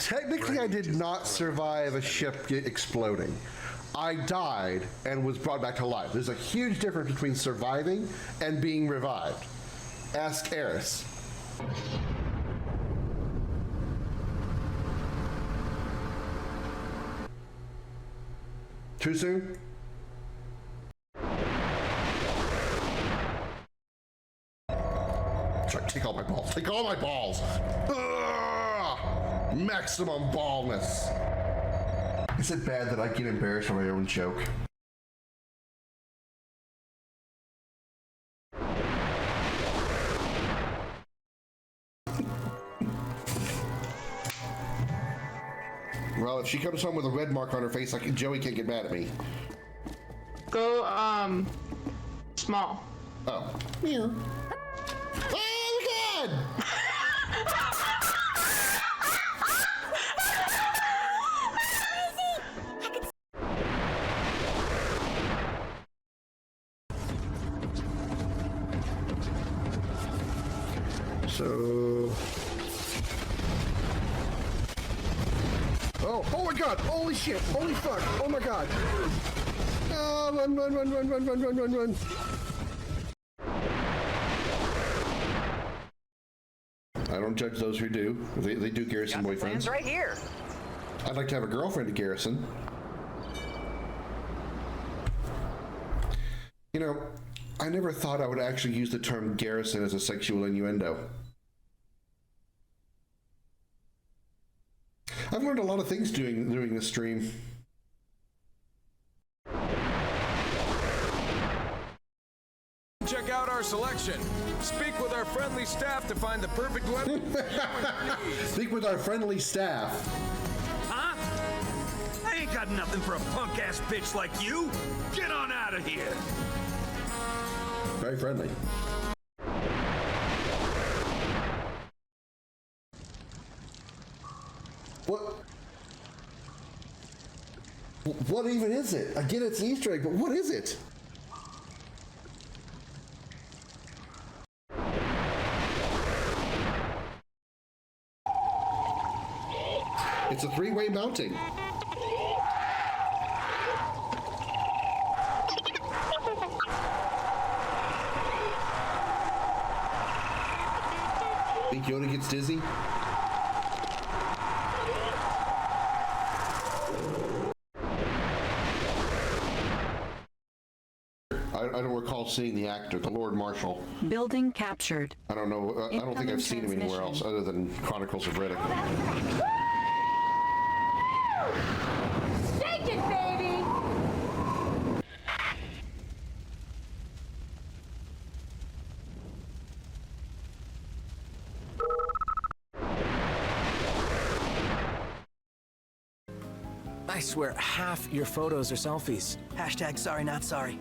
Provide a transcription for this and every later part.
Technically, I did not survive a ship exploding. I died and was brought back to life. There's a huge difference between surviving and being revived. Ask Eris. Too soon? Sorry, take all my balls. Take all my balls. Ugh! Maximum baldness. Is it bad that I get embarrassed by my own joke? Well, if she comes home with a red mark on her face, like Joey can't get mad at me. Go, small. Oh. Yeah. Oh, God! So... Oh my God! Holy shit! Holy fuck! Oh my God! Run, run, run, run, run, run, run, run, run! I don't judge those who do. They do Garrison boyfriends. Right here. I'd like to have a girlfriend at Garrison. You know, I never thought I would actually use the term Garrison as a sexual innuendo. I've learned a lot of things doing this stream. Check out our selection. Speak with our friendly staff to find the perfect weapon. Speak with our friendly staff. Huh? I ain't got nothing for a punk-ass bitch like you. Get on out of here. Very friendly. What even is it? Again, it's an Easter egg, but what is it? It's a three-way mounting. Think Yoda gets dizzy? I don't recall seeing the actor, the Lord Marshal. Building captured. I don't know. I don't think I've seen him anywhere else other than Chronicles of Riddick. Shake it, baby! I swear half your photos are selfies. Hashtag sorry not sorry.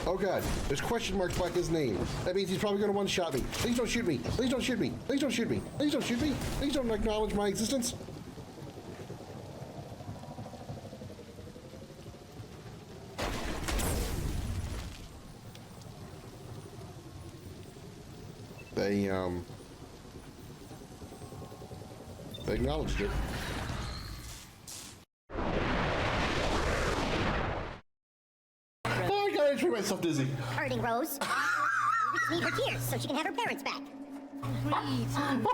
Oh God, there's question marks by his name. That means he's probably gonna one-shot me. Please don't shoot me. Please don't shoot me. Please don't shoot me. Please don't shoot me. Please don't acknowledge my existence. They acknowledged it. I treat myself dizzy. Hurting Rose. We need her tears so she can have her parents back. Please. I'm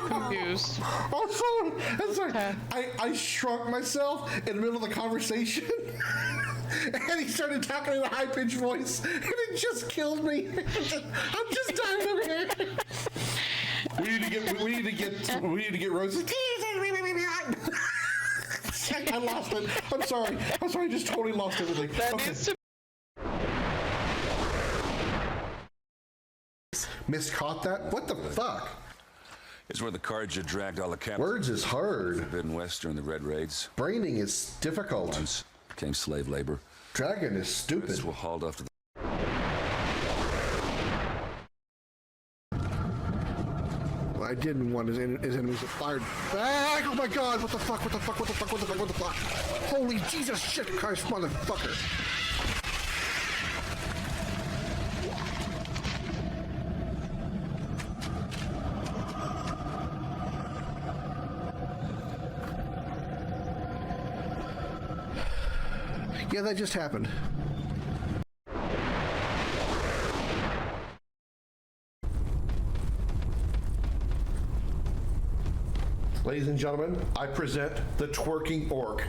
confused. I'm sorry. Okay. I shrunk myself in the middle of the conversation. And he started talking in a high-pitched voice, and it just killed me. I'm just dying over here. We need to get Rose. I lost it. I'm sorry. I just totally lost everything. That needs to Miscaught that? What the fuck? It's where the cards you dragged all the captains. Words is hard. Forbidden West during the Red Raids. Braining is difficult. Once became slave labor. Dragon is stupid. This will hauled off to the I didn't want his enemies to fire back. Oh my god, what the fuck, what the fuck, what the fuck, what the fuck, what the fuck? Holy Jesus shit, Christ, motherfucker. Yeah, that just happened. Ladies and gentlemen, I present the twerking orc.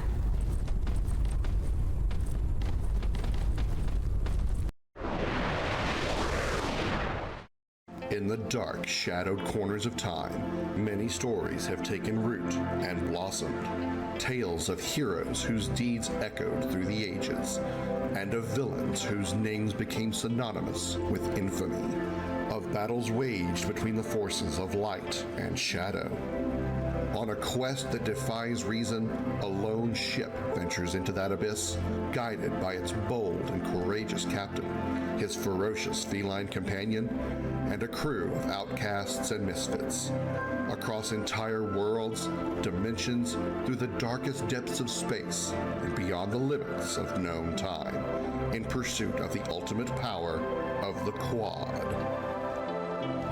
In the dark, shadowed corners of time, many stories have taken root and blossomed. Tales of heroes whose deeds echoed through the ages, and of villains whose names became synonymous with infamy. Of battles waged between the forces of light and shadow. On a quest that defies reason, a lone ship ventures into that abyss, guided by its bold and courageous captain, his ferocious feline companion, and a crew of outcasts and misfits. Across entire worlds, dimensions, through the darkest depths of space, and beyond the limits of known time, in pursuit of the ultimate power of the Quad.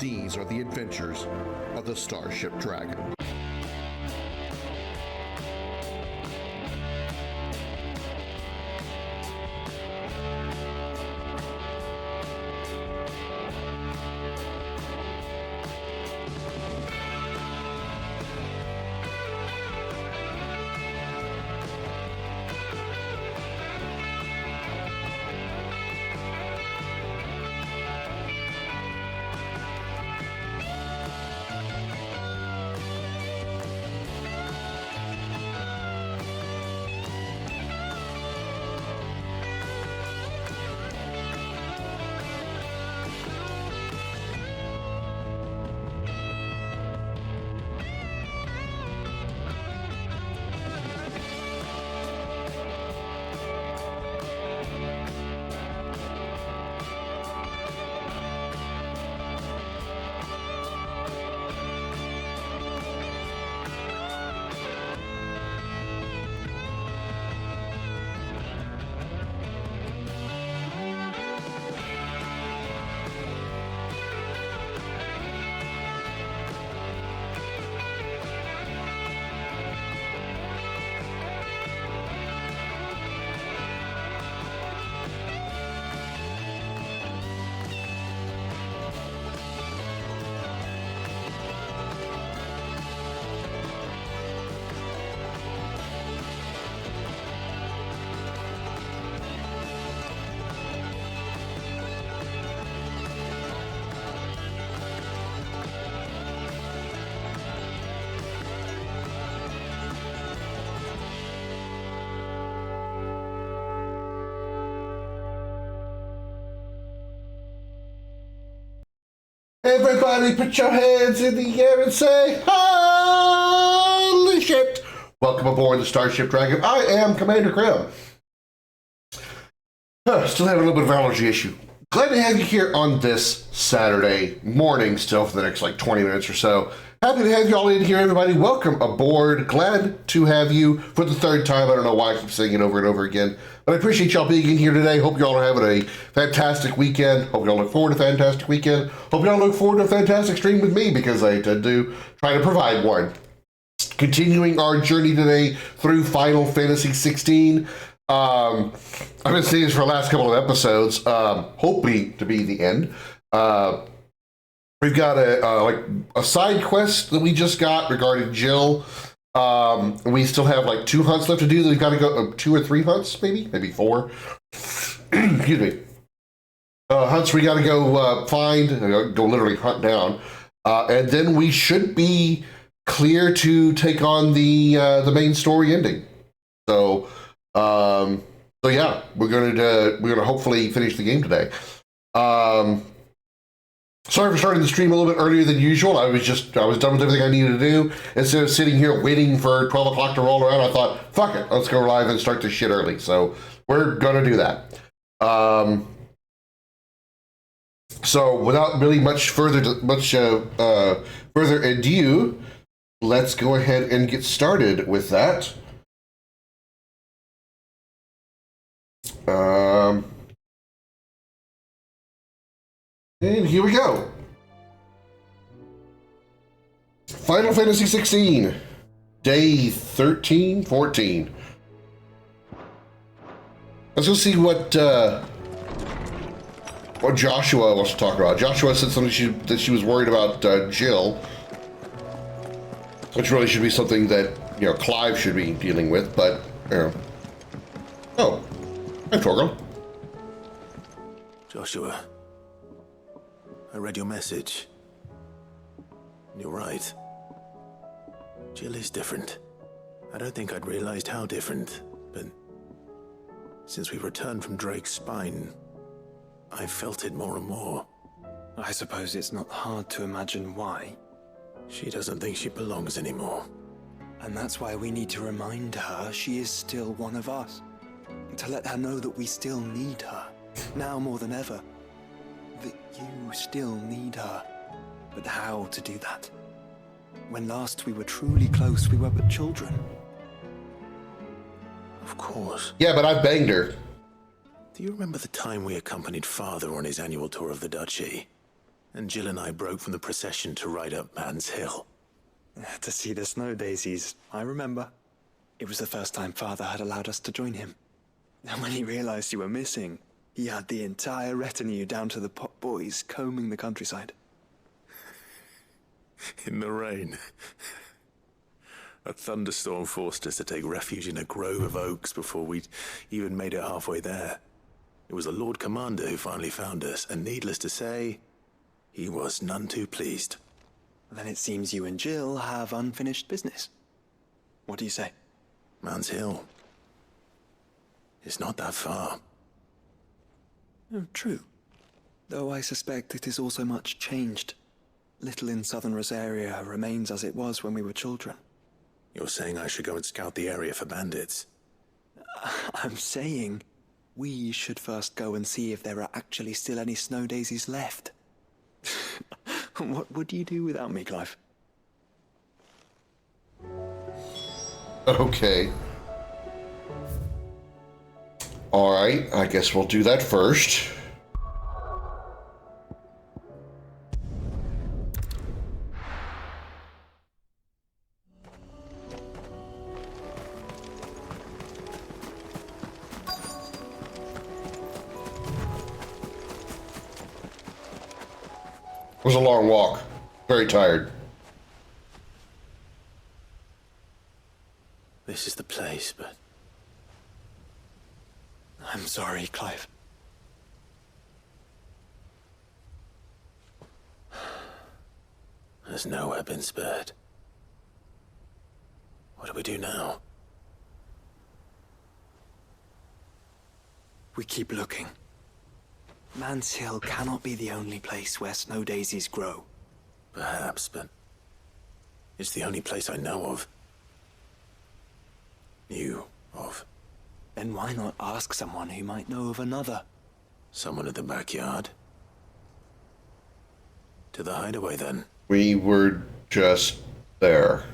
These are the adventures of the Starship Dragon. Everybody put your hands in the air and say, holy shit! Welcome aboard the Starship Dragon. I am Commander Krim. Still having a little bit of allergy issue. Glad to have you here on this Saturday morning still for the next like 20 minutes or so. Happy to have you all in here, everybody. Welcome aboard. Glad to have you for the third time. I don't know why I keep saying it over and over again, but I appreciate y'all being in here today. Hope y'all are having a fantastic weekend. Hope y'all look forward to a fantastic weekend. Hope y'all look forward to a fantastic stream with me because I tend to try to provide one. Continuing our journey today through Final Fantasy XVI. I've been seeing this for the last couple of episodes, hopefully to be the end. We've got a side quest that we just got regarding Jill. We still have like 2 hunts left to do. We've got to go 2 or 3 hunts, maybe 4. Excuse me. Hunts we got to go find, go literally hunt down, and then we should be clear to take on the main story ending. So yeah, we're gonna hopefully finish the game today. Sorry for starting the stream a little bit earlier than usual. I was done with everything I needed to do. Instead of sitting here waiting for 12 o'clock to roll around, I thought, fuck it, let's go live and start this shit early. So we're gonna do that. So without really much further ado, let's go ahead and get started with that. And here we go. Final Fantasy XVI, day 13, 14. Let's go see what Joshua wants to talk about. Joshua said something that she was worried about Jill, which really should be something that, you know, Clive should be dealing with, but, you know. Oh, hi, Torgal. Joshua, I read your message. You're right. Jill is different. I don't think I'd realized how different, but since we returned from Drake's spine, I've felt it more and more. I suppose it's not hard to imagine why. She doesn't think she belongs anymore. And that's why we need to remind her she is still one of us. To let her know that we still need her, now more than ever. That you still need her. But how to do that? When last we were truly close, we were but children. Of course. Yeah, but I banged her. Do you remember the time we accompanied Father on his annual tour of the Duchy? And Jill and I broke from the procession to ride up Man's Hill. To see the snow daisies, I remember. It was the first time Father had allowed us to join him. And when he realized you were missing, he had the entire retinue down to the pot boys combing the countryside. In the rain. A thunderstorm forced us to take refuge in a grove of oaks before we'd even made it halfway there. It was the Lord Commander who finally found us, and needless to say, he was none too pleased. Then it seems you and Jill have unfinished business. What do you say? Man's Hill. It's not that far. Oh, true. Though I suspect it is also much changed. Little in southern Rosaria remains as it was when we were children. You're saying I should go and scout the area for bandits? I'm saying we should first go and see if there are actually still any snow daisies left. What would you do without me, Clive? Okay. All right, I guess we'll do that first. It was a long walk. Very tired. This is the place, but I'm sorry, Clive. There's nowhere been spared. What do we do now? We keep looking. Man's Hill cannot be the only place where snow daisies grow. Perhaps, but it's the only place I know of. Knew of. Then why not ask someone who might know of another? Someone in the backyard? To the hideaway, then. We were just there.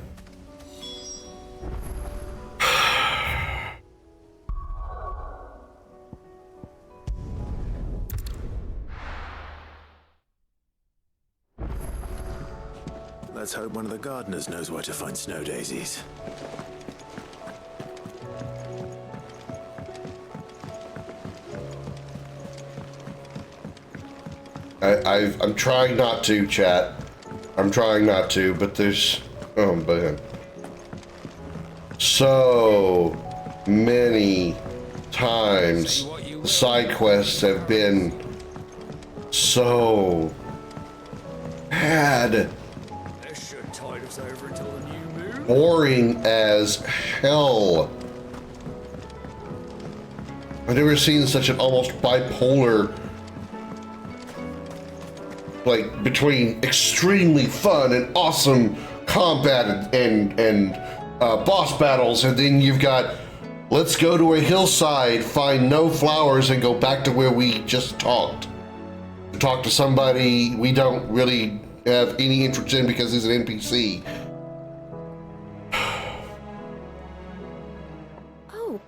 Let's hope one of the gardeners knows where to find snow daisies. I'm trying not to, chat. I'm trying not to, but there's... Oh, man. So many times the side quests have been so bad. Boring as hell. I've never seen such an almost bipolar, like, between extremely fun and awesome combat and boss battles, and then you've got Let's go to a hillside, find no flowers, and go back to where we just talked. Talk to somebody we don't really have any interest in because he's an NPC. Oh.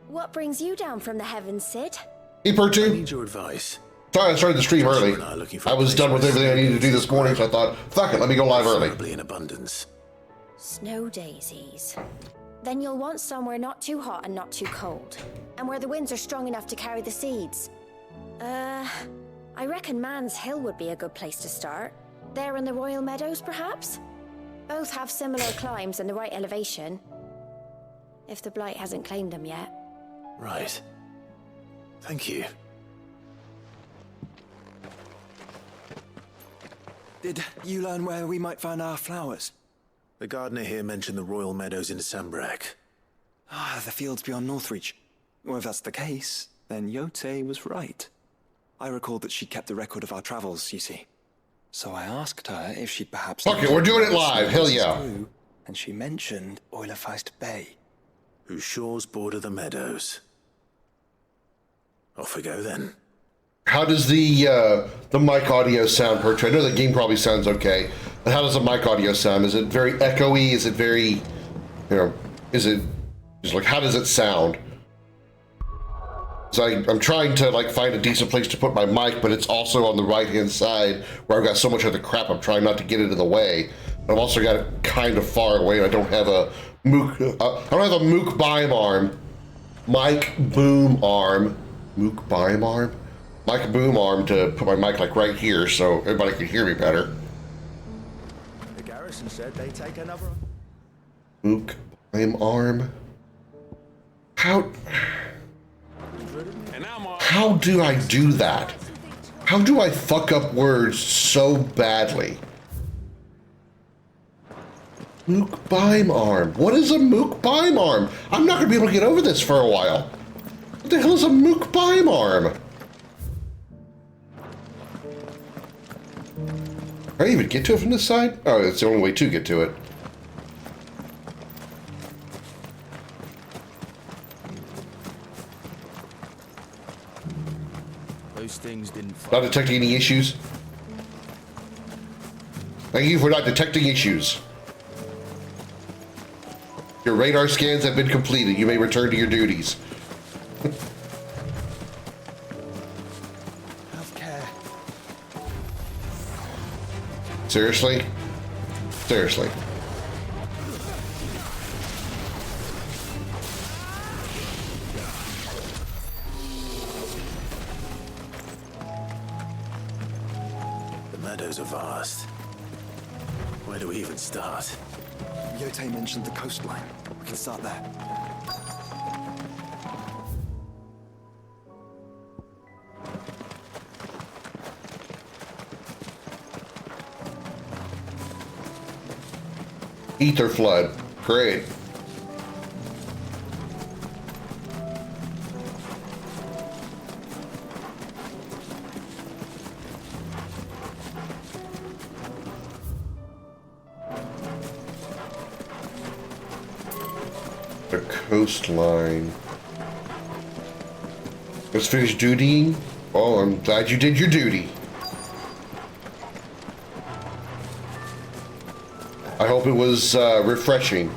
What brings you down from the heavens, Sid? Hey, I Pertu. need your advice. Sorry, I started the stream early. and I are looking for I a was place done with where everything I needed to do this morning, so I thought, fuck it, let me go live early. Preferably in abundance. Snow daisies. Then you'll want somewhere not too hot and not too cold, and where the winds are strong enough to carry the seeds. I reckon Man's Hill would be a good place to start. There in the Royal Meadows, perhaps? Both have similar climbs and the right elevation. If the Blight hasn't claimed them yet. Right. Thank you. Did you learn where we might find our flowers? The gardener here mentioned the Royal Meadows in Sambrak. Ah, the fields beyond Northreach. Well, if that's the case, then Yote was right. I recalled that she kept a record of our travels, you see. So I asked her if she'd perhaps... Fuck it, we're doing it live, hell yeah. And she mentioned Oilerfeist Bay. Whose shores border the meadows. Off we go then. How does the mic audio sound, Pertu? I know the game probably sounds okay, but how does the mic audio sound? Is it very echoey? Is it very, is it just like, how does it sound? So I'm trying to like find a decent place to put my mic, but it's also on the right-hand side where I've got so much other crap. I'm trying not to get it in the way. But I've also got it kind of far away, and I don't have a mook. I don't have a mook bime arm, mic boom arm, mook bime arm. Mic boom arm to put my mic like right here so everybody can hear me better. The garrison said they take another. Mook bime arm. How do I do that? How do I fuck up words so badly? Mook bime arm. What is a mook bime arm? I'm not gonna be able to get over this for a while. What the hell is a mook bime arm? Can I even get to it from this side? Oh, that's the only way to get to it. Those things didn't. Not detecting any issues. Thank you for not detecting issues. Your radar scans have been completed. You may return to your duties. Seriously? Seriously. The meadows are vast. Where do we even start? Yote mentioned the coastline. We can start there. Ether flood. Great. The coastline. Let's finish dutying. Oh, I'm glad you did your duty. I hope it was refreshing.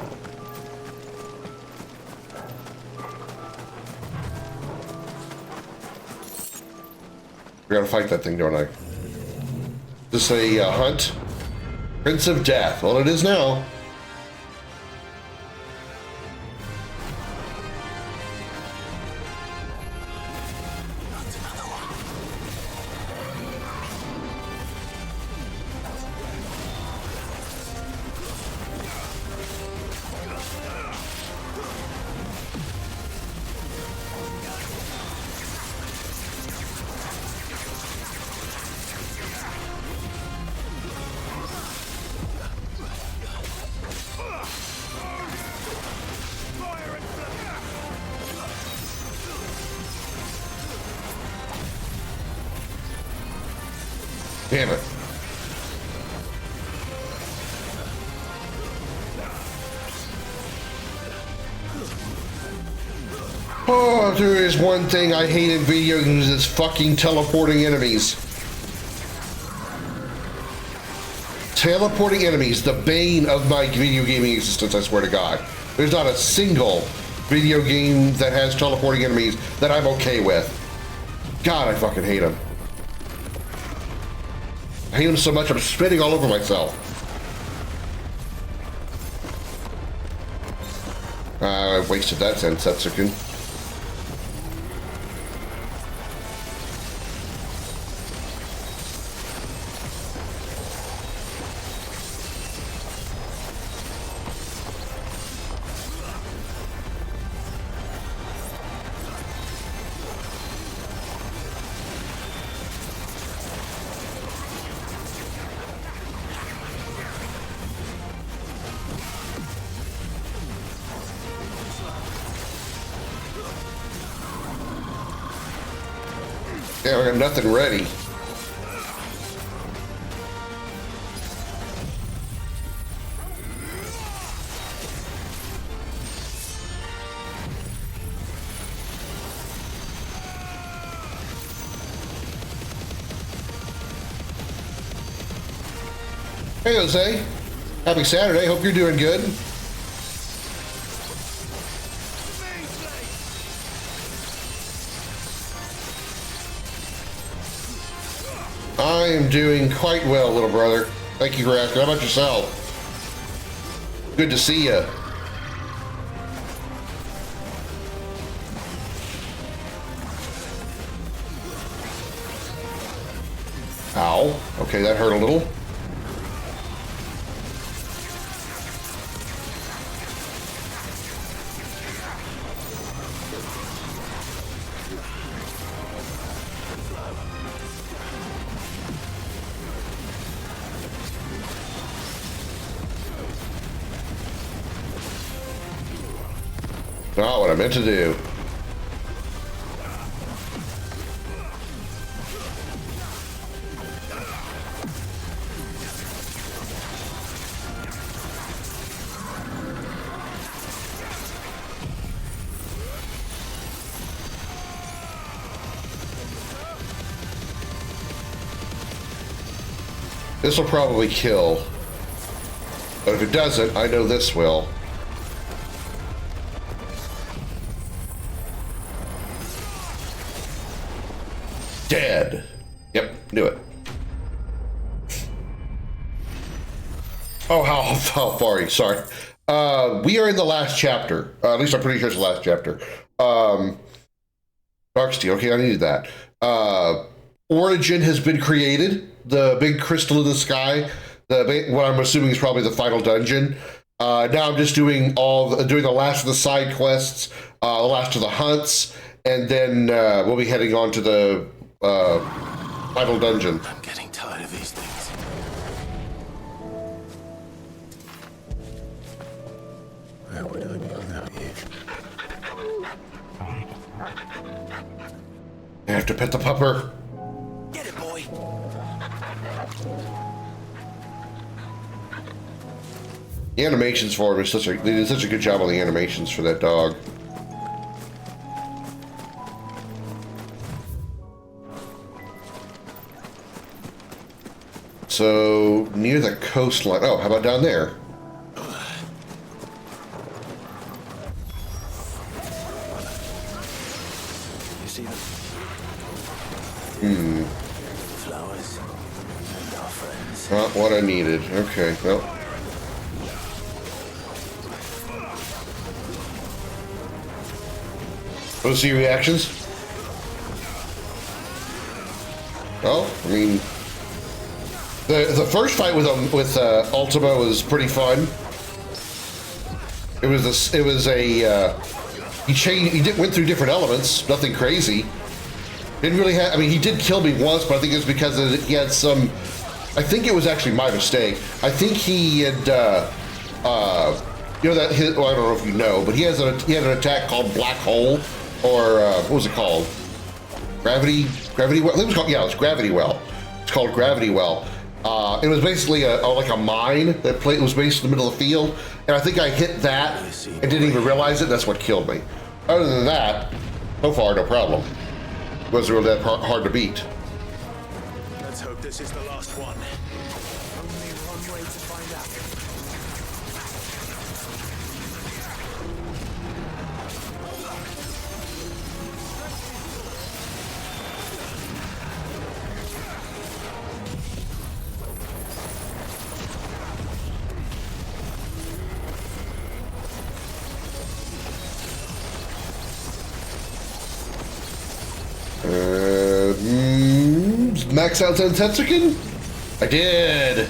I gotta fight that thing, don't I? Is this a hunt? Prince of Death. Well, it is now. Damn it. Oh, if there is one thing I hate in video games, it's fucking teleporting enemies. Teleporting enemies, the bane of my video gaming existence, I swear to God. There's not a single video game that has teleporting enemies that I'm okay with. God, I fucking hate them. I hate them so much I'm spitting all over myself. I wasted that 10 seconds. Yeah, I got nothing ready. Hey, Jose. Happy Saturday. Hope you're doing good. I am doing quite well, little brother. Thank you for asking. How about yourself? Good to see you. Ow. Okay, that hurt a little. Not what I meant to do. This will probably kill, but if it doesn't, I know this will. Dead. Yep, knew it. Oh, how far? Sorry. We are in the last chapter. At least I'm pretty sure it's the last chapter. Darksteel. Okay, I needed that. Origin has been created. The big crystal in the sky. What I'm assuming is probably the final dungeon. Now I'm just doing doing the last of the side quests, the last of the hunts, and then we'll be heading on to the final dungeon. I'm getting tired of these things. Where would I be without you? I have to pet the pupper. Get it, boy. The animations for him is they did such a good job on the animations for that dog. So near the coastline. Oh, how about down there? You see them? Flowers and our friends. Not what I needed. Okay, well. Want to see reactions? Well, I mean, the first fight with Ultima was pretty fun. It was he went through different elements, nothing crazy. Didn't really have. I mean, he did kill me once, but I think it was because he had some. I think it was actually my mistake. I think he had. You know that well, I don't know if you know, but he had an attack called Black Hole, or what was it called? Gravity Well. I think it was called, yeah, it was Gravity Well. It's called Gravity Well. It was basically like a mine that was based in the middle of the field, and I think I hit that and didn't even realize it. That's what killed me. other than that, so far, no problem. Wasn't really that hard to beat. Let's hope this is the last one. Only one way to find out. 'Max max out 10 Tetsukin? I did.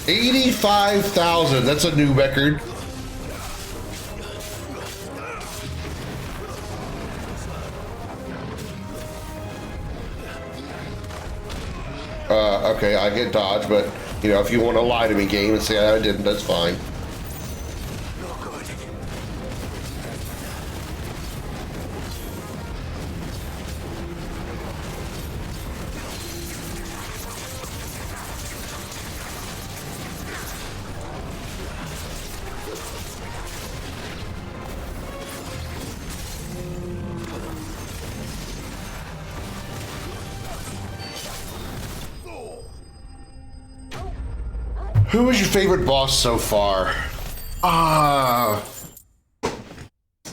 $85,000. That's a new record. Okay, I hit dodge, but you know, if you want to lie to me, game, and say I didn't, that's fine. Who is your favorite boss so far?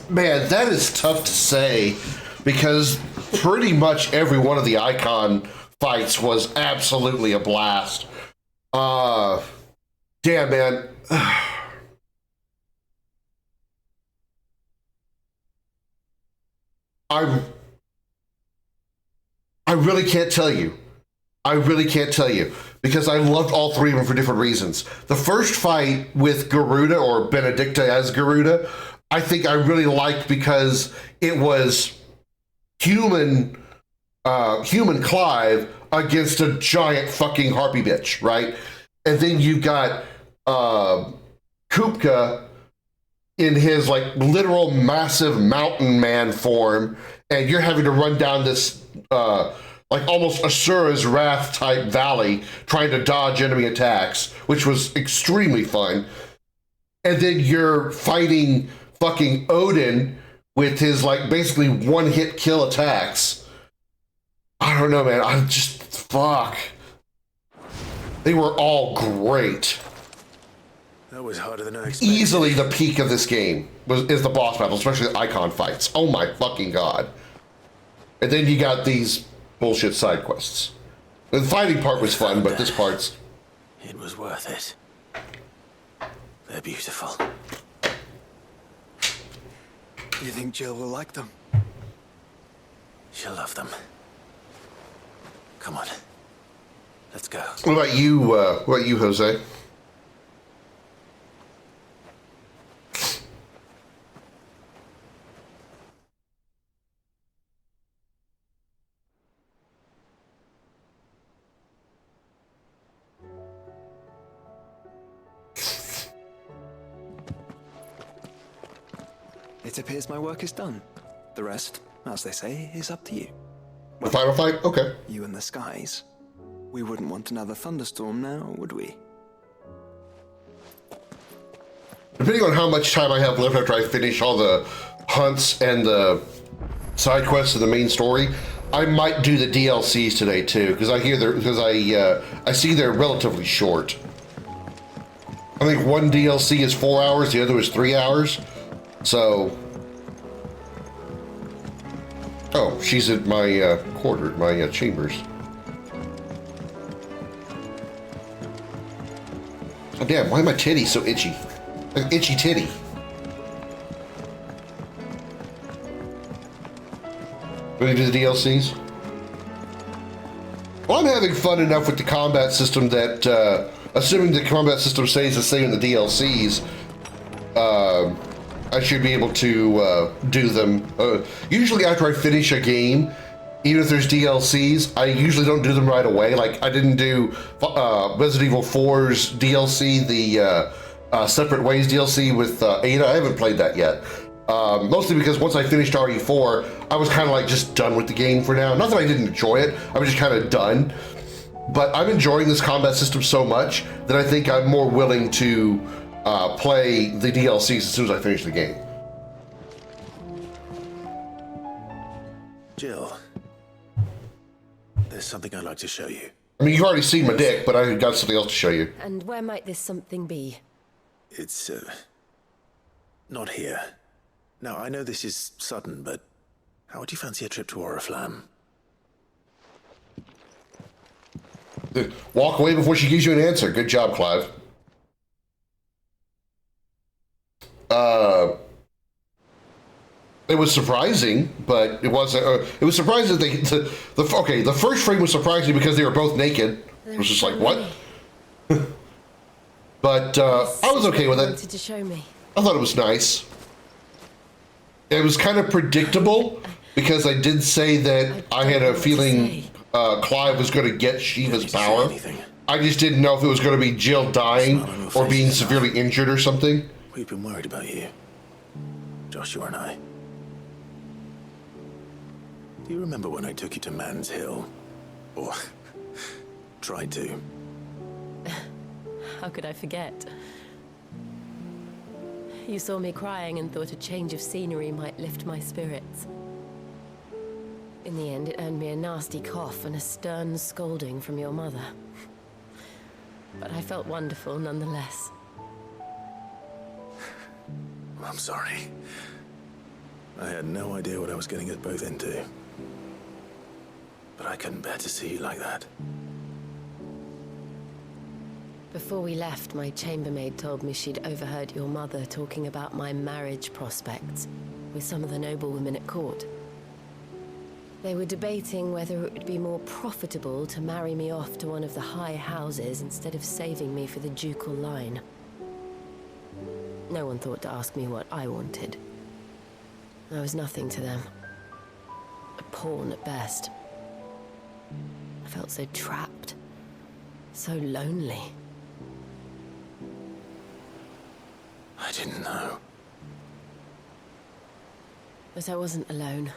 Man, that is tough to say because pretty much every one of the icon fights was absolutely a blast. Damn, man. I really can't tell you. I really can't tell you because I loved all three of them for different reasons. The first fight with Garuda, or Benedicta as Garuda, I think I really liked because it was human Clive against a giant fucking harpy bitch, right? And then you got Kupka in his like literal massive mountain man form, and you're having to run down this like almost Asura's Wrath type valley trying to dodge enemy attacks, which was extremely fun. And then you're fighting fucking Odin with his like basically one hit kill attacks. I don't know, man. I'm just, fuck. They were all great. That was harder than I expected. Easily the peak of this game is the boss battle, especially the icon fights. Oh my fucking God. And then you got these bullshit side quests. The fighting part was fun, but this part's... It was worth it. They're beautiful. You think Jill will like them? She'll love them. Come on. Let's go. What about you, Jose? It appears my work is done. The rest, as they say, is up to you. The final fight? Okay. You and the skies. We wouldn't want another thunderstorm now, would we? Depending on how much time I have left after I finish all the hunts and the side quests of the main story, I might do the DLCs today too, because I see they're relatively short. I think one DLC is 4 hours, the other is 3 hours. So, oh, she's at my my chambers. Oh damn, why are my titties so itchy? Like itchy titty. Ready to do the DLCs? Well, I'm having fun enough with the combat system that, assuming the combat system stays the same in the DLCs, I should be able to do them. Usually after I finish a game, even if there's DLCs, I usually don't do them right away. Like, I didn't do Resident Evil 4's DLC, the Separate Ways DLC with Ada. I haven't played that yet. Mostly because once I finished RE4, I was kind of like just done with the game for now. Not that I didn't enjoy it, I was just kind of done. But I'm enjoying this combat system so much that I think I'm more willing to play the DLCs as soon as I finish the game. Jill, there's something I'd like to show you. I mean, you've already seen my dick, but I got something else to show you. And where might this something be? It's, not here. Now, I know this is sudden, but how would you fancy a trip to Oriflamme? Walk away before she gives you an answer. Good job, Clive. It was surprising, but it wasn't. It was surprising that the first frame was surprising because they were both naked. It was just like, what? But I was okay with it. To show me. I thought it was nice. It was kind of predictable because I did say that I had a feeling Clive was going to get Shiva's power. I just didn't know if it was going to be Jill dying or being severely injured or something. We've been worried about you, Joshua and I. Do you remember when I took you to Man's Hill? Or tried to? How could I forget? You saw me crying and thought a change of scenery might lift my spirits. In the end, it earned me a nasty cough and a stern scolding from your mother. But I felt wonderful nonetheless. I'm sorry. I had no idea what I was getting us both into. But I couldn't bear to see you like that. Before we left, my chambermaid told me she'd overheard your mother talking about my marriage prospects with some of the noblewomen at court. They were debating whether it would be more profitable to marry me off to one of the high houses instead of saving me for the ducal line. No one thought to ask me what I wanted. I was nothing to them. A pawn at best. I felt so trapped, so lonely. I didn't know. But I wasn't alone.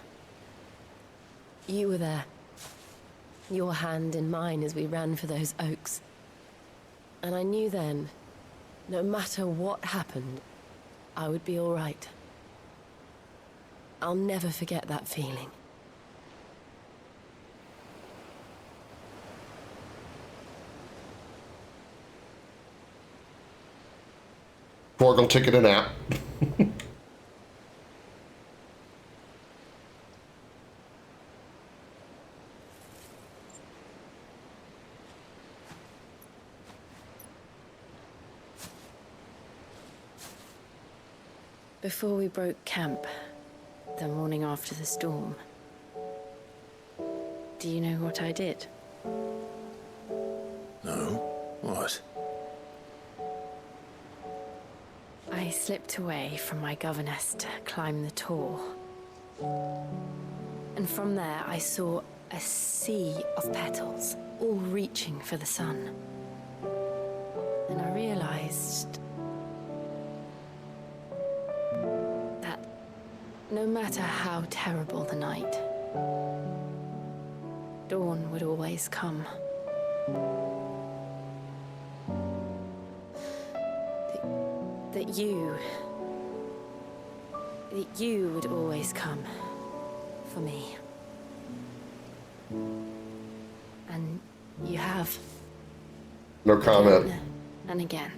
You were there. Your hand in mine as we ran for those oaks. And I knew then, no matter what happened, I would be all right. I'll never forget that feeling. Torgal taking a nap. Before we broke camp, the morning after the storm, do you know what I did? No? What? I slipped away from my governess to climb the tor. And from there I saw a sea of petals, all reaching for the sun. And I realized that no matter how terrible the night, dawn would always come. That you would always come for me. And you have. No comment. Again and again.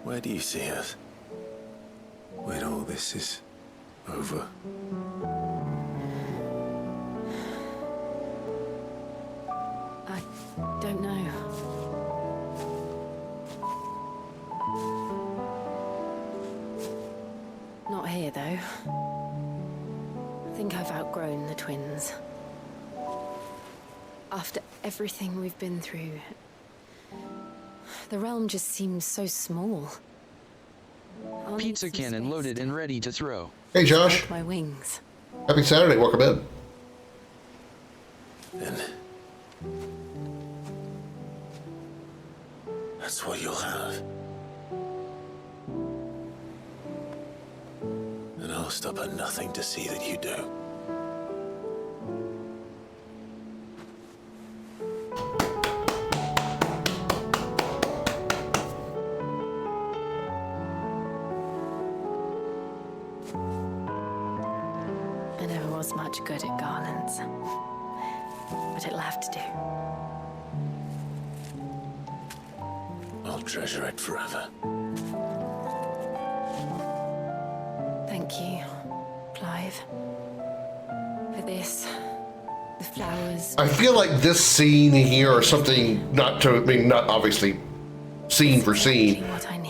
Where do you see us? When all this is over? I don't know. Not here, though. I think I've outgrown the twins. After everything we've been through, the realm just seems so small. I'll need Pizza some cannon space loaded to and ready to throw. Hey, Josh. spread my wings. Happy Saturday. Welcome in. Then that's what you'll have. And I'll stop at nothing to see that you do. I never was much good at garlands, but it'll have to do. I'll treasure it forever. Thank you, Clive, for this. The flowers. I feel like this scene here or something, not obviously scene for scene,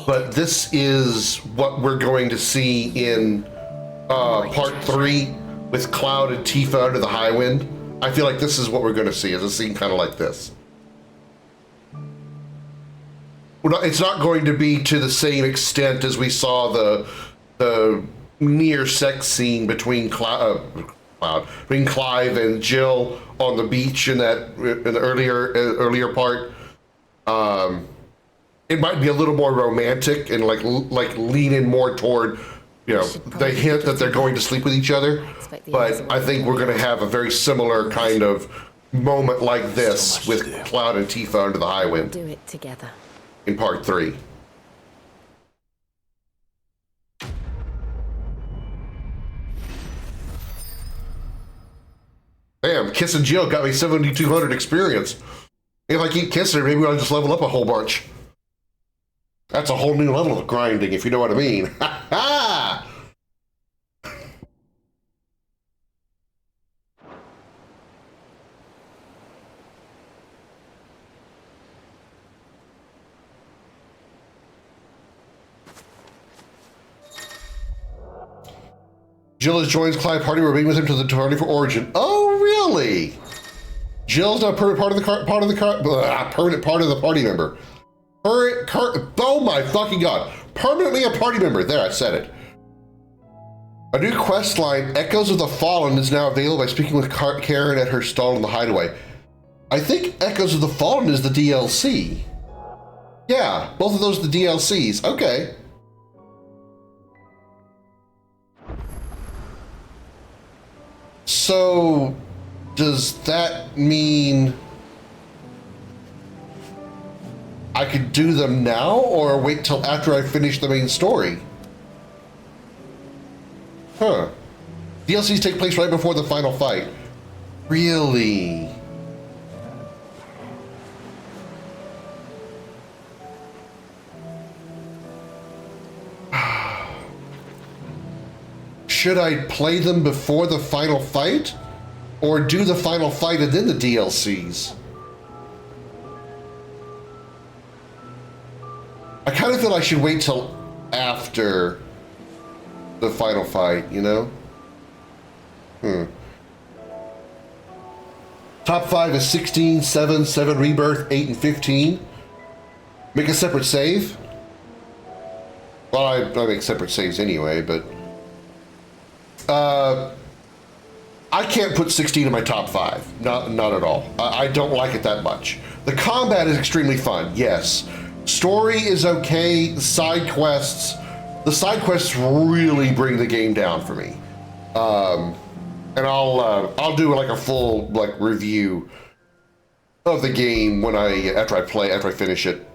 but this is what we're going to see in part 3 with Cloud and Tifa under the high wind. I feel like this is what we're going to see, is a scene kind of like this. It's not going to be to the same extent as we saw the near sex scene between Clive and Jill on the beach in the earlier part. It might be a little more romantic and like lean in more toward, you know, the hint that they're going to sleep with each other. But I think we're going to have a very similar kind of moment like this with Cloud and Tifa under the high wind. Do it together. In part 3. Damn, kissing Jill got me 7,200 experience. If I keep kissing her, maybe I'll just level up a whole bunch. That's a whole new level of grinding, if you know what I mean. Ha ha! Jill has joined Clive party. We're meeting with him to the party for Origin. Oh, really? Jill's not a permanent part of the party member. Oh my fucking god! Permanently a party member. There, I said it. A new quest line, Echoes of the Fallen, is now available by speaking with Karen at her stall in the Hideaway. I think Echoes of the Fallen is the DLC. Yeah, both of those are the DLCs. Okay. So, does that mean I could do them now or wait till after I finish the main story? Huh. DLCs take place right before the final fight. Really? Should I play them before the final fight? Or do the final fight and then the DLCs? I kind of feel I should wait till after the final fight, you know? Top 5 is 16, 7, 7 Rebirth, 8, and 15. Make a separate save? Well, I make separate saves anyway, but... I can't put 16 in my top 5. Not at all. I don't like it that much. The combat is extremely fun, yes. Story is okay. The side quests really bring the game down for me. And I'll do like a full review of the game after I finish it.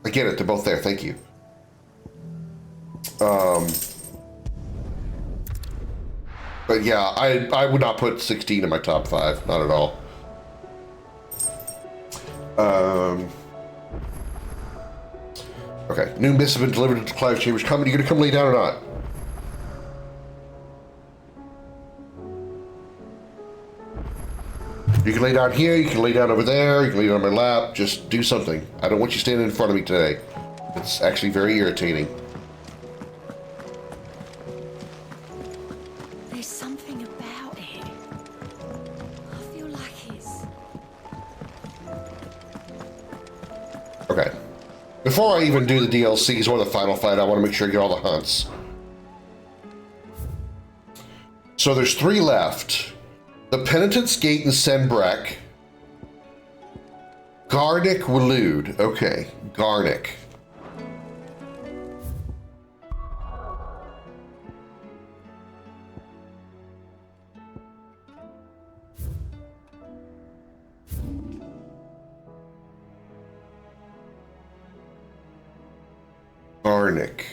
I get it. They're both there. Thank you. But yeah, I would not put 16 in my top 5, not at all. Okay, new missive been delivered to Clive Chambers. Are you gonna come lay down or not? You can lay down here, you can lay down over there, you can lay down on my lap, just do something. I don't want you standing in front of me today. It's actually very irritating. There's something about it. before I even do the DLCs or the final fight, I want to make sure I get all the hunts. So there's 3 left. The Penitent's Gate in Senbrek. Garnick Walood. Okay, Garnick. Garnick.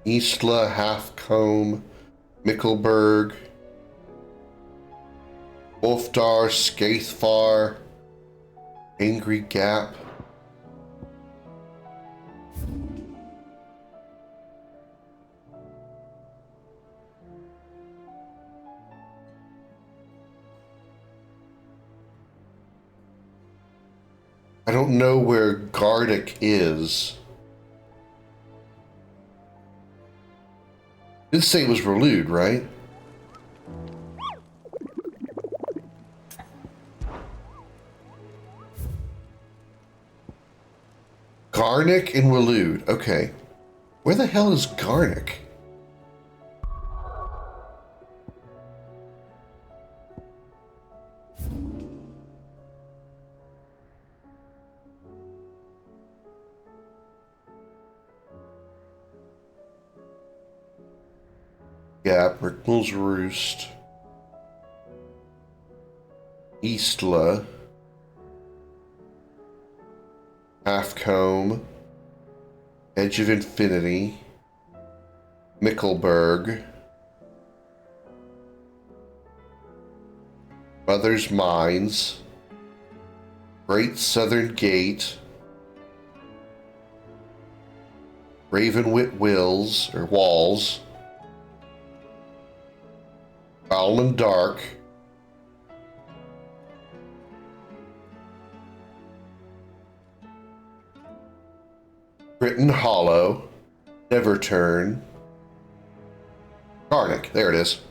Eastla, Halfcombe, Mickelberg, Wolfdar, Skaithfar, Angry Gap. I don't know where Gardic is. Did say it was Relude, right? Garnick and Relude. Okay. Where the hell is Garnick? Yeah, Bricknell's Roost, Eastla, Halfcombe, Edge of Infinity, Mickelberg, Mother's Mines, Great Southern Gate, Ravenwit Wills, or Walls, Almond Dark, Britain Hollow, Neverturn, Garnick. There it is.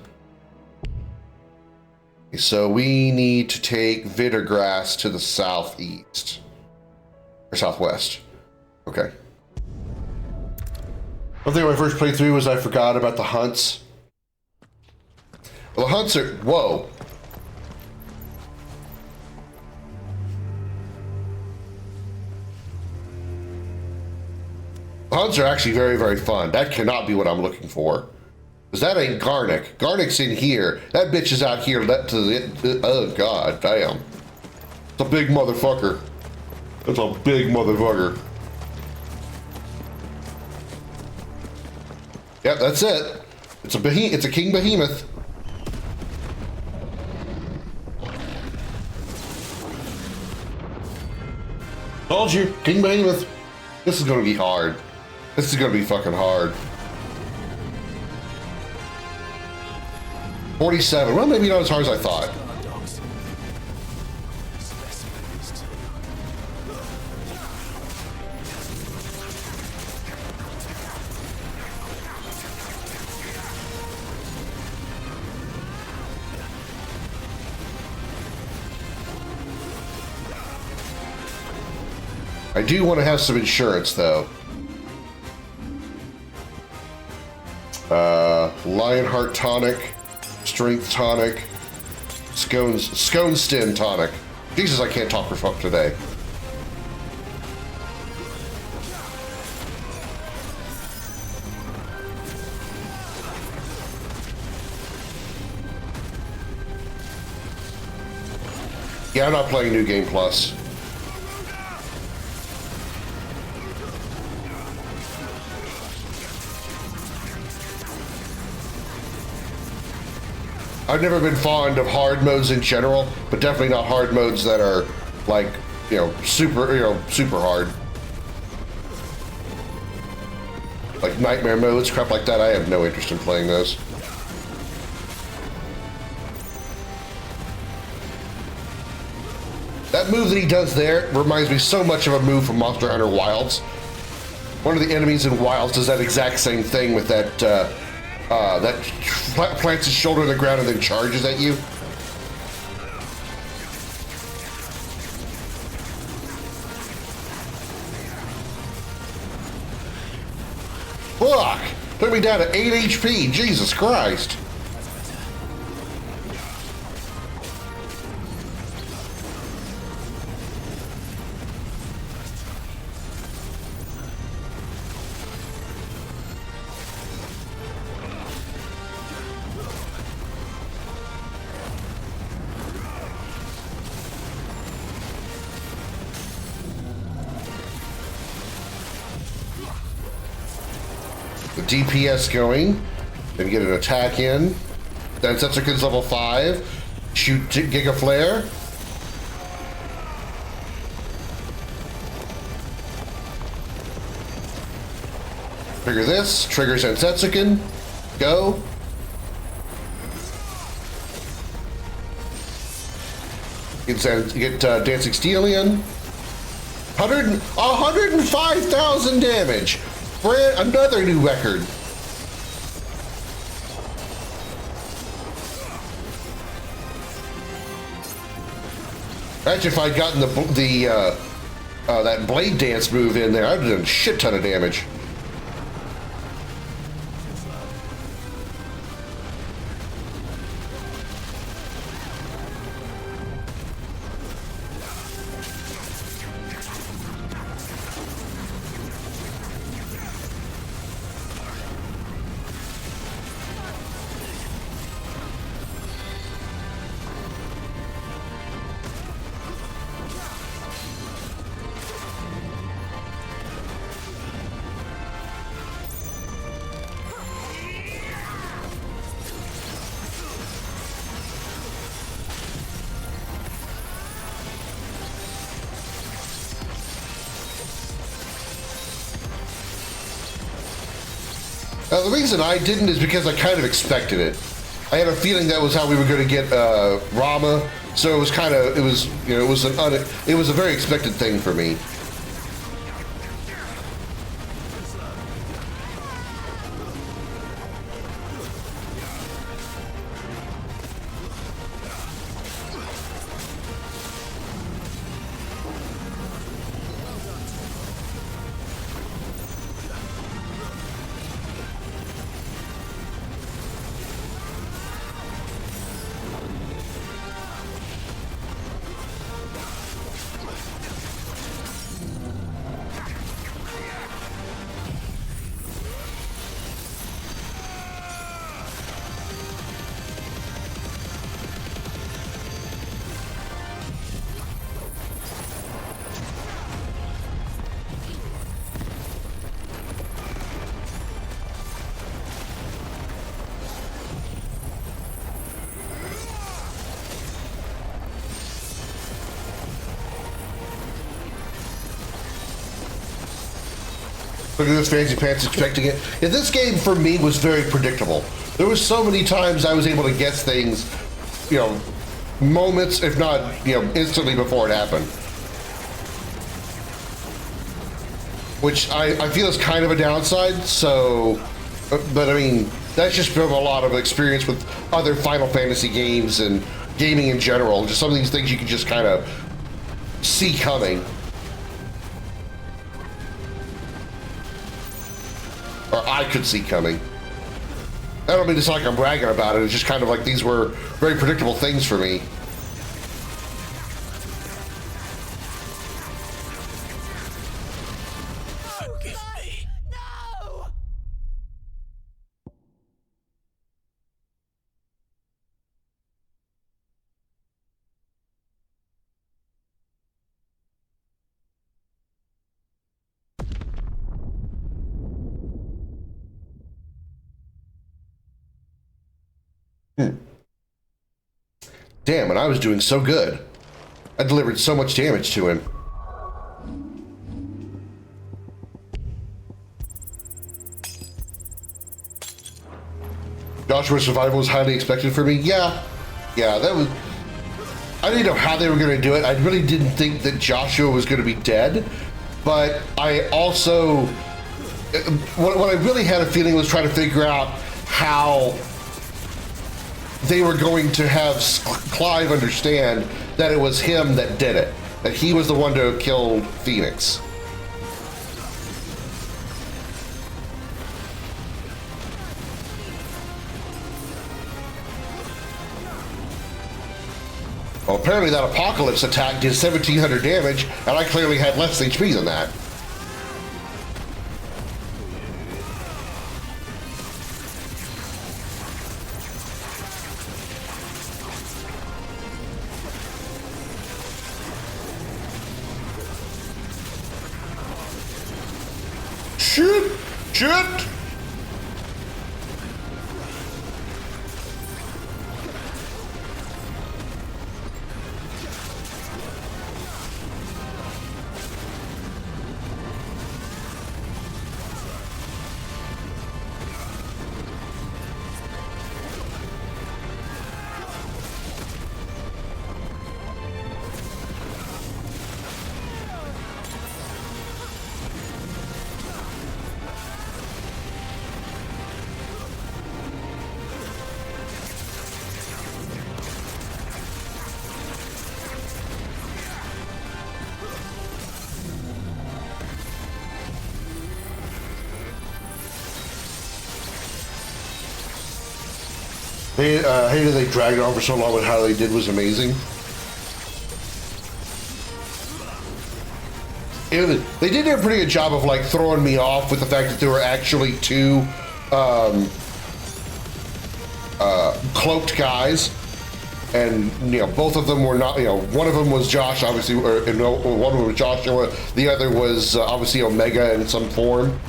Okay, so we need to take Vittergrass to the southeast or southwest. Okay. One thing when I first played through was I forgot about the hunts. Well, the hunts are, whoa. The hunts are actually very, very fun. That cannot be what I'm looking for. Because that ain't Garnick. Garnick's in here. That bitch is out here let to the, oh god, damn. It's a big motherfucker. That's a big motherfucker. Yep, that's it. It's a king behemoth. Told you, King Behemoth. This is gonna be hard. This is gonna be fucking hard. 47. Well, maybe not as hard as I thought. I do want to have some insurance, though. Lionheart Tonic, Strength Tonic, Scone Stem Tonic. Jesus, I can't talk for fuck today. Yeah, I'm not playing New Game Plus. I've never been fond of hard modes in general, but definitely not hard modes that are like, super hard. Like nightmare modes, crap like that, I have no interest in playing those. That move that he does there reminds me so much of a move from Monster Hunter Wilds. One of the enemies in Wilds does that exact same thing with that that plants his shoulder on the ground and then charges at you. Fuck! Took me down to 8 HP, Jesus Christ. DPS going, then get an attack in. Then Setsukin's level 5. Shoot Giga Flare. Trigger this, triggers Setsukin. Go. Get Dancing Steel in. 105,000 damage. Another new record. Actually, if I'd gotten that blade dance move in there, I'd have done a shit ton of damage. The reason I didn't is because I kind of expected it. I had a feeling that was how we were going to get Rama, so it was kind of, it was a very expected thing for me. Look at this fancy pants expecting it. Yeah, this game for me was very predictable. There was so many times I was able to guess things, moments, if not, instantly before it happened. Which I feel is kind of a downside, so, but I mean, that's just from a lot of experience with other Final Fantasy games and gaming in general. Just some of these things you can just kind of see coming. Or I could see coming. I don't mean to sound like I'm bragging about it. It's just kind of like these were very predictable things for me. Damn, and I was doing so good. I delivered so much damage to him. Joshua's survival was highly expected for me. Yeah, that was... I didn't know how they were going to do it. I really didn't think that Joshua was going to be dead, but I also... What I really had a feeling was trying to figure out how they were going to have Clive understand that it was him that did it, that he was the one to kill Phoenix. Well, apparently that Apocalypse attack did 1,700 damage, and I clearly had less HP than that. Shoot! Shoot! Hated they dragged it on for so long, but how they did was amazing. They did a pretty good job of like throwing me off with the fact that there were actually two cloaked guys, and you know both of them were not. You know, one of them was Josh, obviously, one of them was Joshua. The other was obviously Omega in some form.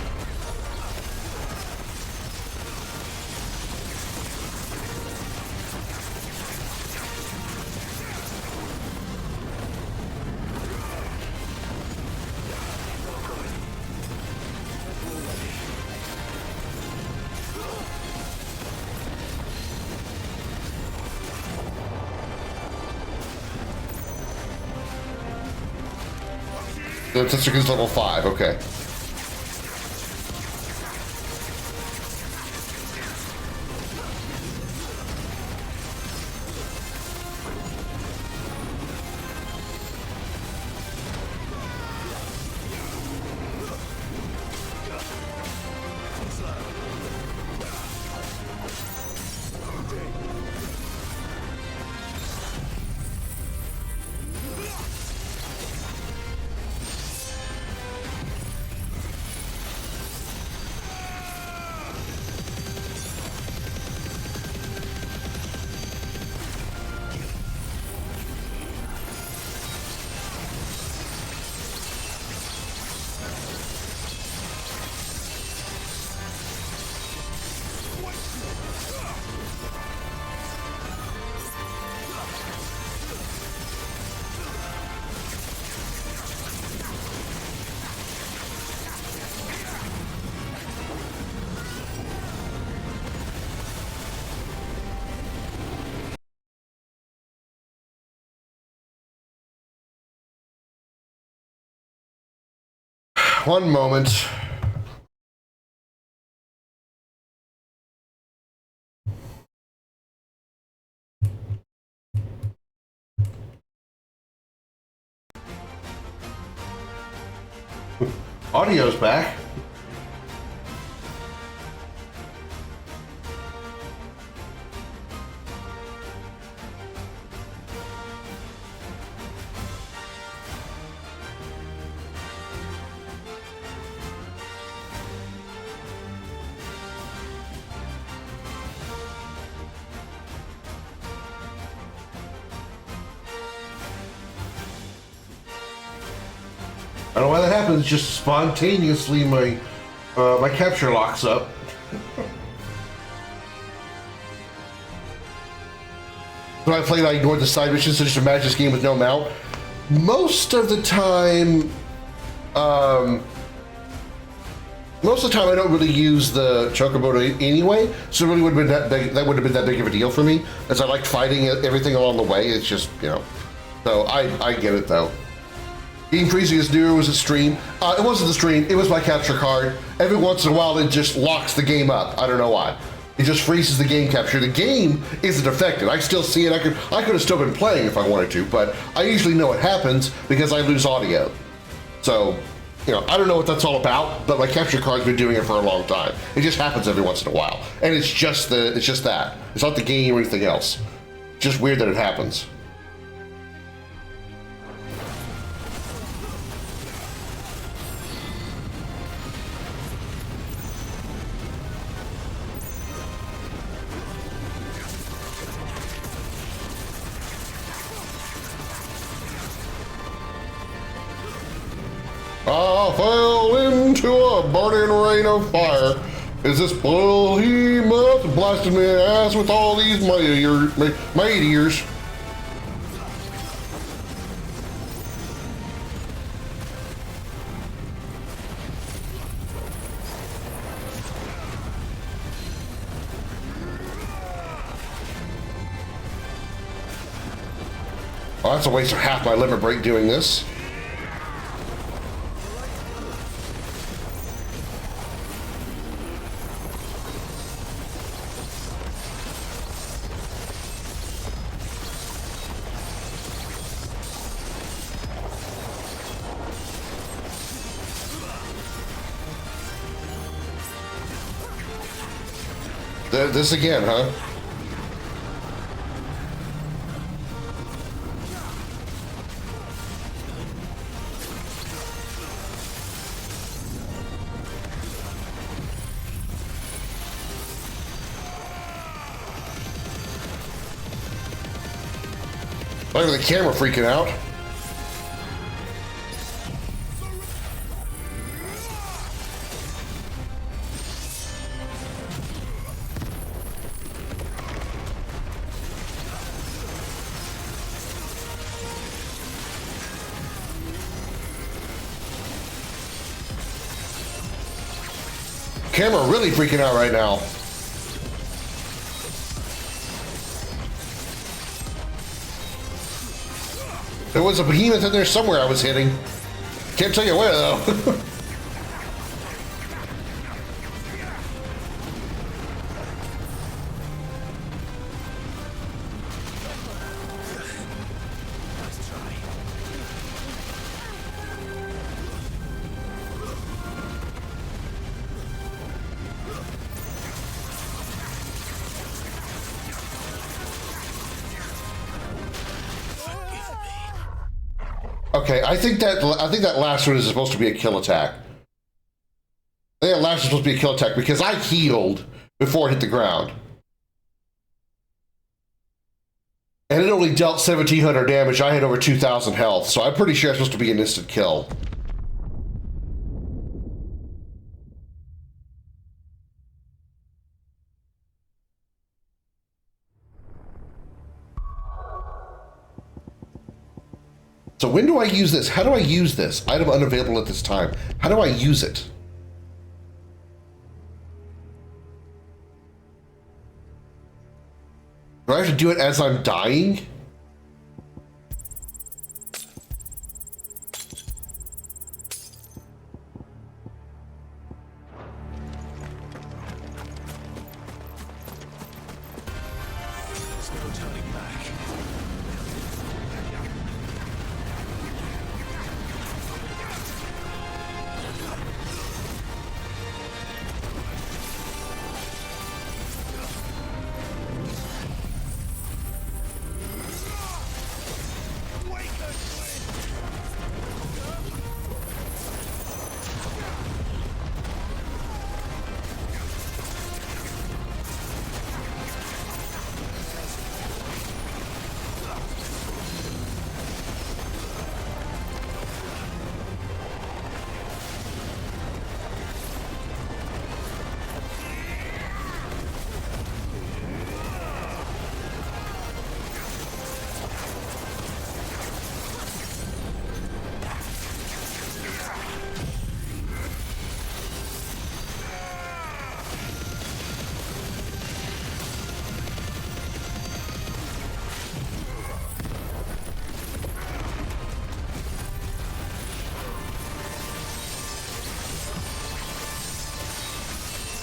Tetsuka's level 5, okay. One moment. Audio's back. I don't know why that happens. Just spontaneously, my my capture locks up. When I played, I ignored the side missions, so just imagine this game with no mount. Most of the time, I don't really use the chocobo anyway, so it really would have been that big. That wouldn't have been that big of a deal for me, as I liked fighting everything along the way. It's just, you know. So I get it though. Game freezing is new. It was a stream. It wasn't the stream. It was my capture card. Every once in a while, it just locks the game up. I don't know why. It just freezes the game capture. The game isn't affected. I still see it. I could have still been playing if I wanted to, but I usually know it happens because I lose audio. So, you know, I don't know what that's all about, but my capture card's been doing it for a long time. It just happens every once in a while, and it's just that. It's not the game or anything else. It's just weird that it happens. I fell into a burning rain of fire. Is this behemoth blasting me in the ass with all these meteors? Oh, that's a waste of half my limit break doing this. This again, huh? Look at the camera freaking out. Camera really freaking out right now. There was a behemoth in there somewhere I was hitting. Can't tell you where though. Okay, I think that last one is supposed to be a kill attack. I think that last is supposed to be a kill attack because I healed before it hit the ground. And it only dealt 1,700 damage. I had over 2,000 health, so I'm pretty sure it's supposed to be an instant kill. So when do I use this? How do I use this? Item unavailable at this time. How do I use it? Do I have to do it as I'm dying?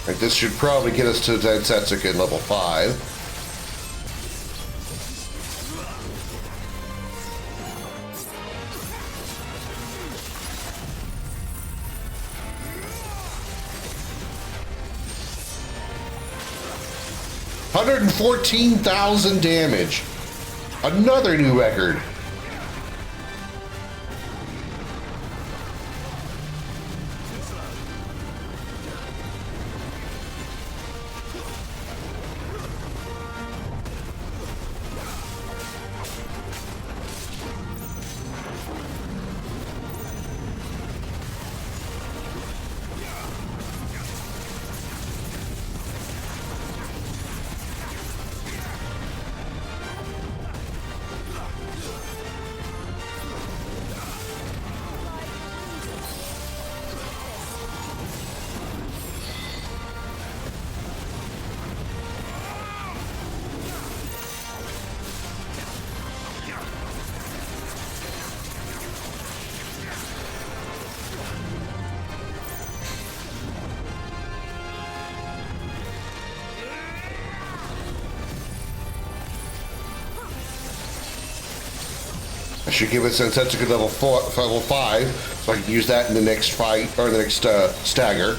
Right, this should probably get us to Setsuka in level 5. $114,000 damage. Another new record. I should give it Sensetsuka level 5, so I can use that in the next fight, or the next stagger.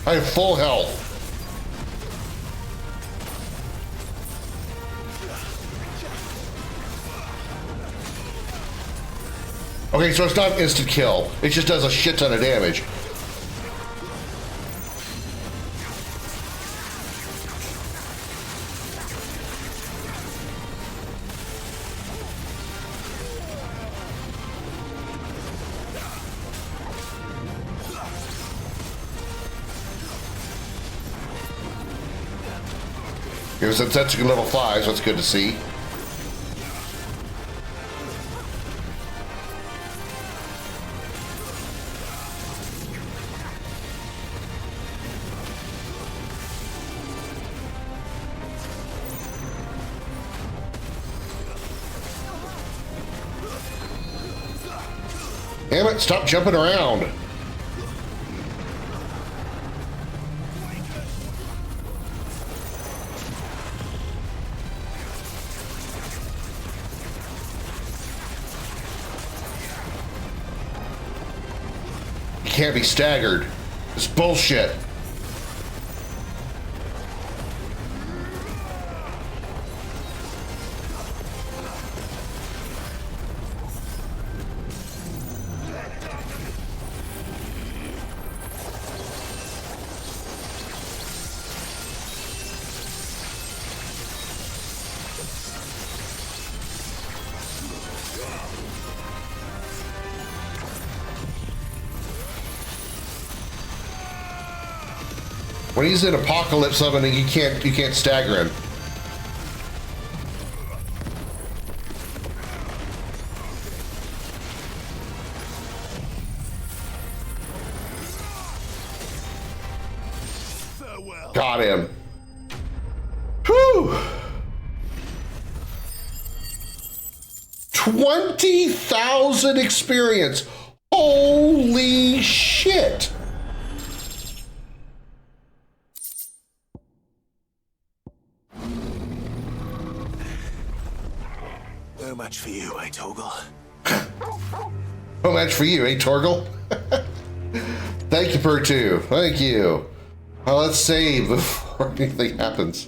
I have full health. Okay, so it's not an instant kill. It just does a shit ton of damage. It was at Setsuka level 5, so that's good to see. Damn it, stop jumping around. You can't be staggered. It's bullshit. When he's in apocalypse summoning, you can't stagger him. Got him. Whew. 20,000 experience. Holy shit. No match for you, eh, Torgal? No match for you, eh, Torgal? Thank you, Per2. Thank you. Well, let's save before anything happens.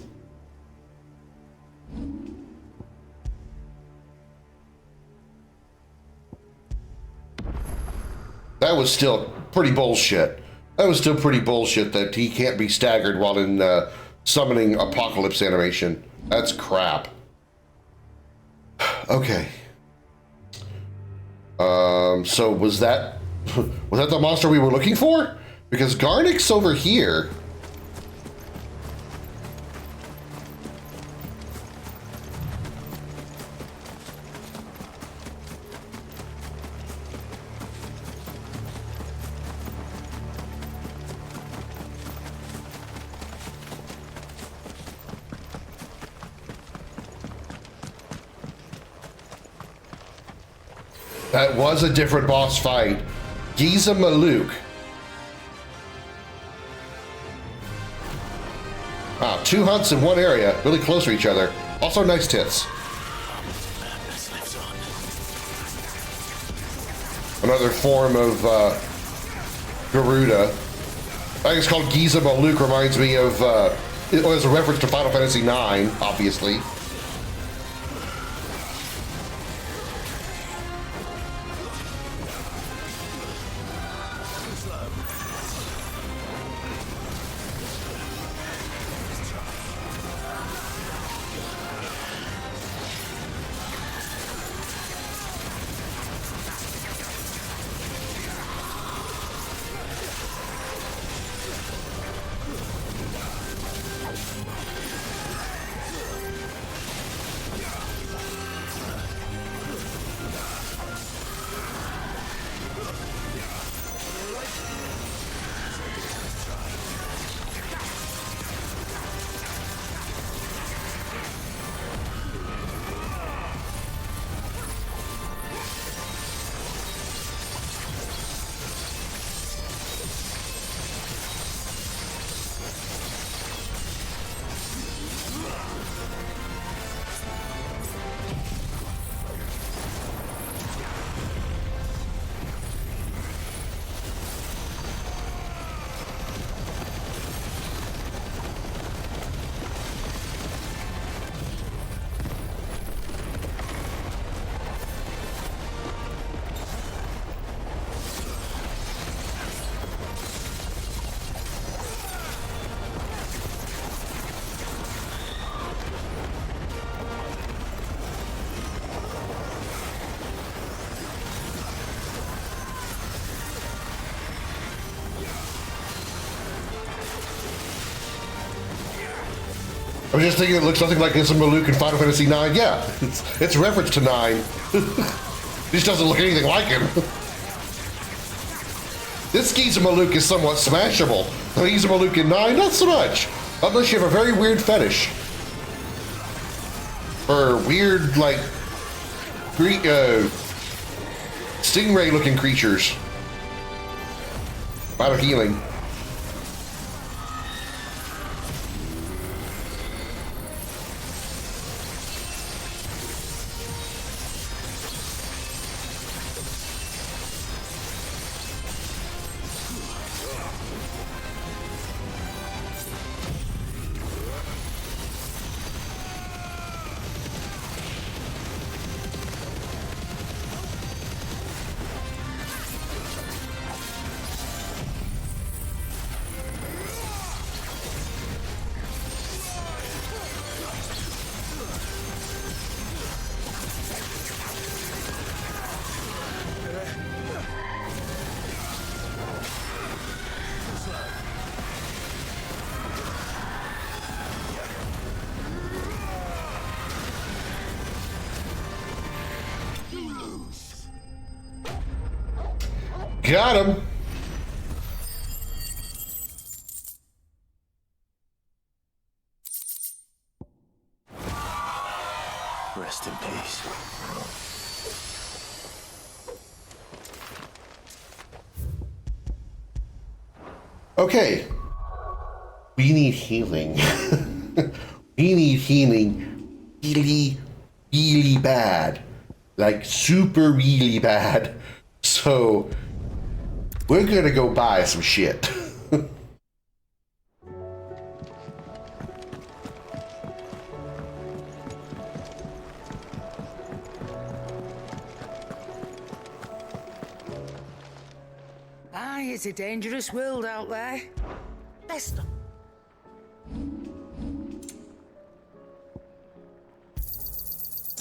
That was still pretty bullshit. That was still pretty bullshit that he can't be staggered while in summoning apocalypse animation. That's crap. Okay. So was that the monster we were looking for? Because Garnick's over here. That was a different boss fight. Giza Maluk. Wow, 2 hunts in one area, really close to each other. Also nice tits. Another form of Garuda. I think it's called Giza Maluk, reminds me of, it was a reference to Final Fantasy IX, obviously. I was just thinking it looks something like Giza Maluk in Final Fantasy IX. Yeah, it's reference to 9. It just doesn't look anything like him. This Giza Maluk is somewhat smashable. The Giza Maluk in 9, not so much. Unless you have a very weird fetish. For weird, like, stingray-looking creatures. Out of healing. Got him. Rest in peace. Okay. We need healing. We need healing really, really bad. Like super really bad. So we're gonna go buy some shit. Aye, it's a dangerous world out there. Lester.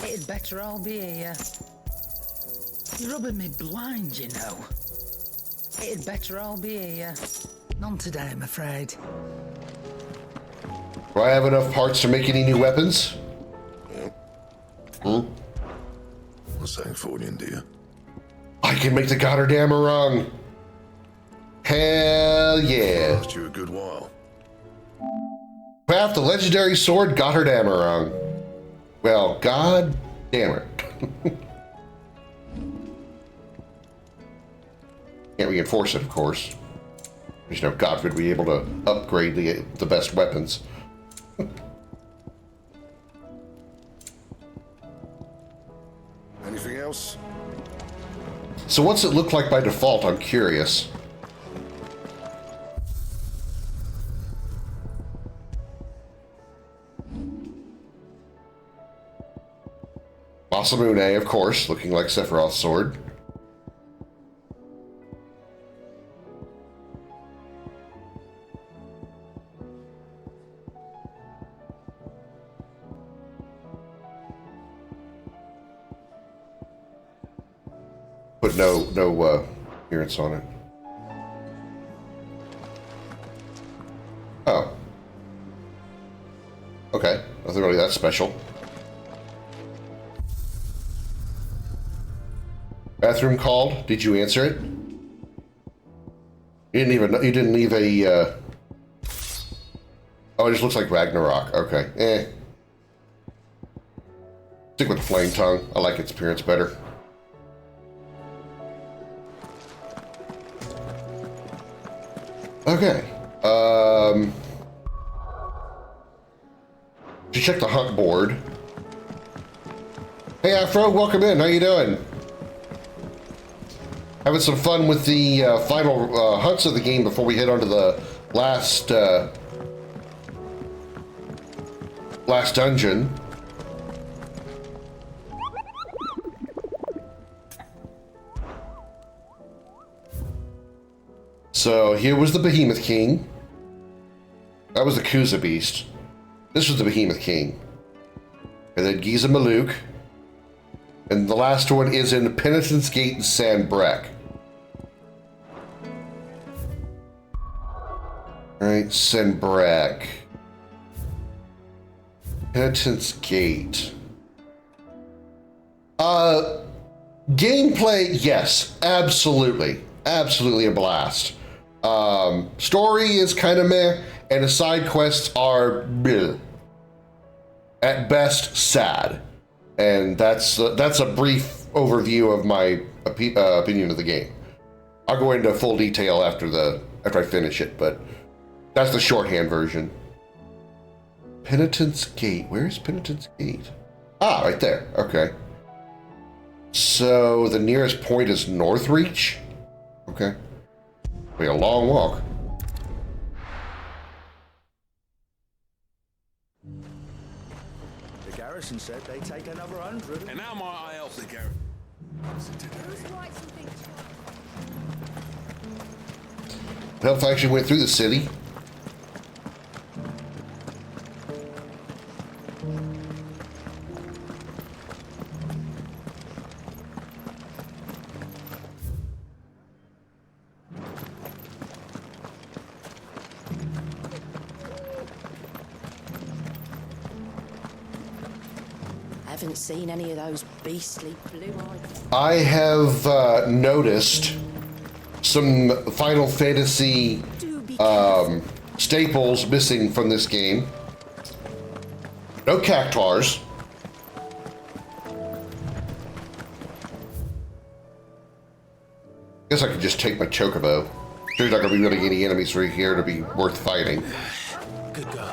It'd better all be here. You're rubbing me blind, you know. It'd better all be here. None today, I'm afraid. Do I have enough parts to make any new weapons? Hmm? What's that for you, dear? I can make the Goddamn. Hell yeah. Lost you a good while. Craft the legendary sword Goddamn. Well, god damn it. Can't reinforce it, of course. There's no god would be able to upgrade the best weapons. Anything else? So what's it look like by default? I'm curious. Masamune, of course, looking like Sephiroth's sword. But no appearance on it. Oh. Okay, nothing really that special. Bathroom called. Did you answer it? You didn't leave a Oh, it just looks like Ragnarok. Okay. Stick with the flame tongue. I like its appearance better. Okay. To check the hunt board. Hey Afro, welcome in. How you doing? Having some fun with the final hunts of the game before we head on to the last last dungeon. So here was the Behemoth King. That was the Kuza Beast. This was the Behemoth King. And then Giza Maluk. And the last one is in Penitence Gate in Sanbreque. Alright, Sanbreque. Penitence Gate. Gameplay, yes, absolutely. Absolutely a blast. Story is kind of meh, and the side quests are bleh. At best sad. And that's a brief overview of my opinion of the game. I'll go into full detail after I finish it, but that's the shorthand version. Penitence Gate. Where's Penitence Gate? Ah, right there. Okay. So the nearest point is Northreach? Okay. Be a long walk. The garrison said they'd take another 100. And now might I help the garrison? Health actually went through the city. Haven't seen any of those beastly blue-eyed... I have noticed some Final Fantasy staples missing from this game. No cactuars. Guess I could just take my chocobo. There's not gonna be really any enemies right here to be worth fighting. Good girl.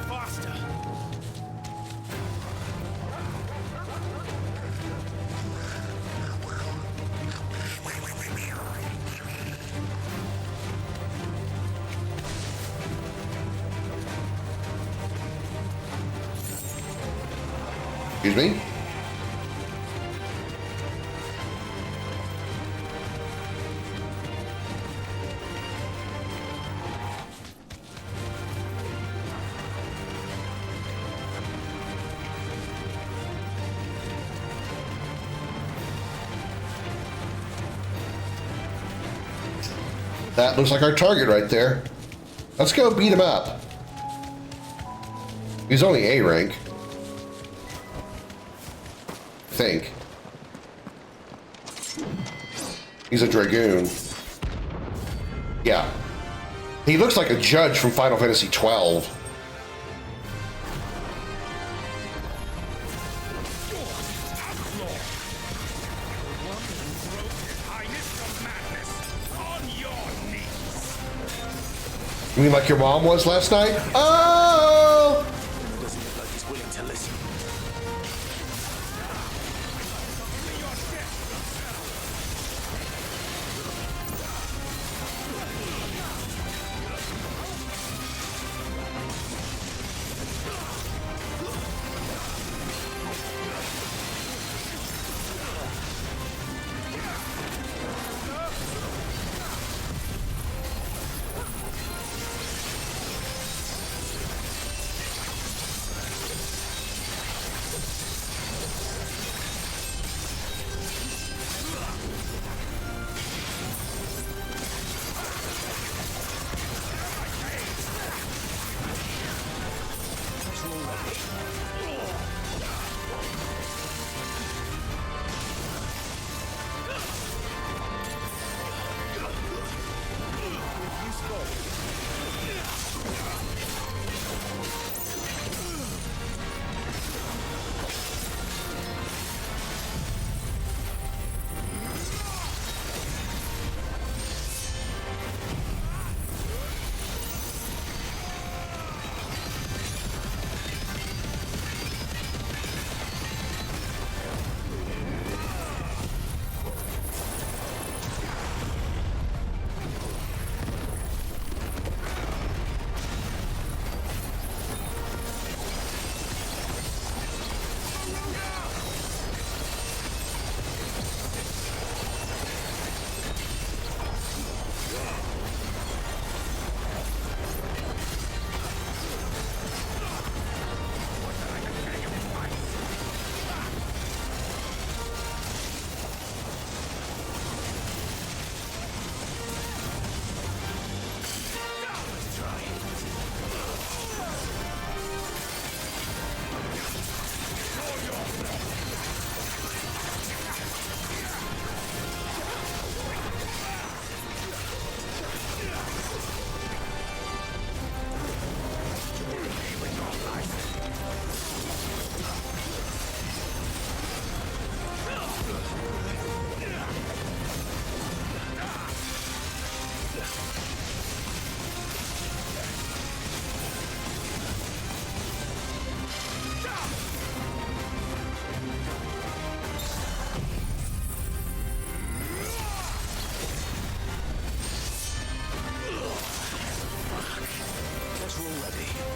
Faster. Excuse me? That looks like our target right there. Let's go beat him up. He's only A rank. Think. He's a dragoon. Yeah. He looks like a judge from Final Fantasy XII. You mean like your mom was last night? Oh! Doesn't look like he's willing to listen.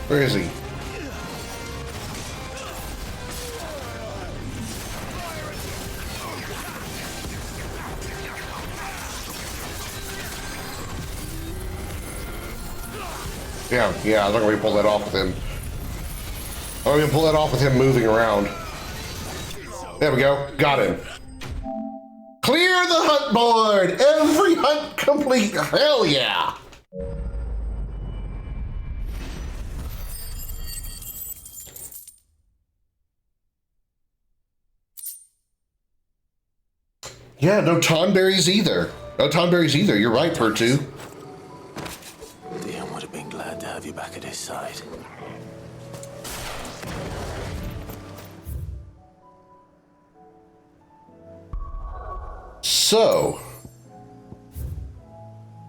Where is he? Yeah, I'm not gonna pull that off with him. I'm gonna pull that off with him moving around. There we go, got him. Clear the hunt board! Every hunt complete, hell yeah! Yeah, no tonberries either. No tonberries either, you're right, Pertu. Dion would have been glad to have you back at his side. So,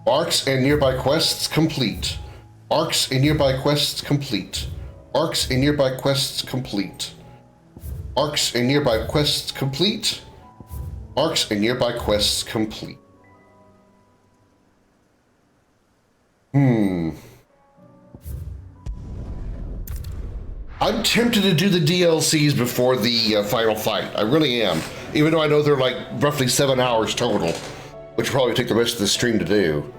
Arcs and nearby quests complete. Arcs and nearby quests complete. Arcs and nearby quests complete. Arcs and nearby quests complete. Arcs and nearby quests complete. I'm tempted to do the DLCs before the final fight. I really am. Even though I know they're like roughly 7 hours total, which will probably take the rest of the stream to do.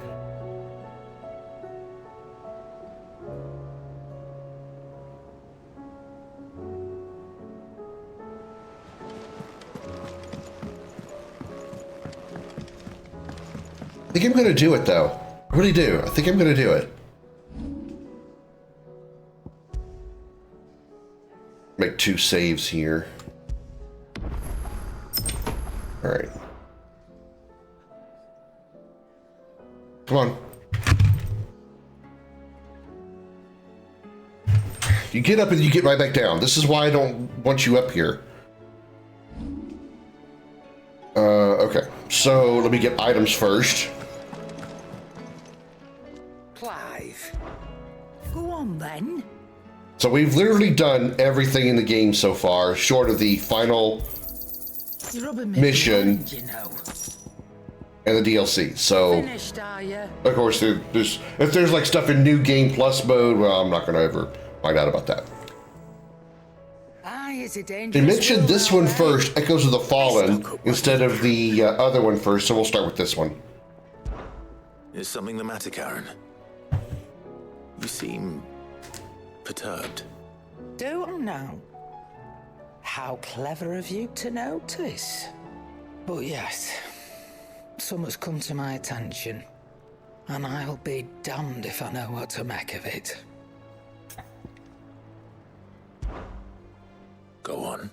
I think I'm gonna do it though. I really do. I think I'm gonna do it. Make 2 saves here. All right. Come on. You get up and you get right back down. This is why I don't want you up here. Okay. So let me get items first. Clive. Go on then. So we've literally done everything in the game so far, short of the final mission and the DLC. So, Finished, are you? of course, if there's like stuff in New Game Plus mode, well, I'm not going to ever find out about that. Aye, it's a They dangerous mentioned world, this one all right. first, Echoes of the Fallen, instead of the other one first, so we'll start with this one. Is something the matter, Karen? You seem perturbed. Don't know. How clever of you to notice. But yes, something's come to my attention, and I'll be damned if I know what to make of it. Go on.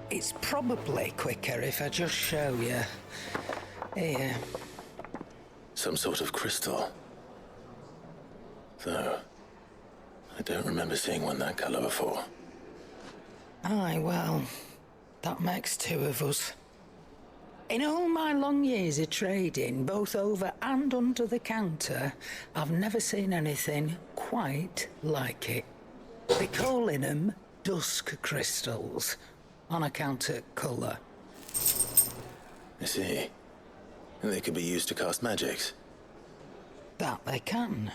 It's probably quicker if I just show you. Here. Some sort of crystal. Though, I don't remember seeing one that color before. Aye, well, that makes 2 of us. In all my long years of trading, both over and under the counter, I've never seen anything quite like it. They're calling them dusk crystals, on account of colour. I see. And they could be used to cast magics. That they can.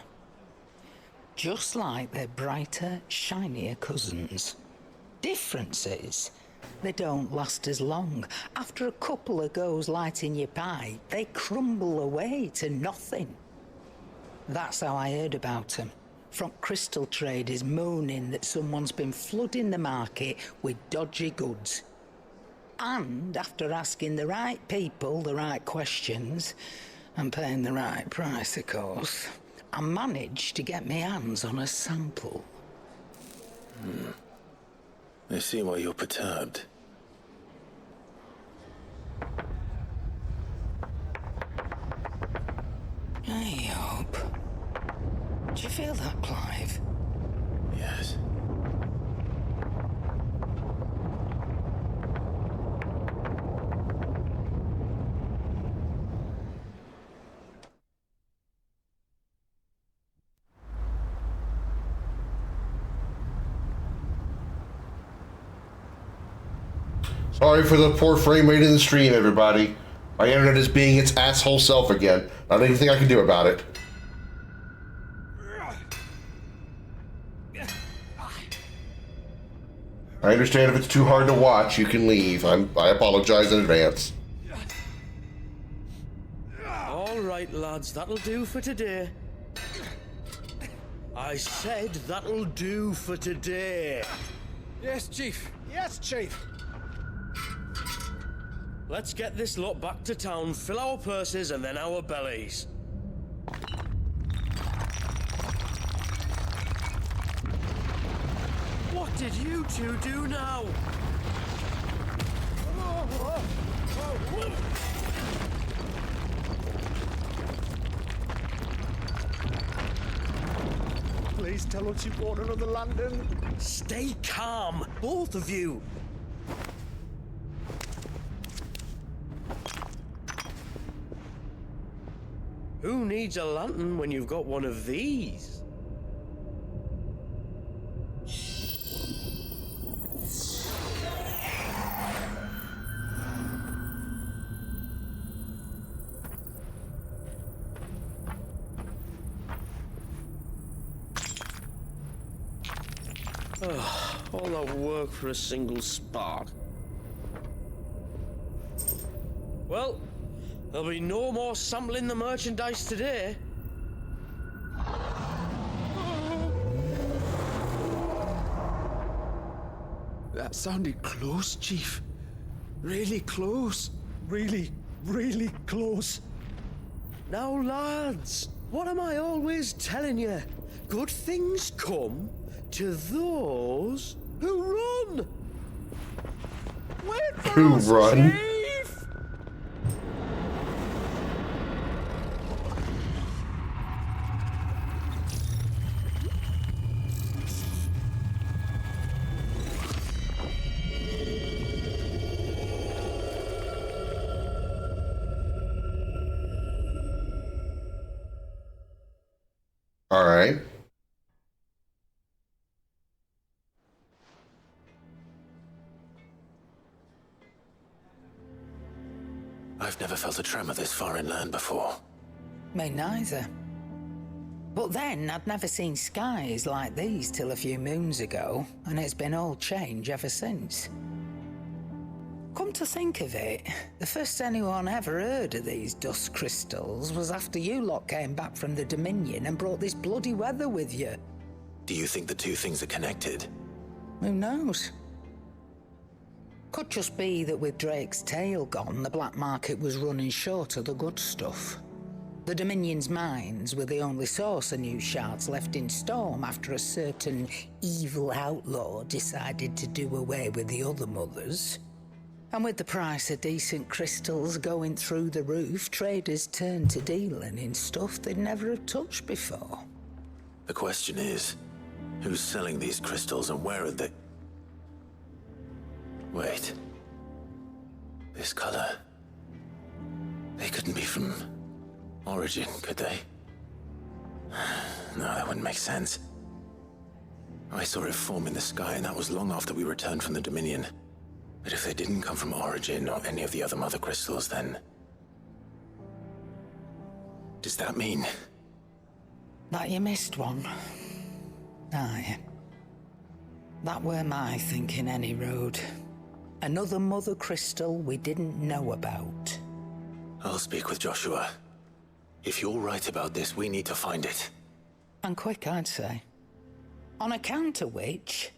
Just like their brighter, shinier cousins. Difference is, they don't last as long. After a couple of goes lighting your pipe, they crumble away to nothing. That's how I heard about them. From crystal traders moaning that someone's been flooding the market with dodgy goods. And after asking the right people the right questions, and paying the right price, of course, I managed to get my hands on a sample. I see why you're perturbed. I hope. Do you feel that, Clive? Yes. Sorry for the poor frame rate in the stream, everybody. My internet is being its asshole self again. Not anything I can do about it. I understand if it's too hard to watch, you can leave. I apologize in advance. All right, lads, that'll do for today. I said that'll do for today. Yes, Chief. Yes, Chief. Let's get this lot back to town, fill our purses and then our bellies. What did you two do now? Please tell us you bought another lantern. Stay calm, both of you. Who needs a lantern when you've got one of these? All that work for a single spark. Well, there'll be no more sampling the merchandise today. That sounded close, Chief. Really close. Really, really close. Now, lads, what am I always telling you? Good things come to those who run. Who run? All right. I've never felt a tremor this far inland before. Me neither. But then, I'd never seen skies like these till a few moons ago, and it's been all change ever since. Come to think of it, the first anyone ever heard of these dust crystals was after you lot came back from the Dominion and brought this bloody weather with you. Do you think the two things are connected? Who knows? Could just be that with Drake's tail gone, the black market was running short of the good stuff. The Dominion's mines were the only source of new shards left in Storm after a certain evil outlaw decided to do away with the other mothers. And with the price of decent crystals going through the roof, traders turned to dealing in stuff they'd never have touched before. The question is, who's selling these crystals and where are they? Wait. This color. They couldn't be from Origin, could they? No, that wouldn't make sense. I saw it form in the sky, and that was long after we returned from the Dominion. But if they didn't come from Origin or any of the other mother crystals, then... does that mean... That you missed one? Aye. That were my thinking, any road. Another mother crystal we didn't know about. I'll speak with Joshua. If you're right about this, we need to find it. And quick, I'd say. On account of which,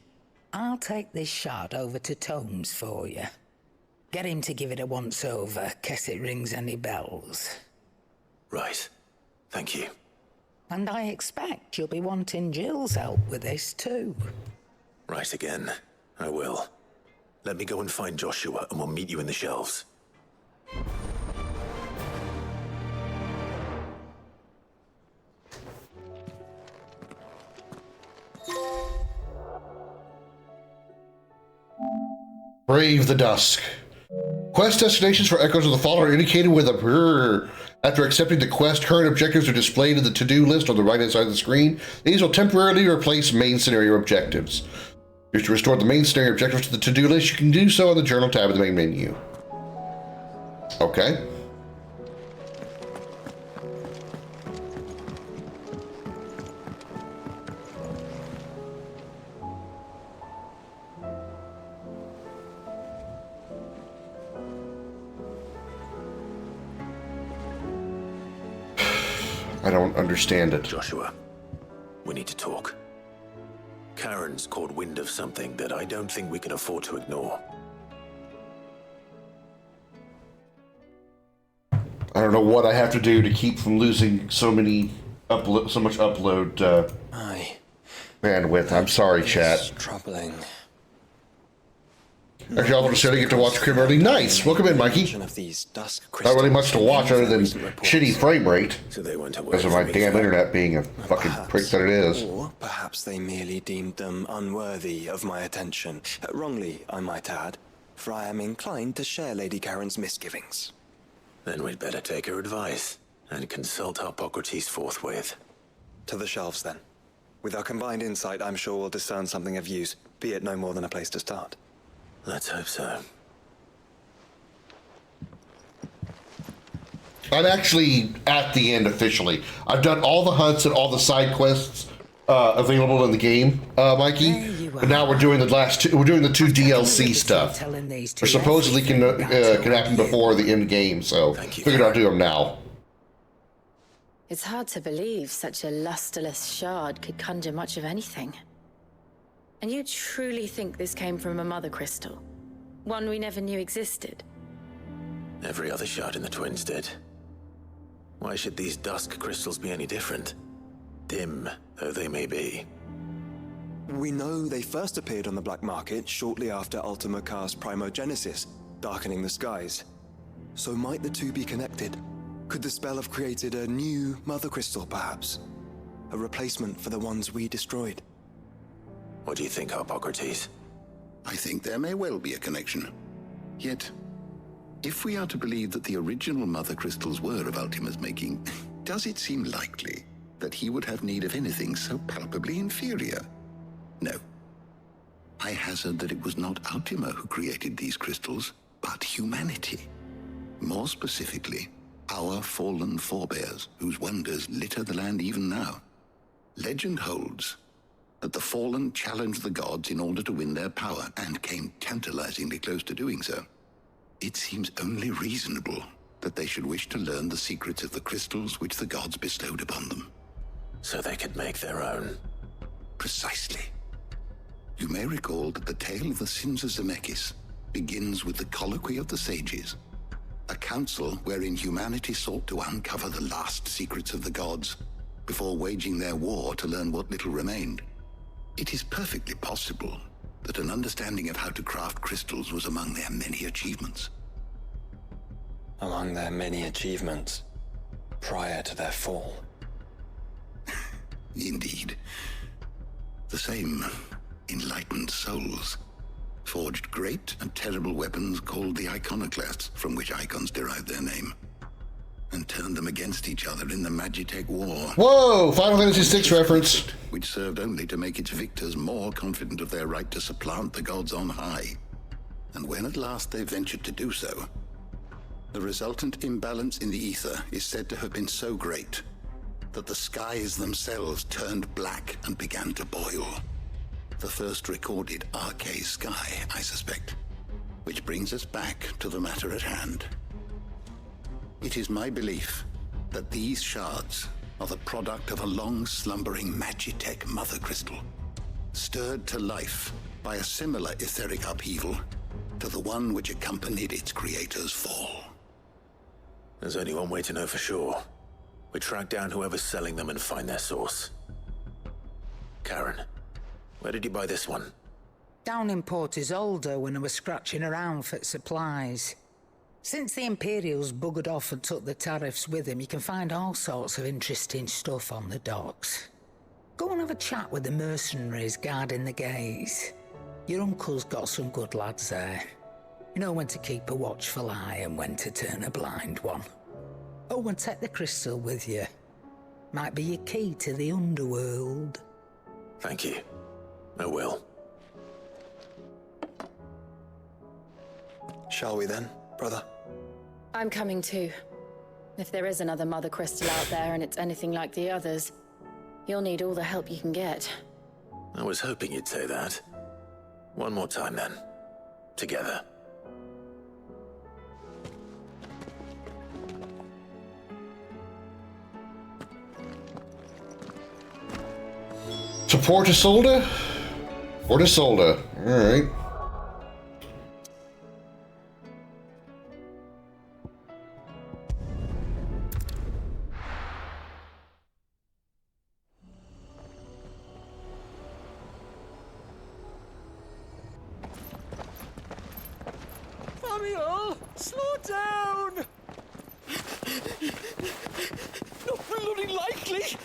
I'll take this shard over to Tomes for you. Get him to give it a once-over, case it rings any bells. Right. Thank you. And I expect you'll be wanting Jill's help with this, too. Right again. I will. Let me go and find Joshua, and we'll meet you in the shelves. Brave the Dusk. Quest destinations for Echoes of the Fallen are indicated with a brrr. After accepting the quest, current objectives are displayed in the to-do list on the right-hand side of the screen. These will temporarily replace main scenario objectives. If you wish to restore the main scenario objectives to the to-do list, you can do so on the Journal tab of the main menu. Okay. I don't understand it. Joshua, we need to talk. Karen's caught wind of something that I don't think we can afford to ignore. I don't know what I have to do to keep from losing so much upload bandwidth. I'm sorry, chat. Troubling. Actually, all of a sudden, you get to watch Krim early. Nice. Welcome in, Mikey. Of these dusk Not really much to watch other than shitty frame rate. So they went away Because of my from damn each other. internet being a fucking prick that it is. Or perhaps they merely deemed them unworthy of my attention. Wrongly, I might add, for I am inclined to share Lady Karen's misgivings. Then we'd better take her advice. And consult Hippocrates forthwith. To the shelves, then. With our combined insight, I'm sure we'll discern something of use, be it no more than a place to start. Let's hope so. I'm actually at the end officially. I've done all the hunts and all the side quests available in the game, Mikey. But now we're doing the last two. We're doing the 2 DLC stuff, which supposedly can happen before the end game. So figured I'll do them now. It's hard to believe such a lusterless shard could conjure much of anything. And you truly think this came from a mother crystal? One we never knew existed? Every other shard in the Twins did. Why should these dusk crystals be any different? Dim though they may be. We know they first appeared on the black market shortly after Ultima cast Primogenesis, darkening the skies. So might the two be connected? Could the spell have created a new mother crystal, perhaps? A replacement for the ones we destroyed? What do you think, Hippocrates? I think there may well be a connection. Yet, if we are to believe that the original mother crystals were of Ultima's making, does it seem likely that he would have need of anything so palpably inferior? No. I hazard that it was not Ultima who created these crystals, but humanity. More specifically, our fallen forebears, whose wonders litter the land even now. Legend holds that the fallen challenged the gods in order to win their power, and came tantalizingly close to doing so. It seems only reasonable that they should wish to learn the secrets of the crystals which the gods bestowed upon them. So they could make their own. Precisely. You may recall that the tale of the sins of Zemeckis begins with the colloquy of the sages, a council wherein humanity sought to uncover the last secrets of the gods before waging their war to learn what little remained. It is perfectly possible that an understanding of how to craft crystals was among their many achievements. Among their many achievements, prior to their fall. Indeed. The same enlightened souls forged great and terrible weapons called the iconoclasts, from which icons derive their name, and turned them against each other in the Magitech War. Whoa! Final Fantasy VI reference. Which served only to make its victors more confident of their right to supplant the gods on high. And when at last they ventured to do so, the resultant imbalance in the ether is said to have been so great that the skies themselves turned black and began to boil. The first recorded Arcade sky, I suspect. Which brings us back to the matter at hand. It is my belief that these shards are the product of a long-slumbering Magitech mother crystal, stirred to life by a similar etheric upheaval to the one which accompanied its creator's fall. There's only one way to know for sure. We track down whoever's selling them and find their source. Karen, where did you buy this one? Down in Port Isolde when I was scratching around for supplies. Since the Imperials buggered off and took the tariffs with them, you can find all sorts of interesting stuff on the docks. Go and have a chat with the mercenaries guarding the gates. Your uncle's got some good lads there. You know when to keep a watchful eye and when to turn a blind one. Oh, and take the crystal with you. Might be your key to the underworld. Thank you. I will. Shall we then, brother? I'm coming too. If there is another mother crystal out there and it's anything like the others, you'll need all the help you can get. I was hoping you'd say that. One more time then. Together. To Port Isolde? Port Isolde. Alright. Samuel, slow down! Not bloody likely!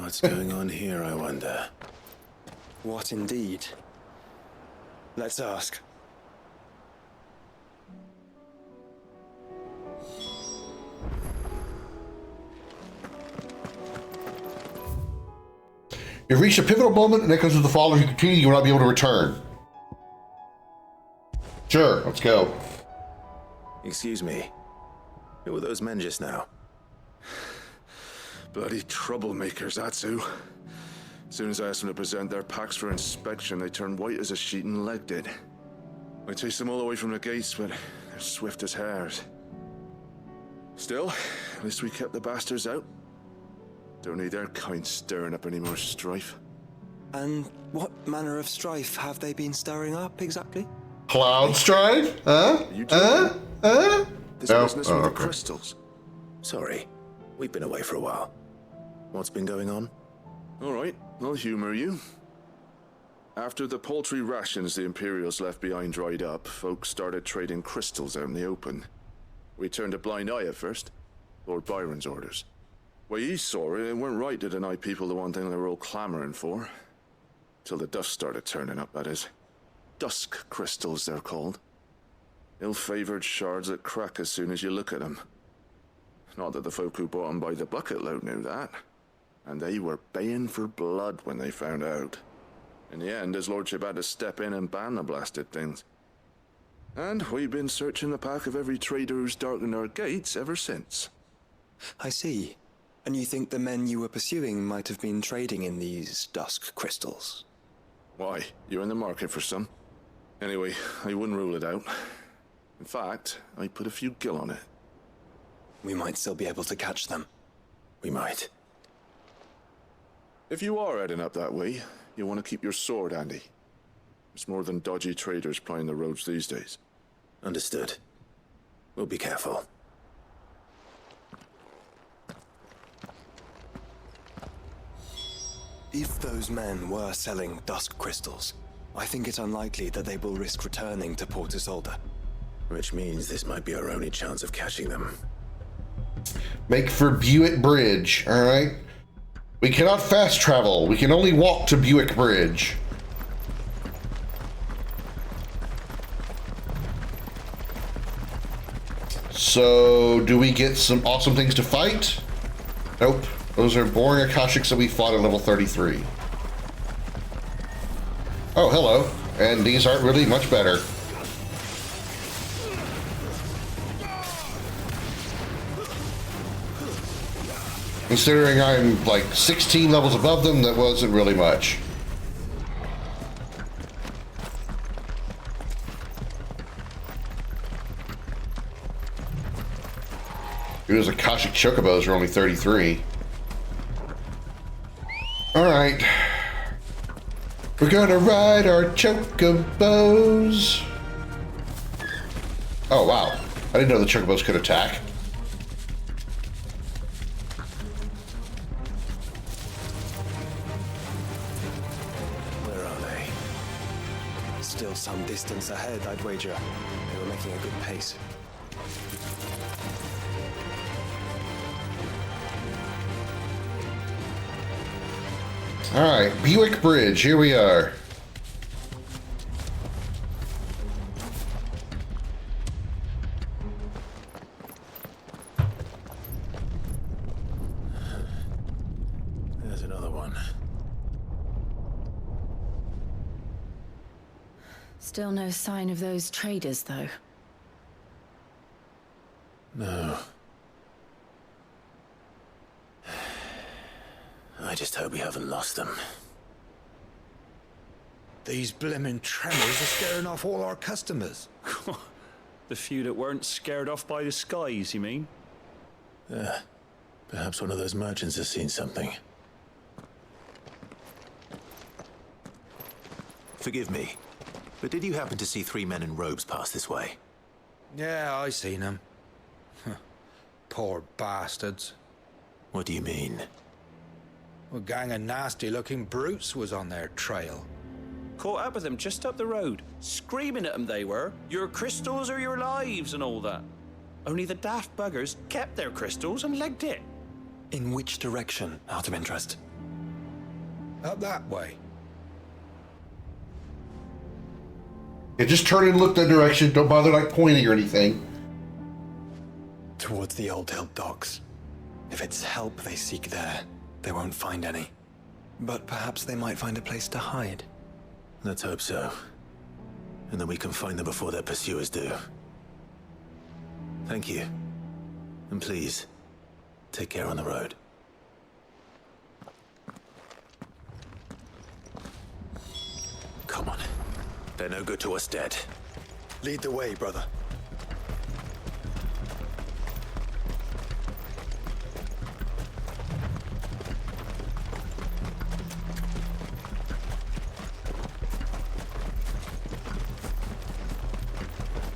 What's going on here, I wonder? What indeed? Let's ask. You've reached a pivotal moment, and echoes of the fall. If you continue, you will not be able to return. Sure, let's go. Excuse me. Who were those men just now? Bloody troublemakers, that's who. As soon as I asked them to present their packs for inspection, they turned white as a sheet and legged it. I chased them all away from the gates, but they're swift as hares. Still, at least we kept the bastards out. Don't need their kind stirring up any more strife. And what manner of strife have they been stirring up exactly? Cloud strife? Huh? This No? business Oh, with the okay. crystals. Sorry, we've been away for a while. What's been going on? All right, I'll humor you. After the paltry rations the Imperials left behind dried up, folks started trading crystals out in the open. We turned a blind eye at first. Lord Byron's orders. Way he saw it, it weren't right to deny people the one thing they were all clamoring for. Till the dust started turning up, that is. Dusk crystals, they're called. Ill-favored shards that crack as soon as you look at them. Not that the folk who bought them by the bucket load knew that. And they were baying for blood when they found out. In the end, his lordship had to step in and ban the blasted things. And we've been searching the pack of every trader who's darkened our gates ever since. I see. And you think the men you were pursuing might have been trading in these dusk crystals? Why? You're in the market for some. Anyway, I wouldn't rule it out. In fact, I put a few gil on it. We might still be able to catch them. We might. If you are heading up that way, you want to keep your sword handy. It's more than dodgy traders plying the roads these days. Understood. We'll be careful. If those men were selling dusk crystals, I think it unlikely that they will risk returning to Port Isolde. Which means this might be our only chance of catching them. Make for Buick Bridge, alright? We cannot fast travel. We can only walk to Buick Bridge. So, do we get some awesome things to fight? Nope. Those are boring Akashics that we fought at level 33. Oh, hello. And these aren't really much better. Considering I'm like 16 levels above them, that wasn't really much. Those Akashic Chocobos are only 33. Alright. We're gonna ride our Chocobos. Oh, wow. I didn't know the Chocobos could attack. Where are they? Still some distance ahead, I'd wager. They were making a good pace. Alright, Buick Bridge, here we are. There's another one. Still no sign of those traders, though. No. I just hope we haven't lost them. These blimmin' tremors are scaring off all our customers. The few that weren't scared off by the skies, you mean? Perhaps one of those merchants has seen something. Forgive me, but did you happen to see 3 men in robes pass this way? Yeah, I seen them. Poor bastards. What do you mean? A gang of nasty-looking brutes was on their trail. Caught up with them just up the road, screaming at them they were, your crystals or your lives and all that. Only the daft buggers kept their crystals and legged it. In which direction, out of interest? Out that way. Yeah, just turn and look that direction. Don't bother like pointing or anything. Towards the Old Hill docks. If it's help they seek there, they won't find any. But perhaps they might find a place to hide. Let's hope so. And that we can find them before their pursuers do. Thank you. And please, take care on the road. Come on. They're no good to us dead. Lead the way, brother.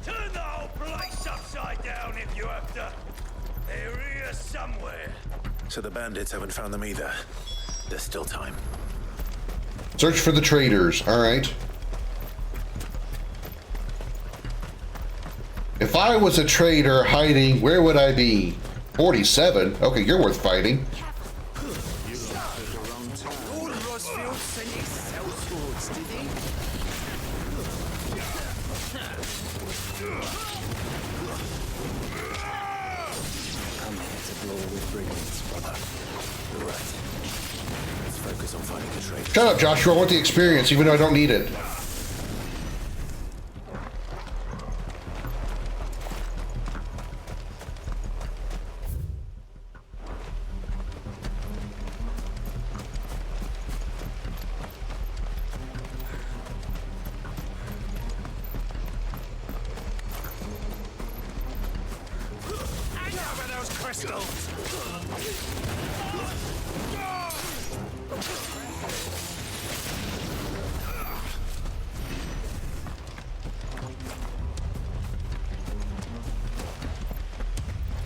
Turn the whole place upside down if you have to. They're here somewhere. So the bandits haven't found them either. There's still time. Search for the traders. All right. If I was a trader hiding, where would I be? 47? Okay, you're worth fighting. Shut up, Joshua. I want the experience, even though I don't need it.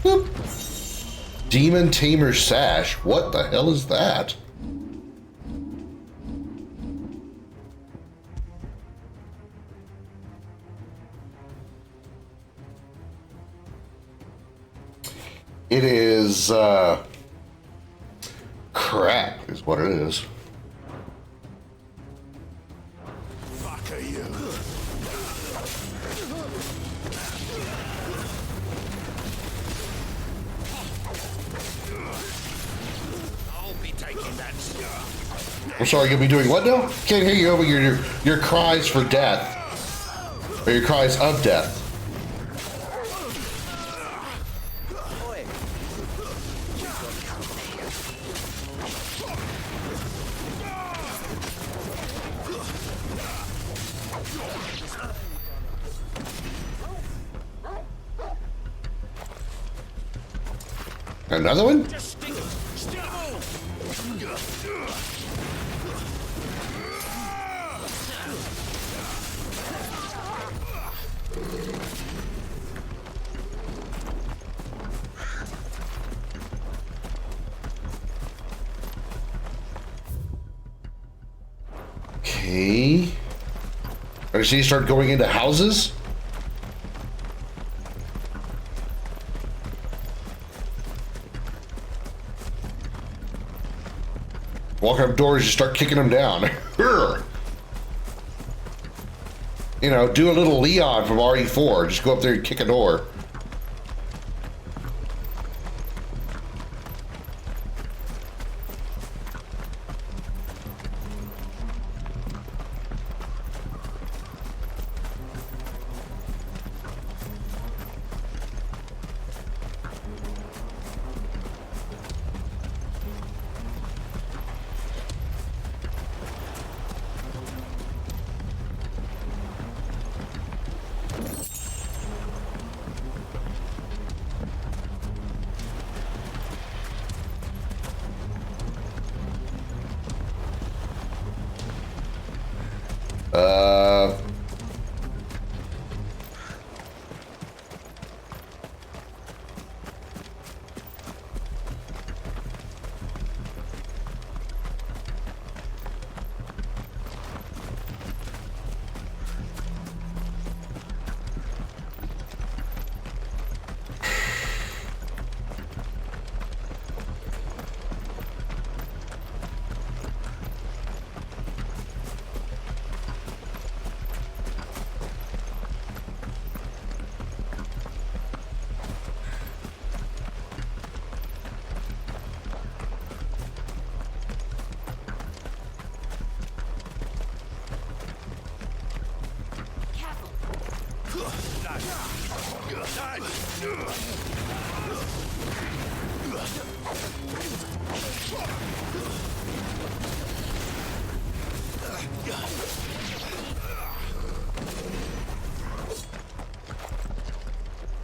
Boop. Demon Tamer Sash. What the hell is that? It is, crap is what it is. Fuck are you? I'll be taking that shot. I'm sorry, you'll be doing what now? Can't hear you over your cries for death. Or your cries of death. Another one? Okay. I see you start going into houses. Walking up doors, you start kicking them down. You know, do a little Leon from RE4. Just go up there and kick a door.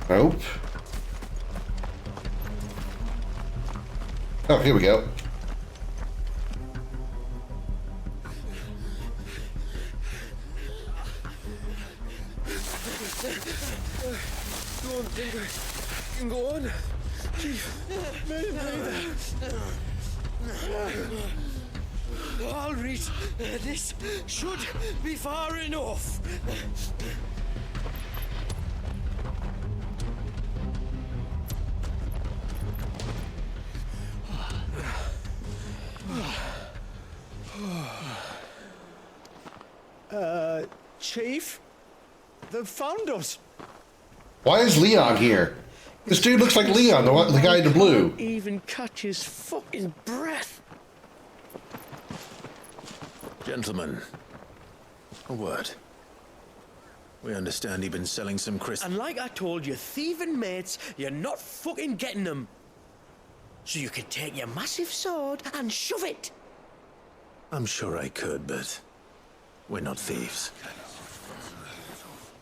Nope. Oh, here we go. Go on, Dingo. You can go on. Chief, I'll read. This should be far enough. Chief, they've found us. Why is Leon here? This dude looks like Leon, the guy in the blue. Can't even catch his fucking breath. Gentlemen, a word. We understand you've been selling some crystals. And like I told your thieving mates, you're not fucking getting them. So you can take your massive sword and shove it. I'm sure I could, but we're not thieves.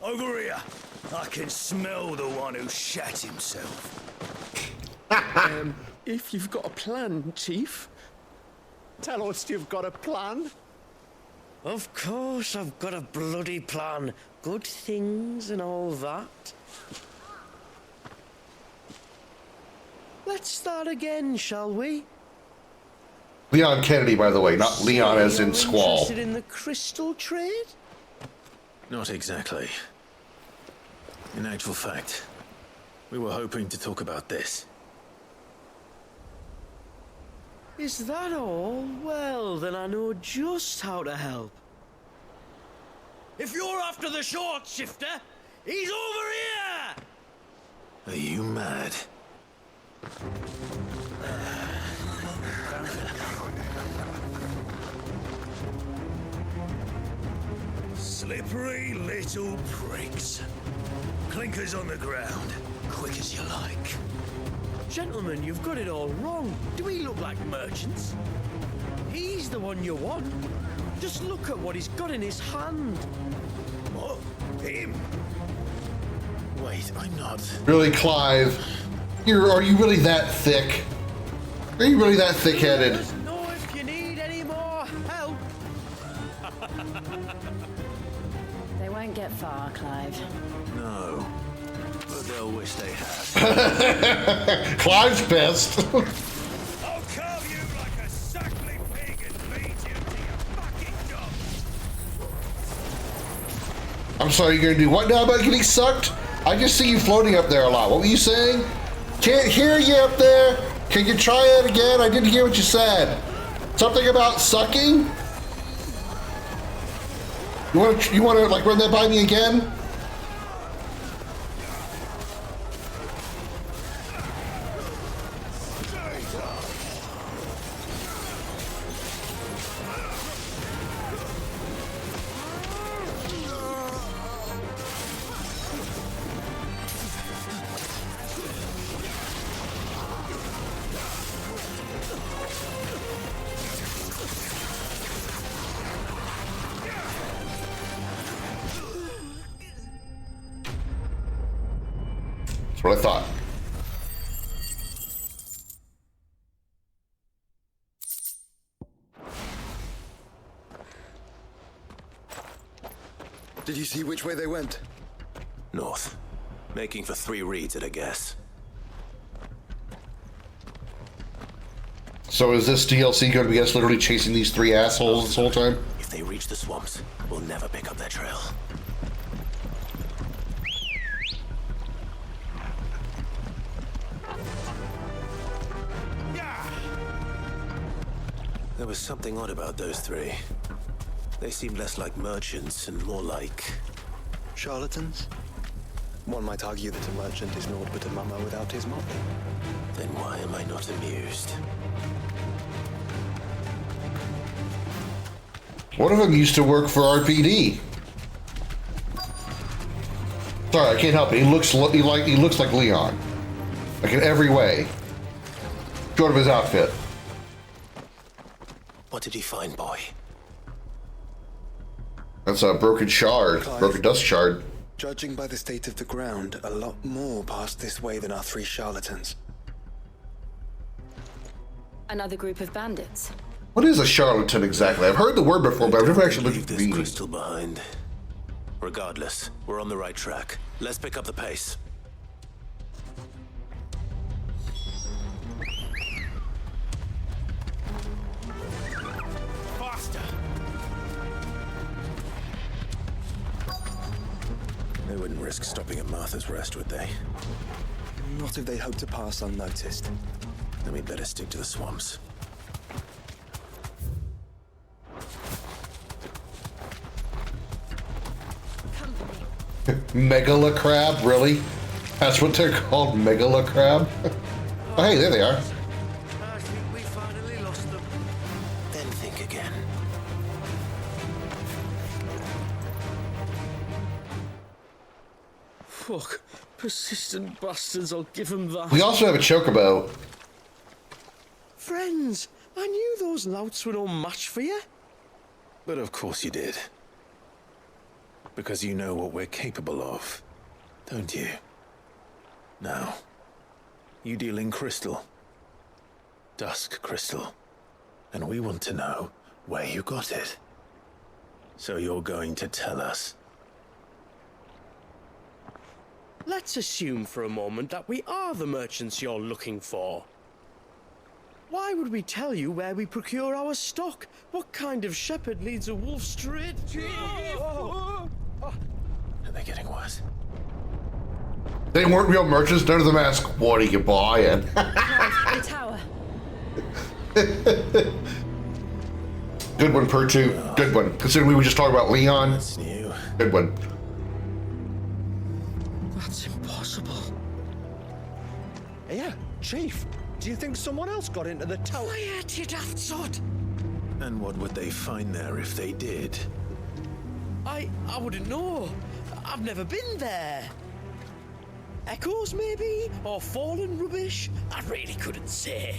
Over here. I can smell the one who shat himself. If you've got a plan, Chief, tell us you've got a plan. Of course I've got a bloody plan. Good things and all that. Let's start again, shall we? Leon Kennedy, by the way, not Leon as in Squall. Interested in the crystal trade? Not exactly. In actual fact, we were hoping to talk about this. Is that all? Well, then I know just how to help. If you're after the short shifter, he's over here! Are you mad? Slippery little pricks. Clinkers on the ground, quick as you like. Gentlemen, you've got it all wrong. Do we look like merchants? He's the one you want. Just look at what he's got in his hand. What? Him? Wait, I'm not. Really, Clive? Are you really that thick? Are you really that thick-headed? Let us know if you need any more help. They won't get far, Clive. No, but they'll wish they had. Clive's pissed. I'll carve you like a suckling pig and feed you to your fucking dog. I'm sorry, you're gonna do what now about getting sucked? I just see you floating up there a lot. What were you saying? Can't hear you up there. Can you try it again? I didn't hear what you said. Something about sucking? You want to like run that by me again? That's what I thought. Did you see which way they went? North. Making for 3 reads at a guess. So is this DLC going to be us literally chasing these 3 assholes this whole time? If they reach the swamps, we'll never pick up their trail. There was something odd about those 3. They seemed less like merchants and more like... Charlatans? One might argue that a merchant is naught but a mummer without his mother. Then why am I not amused? One of them used to work for RPD. Sorry, I can't help it. He looks like Leon, like in every way, short of his outfit. What did you find, boy? That's a broken shard, Clive, broken dust shard. Judging by the state of the ground, a lot more passed this way than our 3 charlatans. Another group of bandits. What is a charlatan exactly? I've heard the word before, but I've never actually looked at the Leave this meaning. crystal behind. Regardless, we're on the right track. Let's pick up the pace. Faster! They wouldn't risk stopping at Martha's Rest, would they? Not if they hope to pass unnoticed. Then we'd better stick to the swamps. Megala crab, really? That's what they're called, megala crab? Oh, hey, there they are. I think we finally lost them. Then think again. Fuck. Persistent bastards, I'll give them that. We also have a chocobo. Friends, I knew those louts were no match for you. But of course you did. Because you know what we're capable of, don't you? Now, you deal in crystal. Dusk crystal. And we want to know where you got it. So you're going to tell us. Let's assume for a moment that we are the merchants you're looking for. Why would we tell you where we procure our stock? What kind of shepherd leads a wolf straight? Are they getting worse? They weren't real merchants. None of them ask, what are you buying? The tower. Good one, Pertu. Good one. Considering we were just talking about Leon. That's new. Good one. That's impossible. Yeah, Chief. Do you think someone else got into the tower? Quiet, you daft sod! And what would they find there if they did? I wouldn't know. I've never been there. Echoes, maybe? Or fallen rubbish? I really couldn't say.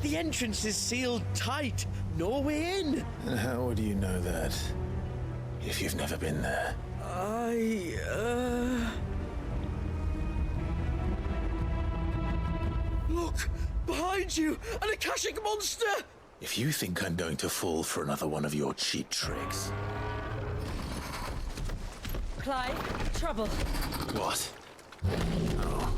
The entrance is sealed tight. No way in. And how would you know that? If you've never been there? Look! Behind you! An Akashic monster! If you think I'm going to fall for another one of your cheap tricks. Clive, trouble. What? Oh.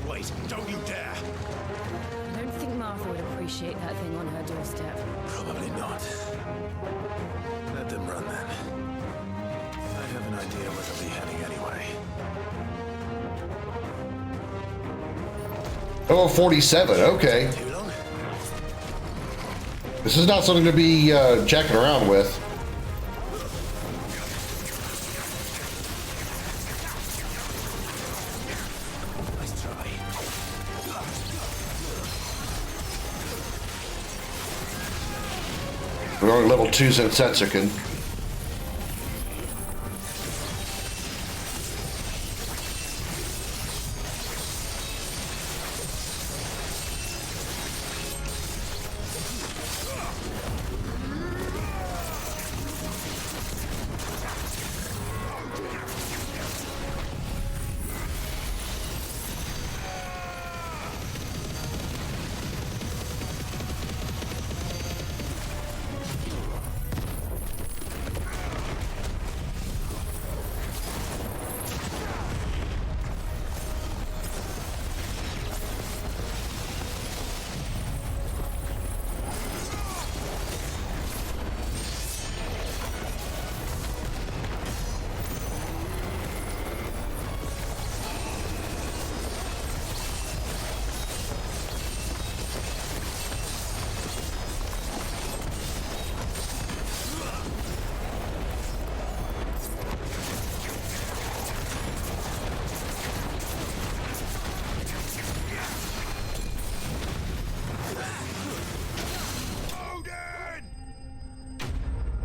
Wait, don't you dare! I don't think Martha would appreciate that thing on her doorstep. Probably not. Let them run then. I have an idea where they'll be heading anyway. Oh, 47, okay. Too long? This is not something to be jacking around with. Nice try. We're only level 2 Zensetsuken.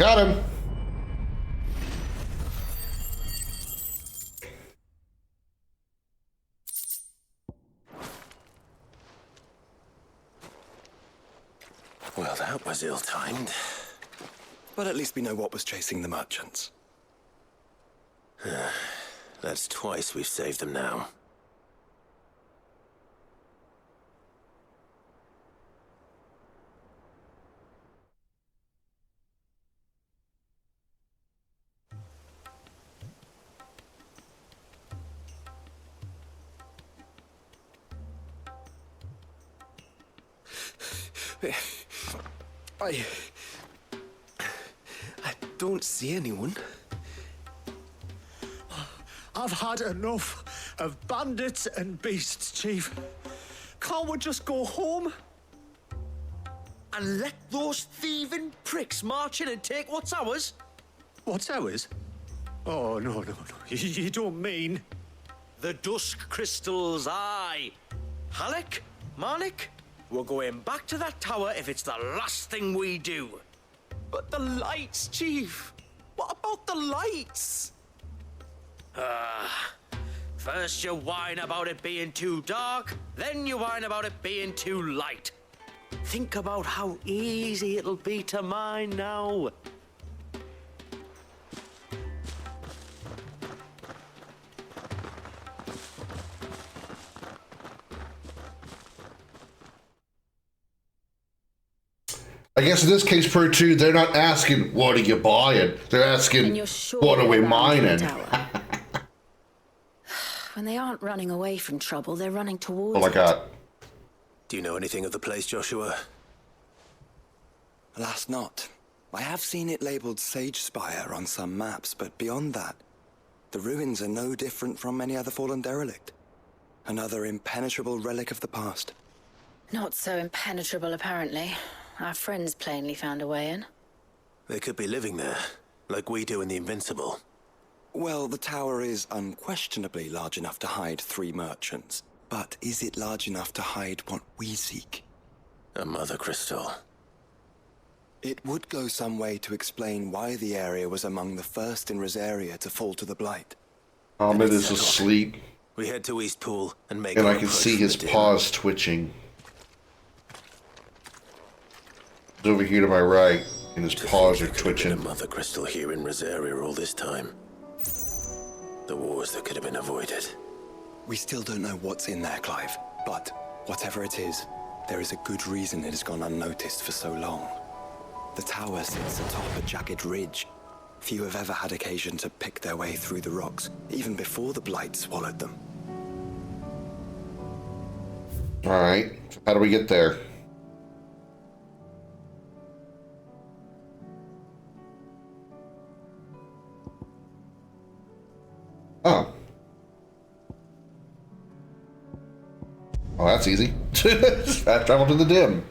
Got him. Well, that was ill-timed. But at least we know what was chasing the merchants. That's twice we've saved them now. I don't see anyone. I've had enough of bandits and beasts, Chief. Can't we just go home? And let those thieving pricks march in and take what's ours? What's ours? Oh, no. You don't mean... The dusk crystals, aye. Halleck, Marnik, we're going back to that tower if it's the last thing we do. But the lights, Chief. What about the lights? First you whine about it being too dark, then you whine about it being too light. Think about how easy it'll be to mine now. I guess in this case, per 2, they're not asking, what are you buying? They're asking, what are we mining? When they aren't running away from trouble, they're running towards Oh my god. Do you know anything of the place, Joshua? Alas, not. I have seen it labeled Sage Spire on some maps, but beyond that, the ruins are no different from any other fallen derelict. Another impenetrable relic of the past. Not so impenetrable, apparently. Our friends plainly found a way in. They could be living there, like we do in the Invincible. Well, the tower is unquestionably large enough to hide 3 merchants. But is it large enough to hide what we seek? A mother crystal. It would go some way to explain why the area was among the first in Rosaria to fall to the Blight. Ahmed is asleep. We head to Eastpool and make And our I can approach see from his the dim. paws twitching. He's over here to my right, and his paws are A twitching. mother crystal here in Rosaria all this time. The wars that could have been avoided. We still don't know what's in there, Clive. But whatever it is, there is a good reason it has gone unnoticed for so long. The tower sits atop a jagged ridge. Few have ever had occasion to pick their way through the rocks, even before the Blight swallowed them. Alright, how do we get there? Oh. Oh, that's easy. Just fast travel to the dim.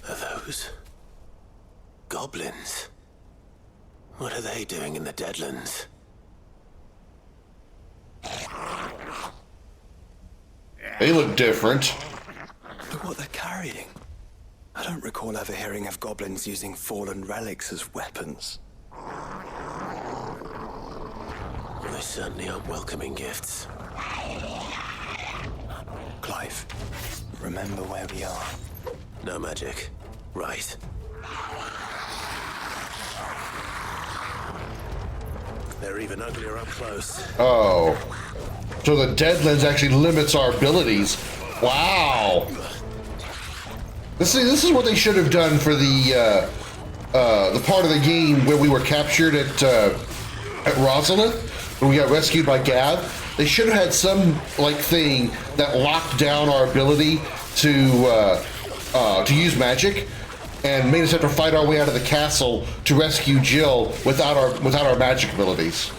Are those goblins? What are they doing in the Deadlands? They look different. Look what they're carrying. I don't recall ever hearing of goblins using fallen relics as weapons. Well, they certainly aren't welcoming gifts. Clive, remember where we are. No magic. Right. They're even uglier up close. Oh. So the Deadlands actually limits our abilities. Wow. This is what they should have done for the part of the game where we were captured at at Rosalind when we got rescued by Gad. They should have had some like thing that locked down our ability to use magic, and made us have to fight our way out of the castle to rescue Jill without our magic abilities.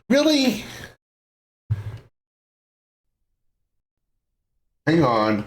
Really? Hang on.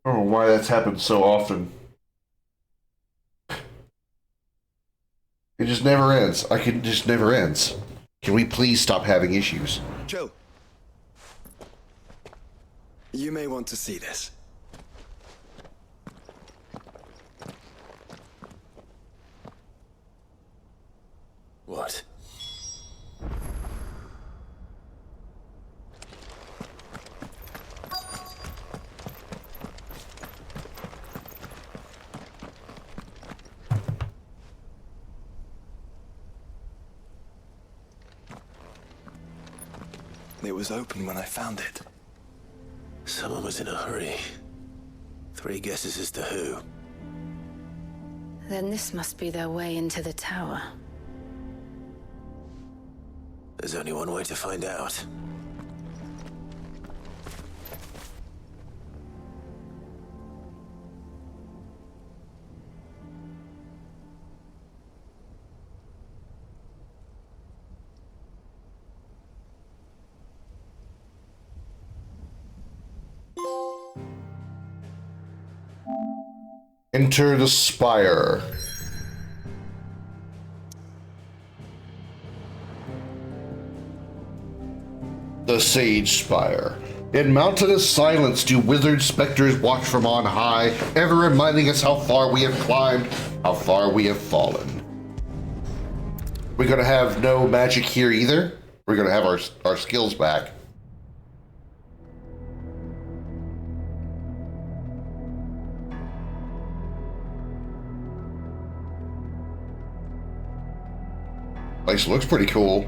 I don't know why that's happened so often. It just never ends. It just never ends. Can we please stop having issues? Jill, you may want to see this. What? It was open when I found it. Someone was in a hurry. 3 guesses as to who. Then this must be their way into the tower. There's only one way to find out. Enter the spire. The Sage Spire. In mountainous silence do withered specters watch from on high, ever reminding us how far we have climbed, how far we have fallen. We're gonna have no magic here either. We're gonna have our skills back. Place looks pretty cool.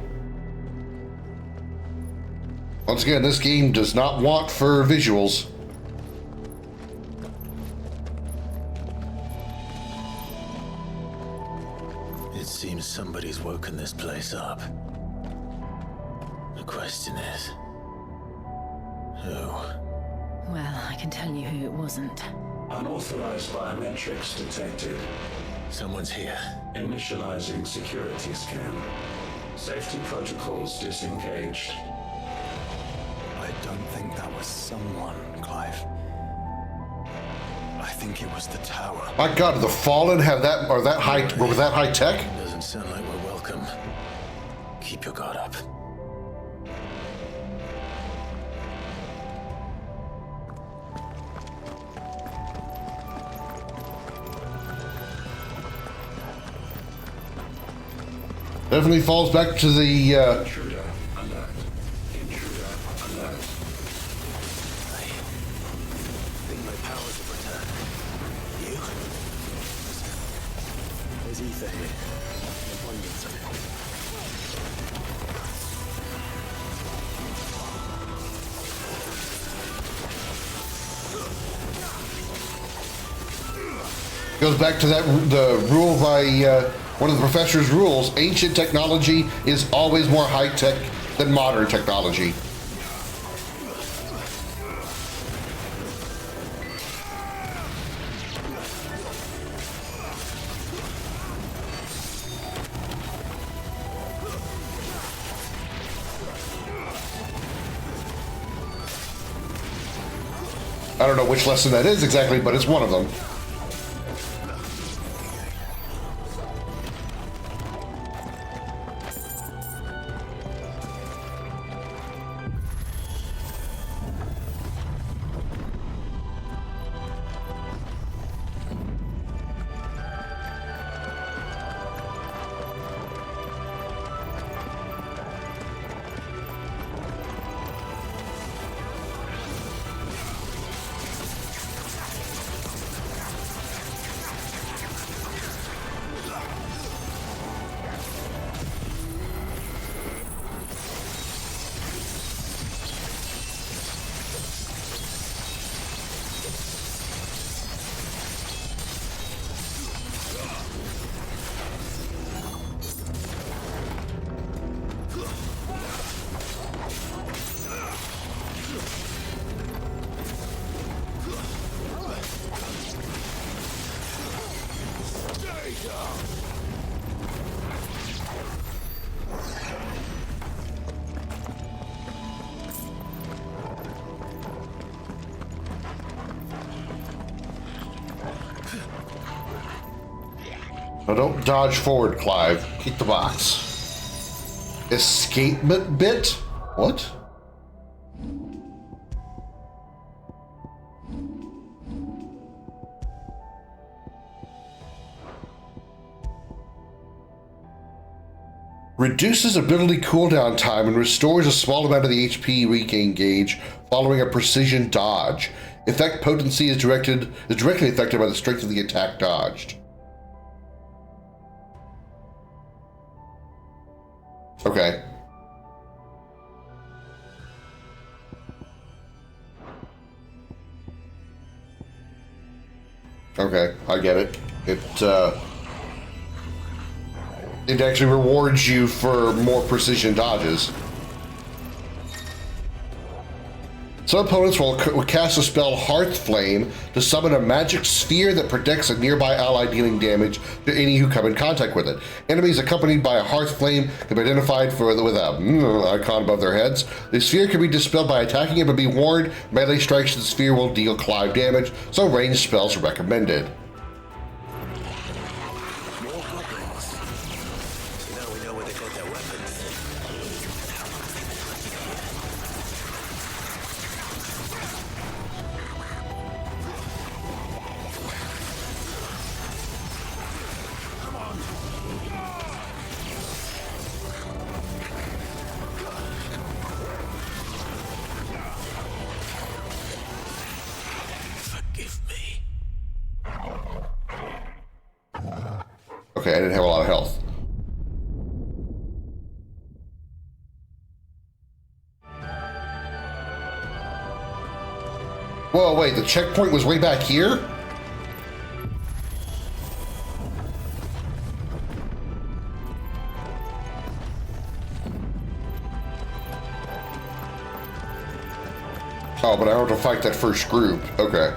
Once again, this game does not want for visuals. It seems somebody's woken this place up. The question is, who? Well, I can tell you who it wasn't. Unauthorized biometrics detected. Someone's here. Initializing security scan. Safety protocols disengaged. I don't think that was someone, Clive. I think it was the tower. My God, the Fallen have that, or that high, were that high tech? Doesn't sound like we're welcome. Keep your guard up. Definitely falls back to the Intruder alert. Intruder alert. I think my powers have returned. You? There's ether here. An abundance of it. Goes back to the rule by one of the professor's rules. Ancient technology is always more high-tech than modern technology. I don't know which lesson that is exactly, but it's one of them. Now don't dodge forward, Clive. Keep the box. Escapement bit? What? Reduces ability cooldown time and restores a small amount of the HP regain gauge following a precision dodge. Effect potency is directly affected by the strength of the attack dodged. Okay. Okay, I get it. It actually rewards you for more precision dodges. Some opponents will cast a spell Hearth Flame to summon a magic sphere that protects a nearby ally, dealing damage to any who come in contact with it. Enemies accompanied by a Hearth Flame can be identified with a icon above their heads. The sphere can be dispelled by attacking it, but be warned, melee strikes to the sphere will deal Clive damage, so ranged spells are recommended. Okay, I didn't have a lot of health. Whoa, wait, the checkpoint was way back here? Oh, but I have to fight that first group. Okay.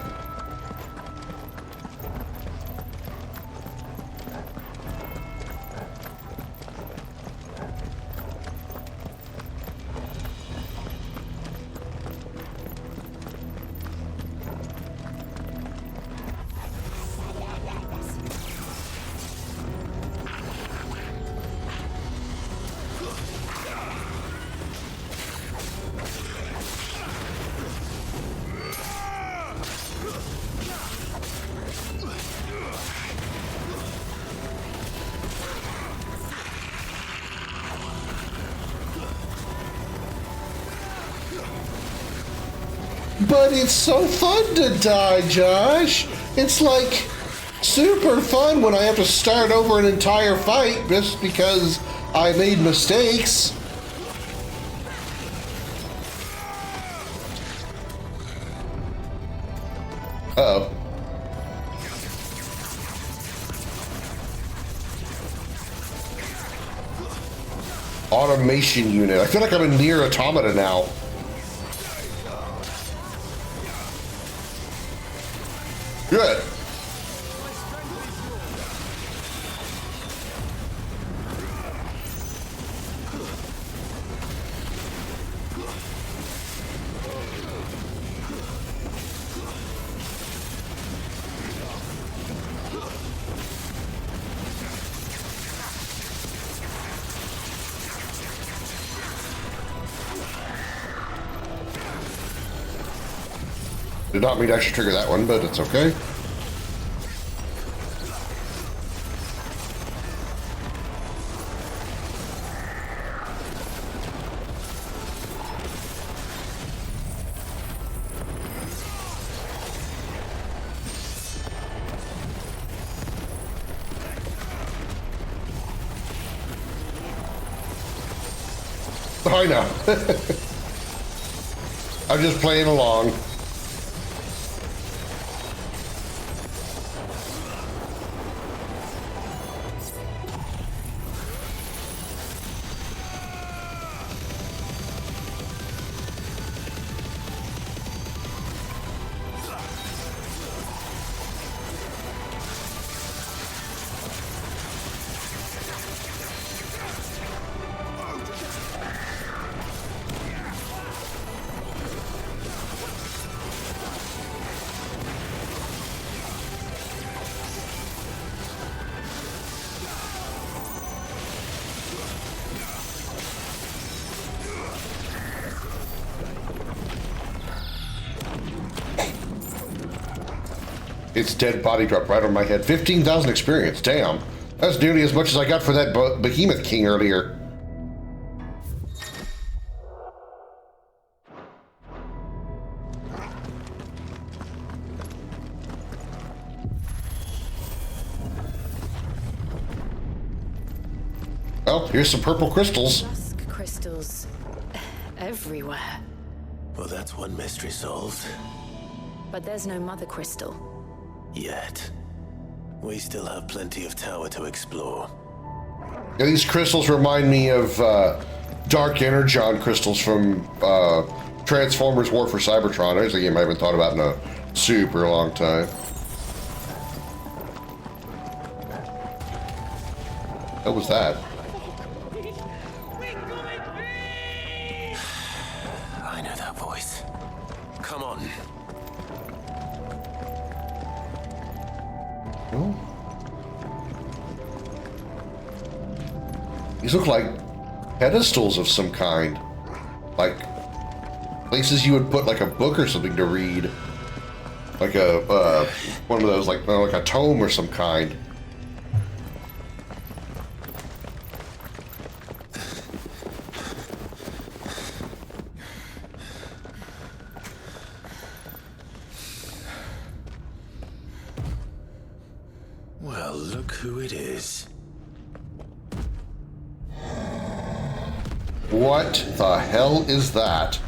But it's so fun to die, Josh. It's like super fun when I have to start over an entire fight just because I made mistakes. Uh-oh. Automation unit. I feel like I'm in Nier Automata now. Good. Did not mean to actually trigger that one, but it's okay. I know. I'm just playing along. Its dead body dropped right on my head. 15,000 experience. Damn. That's nearly as much as I got for that Behemoth King earlier. Well, here's some purple crystals. Dusk crystals everywhere. Well, that's one mystery solved. But there's no mother crystal. Yet. We still have plenty of tower to explore. Yeah, these crystals remind me of Dark Energon crystals from Transformers War for Cybertron. There's a game I haven't thought about in a super long time. What was that? I know that voice. Come on. Oh. These look like pedestals of some kind. Like places you would put like a book or something to read. Like a one of those like a tome or some kind. Well, look who it is. What the hell is that?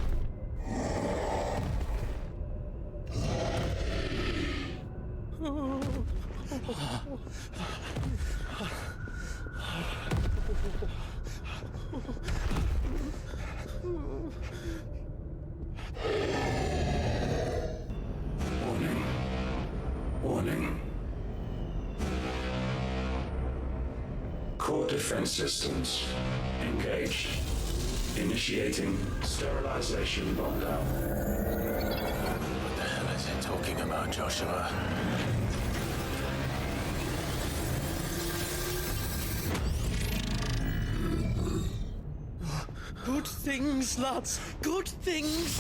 Warning. Core defense systems engaged. Initiating sterilization lockdown. What the hell is it talking about, Joshua? Good things, lads. Good things.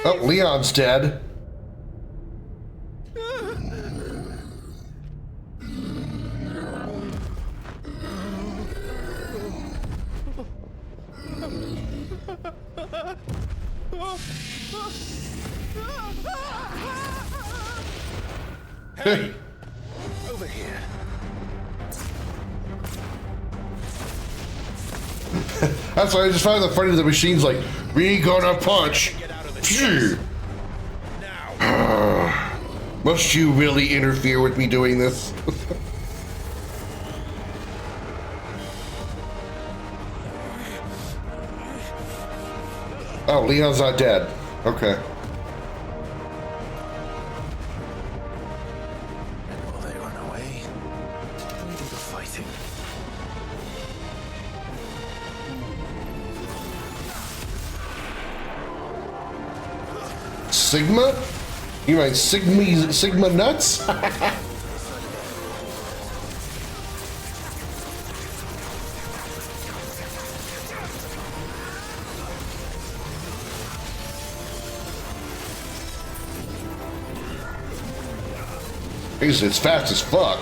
Oh, Leon's dead. Hey! Over here. That's why I just find it funny that the machine's like, we gonna punch. Phew. Must you really interfere with me doing this? Oh, Leon's not dead. Okay. Will they run away? We do the fighting. Sigma? You mean Sigma nuts? It's fast as fuck.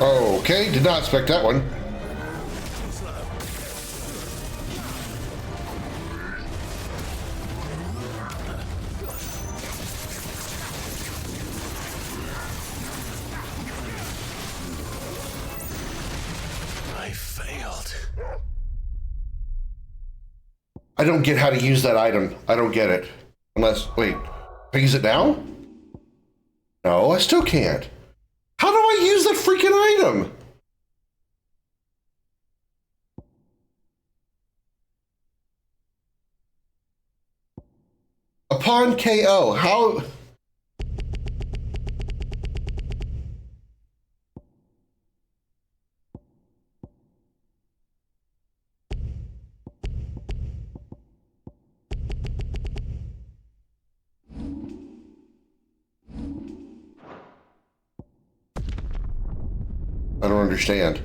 Okay, did not expect that one. I failed. I don't get how to use that item. I don't get it. Unless, wait, can I use it now? No, I still can't. How do I use that freaking item? Upon KO, how? I don't understand.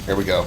Here we go.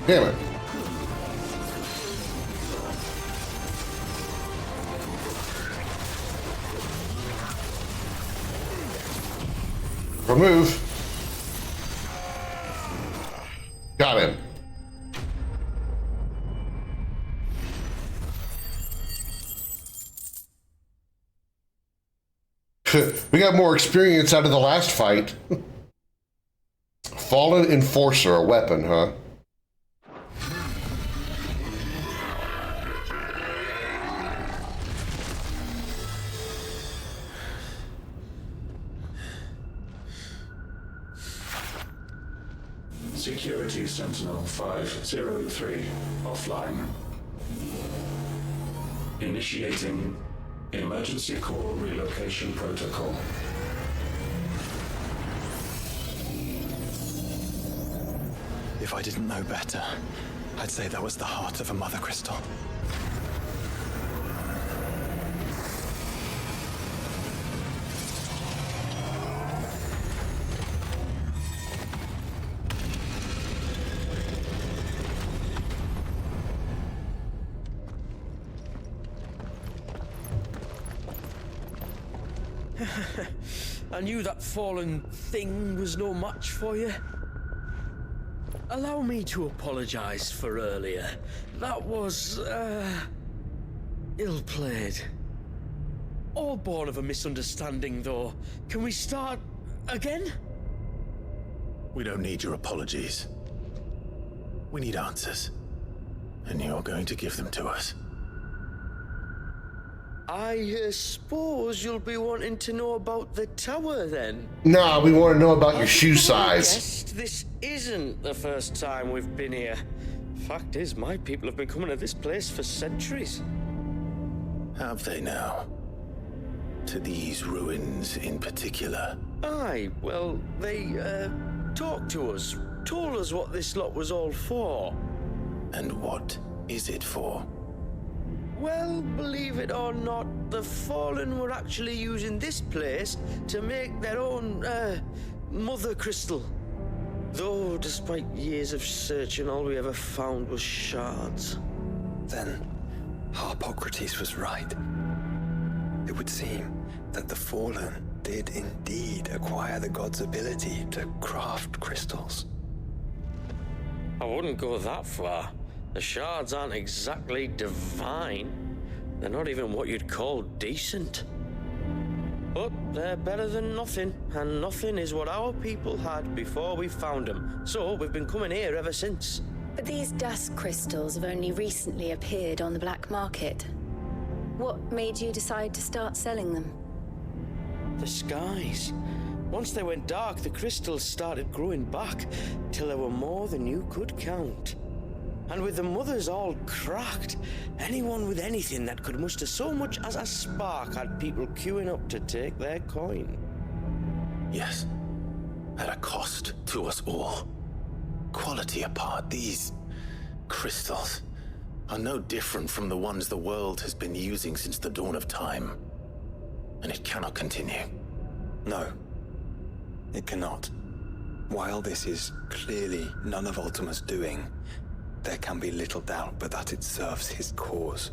Damn it. Remove. Got him. We got more experience out of the last fight. Fallen Enforcer, a weapon, huh? Security Sentinel 503 offline. Initiating emergency core relocation protocol. If I didn't know better, I'd say that was the heart of a mother crystal. I knew that fallen thing was no match for you. Allow me to apologize for earlier. That was, ill-played. All born of a misunderstanding, though. Can we start again? We don't need your apologies. We need answers. And you're going to give them to us. I suppose you'll be wanting to know about the tower, then? Nah, we want to know about your shoe size. Guessed this isn't the first time we've been here. Fact is, my people have been coming to this place for centuries. Have they now? To these ruins in particular? Aye, well, they, talked to us. Told us what this lot was all for. And what is it for? Well, believe it or not, the Fallen were actually using this place to make their own, mother crystal. Though, despite years of searching, all we ever found was shards. Then, Harpocrates was right. It would seem that the Fallen did indeed acquire the god's ability to craft crystals. I wouldn't go that far. The shards aren't exactly divine. They're not even what you'd call decent. But they're better than nothing, and nothing is what our people had before we found them. So we've been coming here ever since. But these dust crystals have only recently appeared on the black market. What made you decide to start selling them? The skies. Once they went dark, the crystals started growing back, till there were more than you could count. And with the mothers all cracked, anyone with anything that could muster so much as a spark had people queuing up to take their coin. Yes, at a cost to us all. Quality apart, these crystals are no different from the ones the world has been using since the dawn of time. And it cannot continue. No, it cannot. While this is clearly none of Ultima's doing, there can be little doubt but that it serves his cause.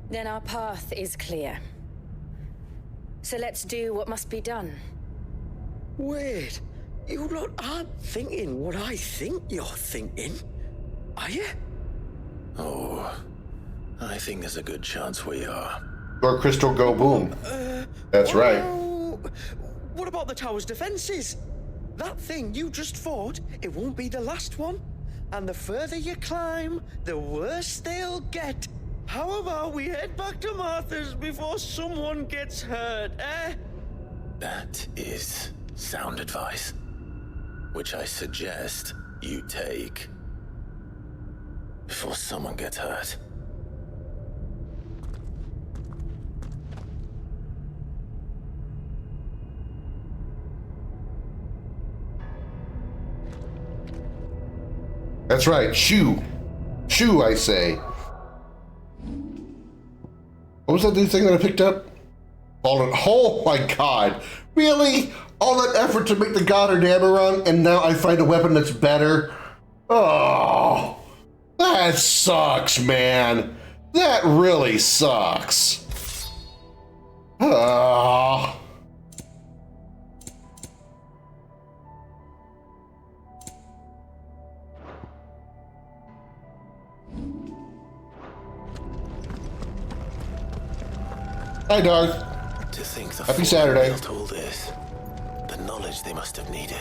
Then our path is clear. So let's do what must be done. Wait, you lot aren't thinking what I think you're thinking, are you? Oh, I think there's a good chance we are. Your crystal go boom. That's right. What about the tower's defenses? That thing you just fought, it won't be the last one. And the further you climb, the worse they'll get. How about we head back to Martha's before someone gets hurt, eh? That is sound advice, which I suggest you take before someone gets hurt. That's right. Shoo. Shoo, I say. What was that new thing that I picked up? Oh my god. Really? All that effort to make the Goddard Hammer, and now I find a weapon that's better? Oh, that sucks, man. That really sucks. Oh. Hi, Darth. To think the Happy Saturday. built all this, the knowledge they must have needed,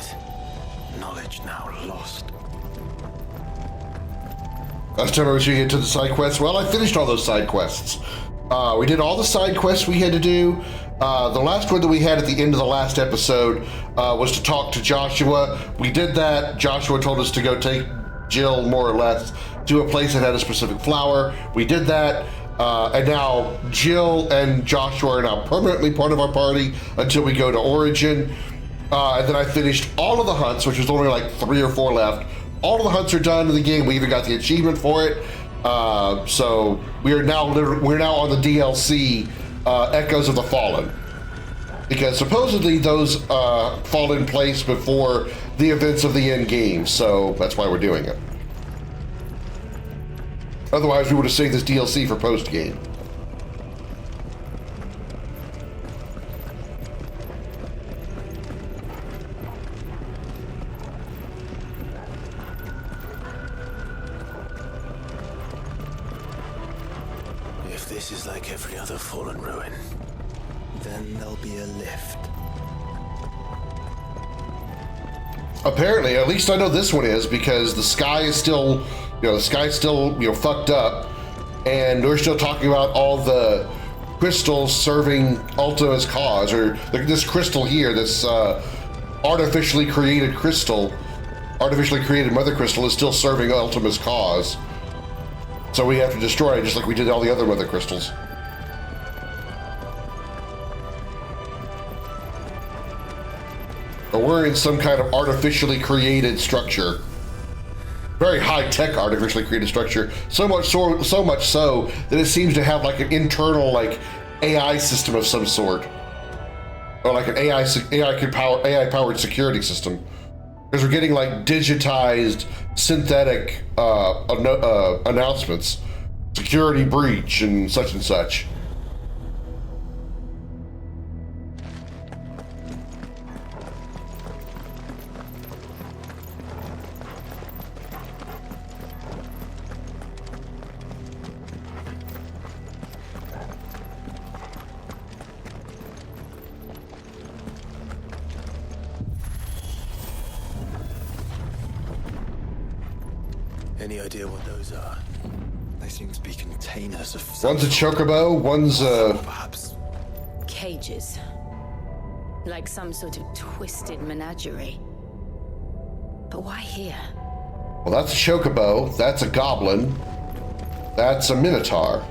knowledge now lost. Last time I was get to the side quests. Well, I finished all those side quests. We did all the side quests we had to do. The last one that we had at the end of the last episode was to talk to Joshua. We did that. Joshua told us to go take Jill, more or less, to a place that had a specific flower. We did that. And now Jill and Joshua are now permanently part of our party until we go to Origin. And then I finished all of the hunts, which was only like 3 or 4 left. All of the hunts are done in the game. We even got the achievement for it. So we're now on the DLC Echoes of the Fallen, because supposedly those fall in place before the events of the end game. So that's why we're doing it. Otherwise, we would have saved this DLC for post-game. If this is like every other fallen ruin, then there'll be a lift. Apparently, at least I know this one is, because the sky is still, the sky's still, fucked up, and we're still talking about all the crystals serving Ultima's cause, or this crystal here, this artificially created crystal, artificially created mother crystal is still serving Ultima's cause. So we have to destroy it, just like we did all the other mother crystals. Or we're in some kind of artificially created structure. Very high-tech artificially created structure. So much so that it seems to have like an internal AI system of some sort. Or like an AI-powered security system. Because we're getting like digitized synthetic announcements. Security breach and such and such. Any idea what those are? They seem to be containers of One's a chocobo, one's perhaps Cages. Like some sort of twisted menagerie. But why here? Well, that's a chocobo, that's a goblin, that's a minotaur.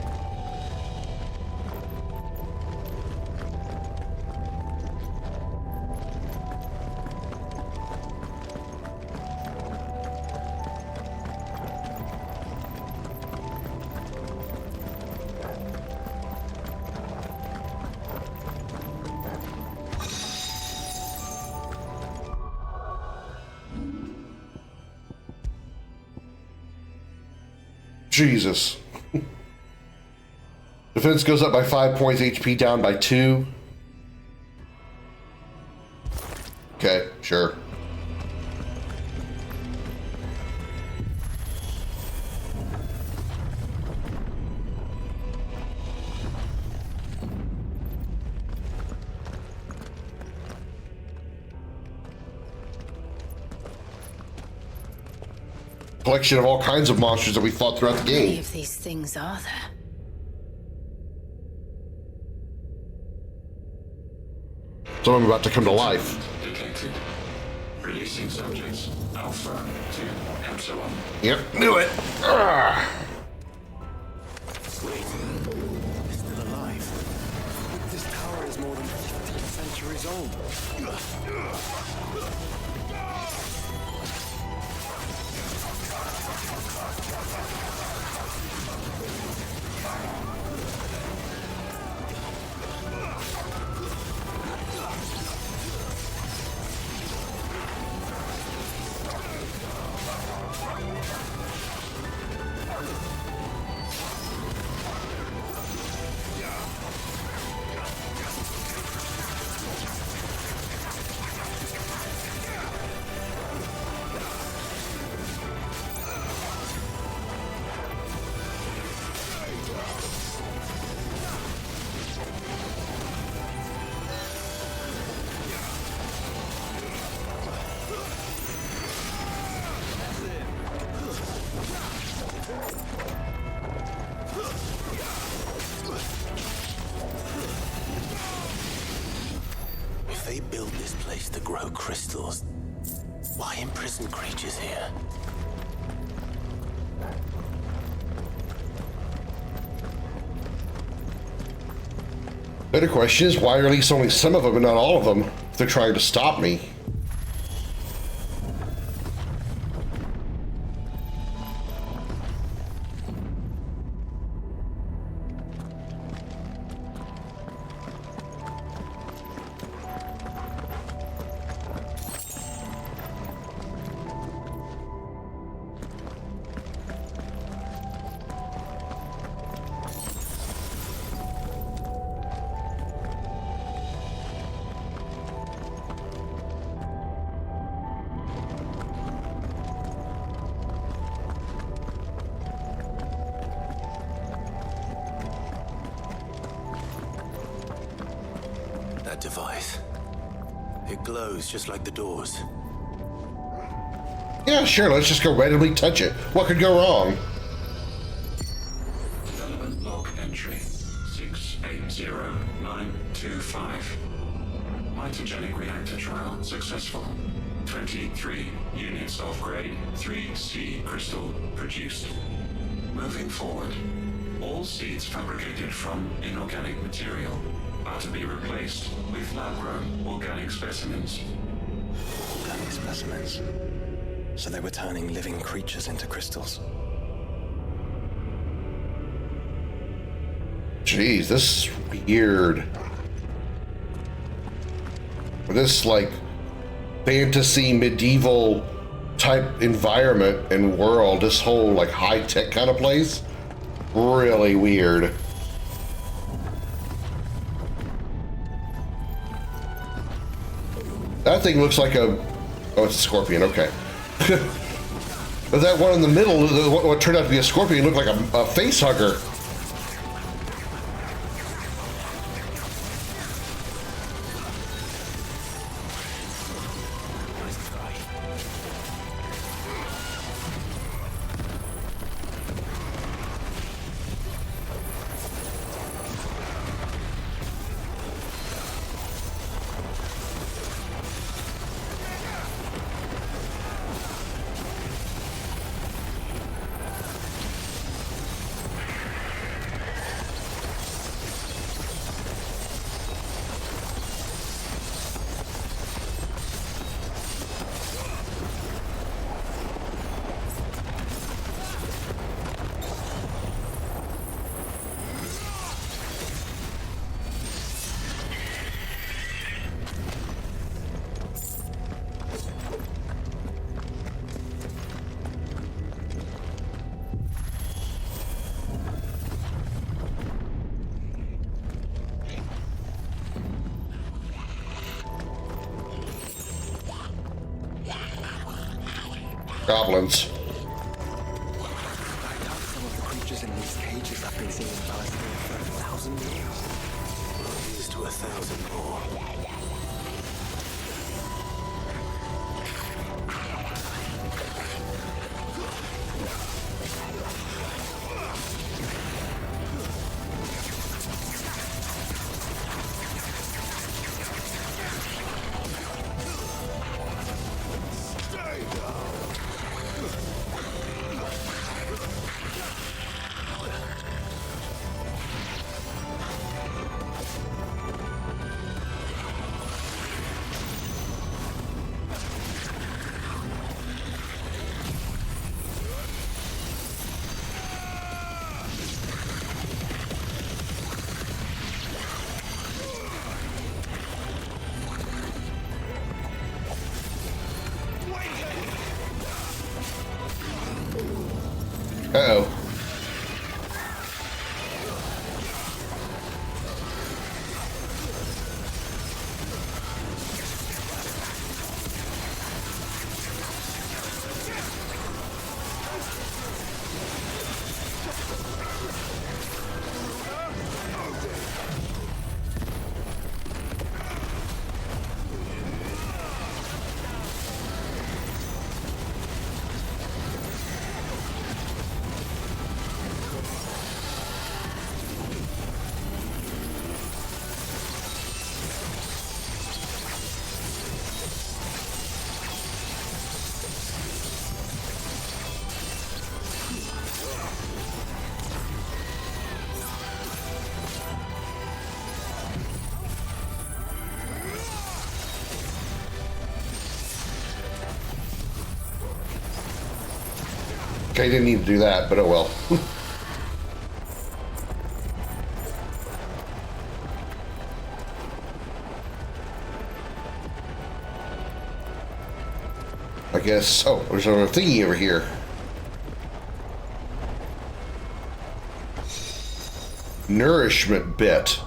Jesus. Defense goes up by 5 points, HP down by 2. Okay, sure. Collection of all kinds of monsters that we fought throughout the How many game. of these things are there? Some of them about to come to life. Detected. Releasing subjects. Alpha to Epsilon. Yep, knew it. Ugh. Wait, it's still alive. This tower is more than 15 centuries old. If they build this place to grow crystals, why imprison creatures here? Better question is, why release only some of them and not all of them if they're trying to stop me? That device. It glows just like the doors. Yeah, sure, let's just go randomly touch it. What could go wrong? Development log entry 680925. Mitogenic reactor trial successful. 23 units of grade 3C crystal produced. Moving forward, all seeds fabricated from inorganic material are to be replaced with lab-grown organic specimens. Organic specimens. So they were turning living creatures into crystals. Jeez, this is weird. This, like, fantasy, medieval type environment and world, this whole, like, high-tech kind of place, really weird. That thing looks like a... Oh, it's a scorpion, okay. But that one in the middle, what turned out to be a scorpion, looked like a face hugger. Goblins. Some of the creatures in these cages have been seeing Palestine for 1,000 years. Here's to 1,000 more. Uh-oh. Okay, didn't need to do that, but oh well. I guess. Oh, there's another thingy over here. Nourishment bit.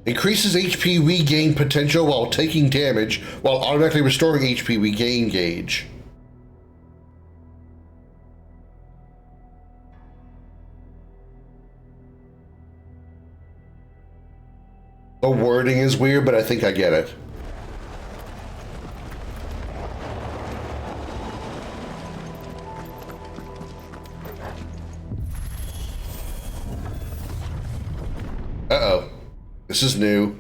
Increases HP regain potential while taking damage, while automatically restoring HP regain gauge. The wording is weird, but I think I get it. Uh-oh. This is new.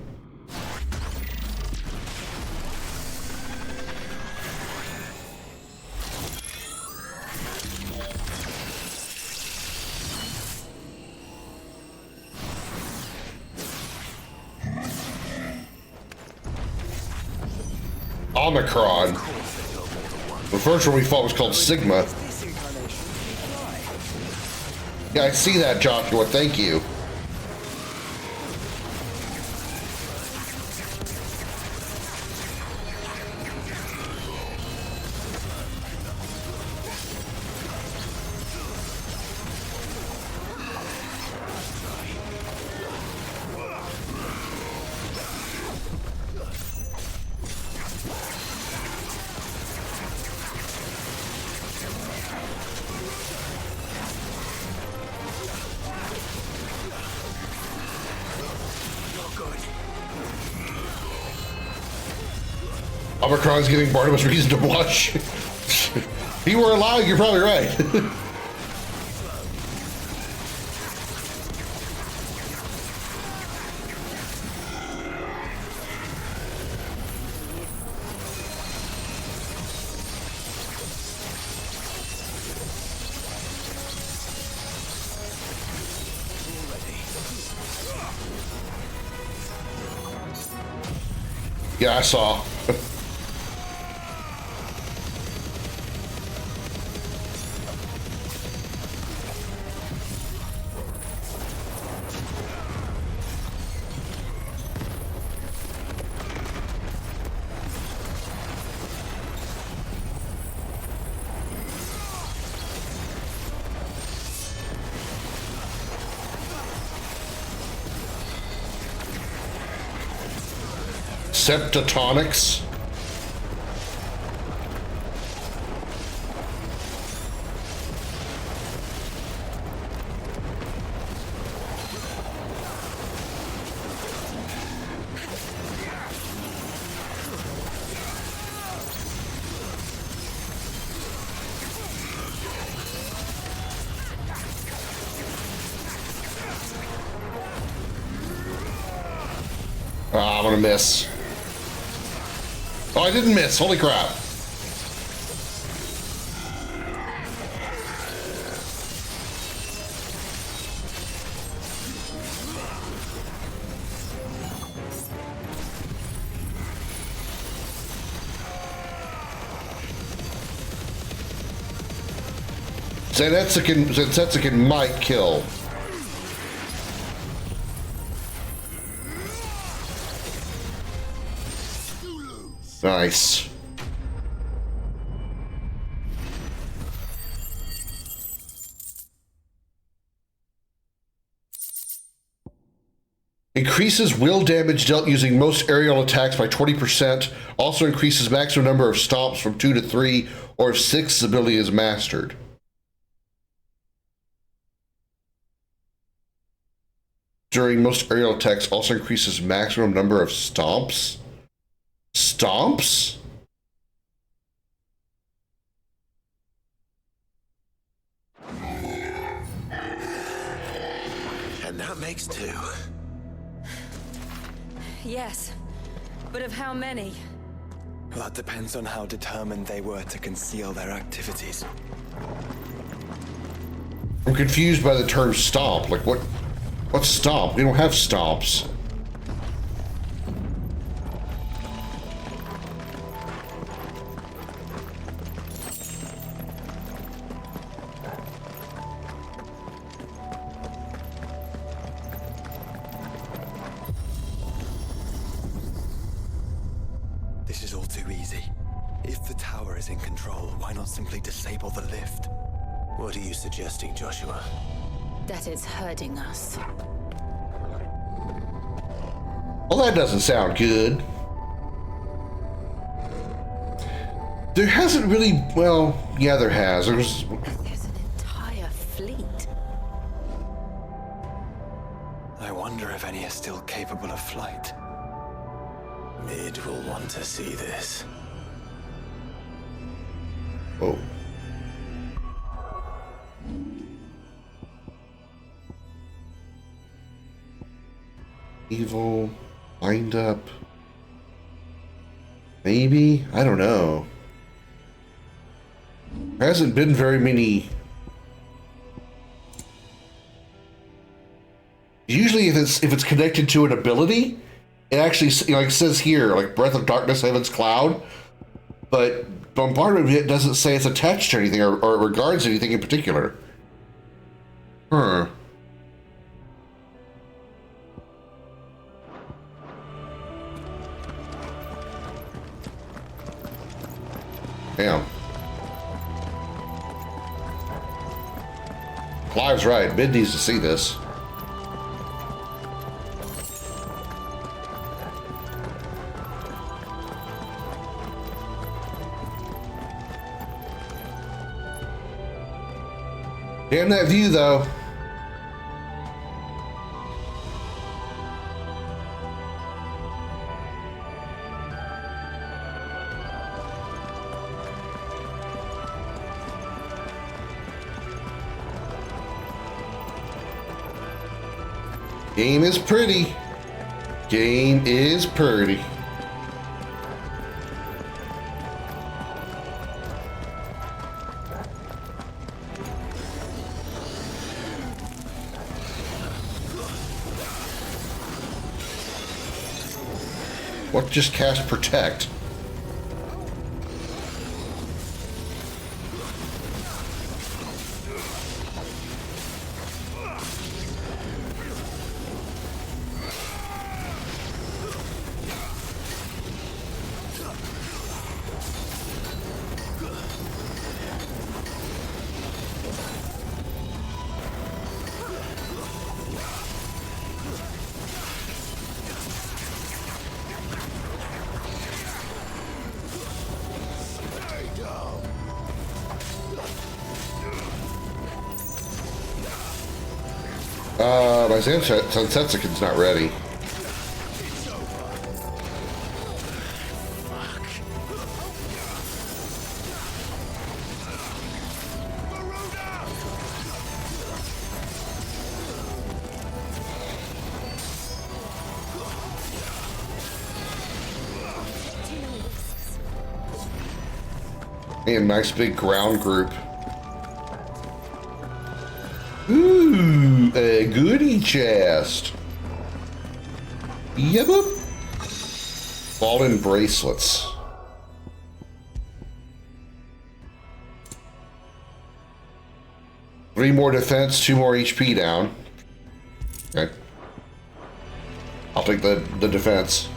Omicron. The first one we fought was called Sigma. Yeah, I see that, Joshua. Thank you. Omicron's giving Barnabas reason to blush. If he were alive, you're probably right. Yeah, I saw. Septatonics. gonna miss. Oh, I didn't miss. Holy crap. Zetsukin might kill. Nice. Increases will damage dealt using most aerial attacks by 20%. Also increases maximum number of stomps from 2 to 3, or if 6's ability is mastered. During most aerial attacks, also increases maximum number of stomps. Stomps? And that makes 2. Yes, but of how many? Well, that depends on how determined they were to conceal their activities. I'm confused by the term stomp. Like, what's stomp? We don't have stomps. This is all too easy. If the tower is in control, why not simply disable the lift? What are you suggesting, Joshua? That it's hurting us. Well, that doesn't sound good. There hasn't really, well, yeah, there has. There's an entire fleet. I wonder if any are still capable of flight. Mid will want to see this. Oh. Evil, wind up. Maybe? I don't know. There hasn't been very many. Usually if it's connected to an ability, it actually, like it says here, like Breath of Darkness, Heaven's Cloud, but Bombardment it doesn't say it's attached to anything or regards anything in particular. Huh. Damn. Clive's right. Mid needs to see this. Damn that view, though. Game is pretty. Game is pretty. What just cast Protect? My Sensetsukin's not ready. And nice big ground group. Ooh, a goodie chest. Yep. Fallen bracelets. Three more defense, 2 more HP down. Okay. I'll take the defense.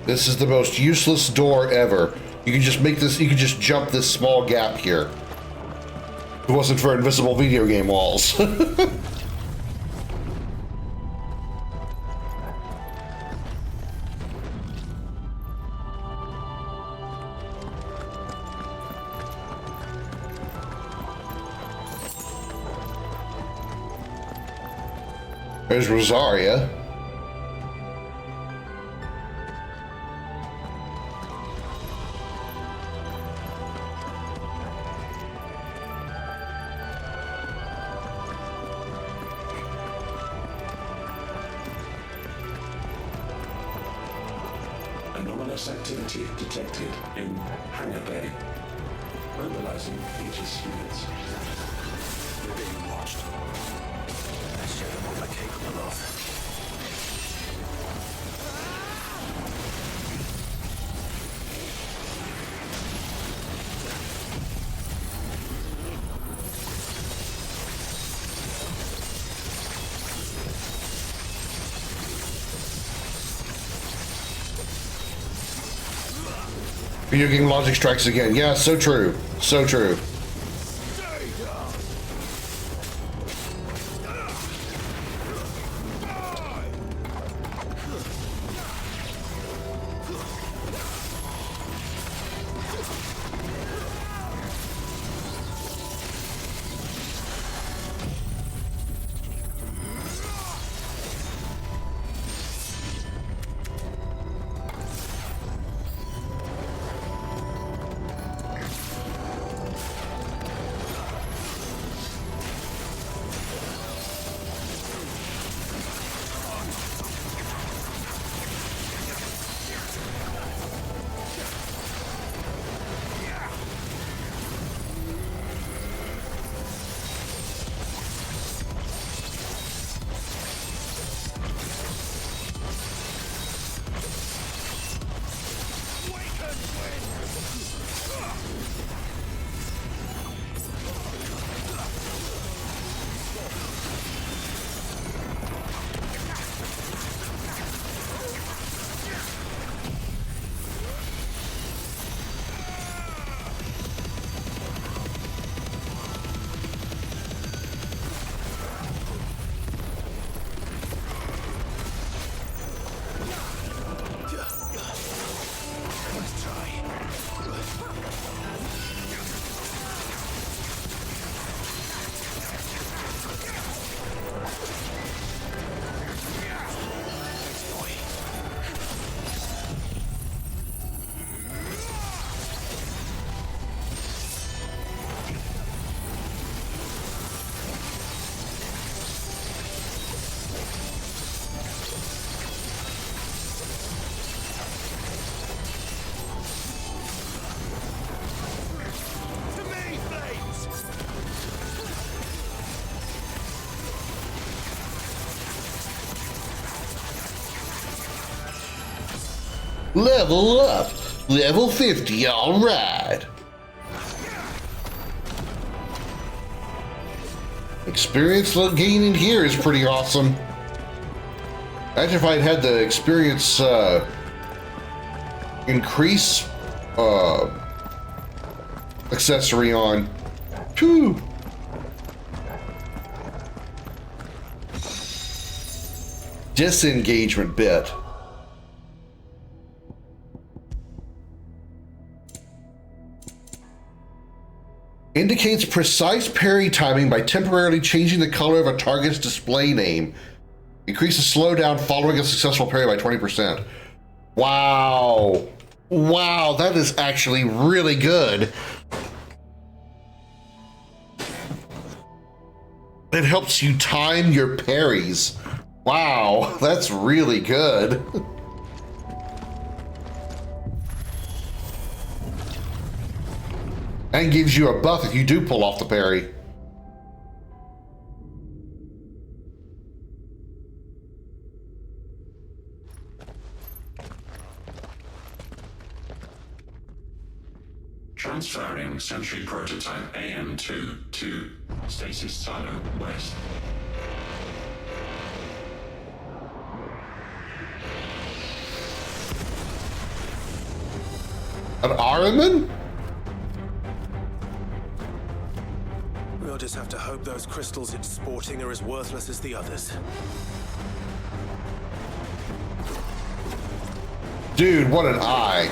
This is the most useless door ever. You can just make this, you can just jump this small gap here. If it wasn't for invisible video game walls. There's Rosaria. Anomalous activity detected in Hangar Bay. Mobilizing Aegis units. We're being watched. Let's show them what we're capable of. Video game logic strikes again. Yeah, so true. So true. Level up. Level 50, all right. Experience gaining here is pretty awesome. Imagine if I'd had the experience increase accessory on. Phew. Disengagement bit. Indicates precise parry timing by temporarily changing the color of a target's display name. Increases slowdown following a successful parry by 20%. Wow. Wow, that is actually really good. It helps you time your parries. Wow, that's really good. And gives you a buff if you do pull off the parry. Transferring Sentry Prototype AM2 to Stasis Silo West. An Ahriman? We'll just have to hope those crystals it's sporting are as worthless as the others. Dude, what an eye.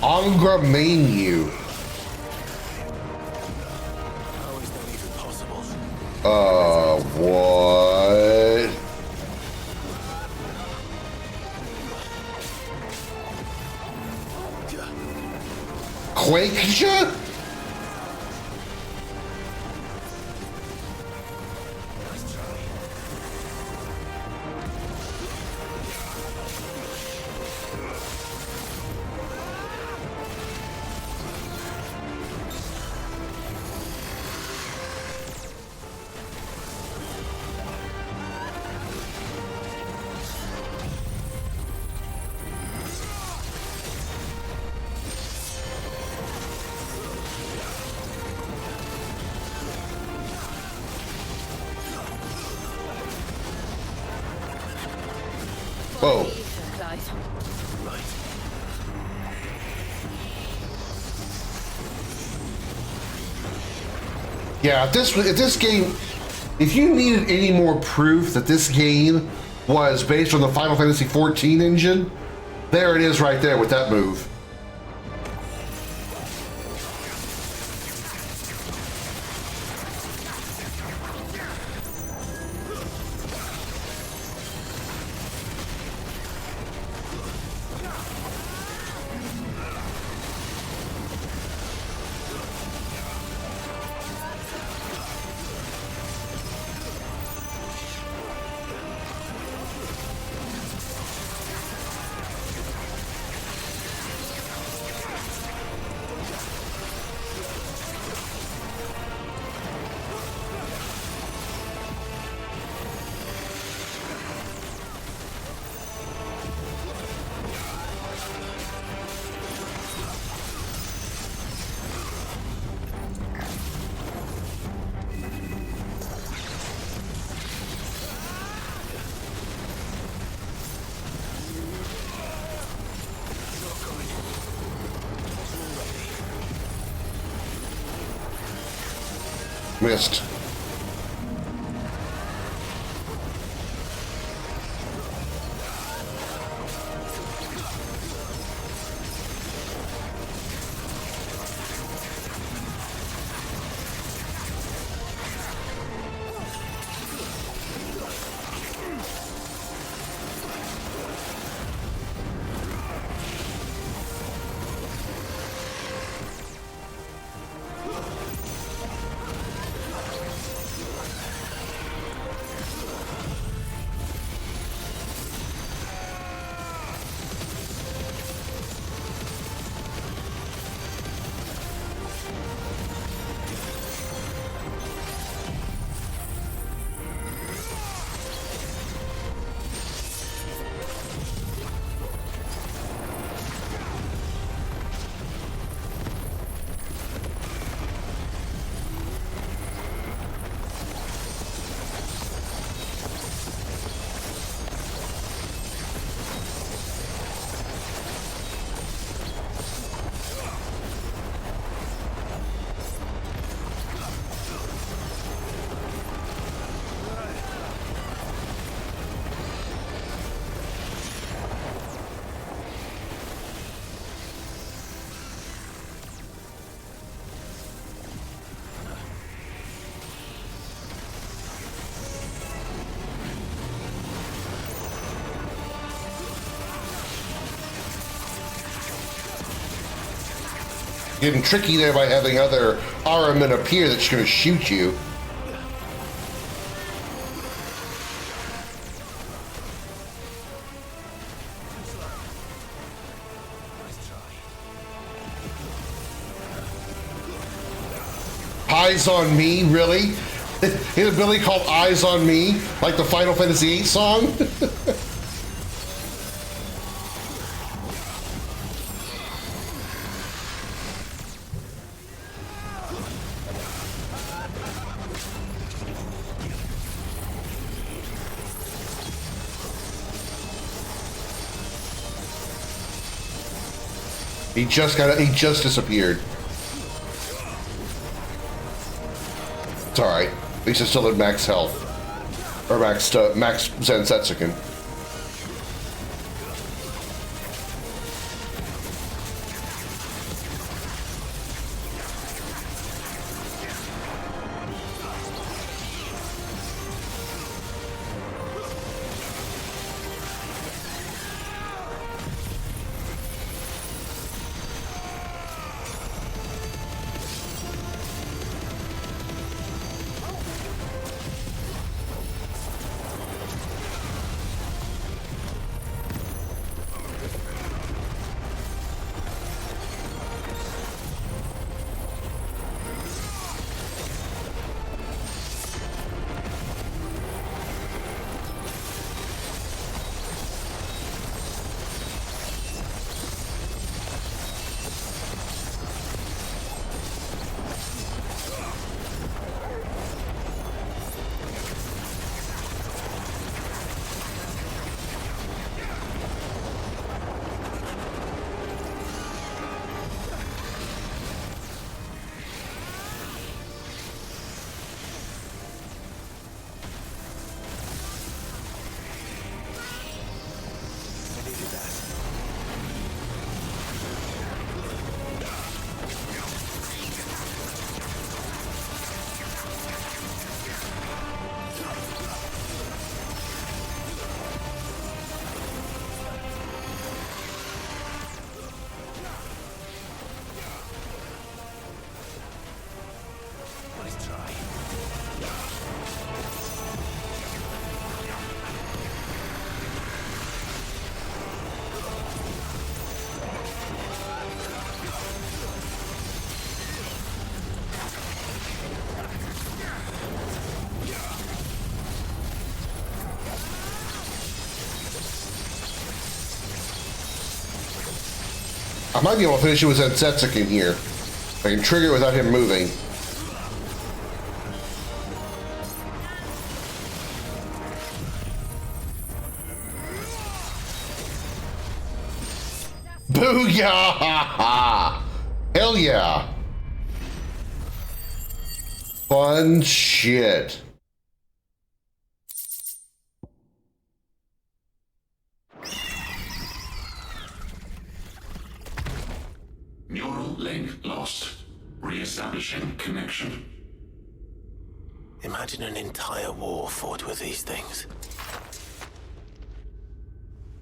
Angra main you. How is that even possible? What? Quakeja? Whoa. Yeah, if this game, if you needed any more proof that this game was based on the Final Fantasy XIV engine, there it is right there with that move. Missed. Getting tricky there by having other Aramen appear that's going to shoot you. Eyes on Me, really? His ability called Eyes on Me, like the Final Fantasy VIII song? He just disappeared. It's alright. At least it's still at max health. Or max Zensetsuken. I might be able to finish it with Zensetsuken here. I can trigger it without him moving. Booyah! Hell yeah! Fun shit. Neural link lost. Re-establishing connection. Imagine an entire war fought with these things.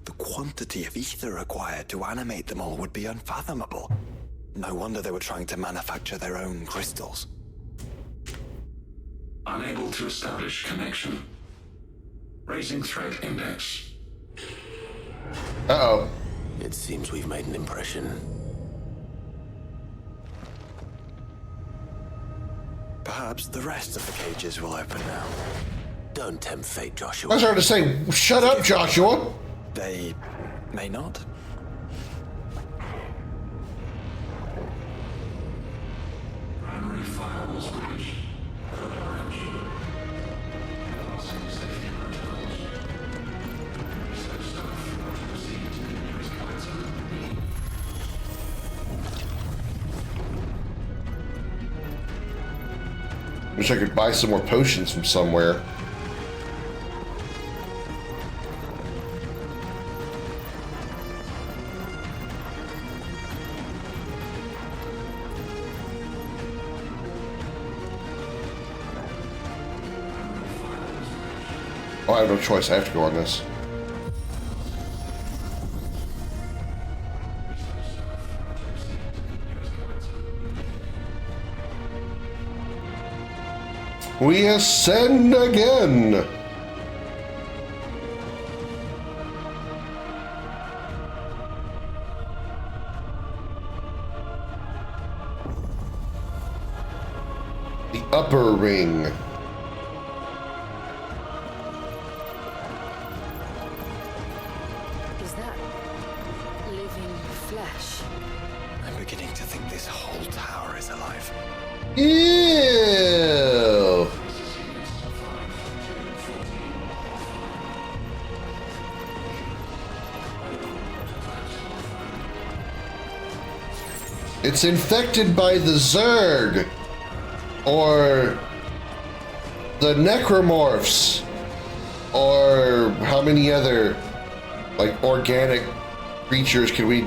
The quantity of ether required to animate them all would be unfathomable. No wonder they were trying to manufacture their own crystals. Unable to establish connection. Raising threat index. Uh-oh. It seems we've made an impression. Perhaps the rest of the cages will open now. Don't tempt fate, Joshua. I was trying to say, shut up, Joshua. They may not. Primary firewalls breached. Safety protocols. Research staff proceed to the nearest collector. Wish I could buy some more potions from somewhere. Oh, I have no choice. I have to go on this. We ascend again. The upper ring. Is that living flesh? I'm beginning to think this whole tower is alive. Ew. It's infected by the Zerg. Or the necromorphs, or how many other like organic creatures can we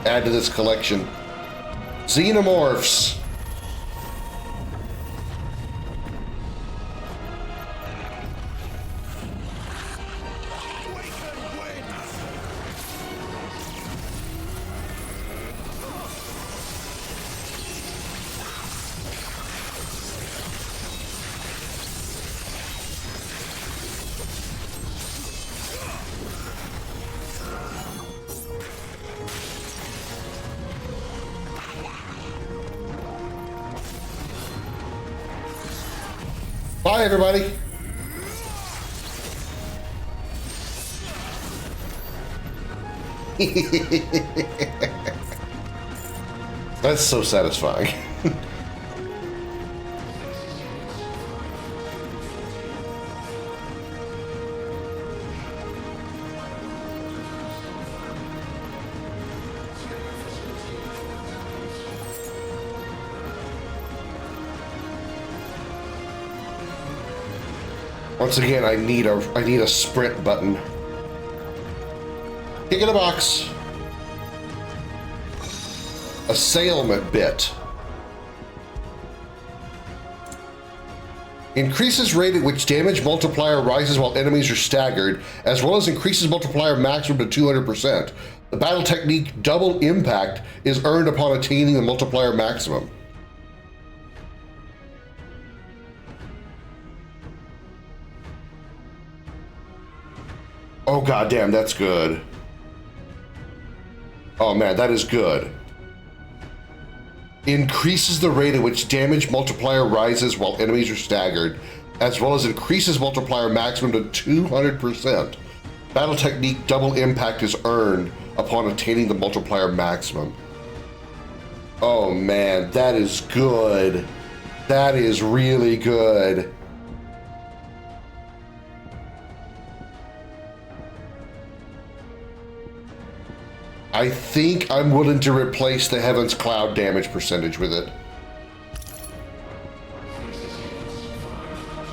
add to this collection? Xenomorphs. Bye, everybody. That's so satisfying. Once again, I need a sprint button. Kick in a box. Assailment bit. Increases rate at which damage multiplier rises while enemies are staggered, as well as increases multiplier maximum to 200%. The battle technique double impact is earned upon attaining the multiplier maximum. Oh goddamn, that's good. Oh man, that is good. Increases the rate at which damage multiplier rises while enemies are staggered, as well as increases multiplier maximum to 200%. Battle technique double impact is earned upon attaining the multiplier maximum. Oh man, that is good. That is really good. I think I'm willing to replace the Heaven's Cloud damage percentage with it.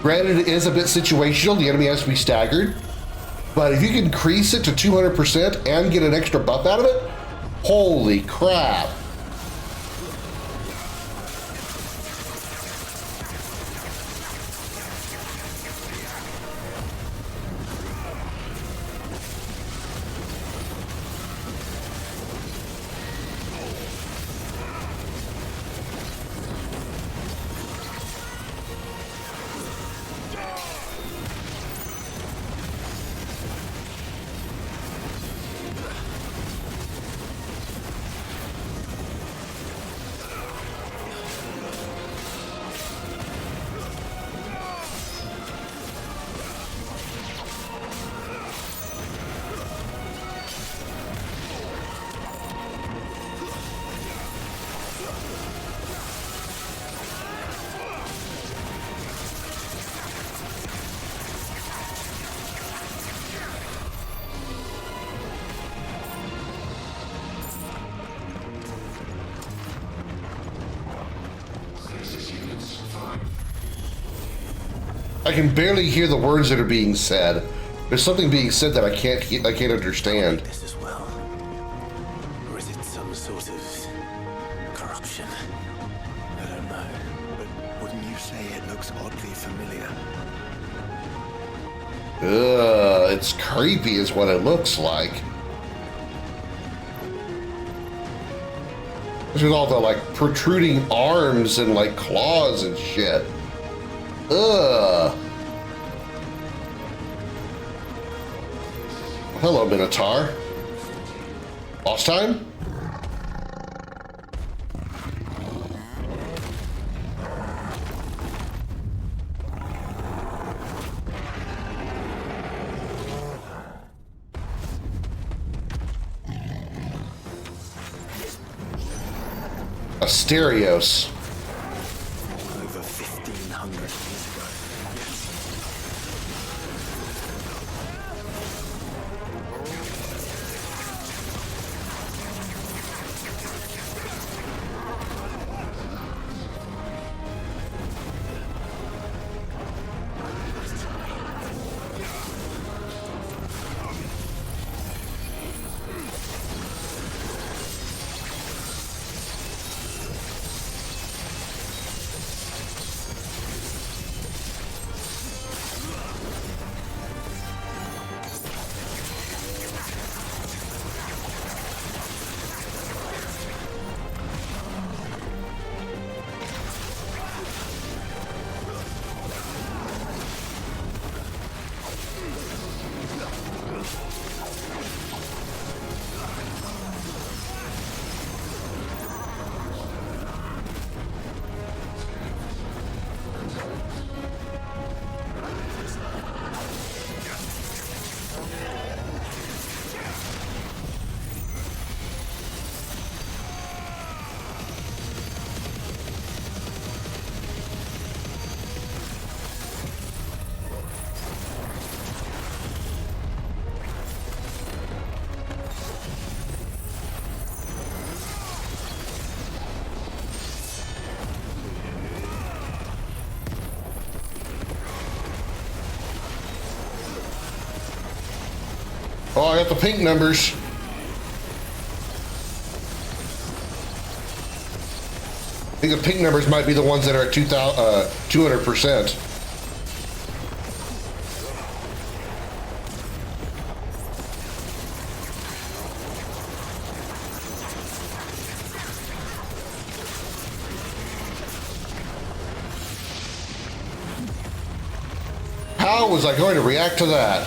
Granted, it is a bit situational. The enemy has to be staggered. But if you can increase it to 200% and get an extra buff out of it, holy crap. I can barely hear the words that are being said. There's something being said that I can't understand. This as well. Or is it some sort of corruption? I don't know. But wouldn't you say it looks oddly familiar? It's creepy is what it looks like. With all the like protruding arms and like claws and shit. Ugh. Hello, Minotaur. Lost time? Asterios. Over 1,500 years ago. Oh, I got the pink numbers. I think the pink numbers might be the ones that are at 200%. How was I going to react to that?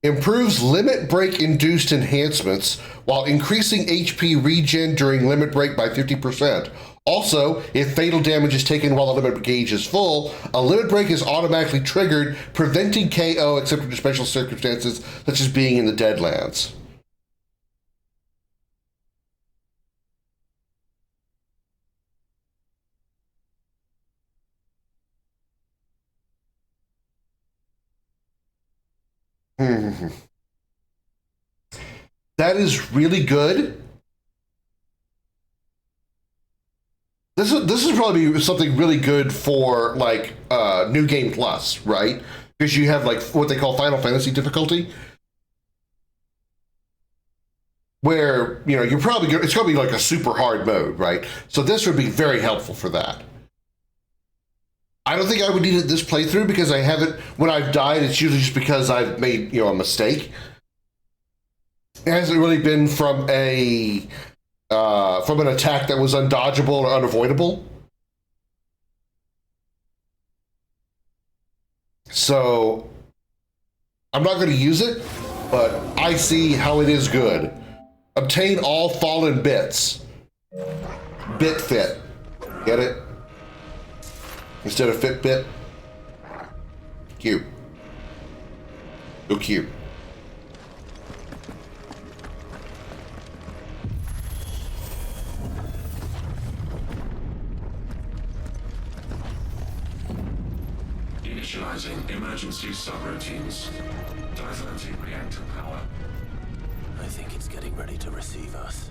Improves limit break induced enhancements while increasing HP regen during limit break by 50%. Also, if fatal damage is taken while the limit gauge is full, a limit break is automatically triggered, preventing KO except under special circumstances such as being in the Deadlands. That is really good. This is probably something really good for like New Game Plus, right? Because you have like what they call Final Fantasy difficulty, where you're probably it's going to be like a super hard mode, right? So this would be very helpful for that. I don't think I would need it this playthrough because I haven't. When I've died, it's usually just because I've made a mistake. It hasn't really been from an attack that was undodgeable or unavoidable. So I'm not going to use it, but I see how it is good. Obtain all fallen bits. Bit fit. Get it? Instead of Fitbit. Q. Go Q. Initializing emergency subroutines. Diverting reactor power. I think it's getting ready to receive us.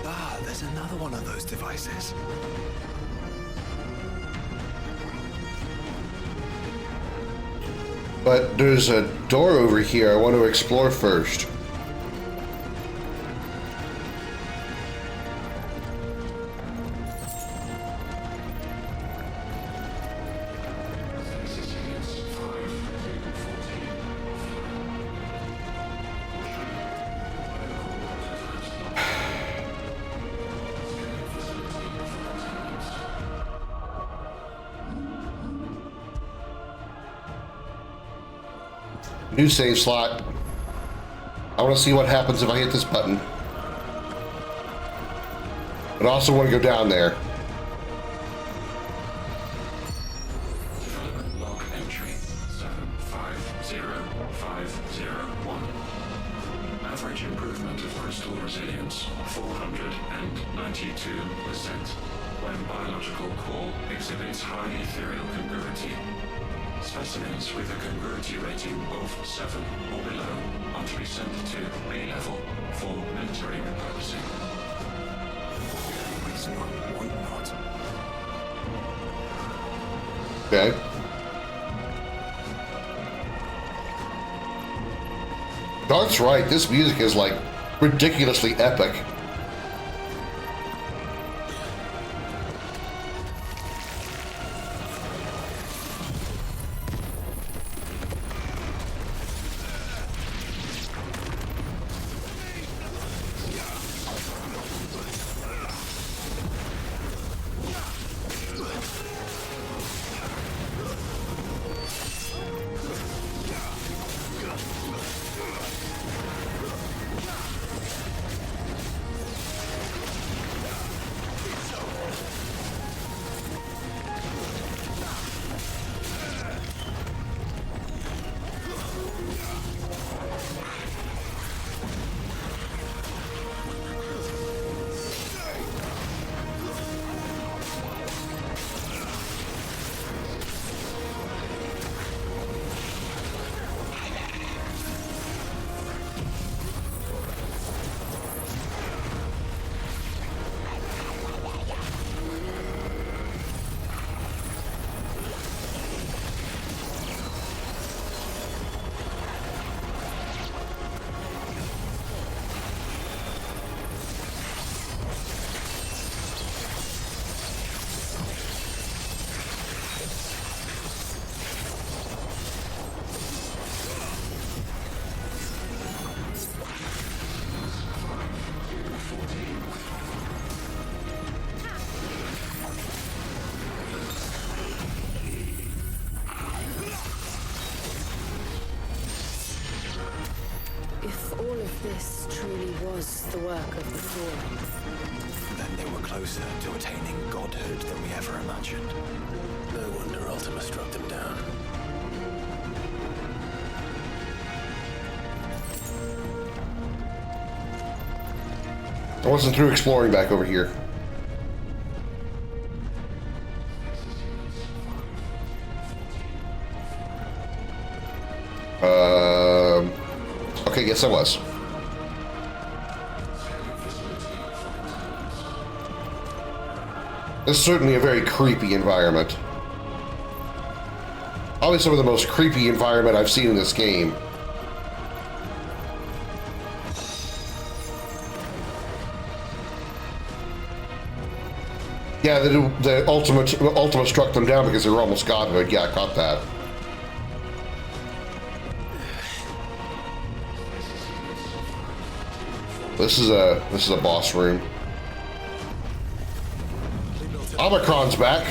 Ah, there's another one of those devices. But there's a door over here I want to explore first. New save slot. I want to see what happens if I hit this button. But I also want to go down there. Development log entry 750501. Average improvement of crystal resilience 492% when biological core exhibits high ethereal congruity. Specimens with a congruity rating of 7 or below are to be sent to B-level for military repurposing. Okay. Darth's right. This music is like ridiculously epic. This truly was the work of the Fallen. Then they were closer to attaining godhood than we ever imagined. No wonder Ultima struck them down. I wasn't through exploring back over here. Okay, yes I was. This is certainly a very creepy environment. Probably some of the most creepy environment I've seen in this game. Yeah, the Ultima struck them down because they were almost godhood. Yeah, I caught that. This is a boss room. Omicron's back.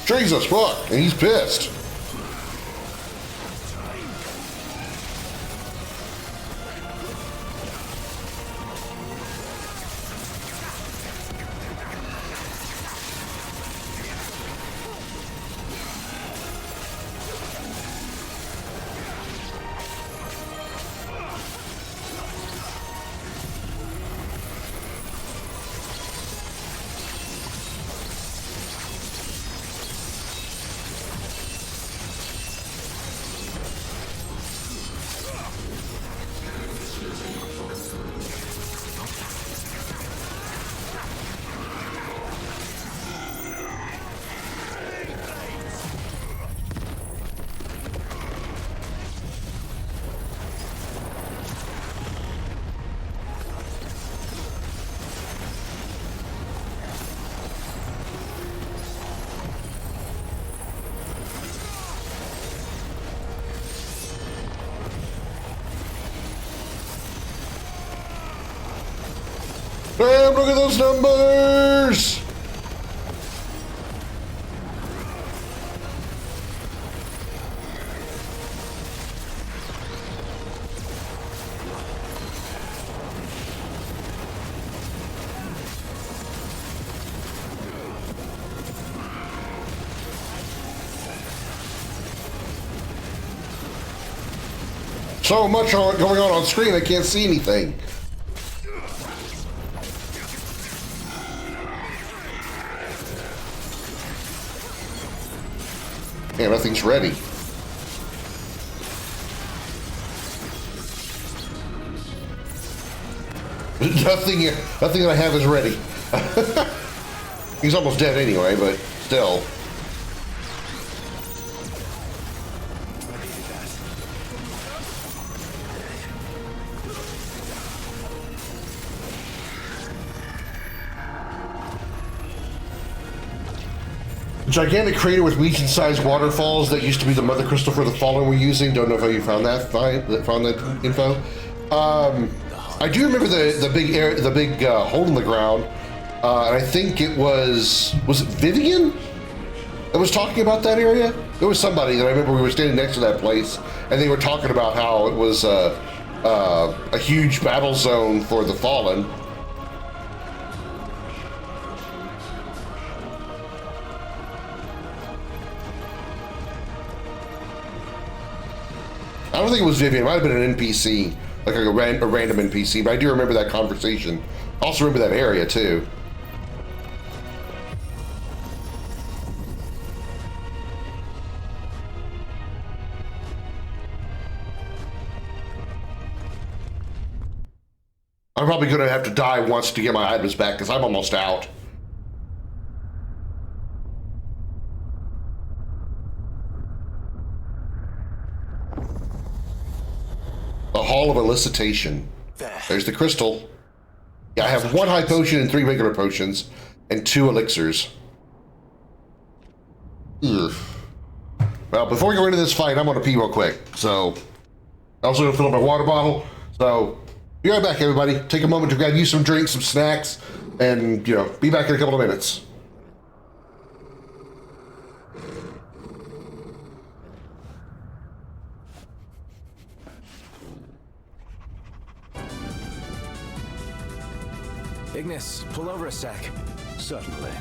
Jesus, fuck, and he's pissed. Damn, look at those numbers! So much going on screen, I can't see anything. Yeah, nothing's ready. Nothing that I have is ready. He's almost dead anyway, but still. Gigantic crater with region-sized waterfalls that used to be the Mother Crystal for the Fallen we're using. Don't know if you found that info. I do remember the big hole in the ground, and I think it was it Vivian that was talking about that area? There was somebody that I remember we were standing next to that place, and they were talking about how it was a huge battle zone for the Fallen. I don't think it was Vivian. It might have been an NPC, like a random NPC, but I do remember that conversation. I also remember that area, too. I'm probably going to have to die once to get my items back, because I'm almost out. The Hall of Elicitation. There's the crystal. Yeah, I have 1 high potion and 3 regular potions, and 2 elixirs. Ugh. Well, before we go into this fight, I'm gonna pee real quick. So, I also gonna fill up my water bottle. So, be right back, everybody. Take a moment to grab you some drinks, some snacks, and, you know, be back in a couple of minutes. Ignis, pull over a sec. Certainly.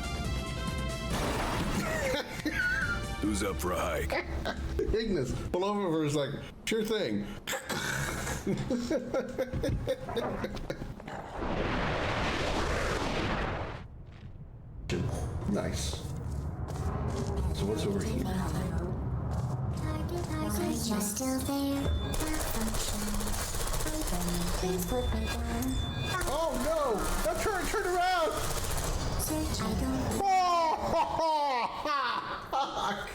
Who's up for a hike? Ignis, pull over for a sec. Sure thing. Nice. So what's over here? You're still there. Please put me down. Oh no! Don't turn around! Oh, fuck!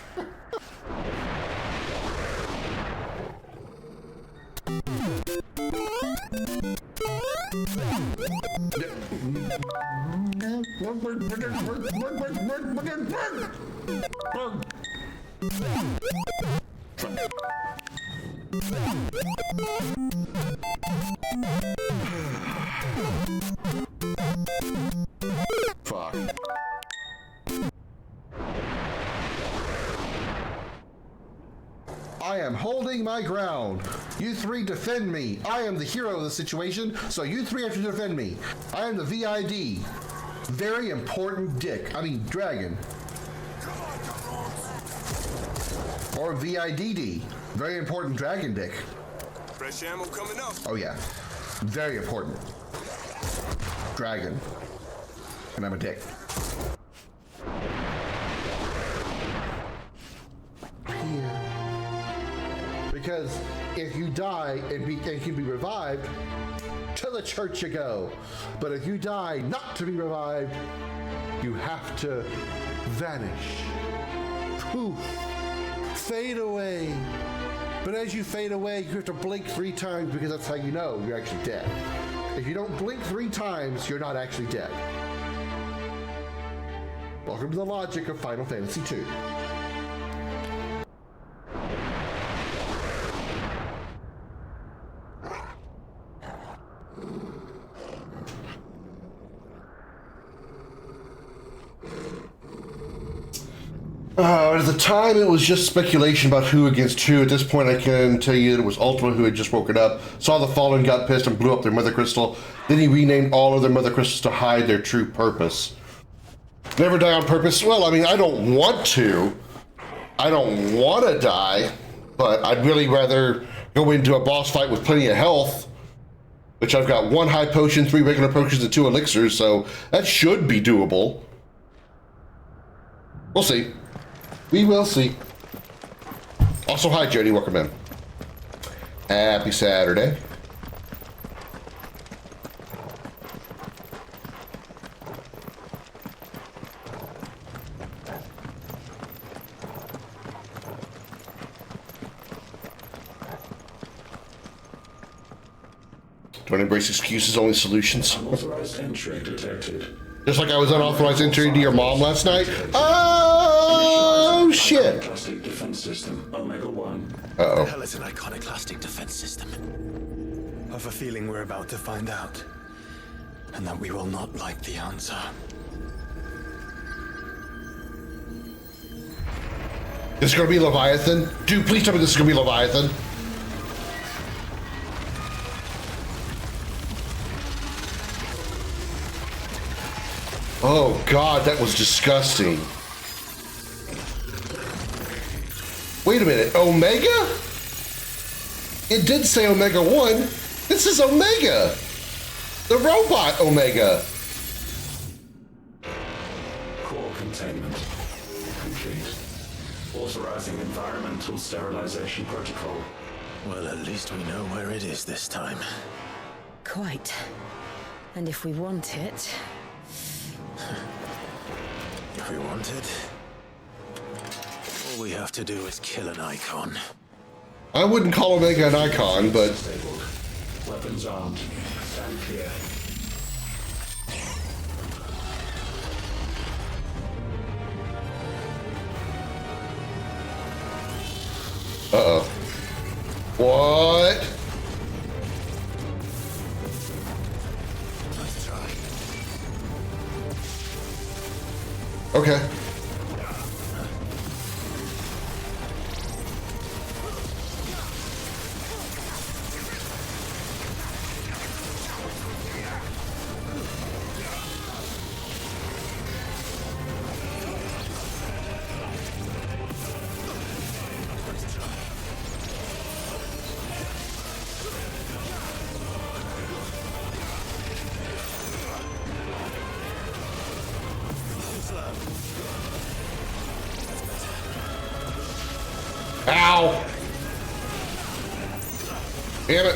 Fuck. I am holding my ground. You 3 defend me. I am the hero of the situation, so you 3 have to defend me. I am the VID. Very important dick. I mean, dragon. Or VIDD. Very important dragon dick. Fresh ammo coming up. Oh yeah. Very important. Dragon. And I'm a dick. Here. Because if you die and can be revived, to the church you go. But if you die not to be revived, you have to vanish. Poof. Fade away. But as you fade away, you have to blink 3 times because that's how you know you're actually dead. If you don't blink 3 times, you're not actually dead. Welcome to the logic of Final Fantasy II. At the time, it was just speculation about who against who. At this point, I can tell you it was Ultima who had just woken up, saw the Fallen, got pissed, and blew up their Mother Crystal. Then he renamed all of their Mother Crystals to hide their true purpose. Never die on purpose? Well, I mean, I don't want to. I don't want to die, but I'd really rather go into a boss fight with plenty of health, which I've got 1 high potion, 3 regular potions, and 2 elixirs, so that should be doable. We'll see. We will see. Also, hi, Jody. Welcome in. Happy Saturday. Don't embrace excuses, only solutions. Unauthorized entry detected. Just like I was unauthorized entry into your mom last night. Oh, shit. Iconoclastic defense system, Omega 1. Uh-oh. What the hell is an iconoclastic defense system? I've a feeling we're about to find out. And that we will not like the answer. This is gonna be Leviathan? Dude, please tell me this is gonna be Leviathan. Oh God, that was disgusting. Wait a minute, Omega? It did say Omega 1. This is Omega. The robot Omega. Core containment complete. Authorizing environmental sterilization protocol. Well, at least we know where it is this time. Quite. And if we want it... If we want it, all we have to do is kill an icon. I wouldn't call Omega an icon, but... Weapons armed. Stand clear. Uh-oh. What? Okay. Ow! Damn it.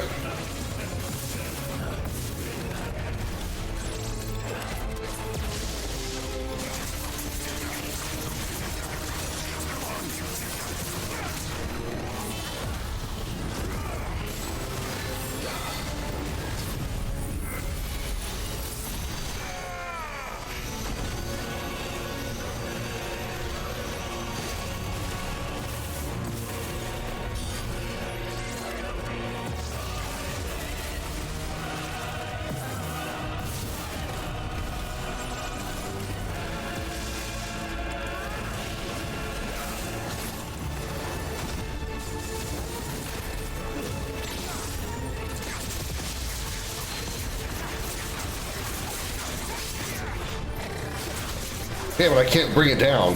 Yeah, but I can't bring it down.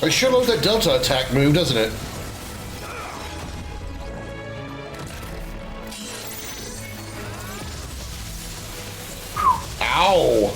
I sure love that Delta attack move, doesn't it? Ow!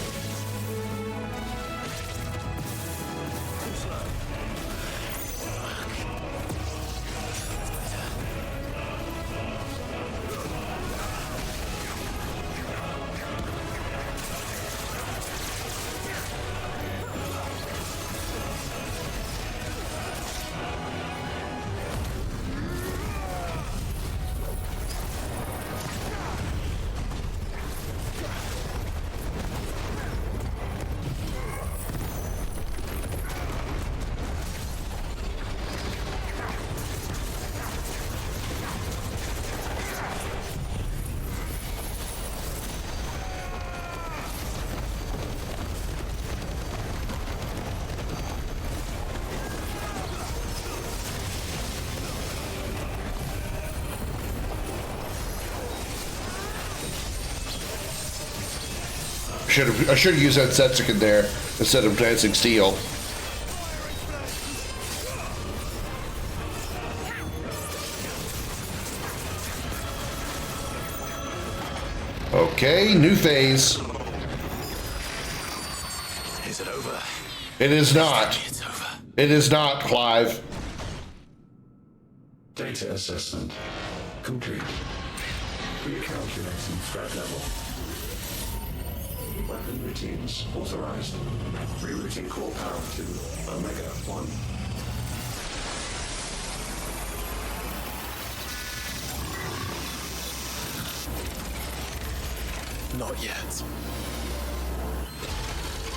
I should have used that Setsukin there instead of Dancing Steel. Okay, new phase. Is it over? It is not. It's over. It is not, Clive. Data assessment complete. Recalculating threat level. Weapon routines authorized. Rerouting core power to Omega 1. Not yet.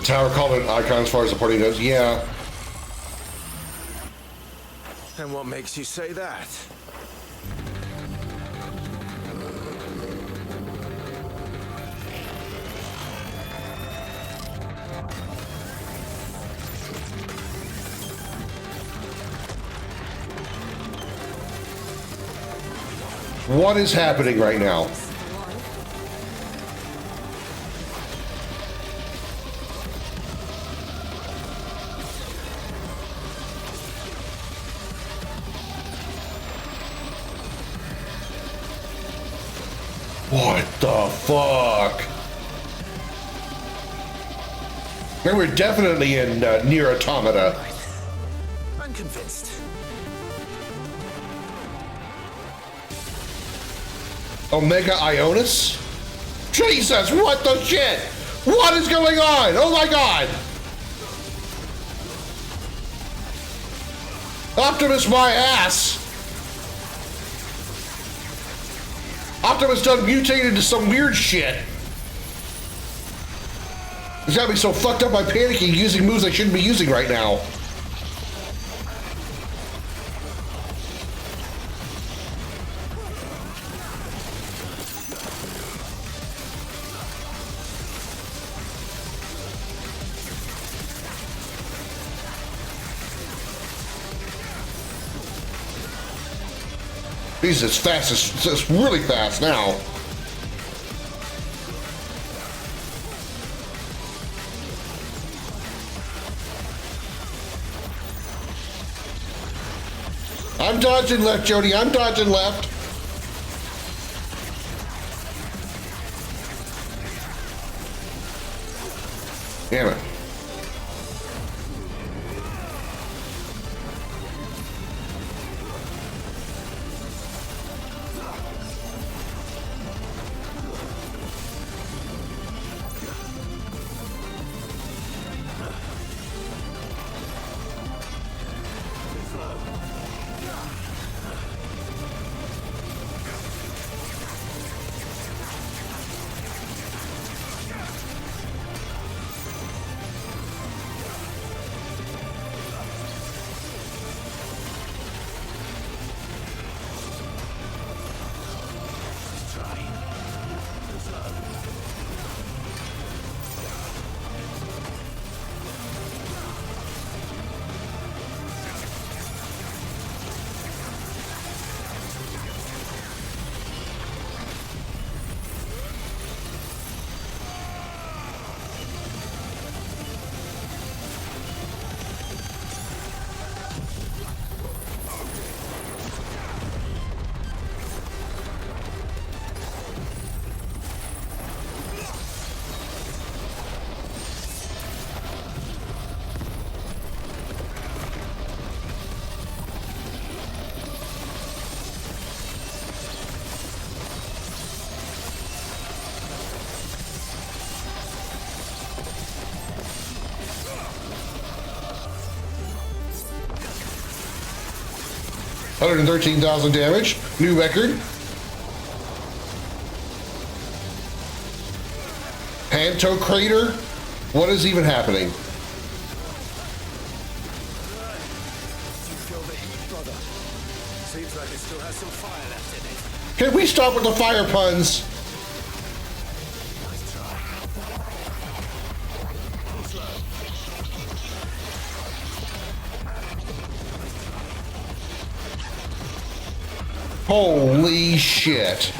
Tower called an icon as far as the party goes. Yeah. And what makes you say that? What is happening right now? What the fuck? And we're definitely in Near Automata. I'm convinced. Omega Ionis? Jesus, what the shit? What is going on? Oh my god! Optimus my ass! Optimus done mutated into some weird shit. It's got me so fucked up by panicking using moves I shouldn't be using right now. Jesus, fast. It's really fast now. I'm dodging left, Jody. I'm dodging left. Damn it. $113,000 damage. New record. Panto crater. What is even happening? Seems like it still has some fire left in it. Can we stop with the fire puns? Holy shit.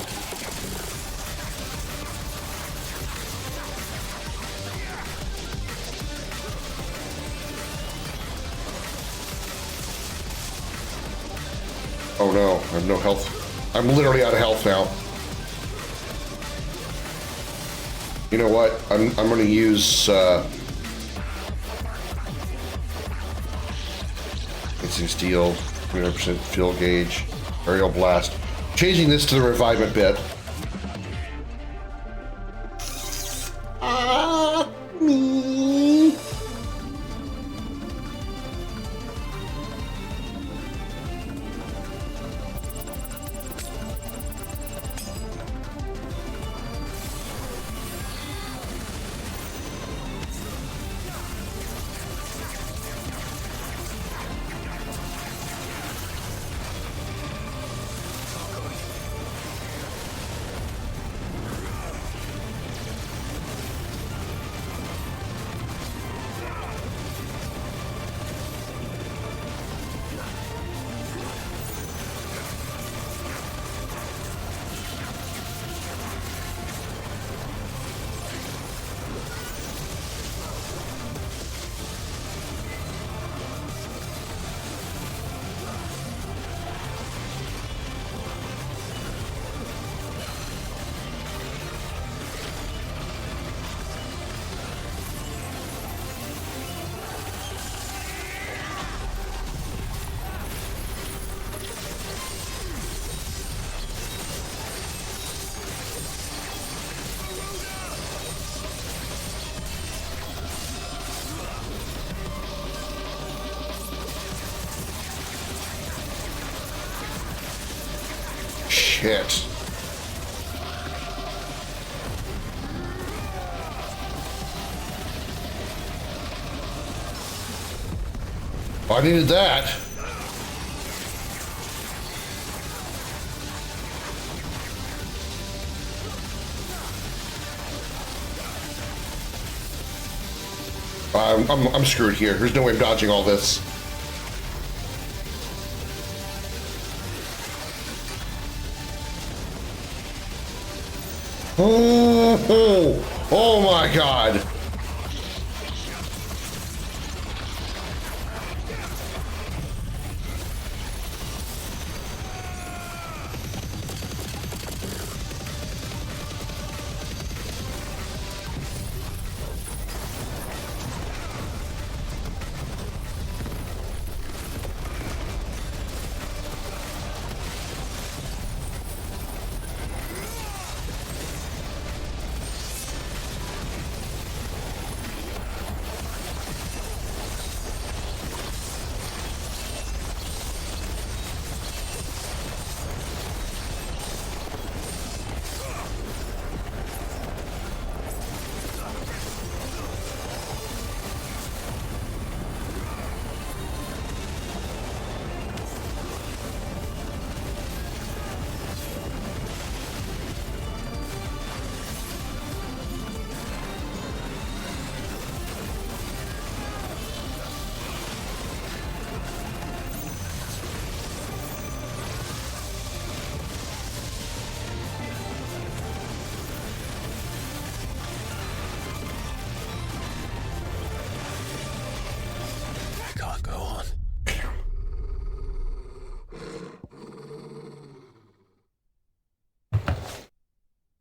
Oh no, I have no health. I'm literally out of health now. You know what? I'm gonna use Instant Steel, 300% field gauge, Aerial Blast. Changing this to the revivement bit. Me. Shit. I needed that. I'm screwed here. There's no way I'm dodging all this. Oh my God.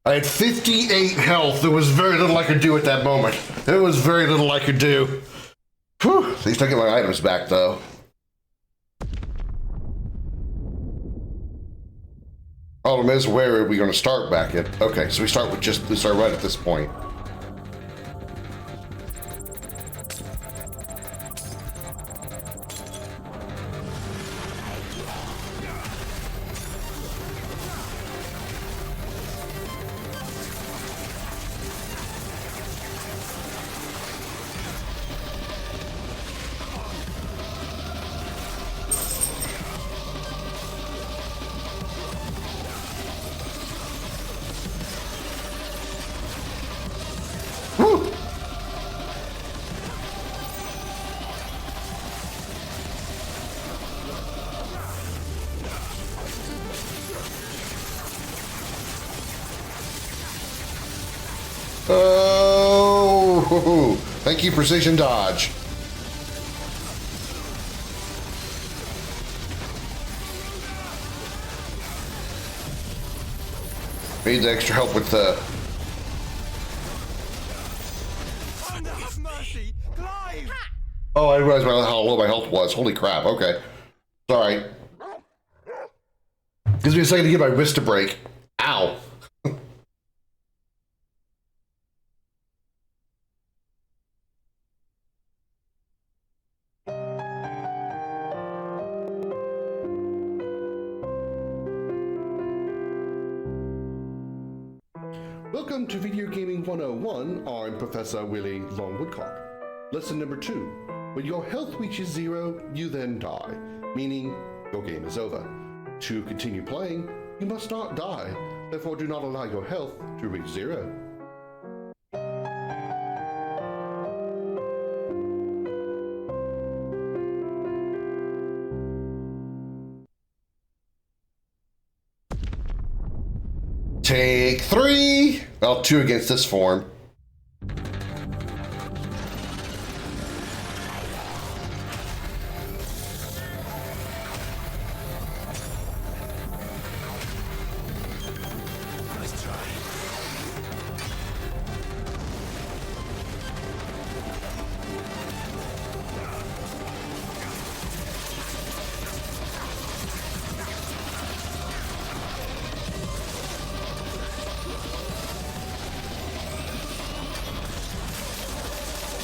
I had 58 health. There was very little I could do at that moment. There was very little I could do. Whew. At least I get my items back, though. Problem is, where are we going to start back at? Okay, so we start right at this point. Oh, thank you, Precision Dodge. Need the extra help with the... Oh, I realized how low my health was. Holy crap, okay. Sorry. Gives me a second to get my wrist to break. Ow. Welcome to Video Gaming 101. I'm Professor Willie Longwoodcock. Lesson number 2. When your health reaches 0, you then die, meaning your game is over. To continue playing, you must not die, therefore do not allow your health to reach 0. Take 3! Well, 2 against this form.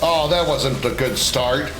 Oh, that wasn't a good start.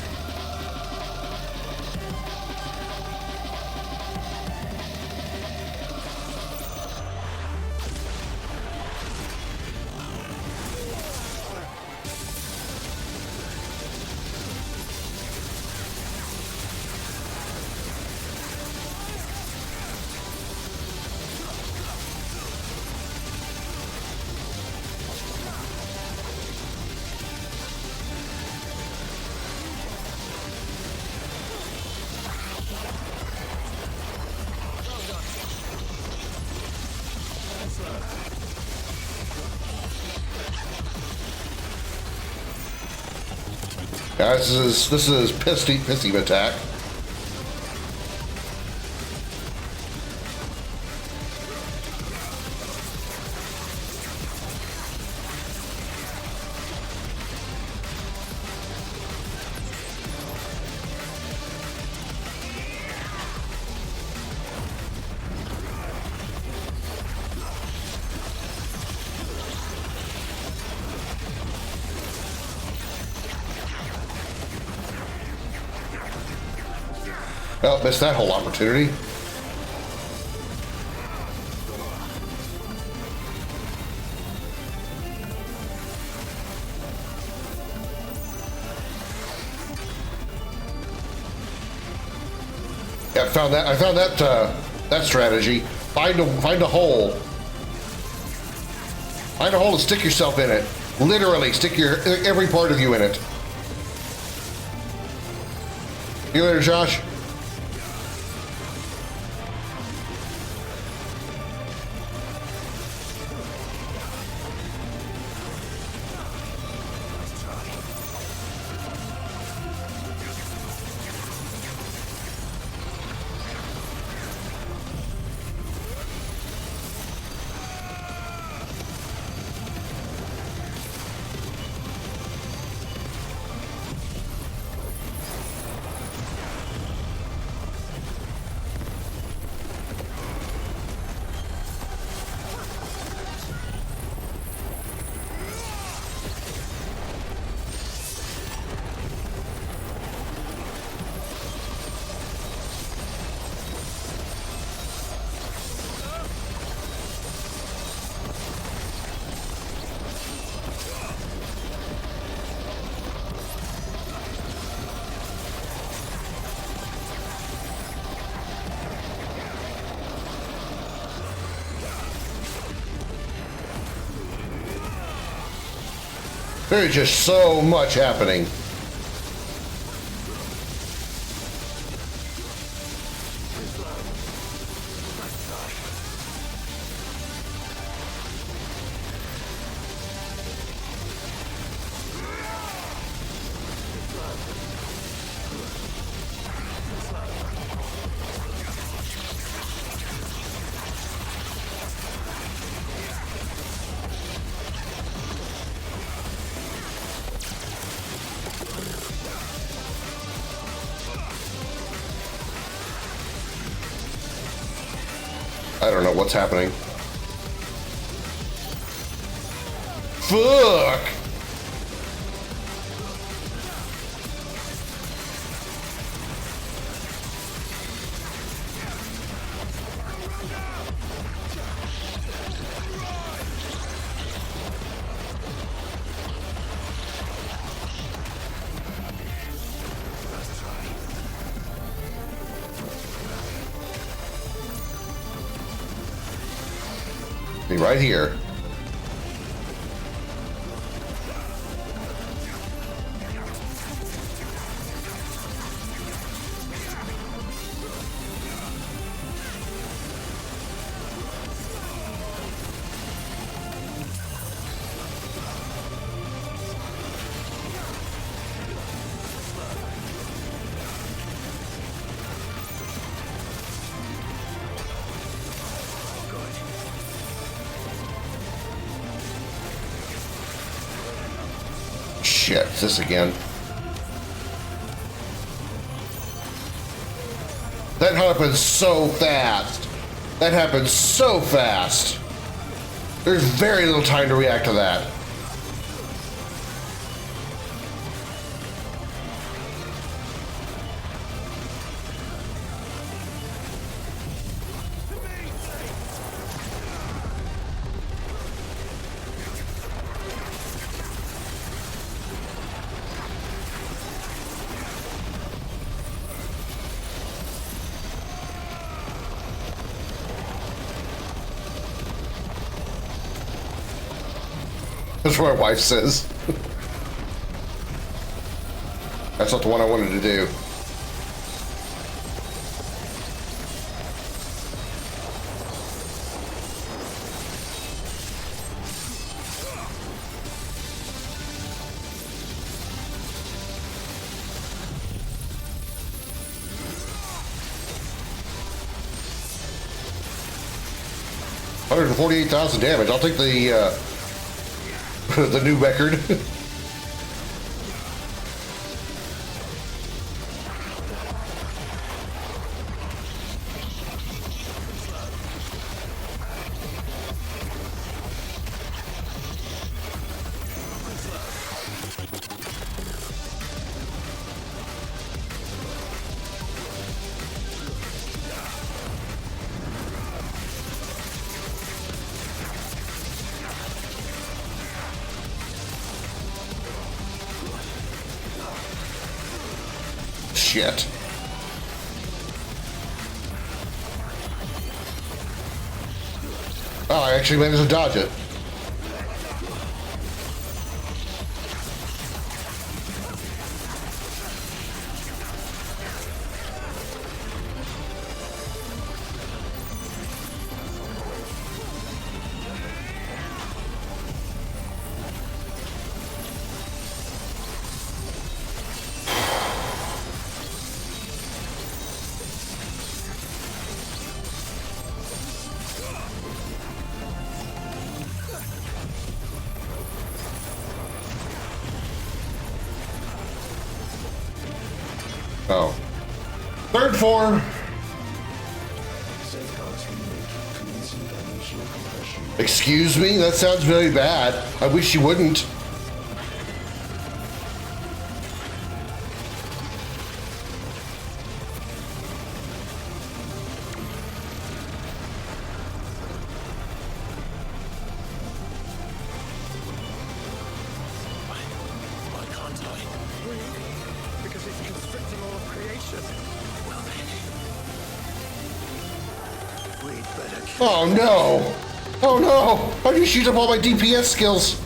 Yeah, this is pissy attack. Well, missed that whole opportunity. Yeah, I found that strategy. Find a hole. Find a hole and stick yourself in it. Literally, stick every part of you in it. See you later, Josh. There's just so much happening. I don't know what's happening. Fuck! Be right here. Shit, it's this again. That happened so fast. That happened so fast. There's very little time to react to that. That's what my wife says. That's not the one I wanted to do. $148,000 damage. I'll take the the new record. Shit. Oh, I actually managed to dodge it. Oh. Third form. Excuse me? That sounds very bad. I wish you wouldn't. Oh no! Oh no! I just used up all my DPS skills.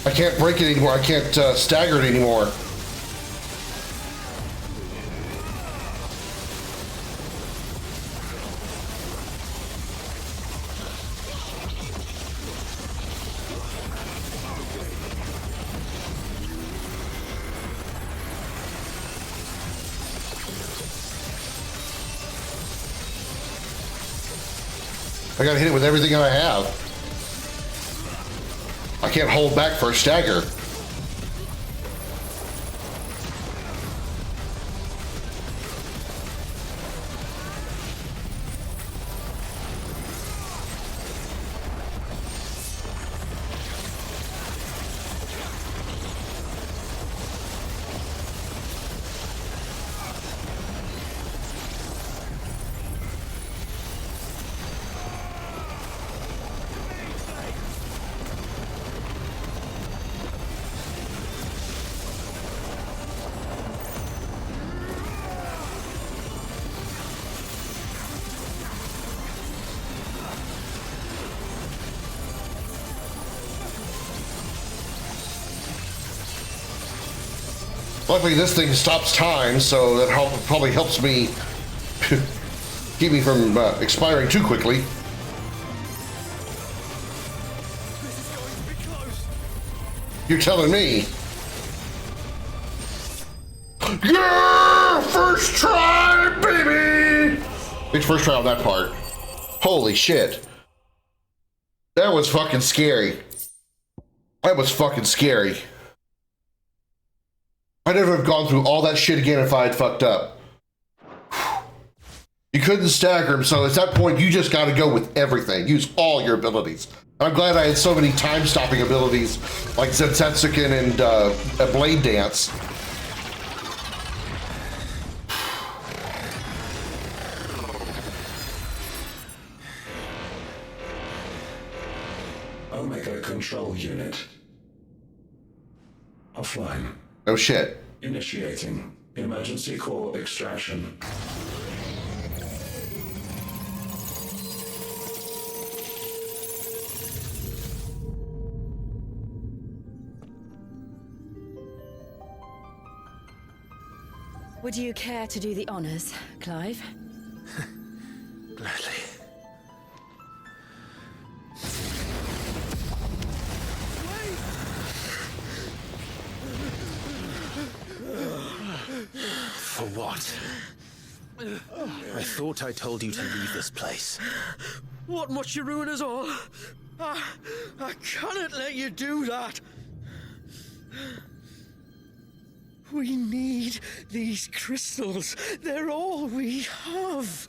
I can't break it anymore. I can't stagger it anymore. I gotta hit it with everything that I have. I can't hold back for a stagger. Luckily, this thing stops time, so that probably helps me keep me from expiring too quickly. You're telling me? Yeah! First try, baby! It's first try on that part. Holy shit. That was fucking scary. That was fucking scary. I'd never have gone through all that shit again if I had fucked up. You couldn't stagger him, so at that point, you just gotta go with everything. Use all your abilities. I'm glad I had so many time-stopping abilities, like Zensetsuken and a Blade Dance. Omega Control Unit. Offline. Oh shit. Initiating emergency core extraction. Would you care to do the honors, Clive? Gladly. For what? I thought I told you to leave this place. What must you ruin us all? I cannot let you do that. We need these crystals. They're all we have.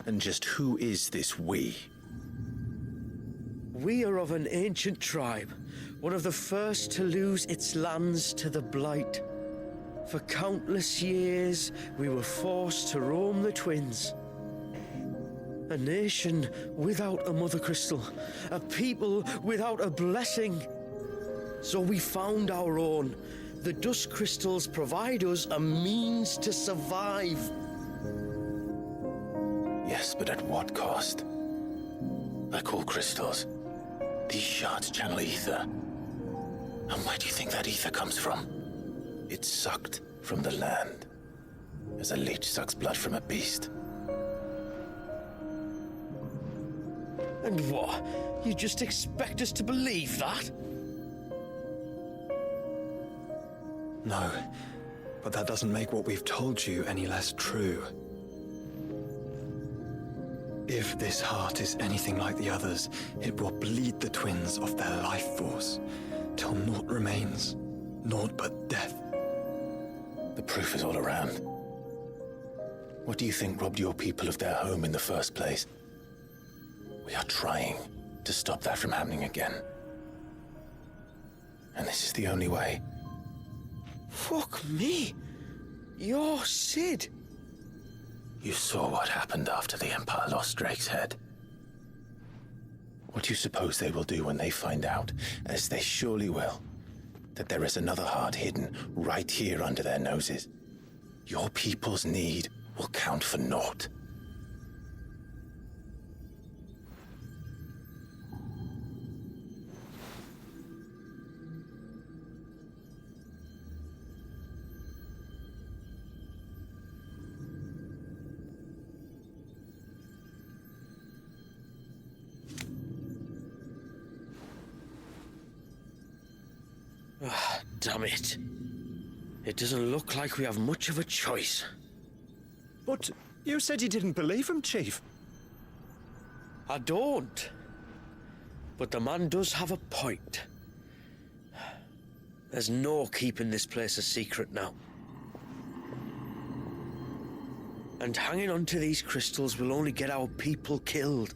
And just who is this we? We are of an ancient tribe, one of the first to lose its lands to the Blight. For countless years, we were forced to roam the Twins. A nation without a mother crystal, a people without a blessing. So we found our own. The dust crystals provide us a means to survive. Yes, but at what cost? Like all crystals, these shards channel ether. And where do you think that ether comes from? It's sucked from the land, as a leech sucks blood from a beast. And what? You just expect us to believe that? No, but that doesn't make what we've told you any less true. If this heart is anything like the others, it will bleed the twins of their life force, till naught remains, naught but death. The proof is all around. What do you think robbed your people of their home in the first place? We are trying to stop that from happening again. And this is the only way. Fuck me. You're Sid. You saw what happened after the Empire lost Drake's head. What do you suppose they will do when they find out, as they surely will, that there is another heart hidden right here under their noses? Your people's need will count for naught. damn it. It doesn't look like we have much of a choice. But you said you didn't believe him, Chief. I don't. But the man does have a point. There's no keeping this place a secret now. And hanging on to these crystals will only get our people killed.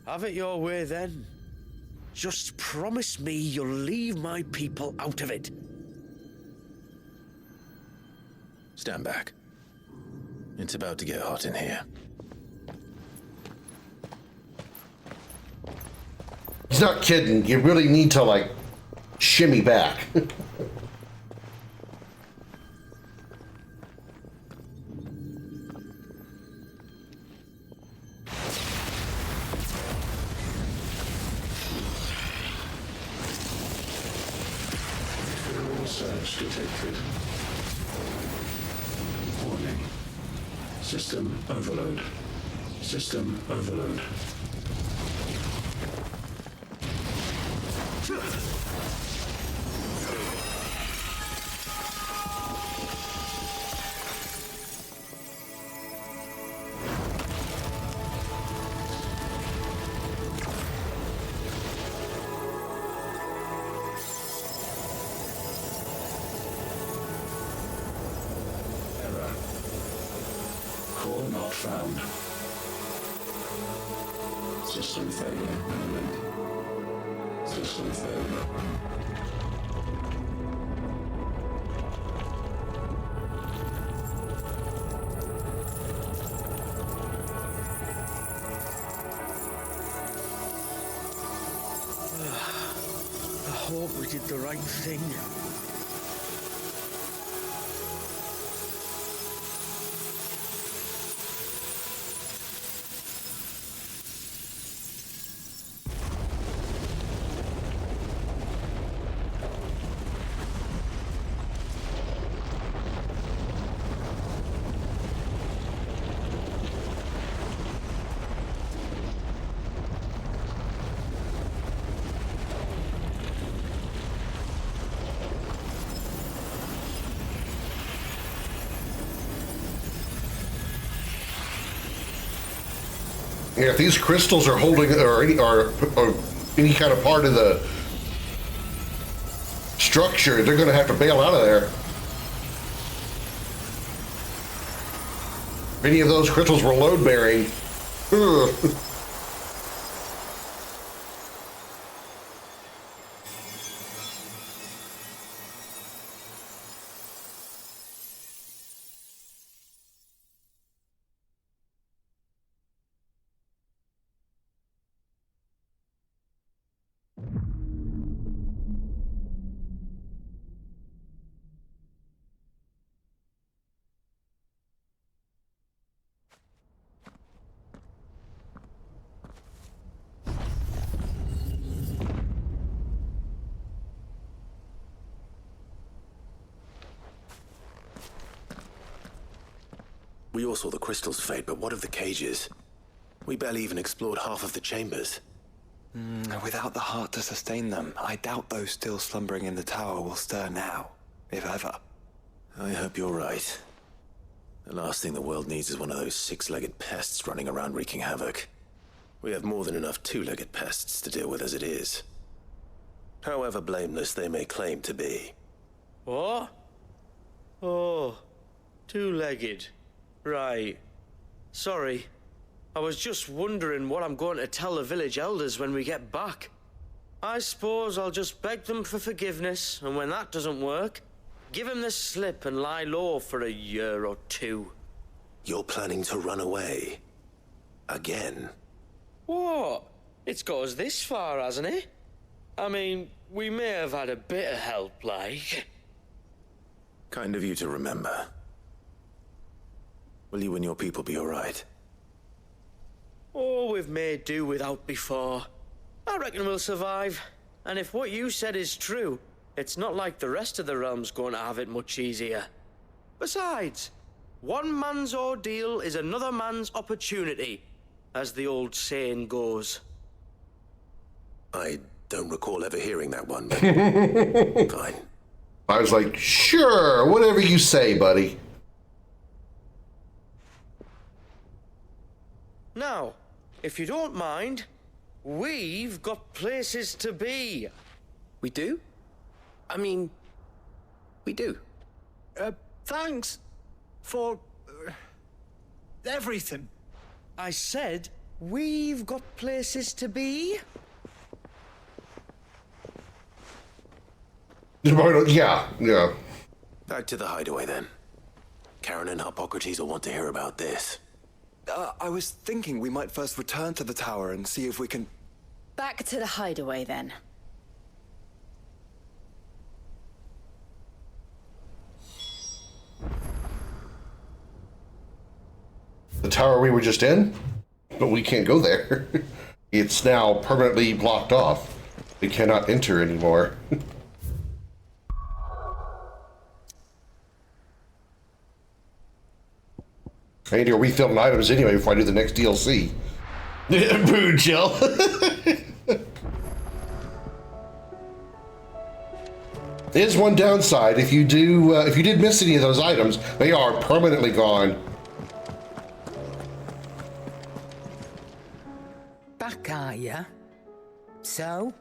Have it your way then. Just promise me you'll leave my people out of it. Stand back. It's about to get hot in here. He's not kidding. You really need to, like, shimmy back. Search detected. Warning. System overload. System overload. Core not found. System failure imminent. System failure. I hope we did the right thing. Yeah, if these crystals are holding or any kind of part of the structure, they're going to have to bail out of there. If any of those crystals were load bearing. We all saw the crystals fade, but what of the cages? We barely even explored half of the chambers. Without the heart to sustain them, I doubt those still slumbering in the tower will stir now, if ever. I hope you're right. The last thing the world needs is one of those six-legged pests running around wreaking havoc. We have more than enough two-legged pests to deal with as it is. However blameless they may claim to be. What? Oh, two-legged. Right. Sorry. I was just wondering what I'm going to tell the village elders when we get back. I suppose I'll just beg them for forgiveness, and when that doesn't work, give them the slip and lie low for a year or two. You're planning to run away? Again? What? It's got us this far, hasn't it? I mean, we may have had a bit of help, like. Kind of you to remember. Will you and your people be all right? Oh, we've made do without before. I reckon we'll survive. And if what you said is true, it's not like the rest of the realm's going to have it much easier. Besides, one man's ordeal is another man's opportunity. as the old saying goes. I don't recall ever hearing that one, but fine. I was like, sure, whatever you say, buddy. Now, if you don't mind, we've got places to be. We do? I mean, we do. Thanks for everything. I said we've got places to be. Yeah. Back to the hideaway then. Karen and Hippocrates will want to hear about this. I was thinking we might first return to the tower and see if we can... Back to the hideaway, then. The tower we were just in? But we can't go there. It's now permanently blocked off. We cannot enter anymore. I need to refill items anyway before I do the next DLC. Boo, Jill. There's one downside. If you did miss any of those items, they are permanently gone. Back, are ya? So?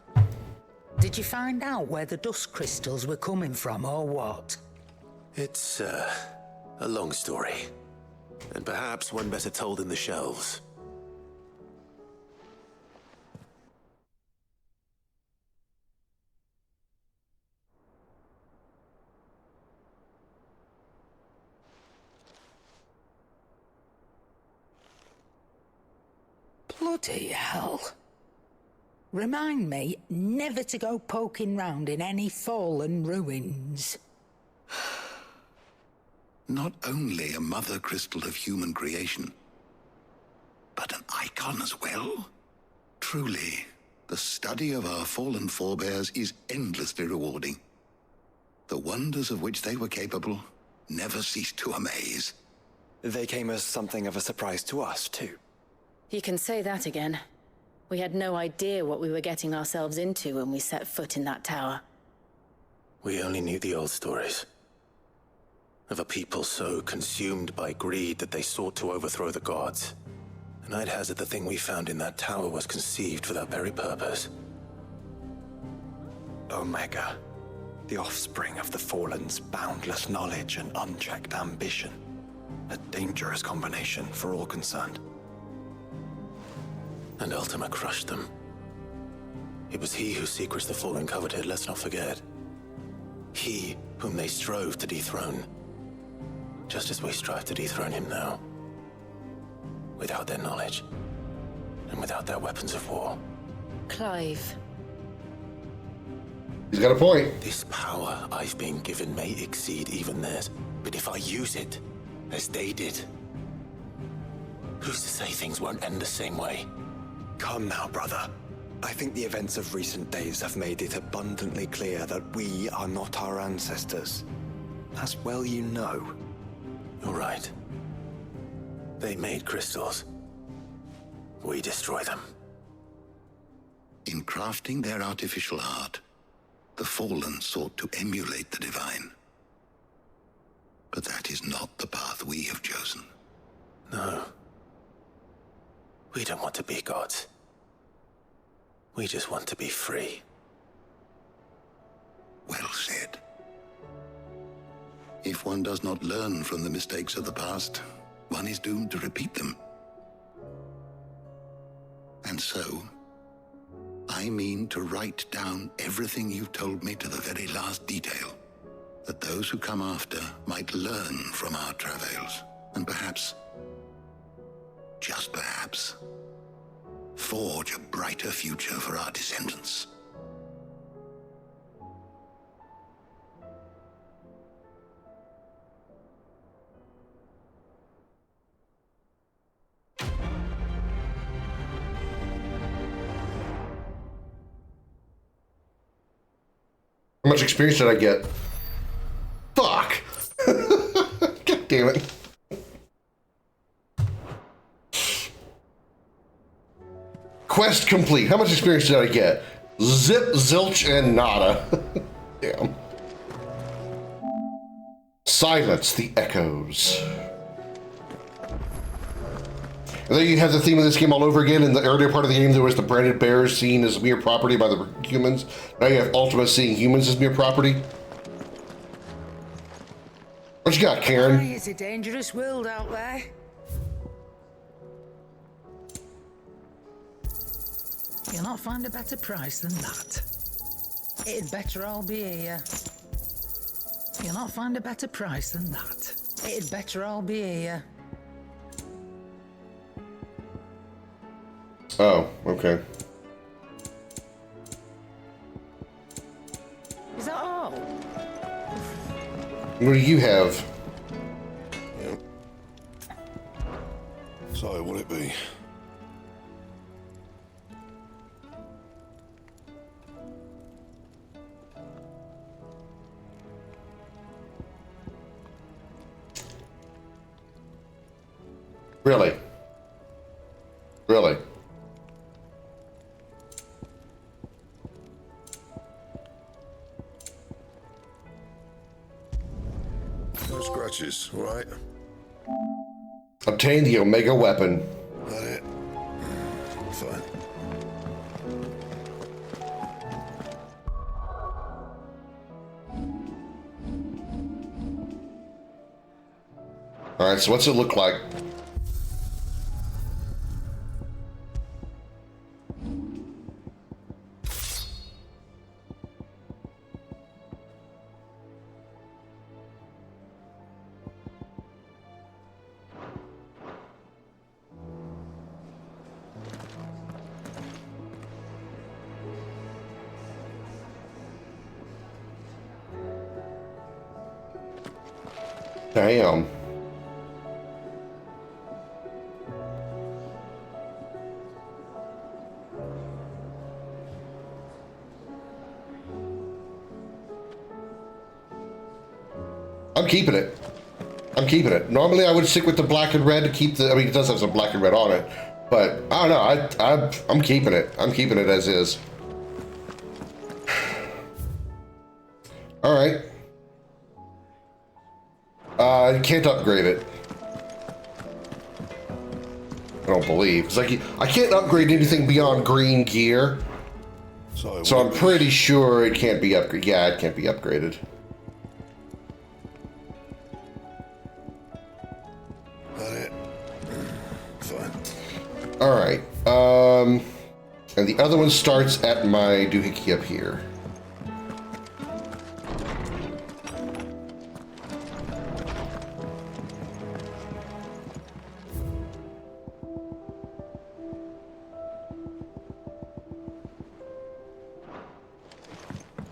Did you find out where the dust crystals were coming from, or what? It's a long story. And perhaps one better told in the shelves. Bloody hell. Remind me never to go poking round in any fallen ruins. Not only a mother crystal of human creation, but an icon as well. Truly, the study of our fallen forebears is endlessly rewarding. The wonders of which they were capable never cease to amaze. They came as something of a surprise to us, too. You can say that again. We had no idea what we were getting ourselves into when we set foot in that tower. We only knew the old stories. Of a people so consumed by greed that they sought to overthrow the gods. And I'd hazard the thing we found in that tower was conceived for that very purpose. Omega, the offspring of the Fallen's boundless knowledge and unchecked ambition. A dangerous combination for all concerned. And Ultima crushed them. It was he whose secrets the Fallen coveted, let's not forget. He whom they strove to dethrone. Just as we strive to dethrone him now. Without their knowledge. And without their weapons of war. Clive. He's got a point. This power I've been given may exceed even theirs. But if I use it, as they did, who's to say things won't end the same way? Come now, brother. I think the events of recent days have made it abundantly clear that we are not our ancestors. As well you know. You're right. They made crystals. We destroy them. In crafting their artificial art, the Fallen sought to emulate the divine. But that is not the path we have chosen. No. We don't want to be gods. We just want to be free. Well said. If one does not learn from the mistakes of the past, one is doomed to repeat them. And so, I mean to write down everything you've told me to the very last detail, that those who come after might learn from our travails, and perhaps, just perhaps, forge a brighter future for our descendants. How much experience did I get? Fuck! God damn it. Quest complete. How much experience did I get? Zip, zilch, and nada. Damn. Silence the echoes. And there you have the theme of this game all over again. In the earlier part of the game, there was the branded bears seen as mere property by the humans. Now you have Ultima seeing humans as mere property. What you got, Karen? It's a dangerous world out there. You'll not find a better price than that. It'd better all be here. You'll not find a better price than that. It'd better all be here. Oh, okay. Is that all? What do you have? Yep. So, would it be? Really? Really? No scratches, all right? Obtain the Omega weapon. That it? Fine. All right, so what's it look like? Damn. I'm keeping it. I'm keeping it. Normally I would stick with the black and red to keep the, I mean, it does have some black and red on it, but I don't know. I'm keeping it. I'm keeping it as is. All right. I can't upgrade it. I don't believe. It's like I can't upgrade anything beyond green gear. So I'm pretty sure it can't be upgraded. Yeah, it can't be upgraded. That it? Fine. All right. And the other one starts at my doohickey up here.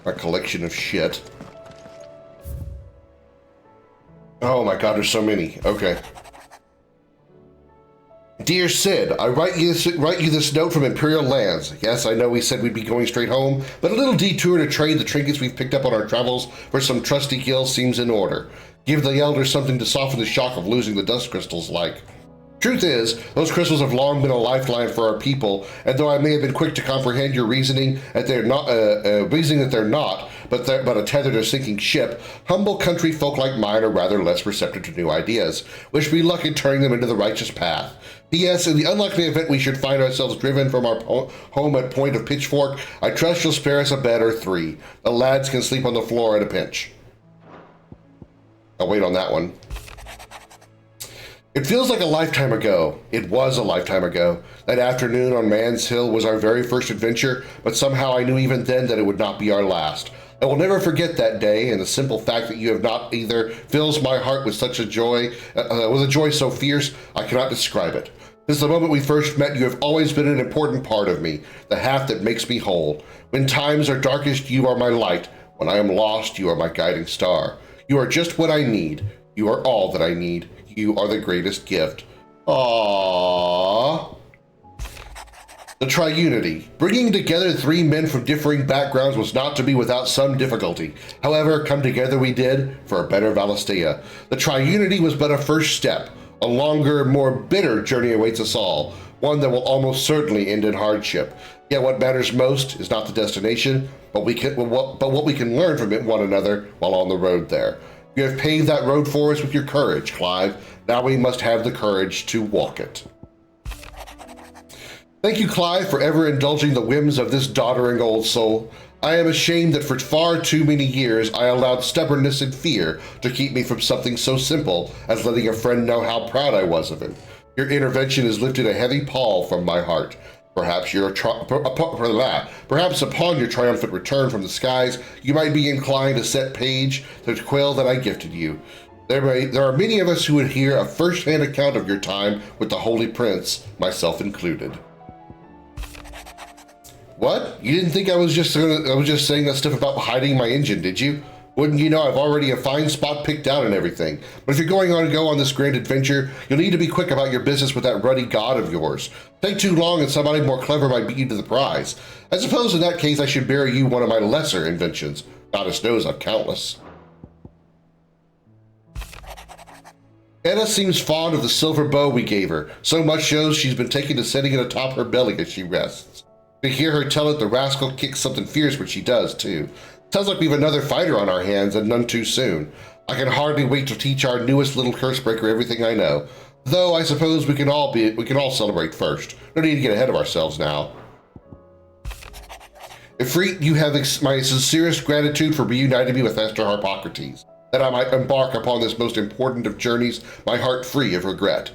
A collection of shit. Oh my god, there's so many. Okay. Dear Sid, I write you this note from Imperial Lands. Yes, I know we said we'd be going straight home, but a little detour to trade the trinkets we've picked up on our travels for some trusty gills seems in order. Give the elders something to soften the shock of losing the dust crystals like. Truth is, those crystals have long been a lifeline for our people, and though I may have been quick to comprehend your reasoning that they're not, but a tethered or sinking ship, humble country folk like mine are rather less receptive to new ideas. Wish me luck in turning them into the righteous path. P.S. In the unlikely event we should find ourselves driven from our home at point of pitchfork, I trust you'll spare us a bed or three. The lads can sleep on the floor at a pinch. I'll wait on that one. It feels like a lifetime ago. It was a lifetime ago. That afternoon on Man's Hill was our very first adventure, but somehow I knew even then that it would not be our last. I will never forget that day, and the simple fact that you have not either fills my heart with such a joy, with a joy so fierce, I cannot describe it. Since the moment we first met, you have always been an important part of me, the half that makes me whole. When times are darkest, you are my light. When I am lost, you are my guiding star. You are just what I need. You are all that I need. You are the greatest gift. Aww. The Triunity. Bringing together three men from differing backgrounds was not to be without some difficulty. However, come together we did for a better Valistea. The Triunity was but a first step. A longer, more bitter journey awaits us all. one that will almost certainly end in hardship. Yet what matters most is not the destination, but what we can learn from one another while on the road there. You have paved that road for us with your courage, Clive. Now we must have the courage to walk it. Thank you, Clive, for ever indulging the whims of this doddering old soul. I am ashamed that for far too many years I allowed stubbornness and fear to keep me from something so simple as letting a friend know how proud I was of him. Your intervention has lifted a heavy pall from my heart. Perhaps upon your triumphant return from the skies, you might be inclined to set page the quill that I gifted you. There are many of us who would hear a first-hand account of your time with the Holy Prince, myself included. What? You didn't think I was just saying that stuff about hiding my engine, did you? Wouldn't you know I've already a fine spot picked out and everything. But if you're going on to go on this grand adventure, you'll need to be quick about your business with that ruddy god of yours. Take too long and somebody more clever might beat you to the prize. I suppose in that case I should bury you one of my lesser inventions. Goddess knows I've countless. Edda seems fond of the silver bow we gave her. So much shows she's been taken to setting it atop her belly as she rests. To hear her tell it, the rascal kicks something fierce when she does, too. Sounds like we have another fighter on our hands, and none too soon. I can hardly wait to teach our newest little cursebreaker everything I know. Though I suppose we can all celebrate first. No need to get ahead of ourselves now. Ifrit, you have my sincerest gratitude for reuniting me with Esther Harpocrates, that I might embark upon this most important of journeys, my heart free of regret.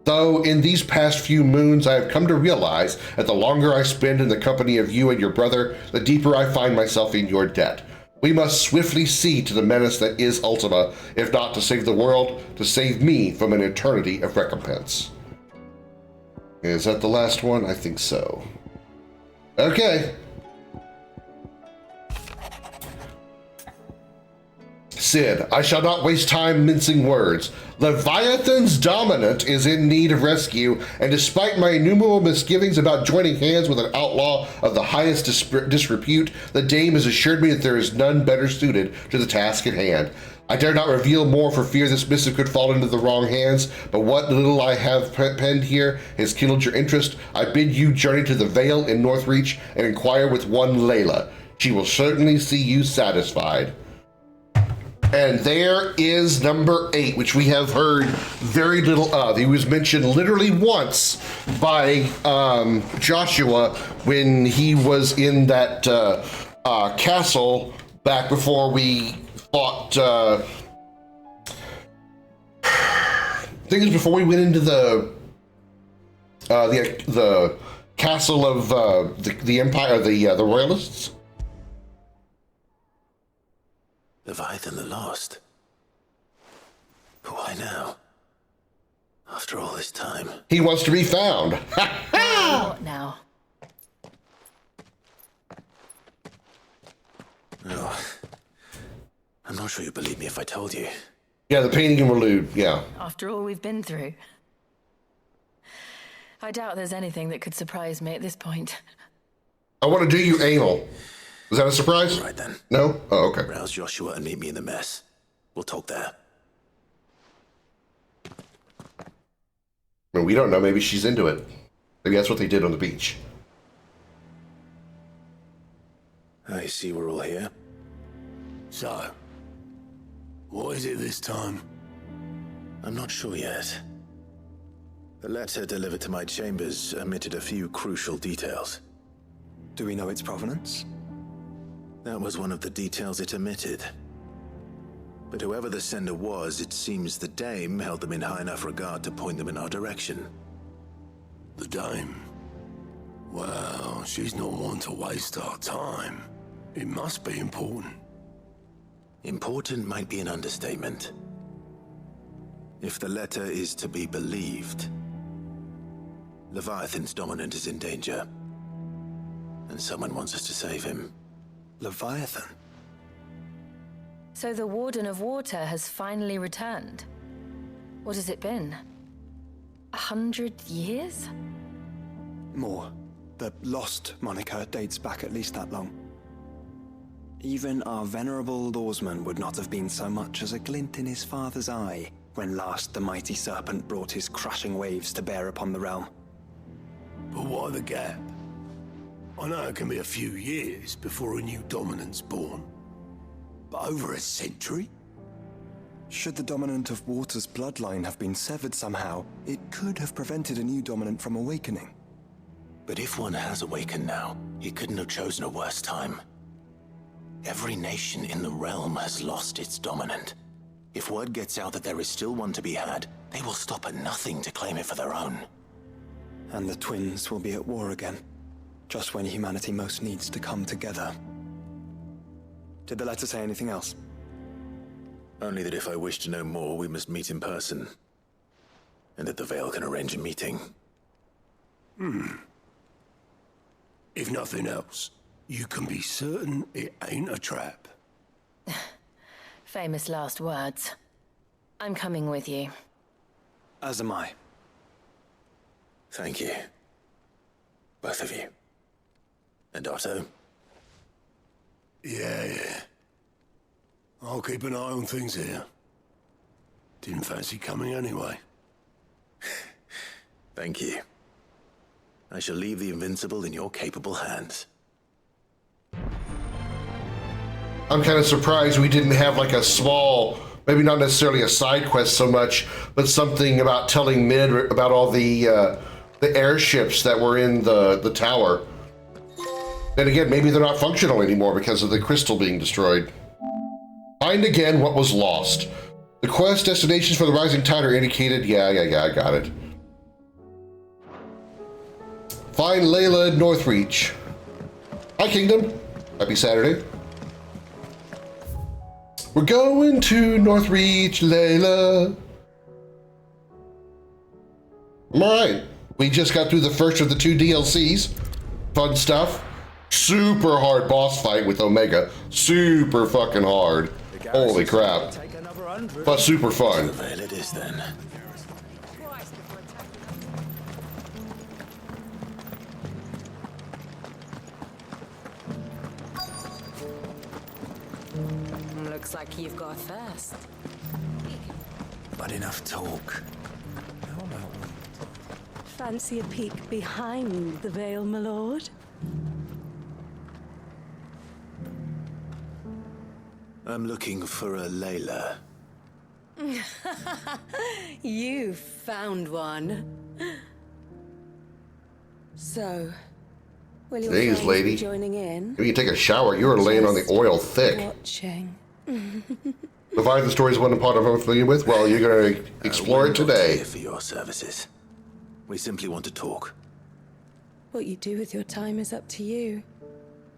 Though in these past few moons I have come to realize that the longer I spend in the company of you and your brother, the deeper I find myself in your debt. We must swiftly see to the menace that is Ultima, if not to save the world, to save me from an eternity of recompense. Is that the last one? I think so. Okay. Cid, I shall not waste time mincing words. Leviathan's dominant is in need of rescue, and despite my innumerable misgivings about joining hands with an outlaw of the highest disrepute, the dame has assured me that there is none better suited to the task at hand. I dare not reveal more for fear this missive could fall into the wrong hands, but what little I have penned here has kindled your interest. I bid you journey to the Vale in Northreach and inquire with one Layla. She will certainly see you satisfied. And there is number 8, which we have heard very little of. He was mentioned literally once by Joshua when he was in that castle back before we fought. I think it was before we went into the castle of the Empire, the Royalists. Leviathan the Lost. Why now? After all this time. He wants to be found. What now? Oh, I'm not sure you believe me if I told you. Yeah, the painting in Relude, yeah. After all we've been through. I doubt there's anything that could surprise me at this point. I want to do you anal. Was that a surprise? All right then. No? Oh, okay. Rouse Joshua and meet me in the mess. We'll talk there. I mean, we don't know. Maybe she's into it. Maybe that's what they did on the beach. I see we're all here. So, what is it this time? I'm not sure yet. The letter delivered to my chambers omitted a few crucial details. Do we know its provenance? That was one of the details it omitted. But whoever the sender was, it seems the dame held them in high enough regard to point them in our direction. The dame? Well, she's not one to waste our time. It must be important. Important might be an understatement. If the letter is to be believed, Leviathan's dominant is in danger. And someone wants us to save him. Leviathan? So the Warden of Water has finally returned. What has it been? 100 years? More. The Lost moniker dates back at least that long. Even our venerable lawsman would not have been so much as a glint in his father's eye when last the mighty serpent brought his crashing waves to bear upon the realm. But why the gap? I know it can be a few years before a new dominant's born. But over a century? Should the dominant of Water's bloodline have been severed somehow, it could have prevented a new dominant from awakening. But if one has awakened now, he couldn't have chosen a worse time. Every nation in the realm has lost its dominant. If word gets out that there is still one to be had, they will stop at nothing to claim it for their own. And the twins will be at war again, just when humanity most needs to come together. Did the letter say anything else? Only that if I wish to know more, we must meet in person. And that the Veil can arrange a meeting. If nothing else, you can be certain it ain't a trap. Famous last words. I'm coming with you. As am I. Thank you. Both of you. And Otto? Yeah. I'll keep an eye on things here. Didn't fancy coming anyway. Thank you. I shall leave the Invincible in your capable hands. I'm kind of surprised we didn't have like a small, maybe not necessarily a side quest so much, but something about telling Mid about all the airships that were in the tower. Then again, maybe they're not functional anymore because of the crystal being destroyed. Find again what was lost. The quest destinations for the rising tide are indicated. Yeah, I got it. Find Layla at Northreach. Hi, Kingdom. Happy Saturday. We're going to Northreach, Layla. I'm all right. We just got through the first of the 2 DLCs. Fun stuff. Super hard boss fight with Omega. Super fucking hard. Holy crap. But super fun. Well, it is then. Looks like you've got first. But enough talk. Fancy a peek behind the veil, my lord? I'm looking for a Layla. You found one. So, will your Jeez, friends lady. be joining in? Maybe you take a shower. You were laying on the oil thick. Watching. Leviathan stories wasn't a part of I'm familiar with. Well, you're going to explore it today. For your services. We simply want to talk. What you do with your time is up to you.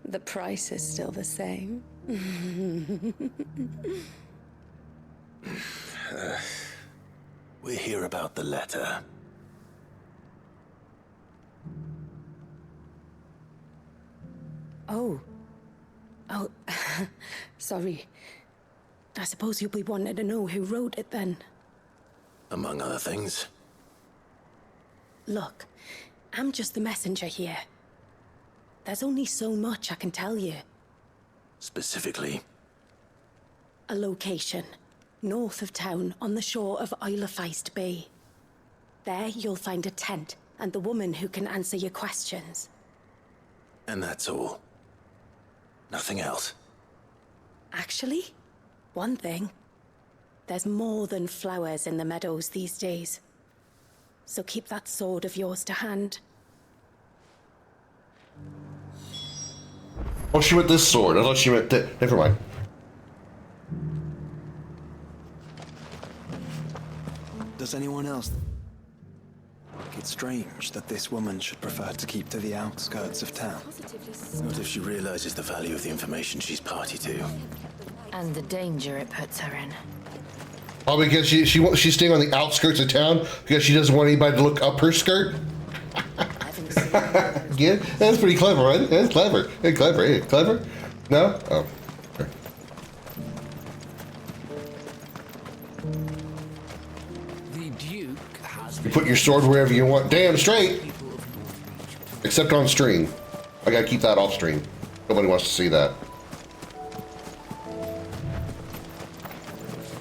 The price is still the same. We're here about the letter. Oh, sorry. I suppose you'll be wanting to know who wrote it then. Among other things. Look, I'm just the messenger here. There's only so much I can tell you. Specifically? A location, north of town, on the shore of Isle of Feist Bay. There you'll find a tent and the woman who can answer your questions. And that's all. Nothing else. Actually, one thing. There's more than flowers in the meadows these days. So keep that sword of yours to hand. Oh, she meant this sword. I thought she meant that. Never mind. Does anyone else think it's strange that this woman should prefer to keep to the outskirts of town? Not if she realizes the value of the information she's party to. And the danger it puts her in. Probably because she's staying on the outskirts of town because she doesn't want anybody to look up her skirt. Yeah, that's pretty clever, right? That's clever. Hey, clever. Hey, clever? No? Oh. Sure. The Duke has You put your sword wherever you want. Damn straight. Except on stream. I gotta keep that off stream. Nobody wants to see that.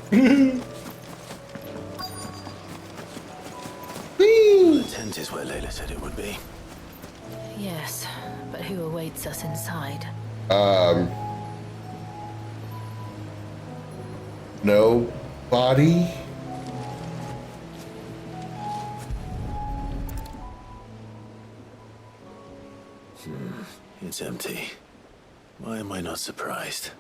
The tent is where Layla said it would be. Yes, but who awaits us inside? Nobody? It's empty. Why am I not surprised?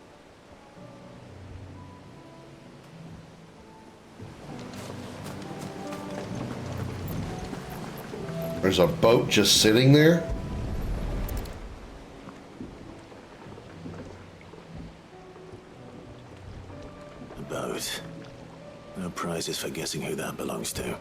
There's a boat just sitting there? A boat. No prizes for guessing who that belongs to.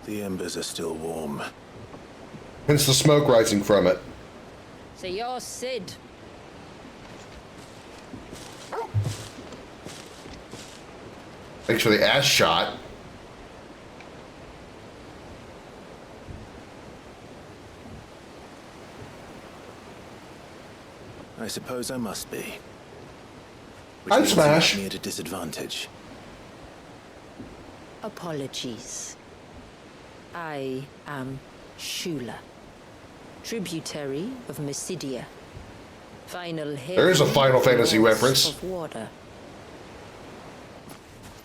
The embers are still warm. Hence the smoke rising from it. So you're Sid. Thanks for the ass shot. I suppose I must be. I'd smash. Me at a disadvantage. Apologies. I am Shula, tributary of Mysidia. Final There's a Final Fantasy reference. Of water.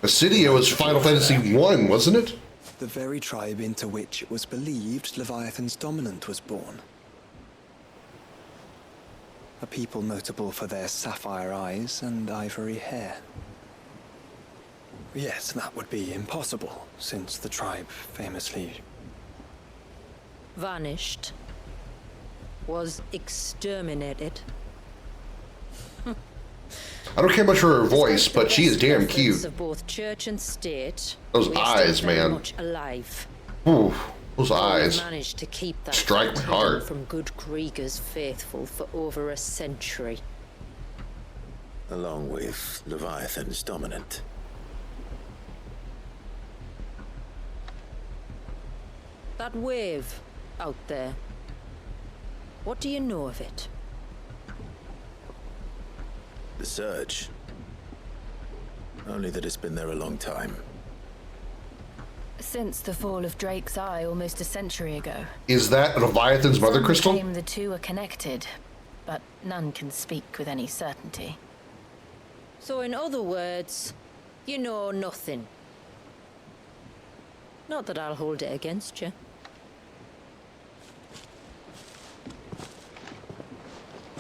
Mysidia was Final Fantasy I, wasn't it? The very tribe into which it was believed Leviathan's dominant was born. A people notable for their sapphire eyes and ivory hair. Yes, that would be impossible, since the tribe famously... Vanished. Was exterminated. I don't care much for her voice, but she is damn cute. Of both church and state, Those we are eyes, still very man. much alive. Ooh, those We've eyes. managed to keep that Strike my fact heart. hidden from good Kriegers faithful for over a century. Along with Leviathan's dominant. That wave out there. What do you know of it? The surge. Only that it's been there a long time. Since the fall of Drake's Eye almost a century ago. Is that Leviathan's mother Some crystal? claim the two are connected, but none can speak with any certainty. So in other words, you know nothing. Not that I'll hold it against you.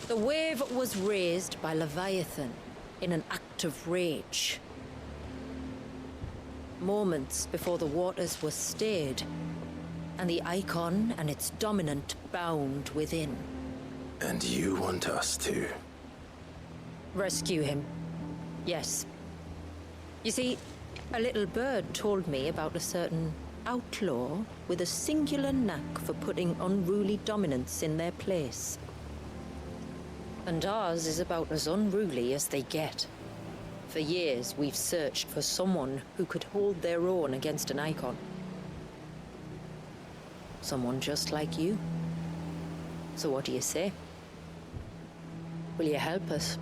The wave was raised by Leviathan in an act of rage. Moments before the waters were stayed, and the icon and its dominant bound within. And you want us to? Rescue him. Yes. You see, a little bird told me about a certain outlaw with a singular knack for putting unruly dominants in their place. And ours is about as unruly as they get. For years, we've searched for someone who could hold their own against an icon. Someone just like you. So what do you say? Will you help us?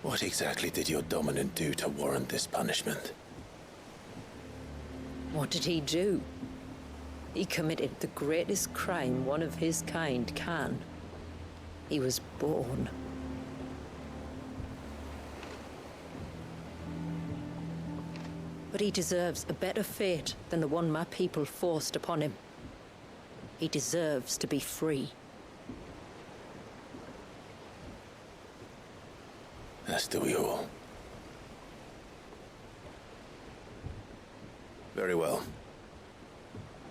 What exactly did your dominant do to warrant this punishment? What did he do? He committed the greatest crime one of his kind can. He was born. But he deserves a better fate than the one my people forced upon him. He deserves to be free. As do we all. Very well.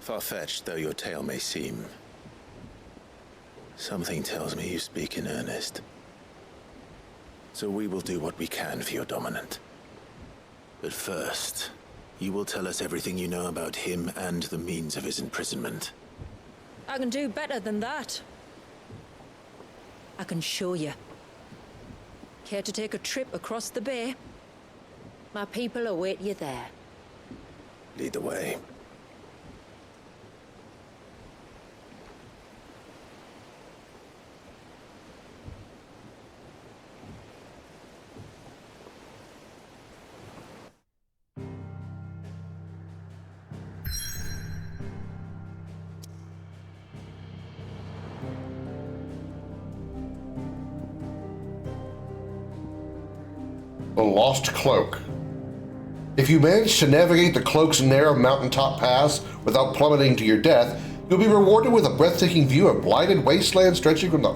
Far-fetched though your tale may seem, something tells me you speak in earnest. So we will do what we can for your dominant. But first, you will tell us everything you know about him and the means of his imprisonment. I can do better than that. I can show you. Care to take a trip across the bay? My people await you there. Lead the way. The Lost Cloak. If you manage to navigate the cloak's narrow mountaintop paths without plummeting to your death, you'll be rewarded with a breathtaking view of blighted wasteland stretching from the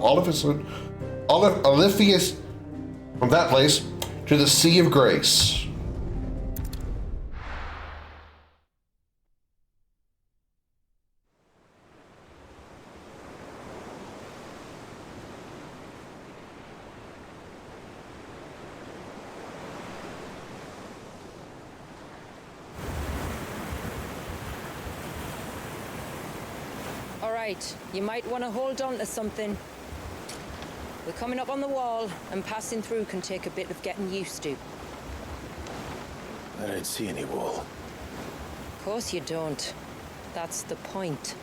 Olipheus, from that place to the Sea of Grace. Right, you might want to hold on to something. We're coming up on the wall, and passing through can take a bit of getting used to. I don't see any wall. Of course you don't. That's the point.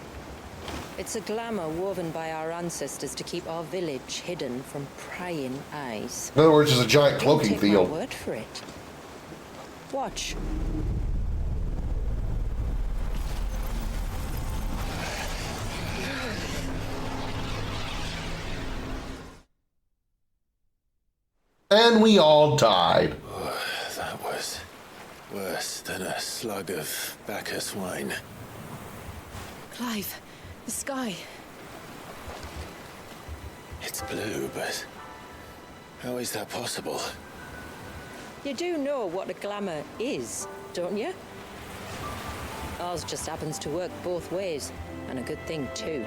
It's a glamour woven by our ancestors to keep our village hidden from prying eyes. In other words, it's a giant cloaking Take field. my word for it. Watch. And we all died. Oh, that was worse than a slug of Bacchus wine. Clive, the sky. It's blue, but how is that possible? You do know what a glamour is, don't you? Ours just happens to work both ways, and a good thing too.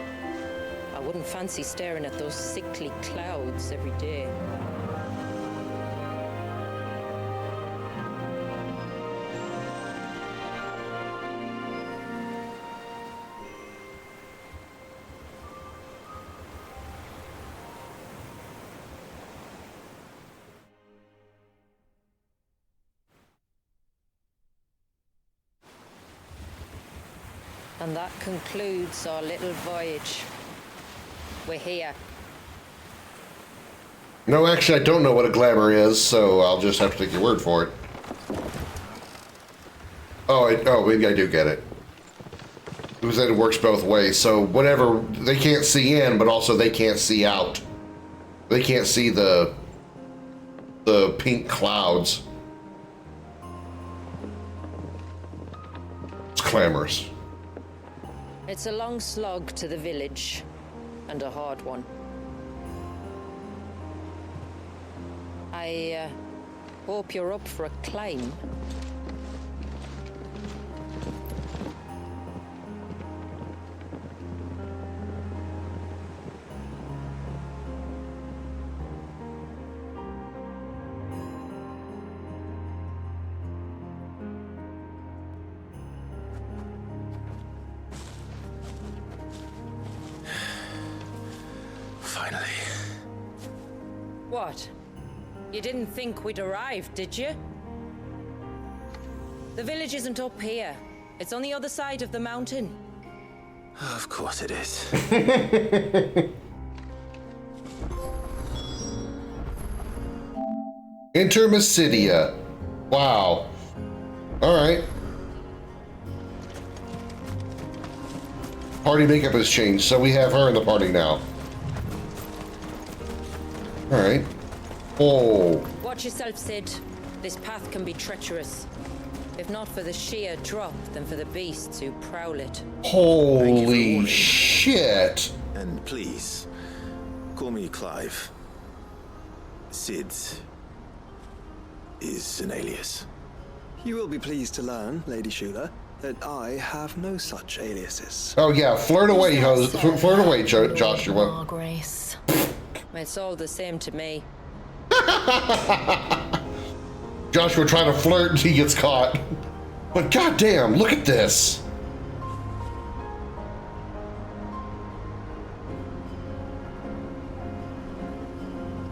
I wouldn't fancy staring at those sickly clouds every day. And that concludes our little voyage. We're here. No, actually, I don't know what a glamour is, so I'll just have to take your word for it. Oh, maybe I do get it. It was that it works both ways, so whatever, they can't see in, but also they can't see out. They can't see the pink clouds. It's clamorous. It's a long slog to the village, and a hard one. I hope you're up for a climb. Finally. What? You didn't think we'd arrived, did you? The village isn't up here. It's on the other side of the mountain. Of course it is. Enter Mysidia. Wow. All right. Party makeup has changed, so we have her in the party now. All right. Oh. Watch yourself, Sid. This path can be treacherous. If not for the sheer drop, then for the beasts who prowl it. Holy shit. And please, call me Clive. Sid is an alias. You will be pleased to learn, Lady Shula, that I have no such aliases. Oh yeah, flirt away, flirt away, Joshua. Grace. It's all the same to me. Joshua trying to flirt until he gets caught. But goddamn, look at this.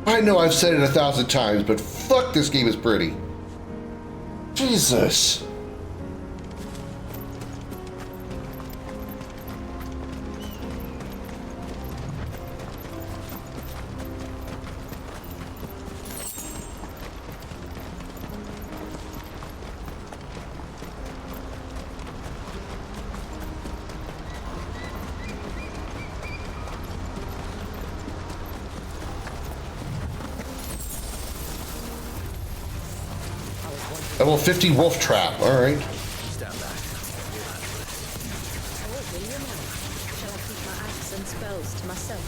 I know I've said it 1,000 times, but fuck, this game is pretty. Jesus. Level 50 wolf trap. All right. Stand back. Oh, will you now? Shall I keep my axe and spells to myself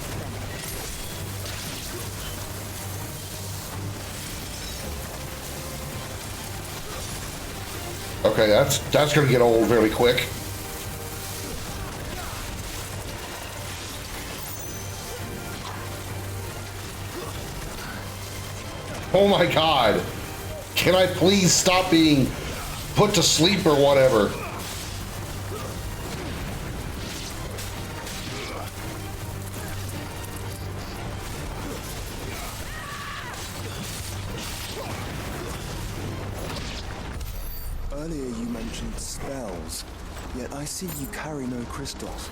then? Okay, that's gonna get old really quick. Oh my God. Can I please stop being put to sleep or whatever? Earlier you mentioned spells, yet I see you carry no crystals.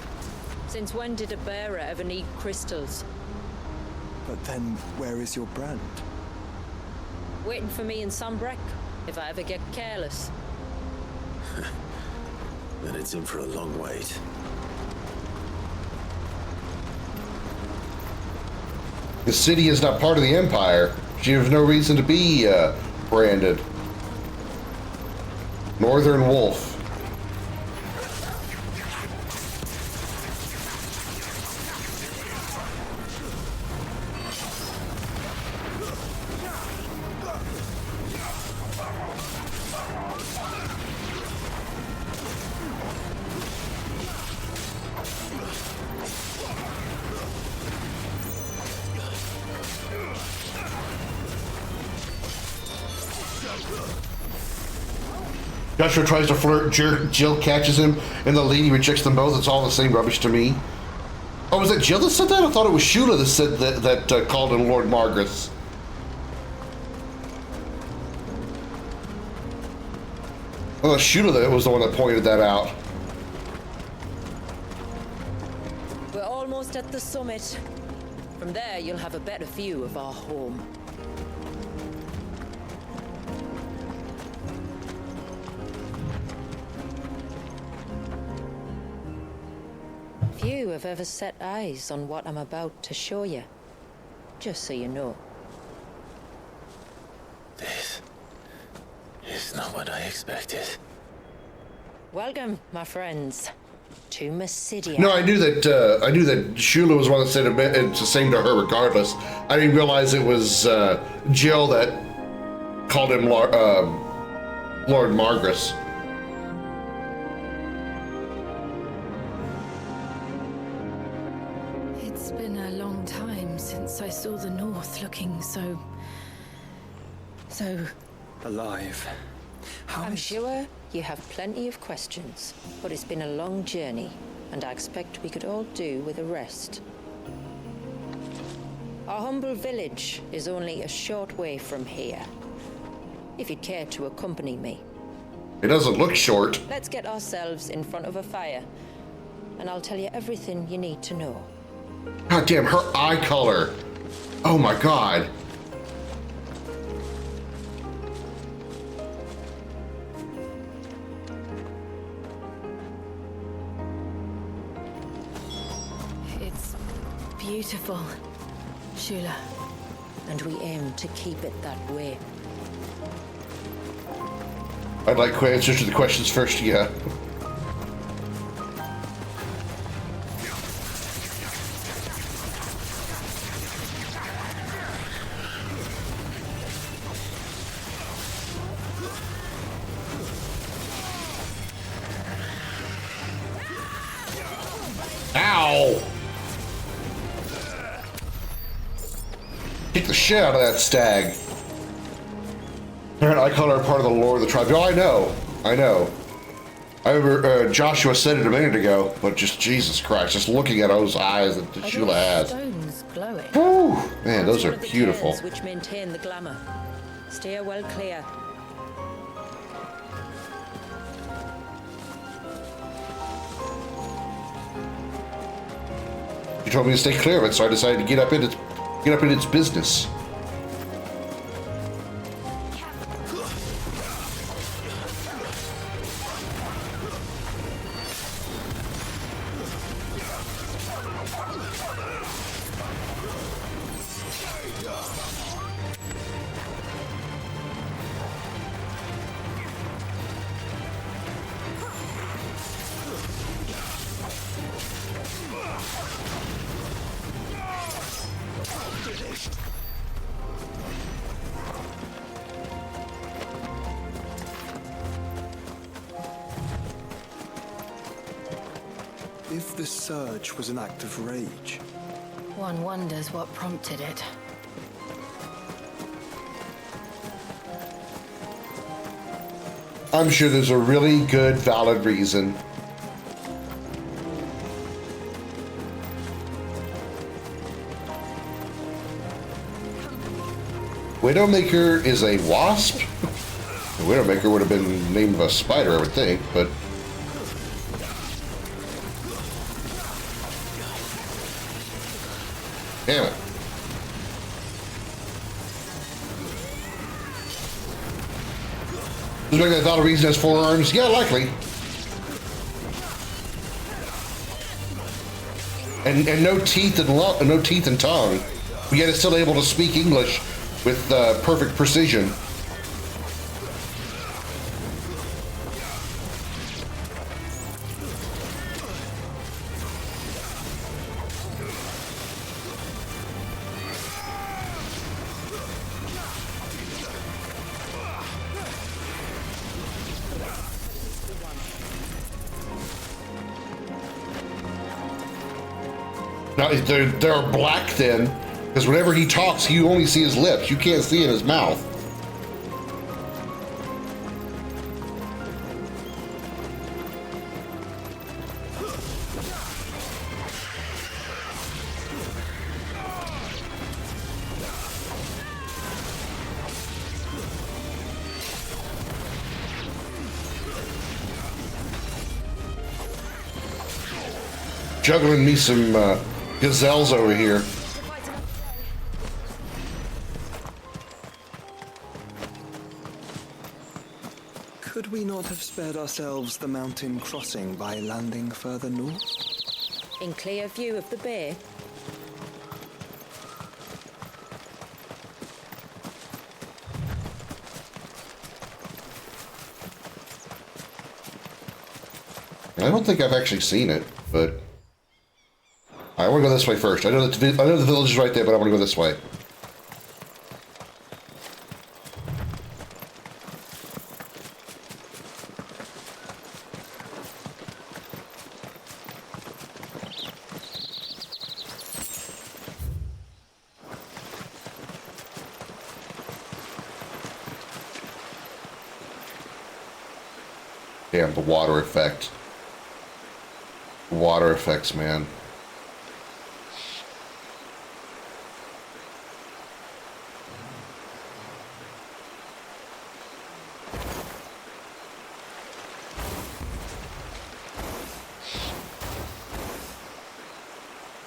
Since when did a bearer ever need crystals? But then, where is your brand? Waiting for me in Sunbreck, if I ever get careless. Then it's in for a long wait. The city is not part of the Empire. She has no reason to be branded. Northern Wolf. Joshua tries to flirt, Jill catches him, and the lady rejects them both. It's all the same rubbish to me. Oh, was that Jill that said that? I thought it was Shula that said that called him Lord Margus. Well, Shula that was the one that pointed that out. We're almost at the summit. From there, you'll have a better view of our home. Few have ever set eyes on what I'm about to show you. Just so you know. This is not what I expected. Welcome, my friends, to Mysidia. No, I knew that Shula was one that said it's the same to her regardless. I didn't realize it was Jill that called him Lord Margus. It's been a long time since I saw the North looking so alive. I'm sure you have plenty of questions, but it's been a long journey, and I expect we could all do with a rest. Our humble village is only a short way from here. If you'd care to accompany me. It doesn't look short. Let's get ourselves in front of a fire, and I'll tell you everything you need to know. God damn, her eye color. Oh my God. It's beautiful, Shula. And we aim to keep it that way. I'd like answers to the questions first, yeah. Ow! Kick the shit out of that stag. I call her part of the lore of the tribe. Oh, I know. I remember Joshua said it a minute ago, but just Jesus Christ, just looking at those eyes that Shula has. Stones glowing. Whew, man, those are One of the beautiful. cairns which maintain the glamour. Steer well clear. He told me to stay clear of it, so I decided to get up in its business. If the surge was an act of rage, One wonders what prompted it. I'm sure there's a really good, valid reason. Widowmaker is a wasp? The Widowmaker would have been named a spider, I would think, but... Damn it. Does make that valid reason has 4 arms? Yeah, likely. And no teeth and tongue. But yet it's still able to speak English with perfect precision. Now, they're black then, because whenever he talks, you only see his lips. You can't see in his mouth. Juggling me some gazelles over here. could we not have spared ourselves the mountain crossing by landing further north? In clear view of the bay? I don't think I've actually seen it, but I want to go this way first. I know the village is right there, but I want to go this way. Damn, the water effect. Water effects, man.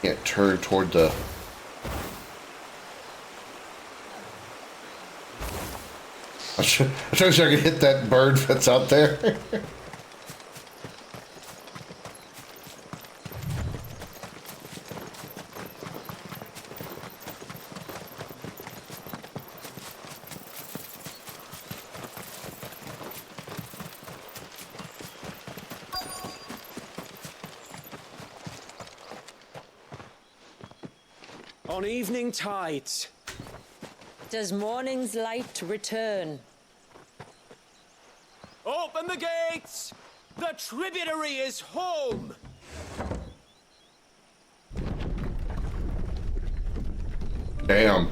Can't turn toward the... I'm trying to see if I can hit that bird that's out there. On evening tides. Does morning's light return? Open the gates! The tributary is home! Damn.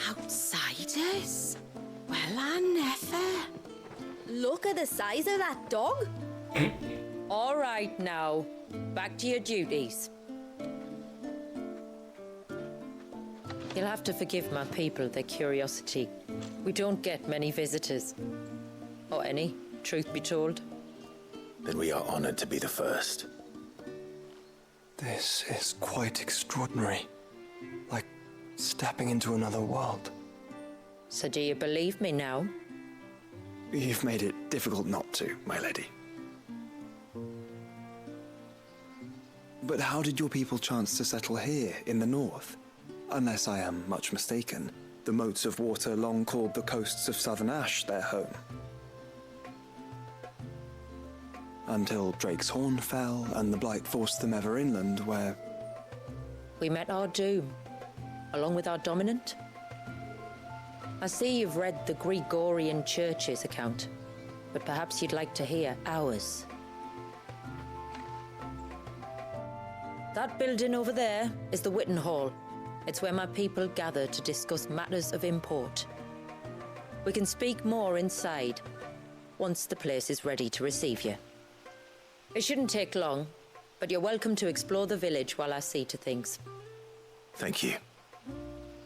Outsiders? Well, I never. Look at the size of that dog. All right now, back to your duties. You'll have to forgive my people their curiosity. We don't get many visitors. Or any, truth be told. Then we are honored to be the first. This is quite extraordinary. Like stepping into another world. So do you believe me now? You've made it difficult not to, my lady. But how did your people chance to settle here in the north? Unless I am much mistaken, the moats of water long called the coasts of Southern Ash their home. Until Drake's Horn fell and the Blight forced them ever inland, where... We met our doom, along with our dominant. I see you've read the Gregorian Church's account, but perhaps you'd like to hear ours. That building over there is the Witten Hall. It's where my people gather to discuss matters of import. We can speak more inside, once the place is ready to receive you. It shouldn't take long, but you're welcome to explore the village while I see to things. Thank you.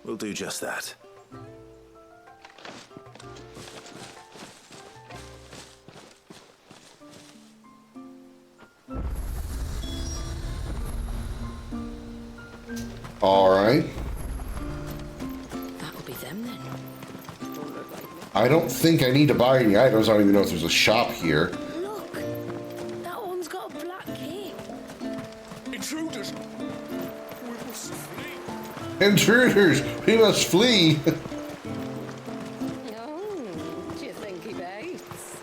We'll do just that. All right. That'll be them then. I don't think I need to buy any items. I don't even know if there's a shop here. Look, that one's got a black cape. Intruders! We must flee. Intruders! We must flee! Oh, do you think he bites?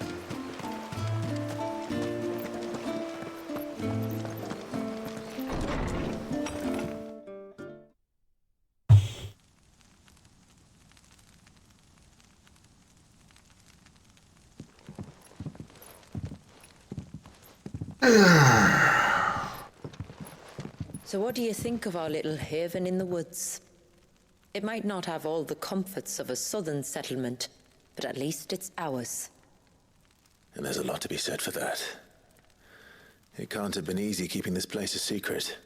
So what do you think of our little haven in the woods? It might not have all the comforts of a southern settlement, but at least it's ours. And there's a lot to be said for that. It can't have been easy keeping this place a secret.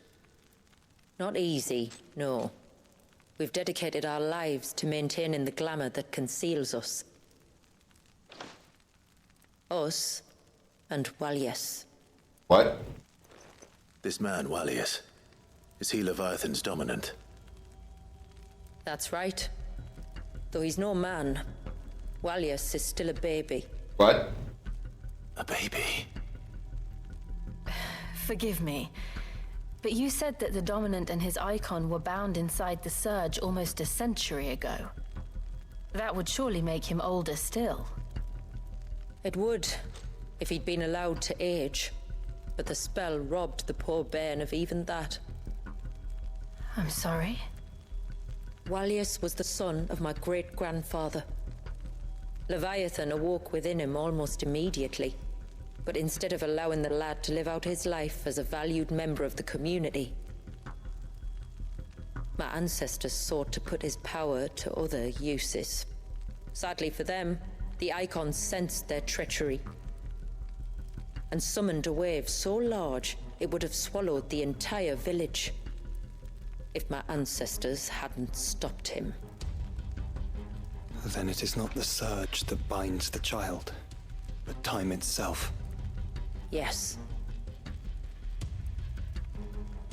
Not easy, no. We've dedicated our lives to maintaining the glamour that conceals us. Us and Walyas. What? This man, Walyas, is he Leviathan's dominant? That's right. Though he's no man, Walyas is still a baby. What? A baby? Forgive me, but you said that the Dominant and his icon were bound inside the Surge almost a century ago. That would surely make him older still. It would, if he'd been allowed to age. But the spell robbed the poor bairn of even that. I'm sorry? Walyas was the son of my great-grandfather. Leviathan awoke within him almost immediately. But instead of allowing the lad to live out his life as a valued member of the community, my ancestors sought to put his power to other uses. Sadly for them, the icons sensed their treachery and summoned a wave so large it would have swallowed the entire village if my ancestors hadn't stopped him. Then it is not the surge that binds the child, but time itself. Yes.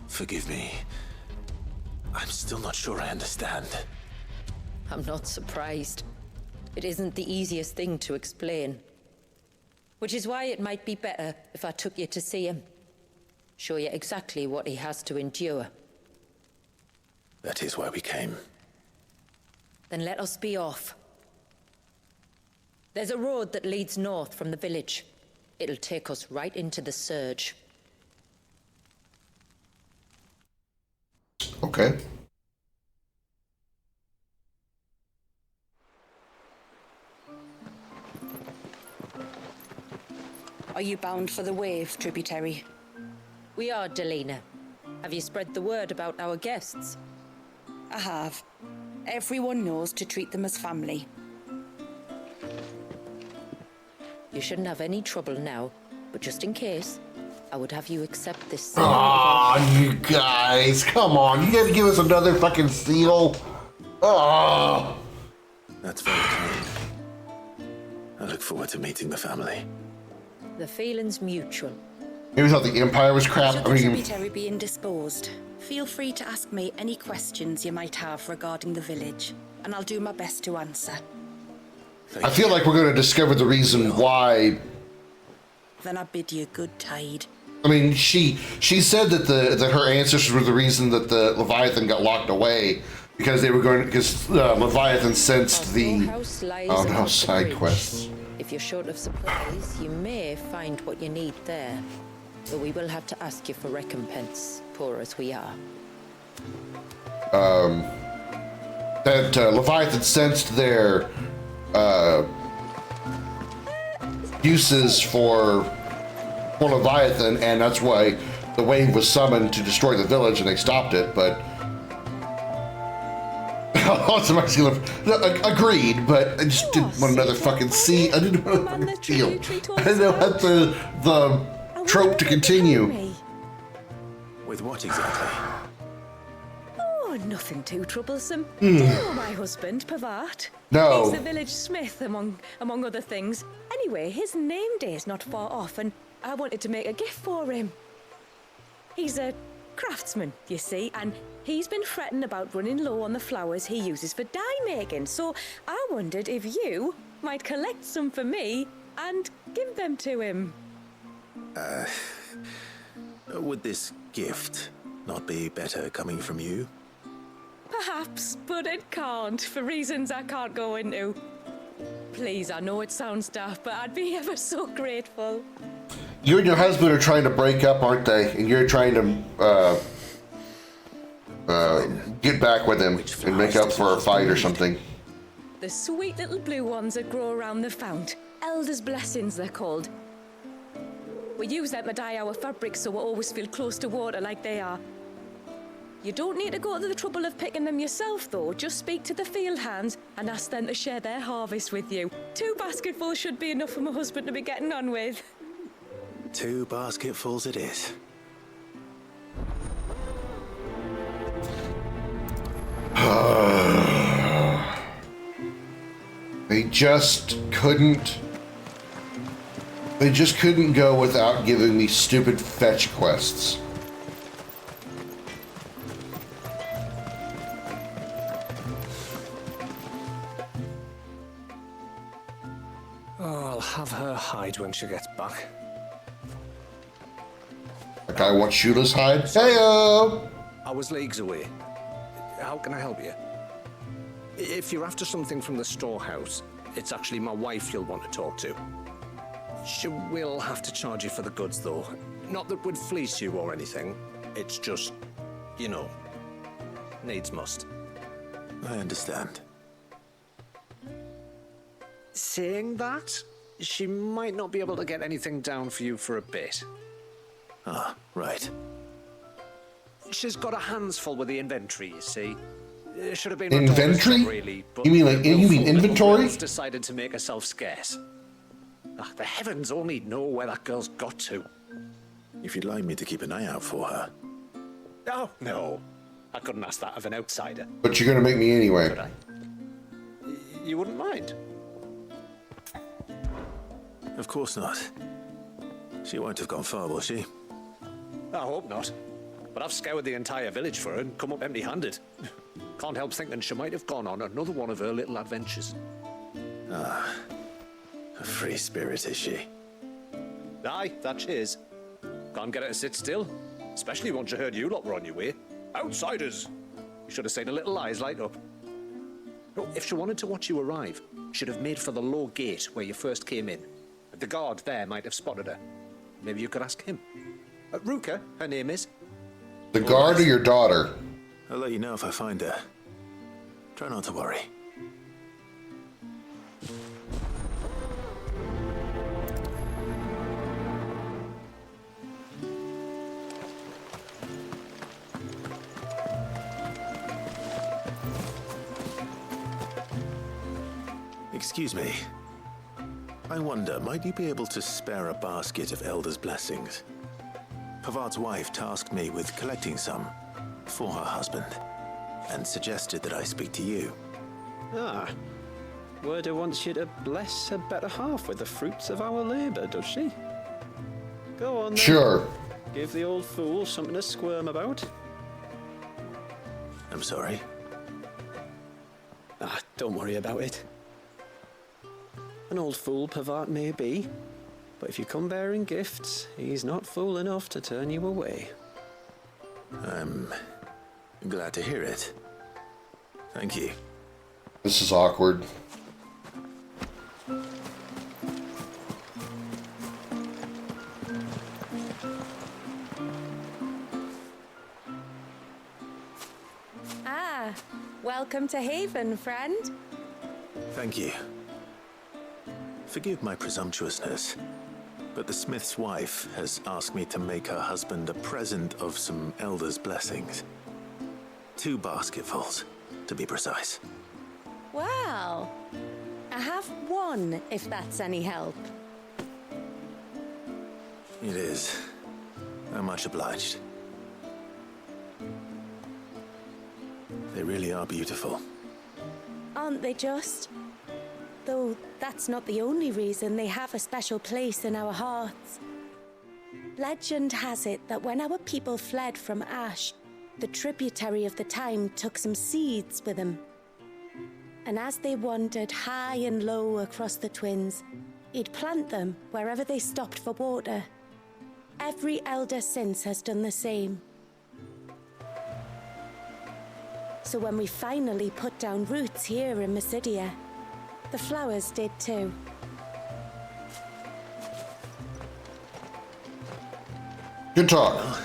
Forgive me. I'm still not sure I understand. I'm not surprised. It isn't the easiest thing to explain. Which is why it might be better if I took you to see him. Show you exactly what he has to endure. That is why we came. Then let us be off. There's a road that leads north from the village. It'll take us right into the Surge. Okay. Are you bound for the wave, tributary? We are, Delina. Have you spread the word about our guests? I have. Everyone knows to treat them as family. You shouldn't have any trouble now, but just in case, I would have you accept this. Oh, you guys, come on. You gotta give us another fucking seal. Oh. That's very kind. I look forward to meeting the family. The feeling's mutual. Maybe thought the Empire was crap. Should I the mean, tributary be indisposed, feel free to ask me any questions you might have regarding the village, and I'll do my best to answer. I feel like we're going to discover the reason why. Then I bid you good tide. I mean, she said that that her ancestors were the reason that the Leviathan got locked away because they were going because Leviathan sensed the side quests. If you're short of supplies, you may find what you need there, but we will have to ask you for recompense, poor as we are. That Leviathan sensed their uses for Leviathan, and that's why the wave was summoned to destroy the village, and they stopped it. But agreed, but I just didn't want another fucking sea. I didn't want another fucking seal. I didn't want the trope to continue. With what exactly? Oh, nothing too troublesome. Do you know my husband, Pavat? No. He's the village smith, among other things. Anyway, his name day's not far off, and I wanted to make a gift for him. He's a craftsman, you see, and he's been fretting about running low on the flowers he uses for dye making, so I wondered if you might collect some for me and give them to him. Would this gift not be better coming from you? Perhaps, but it can't, for reasons I can't go into. Please, I know it sounds daft, but I'd be ever so grateful. You and your husband are trying to break up, aren't they? And you're trying to get back with him and make up for a fight or something. The sweet little blue ones that grow around the fount. Elder's blessings, they're called. We use them to dye our fabrics so we always feel close to water like they are. You don't need to go to the trouble of picking them yourself, though. Just speak to the field hands and ask them to share their harvest with you. 2 basketfuls should be enough for my husband to be getting on with. 2 basketfuls it is. They just couldn't go without giving me stupid fetch quests. Oh, I'll have her hide when she gets back. Like I want Shula's hide. Heyo! I was leagues away. How can I help you? If you're after something from the storehouse, it's actually my wife you'll want to talk to. She will have to charge you for the goods, though. Not that we'd fleece you or anything. It's just, you know, needs must. I understand. Saying that, she might not be able to get anything down for you for a bit. Ah, right. She's got her hands full with the inventory, you see. It should have been Inventory? really, but You mean inventory? She's decided to make herself scarce. Ah, the heavens only know where that girl's got to. If you'd like me to keep an eye out for her. Oh, no. I couldn't ask that of an outsider. But you're gonna make me anyway. Could I? You wouldn't mind? Of course not. She won't have gone far, will she? I hope not. But I've scoured the entire village for her and come up empty-handed. Can't help thinking she might have gone on another one of her little adventures. Ah, a free spirit is she? Aye, that she is. Can't get her to sit still, especially once you heard you lot were on your way. Outsiders! You should have seen her little eyes light up. No, if she wanted to watch you arrive, she'd have made for the low gate where you first came in. The guard there might have spotted her. Maybe you could ask him. Ruka, her name is. The guard or your daughter? I'll let you know if I find her. Try not to worry. Excuse me. I wonder, might you be able to spare a basket of Elder's blessings? Pavard's wife tasked me with collecting some for her husband, and suggested that I speak to you. Ah. Werder wants you to bless her better half with the fruits of our labour, does she? Go on then. Sure. Give the old fool something to squirm about. I'm sorry. Ah, don't worry about it. An old fool Pavard may be, but if you come bearing gifts, he's not fool enough to turn you away. I'm glad to hear it. Thank you. This is awkward. Ah, welcome to Haven, friend. Thank you. Forgive my presumptuousness, but the smith's wife has asked me to make her husband a present of some Elder's blessings. 2 basketfuls, to be precise. Well, I have one, if that's any help. It is. I'm much obliged. They really are beautiful. Aren't they just? Though that's not the only reason they have a special place in our hearts. Legend has it that when our people fled from Ash, the tributary of the time took some seeds with them. And as they wandered high and low across the Twins, he'd plant them wherever they stopped for water. Every elder since has done the same. So when we finally put down roots here in Mysidia, the flowers did too. Good talk. Well,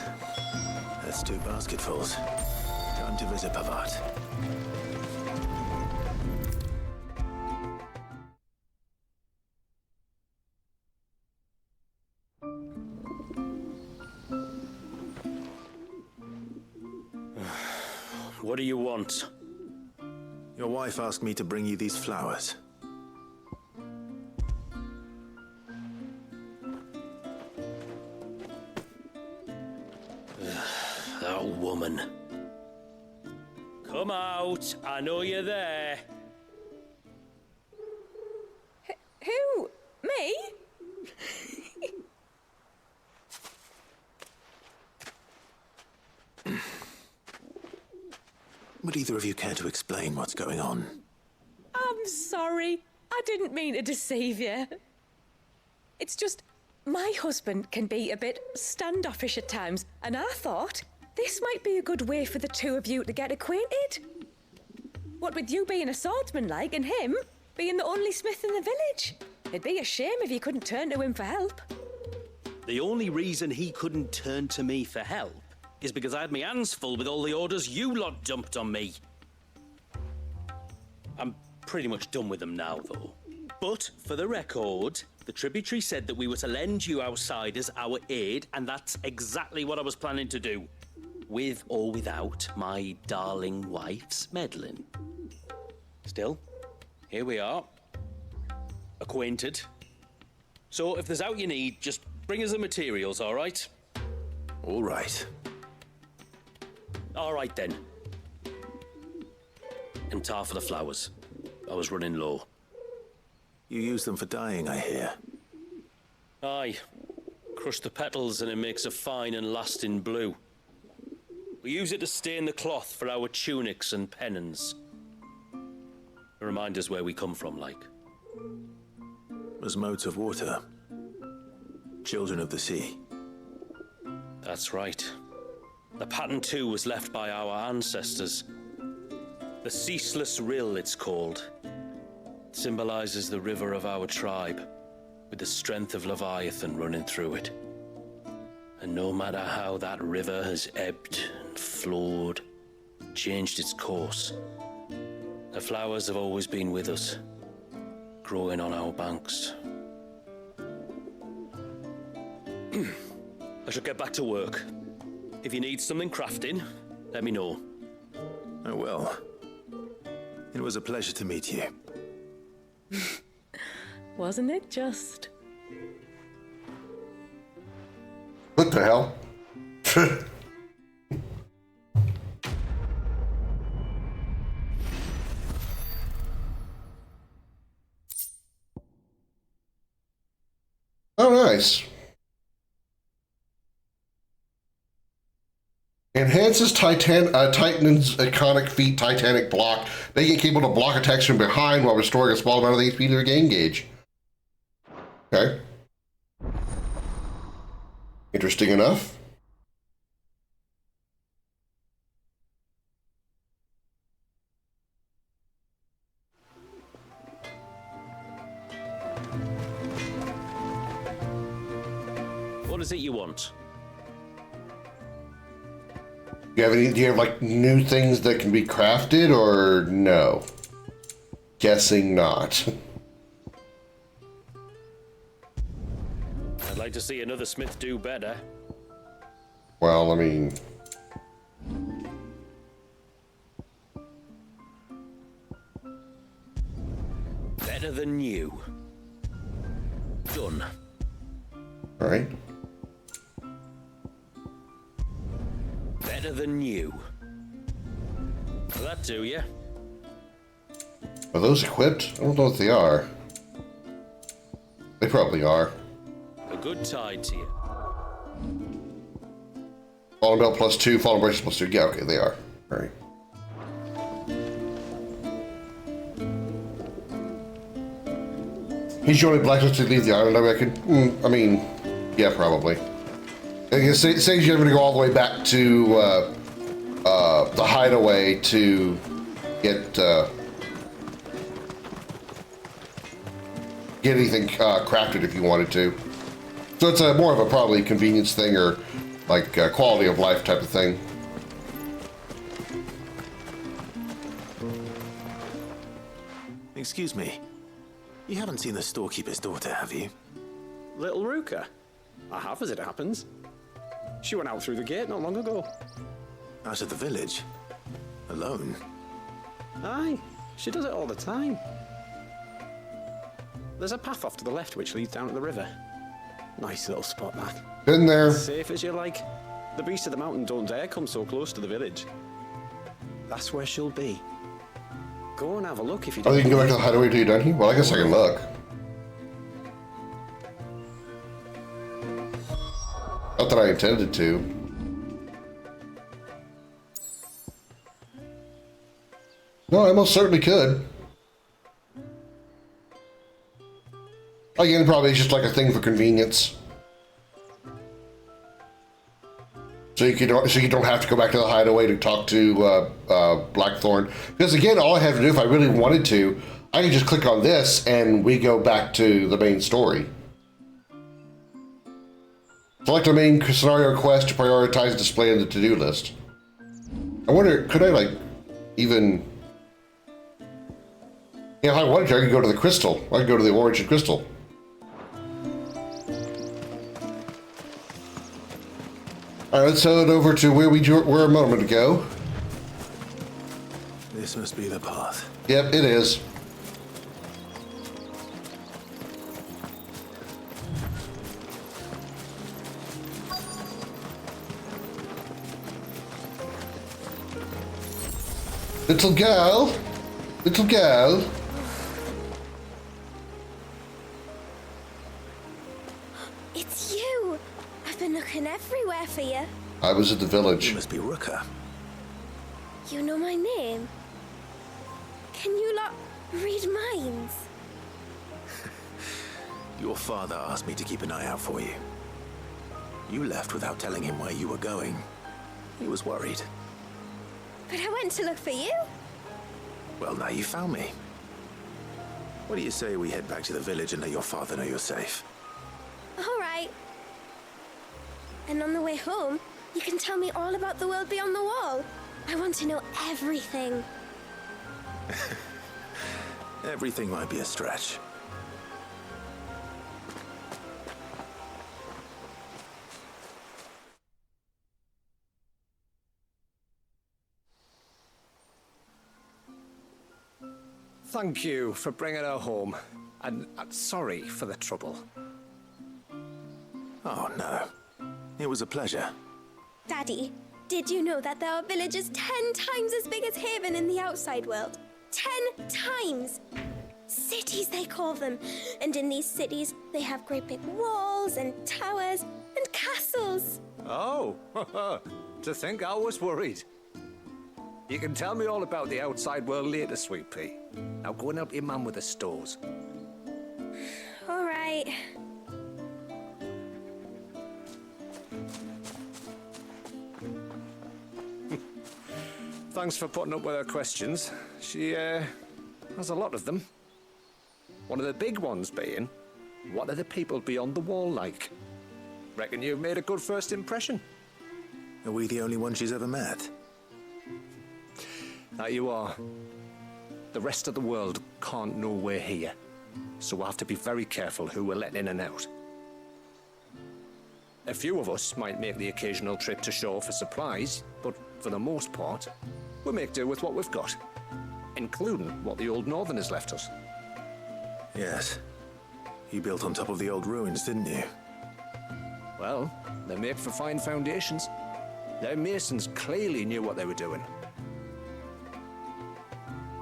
that's 2 basketfuls. Time to visit Pavard. What do you want? Your wife asked me to bring you these flowers. That woman. Come out. I know you're there. Who? Me? Would either of you care to explain what's going on? I'm sorry. I didn't mean to deceive you. It's just, my husband can be a bit standoffish at times, and I thought this might be a good way for the 2 of you to get acquainted. What with you being a swordsman like, and him being the only smith in the village. It'd be a shame if you couldn't turn to him for help. The only reason he couldn't turn to me for help is because I had my hands full with all the orders you lot dumped on me. I'm pretty much done with them now, though. But, for the record, the tributary said that we were to lend you outsiders our aid, and that's exactly what I was planning to do. With or without my darling wife's meddling. Still, here we are. Acquainted. So, if there's out you need, just bring us the materials, all right? All right. All right, then. And tar for the flowers. I was running low. You use them for dyeing, I hear. Aye. Crush the petals and it makes a fine and lasting blue. We use it to stain the cloth for our tunics and pennons. Remind us where we come from, like. As modes of water. Children of the sea. That's right. The pattern, too, was left by our ancestors. The Ceaseless Rill, it's called. It symbolizes the river of our tribe, with the strength of Leviathan running through it. And no matter how that river has ebbed and flowed, changed its course, the flowers have always been with us, growing on our banks. I shall get back to work. If you need something crafting, let me know. I will. It was a pleasure to meet you. Wasn't it just? What the hell? Oh, nice. Enhances Titan's iconic feat, Titanic Block, making it capable to block attacks from behind while restoring a small amount of the HP to their gain gauge. Okay. Interesting enough. What is it you want? Do you have like new things that can be crafted or no? Guessing not. I'd like to see another smith do better. Well, I mean... Better than you. Done. All right. Better than you. Will that do ya? Are those equipped? I don't know if they are. They probably are. A good tide to you. Fallen belt +2, fallen braces +2. Yeah, okay, they are. All right. He's the only blacksmith to leave the island, I reckon. I mean, yeah, probably. Say you're going to go all the way back to the hideaway to get anything crafted if you wanted to. So it's more of a probably convenience thing or like quality of life type of thing. Excuse me. You haven't seen the storekeeper's daughter, have you? Little Ruka? I have, as it happens. She went out through the gate not long ago. Out of the village? Alone? Aye, she does it all the time. There's a path off to the left which leads down to the river. Nice little spot, that. Been there. Safe as you like. The beasts of the mountain don't dare come so close to the village. That's where she'll be. Go and have a look if you Oh, don't. you can go back to the hideaway till you're done here? Well, I guess I can look. Not that I intended to. No, I most certainly could. Again, probably it's just like a thing for convenience. So you don't have to go back to the hideaway to talk to Blackthorn. Because again, all I have to do if I really wanted to, I can just click on this and we go back to the main story. Select a main scenario quest to prioritize display in the to-do list. I wonder, could I like even... Yeah, if I wanted to, I could go to the crystal. I could go to the origin crystal. All right, let's head over to where we were a moment ago. This must be the path. Yep, it is. Little girl, little girl. It's you! I've been looking everywhere for you. I was at the village. You must be Ruka. You know my name? Can you lot read minds? Your father asked me to keep an eye out for you. You left without telling him where you were going. He was worried. But I went to look for you. Well, now you found me. What do you say we head back to the village and let your father know you're safe? All right. And on the way home, you can tell me all about the world beyond the wall. I want to know everything. Everything might be a stretch. Thank you for bringing her home. And sorry for the trouble. Oh, no. It was a pleasure. Daddy, did you know that there are villages 10 times as big as Haven in the outside world? 10 times! Cities, they call them. And in these cities, they have great big walls and towers and castles. Oh, to think I was worried. You can tell me all about the outside world later, Sweet Pea. Now go and help your mum with the stores. All right. Thanks for putting up with her questions. She, has a lot of them. One of the big ones being, what are the people beyond the wall like? Reckon you've made a good first impression. Are we the only one she's ever met? That you are. The rest of the world can't know we're here, so we'll have to be very careful who we're letting in and out. A few of us might make the occasional trip to shore for supplies, but for the most part, we'll make do with what we've got, including what the old Northerners left us. Yes. You built on top of the old ruins, didn't you? Well, they're made for fine foundations. Their masons clearly knew what they were doing.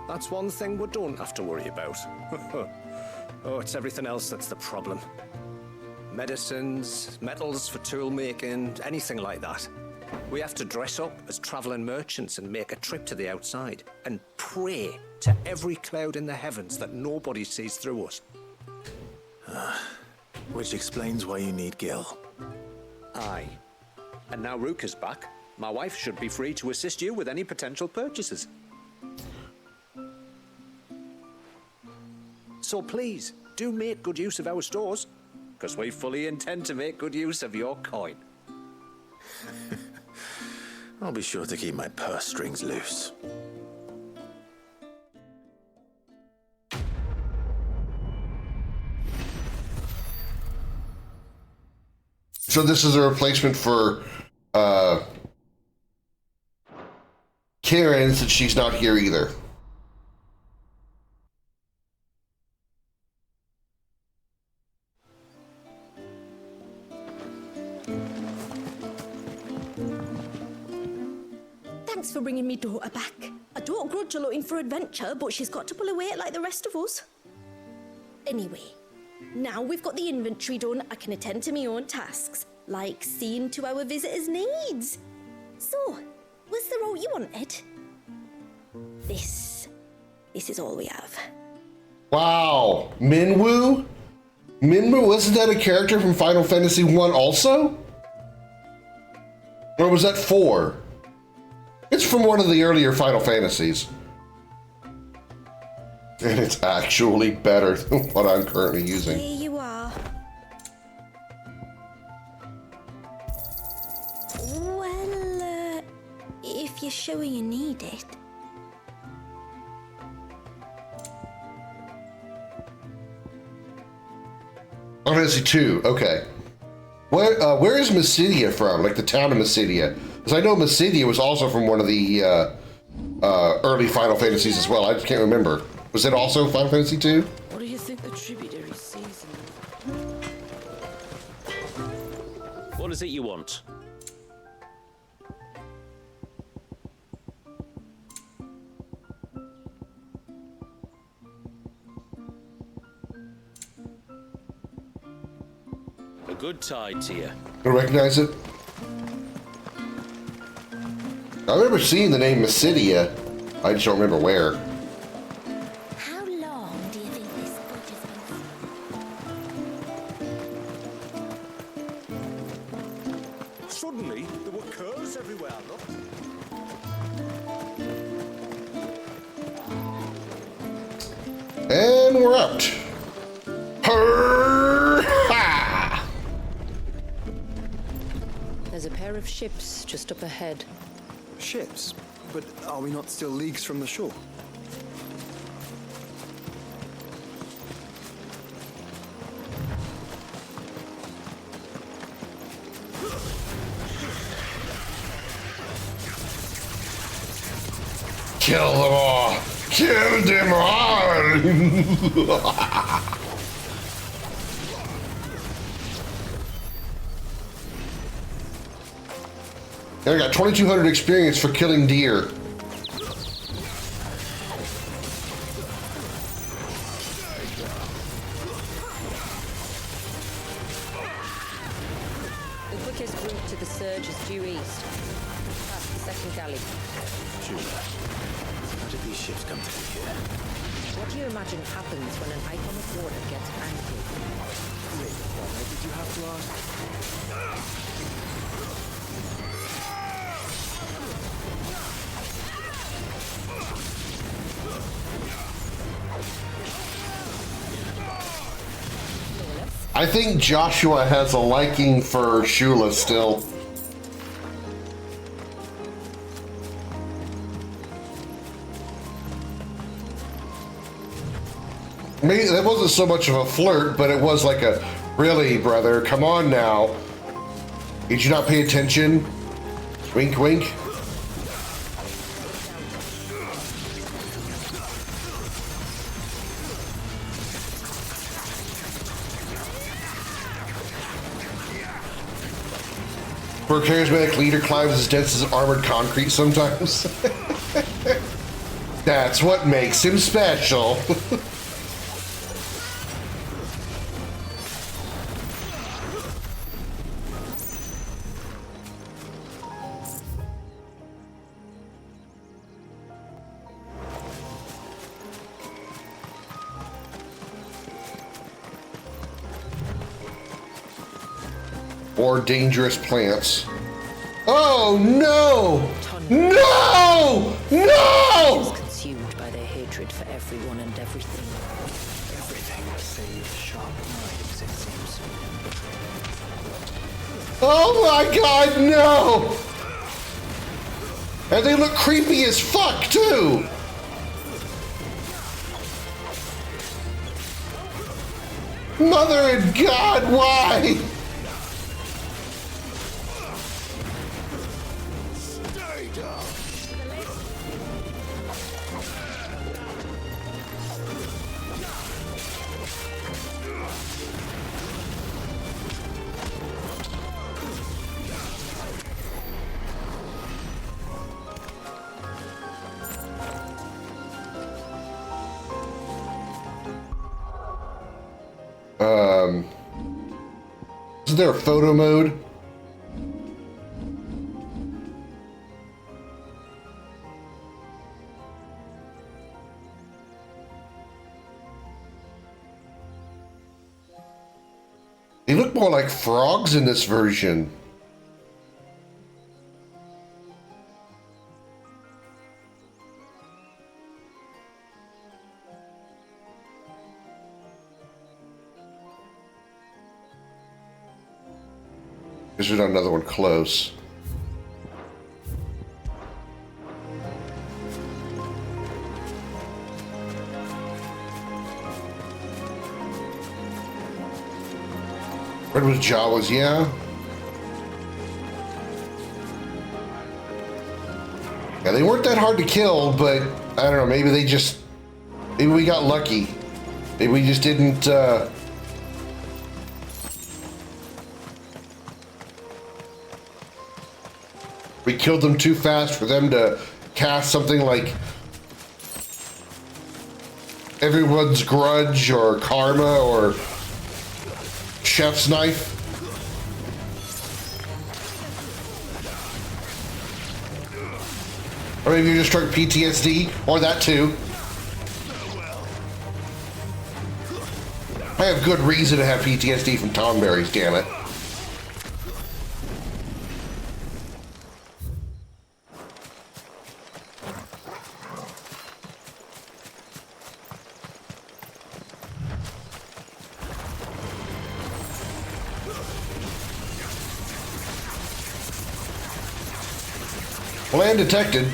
That's one thing we don't have to worry about. Oh, it's everything else that's the problem. Medicines, metals for tool making, anything like that. We have to dress up as traveling merchants and make a trip to the outside and pray to every cloud in the heavens that nobody sees through us. Which explains why you need Gil. Aye. And now Ruka's back. My wife should be free to assist you with any potential purchases. So please, do make good use of our stores, because we fully intend to make good use of your coin. I'll be sure to keep my purse strings loose. So this is a replacement for Karen, since she's not here either. Thanks for bringing me daughter back. I don't grudge her looking for adventure, but she's got to pull her weight like the rest of us. Anyway, now we've got the inventory done, I can attend to my own tasks, like seeing to our visitors' needs. So, was the route you wanted? This is all we have. Wow, Minwu? Minwu, wasn't that a character from Final Fantasy I also? Or was that 4? It's from one of the earlier Final Fantasies. And it's actually better than what I'm currently using. Here you are. Well, if you're sure you need it. Final Fantasy 2, okay. Where is Mysidia from? Like the town of Mysidia? Because I know Mysidia was also from one of the early Final Fantasies as well. I just can't remember. Was it also Final Fantasy 2? What do you think the tributary season? What is it you want? A good tide to you. I recognize it. I remember seeing the name Mysidia. I just don't remember where. How long do you think this boat has been? Suddenly, there were curves everywhere, look. And we're out. Ha! There's a pair of ships just up ahead. Ships? But are we not still leagues from the shore? Kill them all! Kill them all! I got 2,200 experience for killing deer. The quickest route to the surge is due east, past the second galley. Sure. How did these ships come to be here? What do you imagine happens when an icon of water gets angry? Why did you have to ask? I think Joshua has a liking for Shula still. Maybe that wasn't so much of a flirt, but it was like a, really, brother, come on now. Did you not pay attention? Wink, wink. Where a charismatic leader climbs as dense as armored concrete sometimes. That's what makes him special. Or dangerous plants. Oh no! No! No! Consumed by their hatred for everyone and everything. Everything save sharp knives, it seems. Oh my god, no! And they look creepy as fuck too! Mother and God, why? Is there a photo mode? They look more like frogs in this version. There's another one close. Red was Jawas, yeah. Yeah, they weren't that hard to kill, but I don't know, maybe we got lucky. Maybe we just didn't, we killed them too fast for them to cast something like Everyone's Grudge or Karma or Chef's Knife. Or maybe you just struck PTSD, or that too. I have good reason to have PTSD from Tomberries, damn it. Plan detected.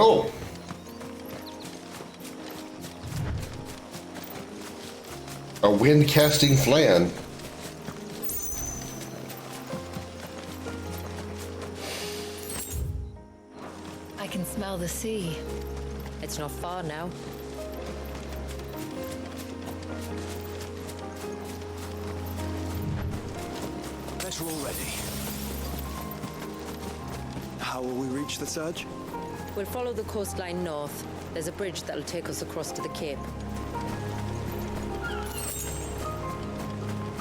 Cool. A wind casting flan. I can smell the sea. It's not far now. Guess we're all ready. How will we reach the surge? We'll follow the coastline north. There's a bridge that'll take us across to the cape.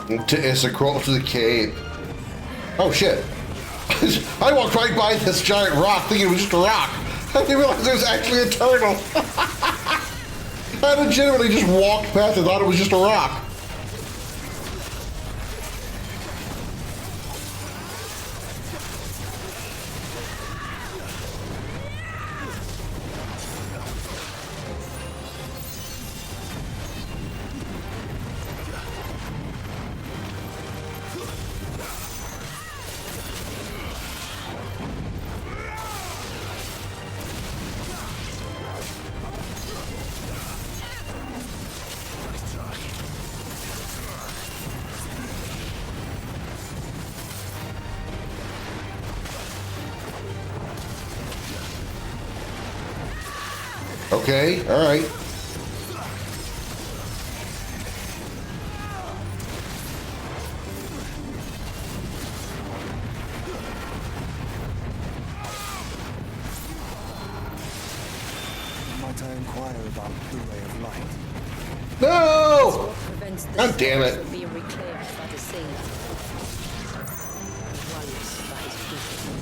It's a crawl to the cape. Oh shit. I walked right by this giant rock thinking it was just a rock. I didn't realize there was actually a turtle. I legitimately just walked past and thought it was just a rock. Okay, all right. Might I inquire about the ray of light? No! God damn it. Being reclaimed by the sea. Once by his people.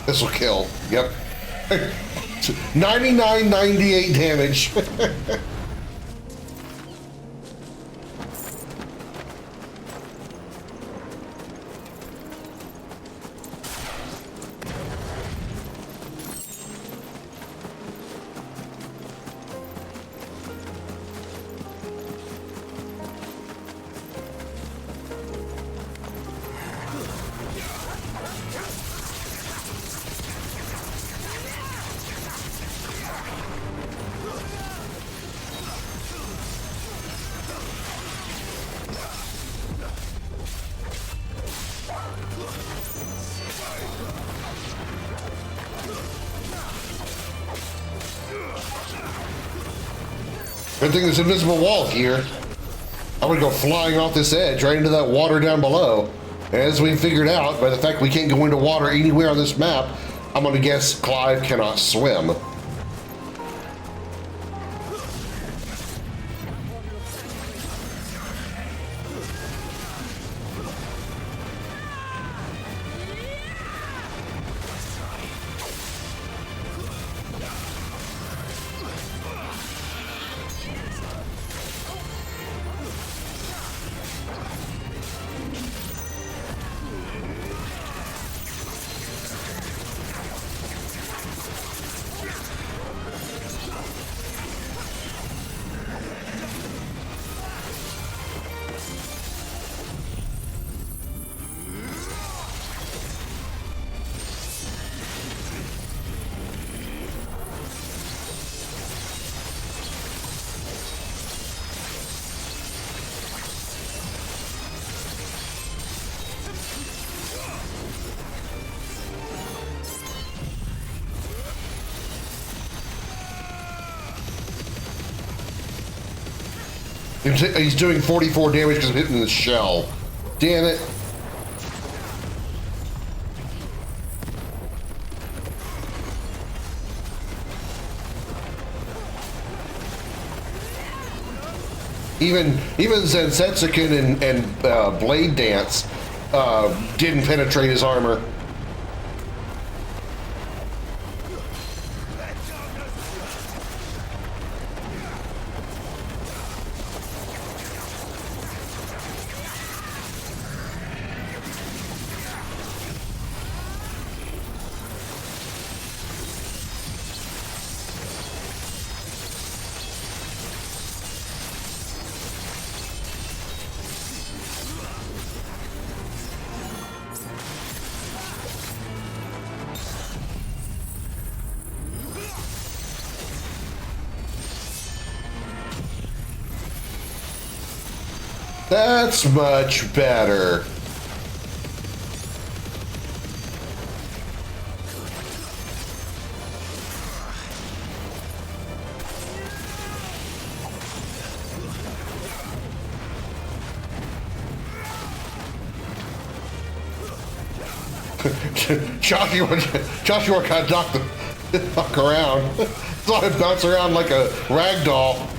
This will kill. Yep. 99.98 damage. Good thing there's an invisible wall here. I would go flying off this edge right into that water down below. as we figured out by the fact we can't go into water anywhere on this map, I'm gonna guess Clive cannot swim. He's doing 44 damage because I'm hitting the shell. Damn it. Even Zensetsuken and Blade Dance didn't penetrate his armor. That's much better. Joshua got knocked the fuck around. Saw him bounce around like a rag doll.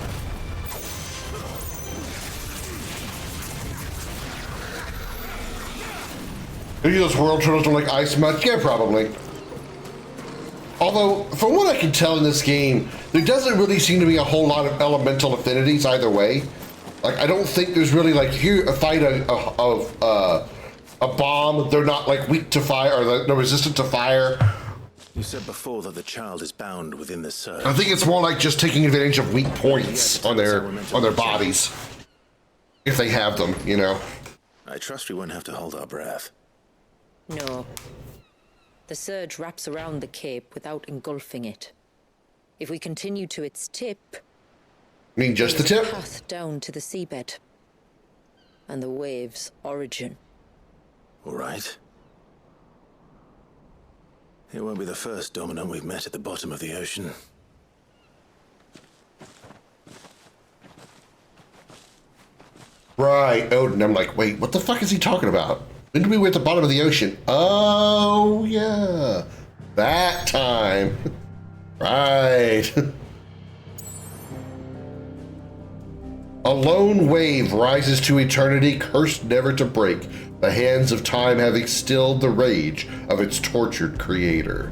Maybe those world turtles are like ice much? Yeah, probably. Although, from what I can tell in this game, there doesn't really seem to be a whole lot of elemental affinities either way. Like, I don't think there's really like, here, a fight a bomb, they're not like weak to fire, or they're resistant to fire. You said before that the child is bound within the surge. I think it's more like just taking advantage of weak points on their bodies. If they have them, you know. I trust we won't have to hold our breath. No. The surge wraps around the cape without engulfing it. If we continue to its tip... You mean just the tip? There's a path down to the seabed. And the wave's origin. All right. It won't be the first dominant we've met at the bottom of the ocean. Right, Odin. I'm like, wait, what the fuck is he talking about? When did we were at the bottom of the ocean? Oh, yeah. That time. Right. A lone wave rises to eternity, cursed never to break. The hands of time having stilled the rage of its tortured creator.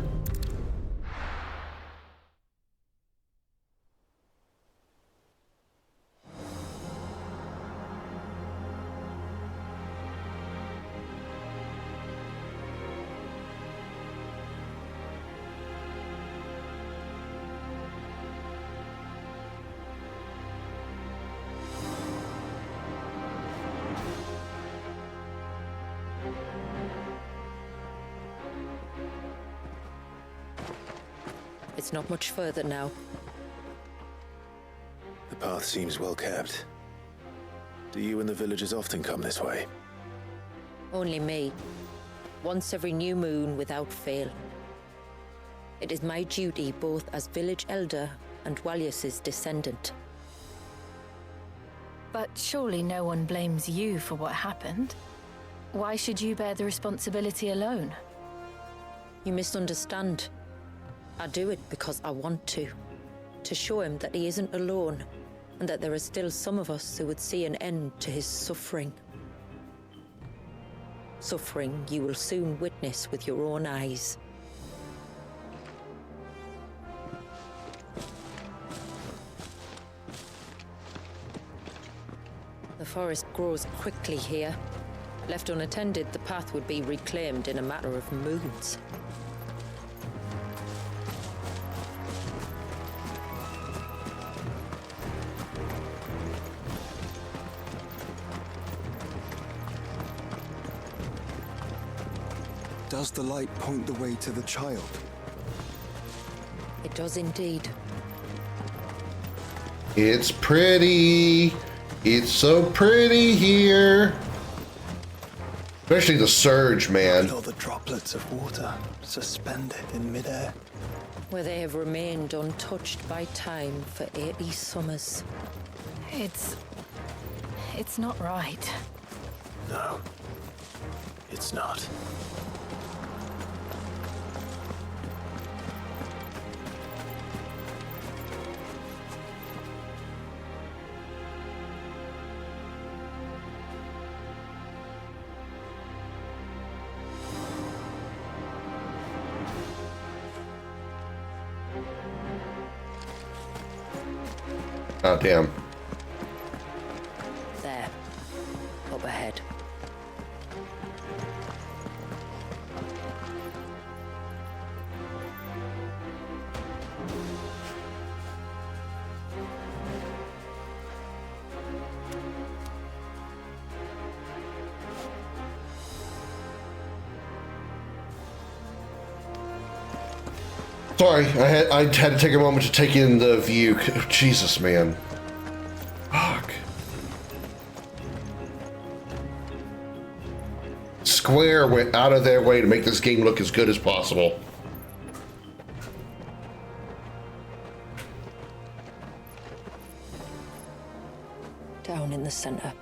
It's not much further now. The path seems well kept. Do you and the villagers often come this way? Only me. Once every new moon without fail. It is my duty both as village elder and Walius's descendant. But surely no one blames you for what happened. Why should you bear the responsibility alone? You misunderstand. I do it because I want to. To show him that he isn't alone, and that there are still some of us who would see an end to his suffering. Suffering you will soon witness with your own eyes. The forest grows quickly here. Left unattended, the path would be reclaimed in a matter of moons. Does the light point the way to the child? It does indeed. It's pretty. It's so pretty here. Especially the surge, man. Look at all the droplets of water suspended in midair. Where they have remained untouched by time for 80 summers. It's not right. No, it's not. Oh, damn. There. Up ahead. Sorry, I had to take a moment to take in the view. Jesus, man. Fuck. Square went out of their way to make this game look as good as possible. Down in the center.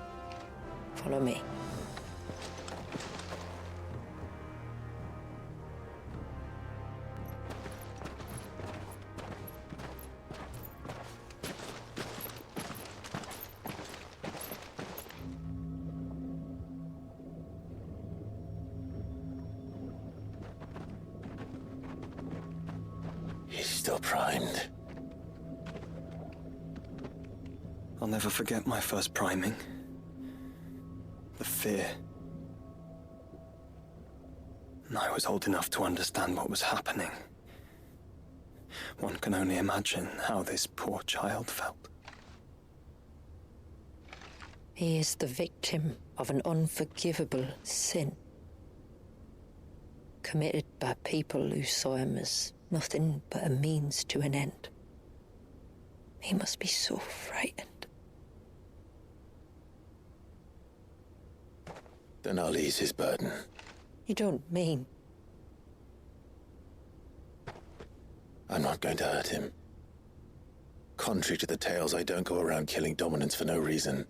Follow me. He's still primed. I'll never forget my first priming. The fear. And I was old enough to understand what was happening. One can only imagine how this poor child felt. He is the victim of an unforgivable sin. Committed by people who saw him as nothing but a means to an end. He must be so frightened. Then I'll ease his burden. You don't mean? I'm not going to hurt him. Contrary to the tales, I don't go around killing dominants for no reason.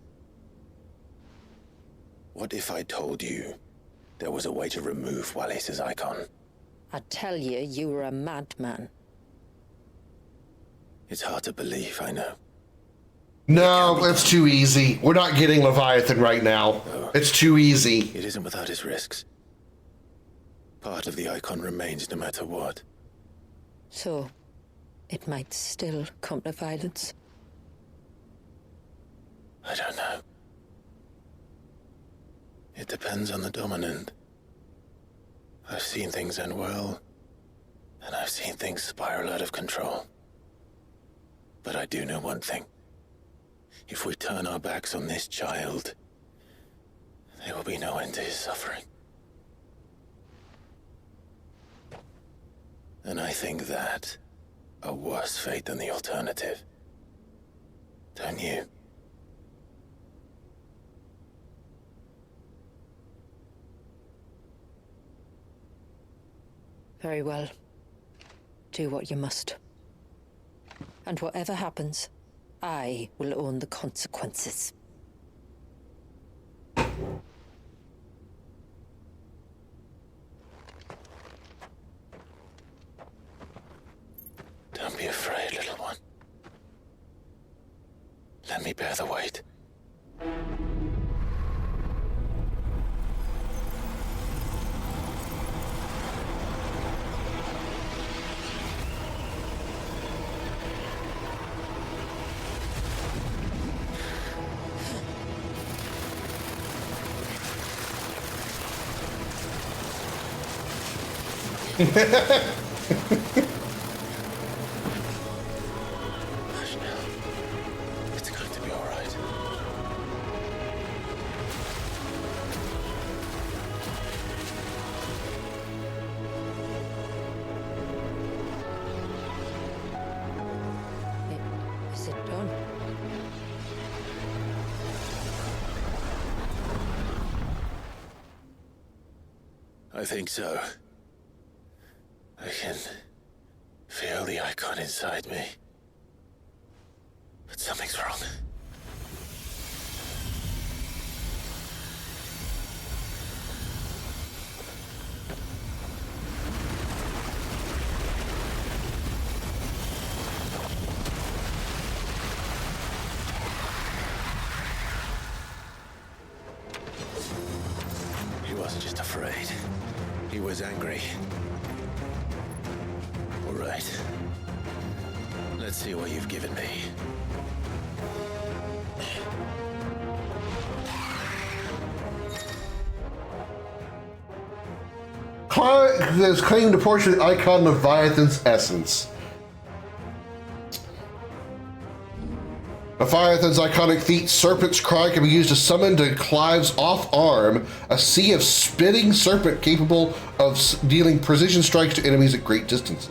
What if I told you there was a way to remove Wallace's icon? I tell you, you were a madman. It's hard to believe, I know. No, that's too easy. We're not getting Leviathan right now. It's too easy. It isn't without its risks. Part of the icon remains no matter what. So, it might still come to violence. I don't know. It depends on the dominant. I've seen things end well, and I've seen things spiral out of control. But I do know one thing. If we turn our backs on this child, there will be no end to his suffering. And I think that a worse fate than the alternative. Don't you? Very well. Do what you must. And whatever happens, I will own the consequences. the weight. It's going to be all right. Is it done? I think so. I can feel the icon inside me. But something's wrong. He wasn't just afraid. He was angry. All right. Let's see what you've given me. Has claimed a portion of the icon of Leviathan's essence. Leviathan's iconic feat, Serpent's Cry, can be used to summon to Clive's off arm a sea of spitting serpent capable of dealing precision strikes to enemies at great distances.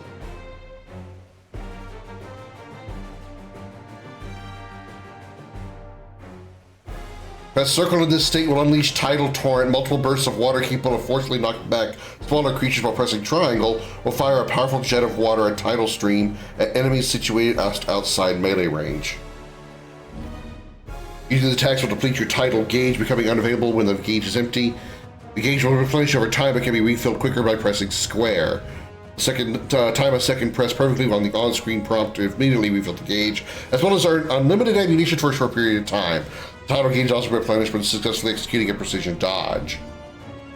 Press circle in this state will unleash Tidal Torrent. Multiple bursts of water capable of forcefully knocking back smaller creatures while pressing triangle will fire a powerful jet of water at Tidal Stream at enemies situated outside melee range. Using the attacks will deplete your tidal gauge, becoming unavailable when the gauge is empty. The gauge will replenish over time but can be refilled quicker by pressing square. Time a second press perfectly on the on-screen prompt to immediately refill the gauge, as well as earn unlimited ammunition for a short period of time. The tidal gauge also replenished when successfully executing a precision dodge.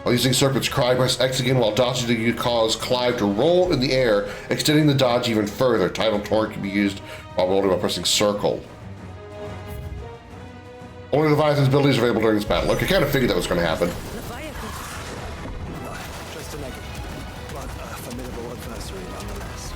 While using Serpent's Cry, press X again while dodging to cause Clive to roll in the air, extending the dodge even further. Tidal Torrent can be used while rolling by pressing circle. Only Leviathan's abilities are available during this battle. Look, I kind of figured that was going to happen. Just a negative, but a formidable adversary nonetheless.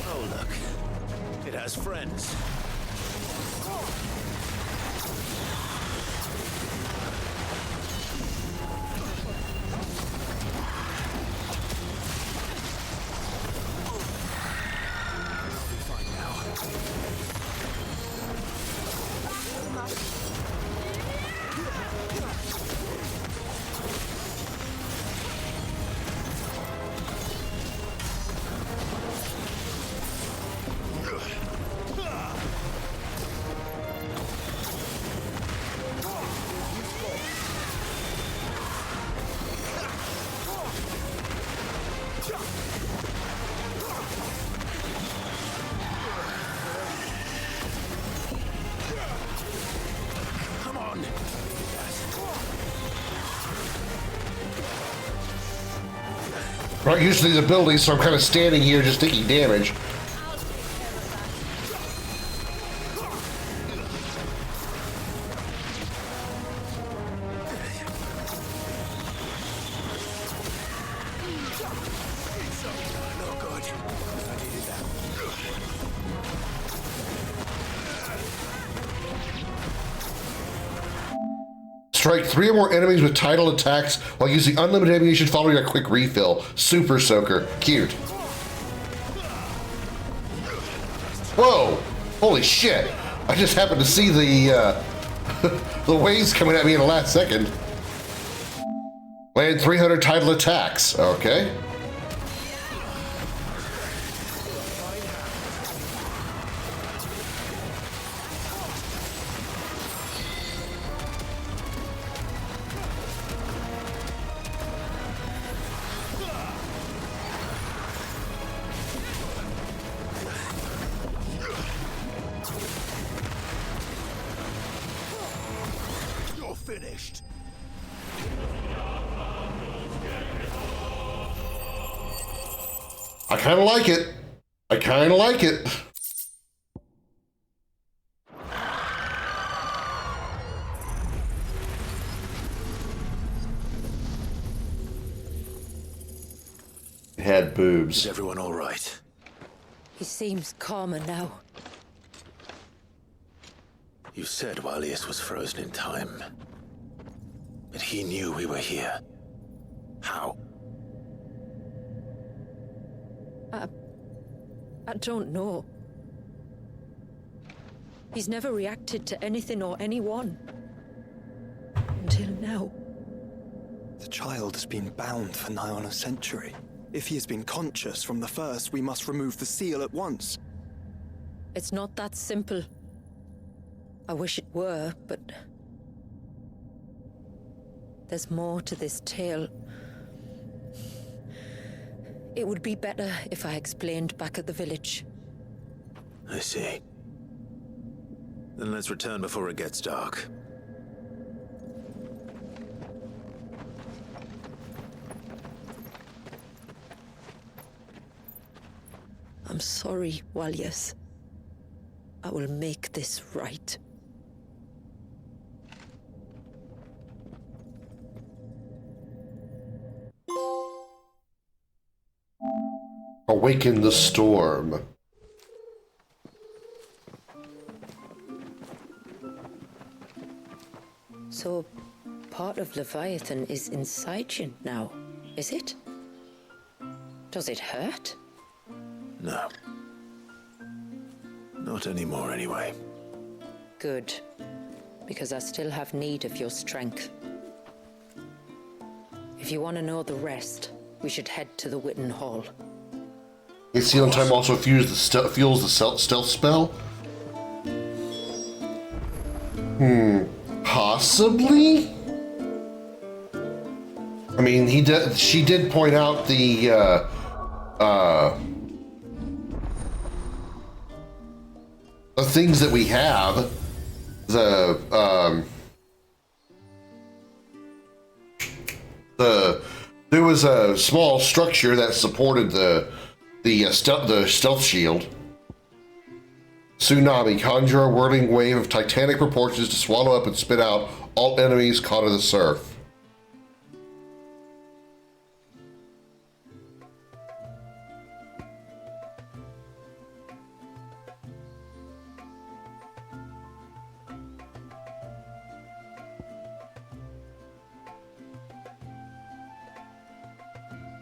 Oh, look. It has friends. Not used to these abilities, so I'm kind of standing here just taking damage. Strike 3 or more enemies with tidal attacks while using unlimited ammunition following a quick refill. Super Soaker. Cute. Whoa! Holy shit! I just happened to see the the waves coming at me in the last second. Land 300 tidal attacks. Okay. finished. I kind of like it. I kind of like it. It had boobs. Is everyone all right? He seems calmer now. You said Walius was frozen in time. But he knew we were here. How? I don't know. He's never reacted to anything or anyone. Until now. The child has been bound for nigh on a century. If he has been conscious from the first, we must remove the seal at once. It's not that simple. I wish it were, but... there's more to this tale. It would be better if I explained back at the village. I see. Then let's return before it gets dark. I'm sorry, Walius. I will make this right. Awaken the storm. So, part of Leviathan is inside you now, is it? Does it hurt? No. Not anymore, anyway. Good. Because I still have need of your strength. If you want to know the rest, we should head to the Witten Hall. Is Seal in Time also fuels the stealth spell? Possibly? I mean, she did point out the things that we have. There was a small structure that supported the stealth shield. Tsunami, conjure a whirling wave of titanic proportions to swallow up and spit out all enemies caught in the surf.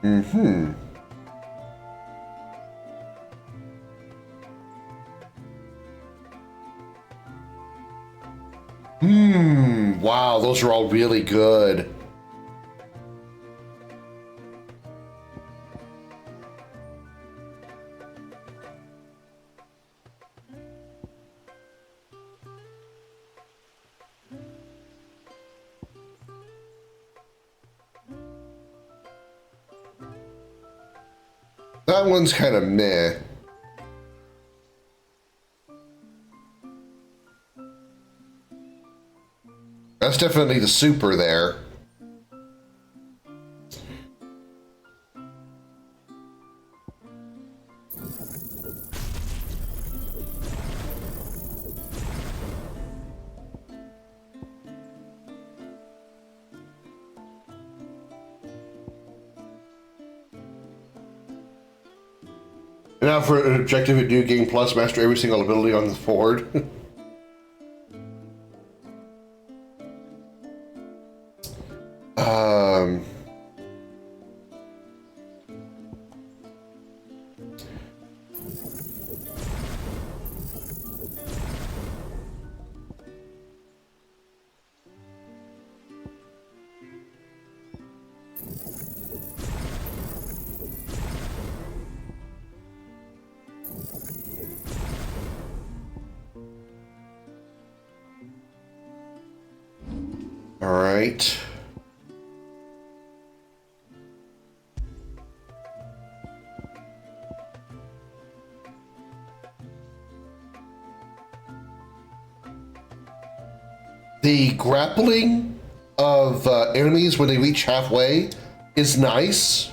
Mm-hmm. Wow, those are all really good. That one's kind of meh. That's definitely the super there. Now for an objective at New Game Plus, master every single ability on the board. All right. the grappling of enemies when they reach halfway is nice.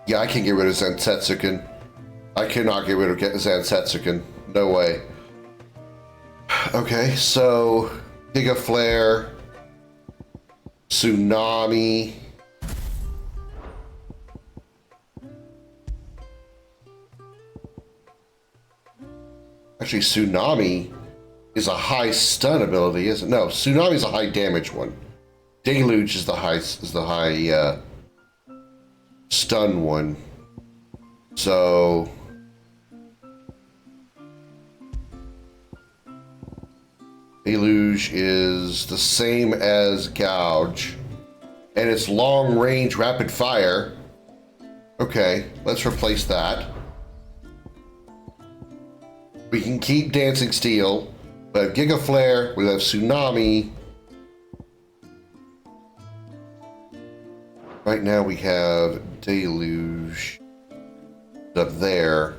Yeah, I can't get rid of Zansetsuken. I cannot get rid of Zansetsuken. No way. Okay, so Giga Flare, Tsunami. Actually, Tsunami is a high stun ability, isn't it? No, Tsunami is a high damage one. Deluge is the high stun one. So Deluge is the same as Gouge, and it's long range rapid fire. Okay, let's replace that. We can keep Dancing Steel, but Giga Flare, we have Tsunami. Right now we have Deluge up there.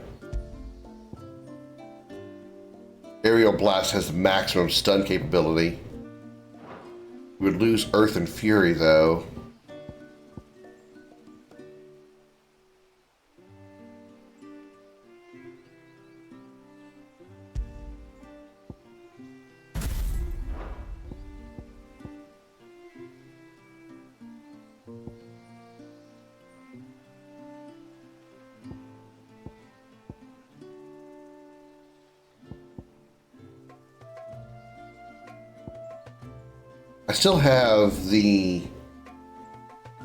Aerial Blast has the maximum stun capability. We would lose Earth and Fury though. I still have the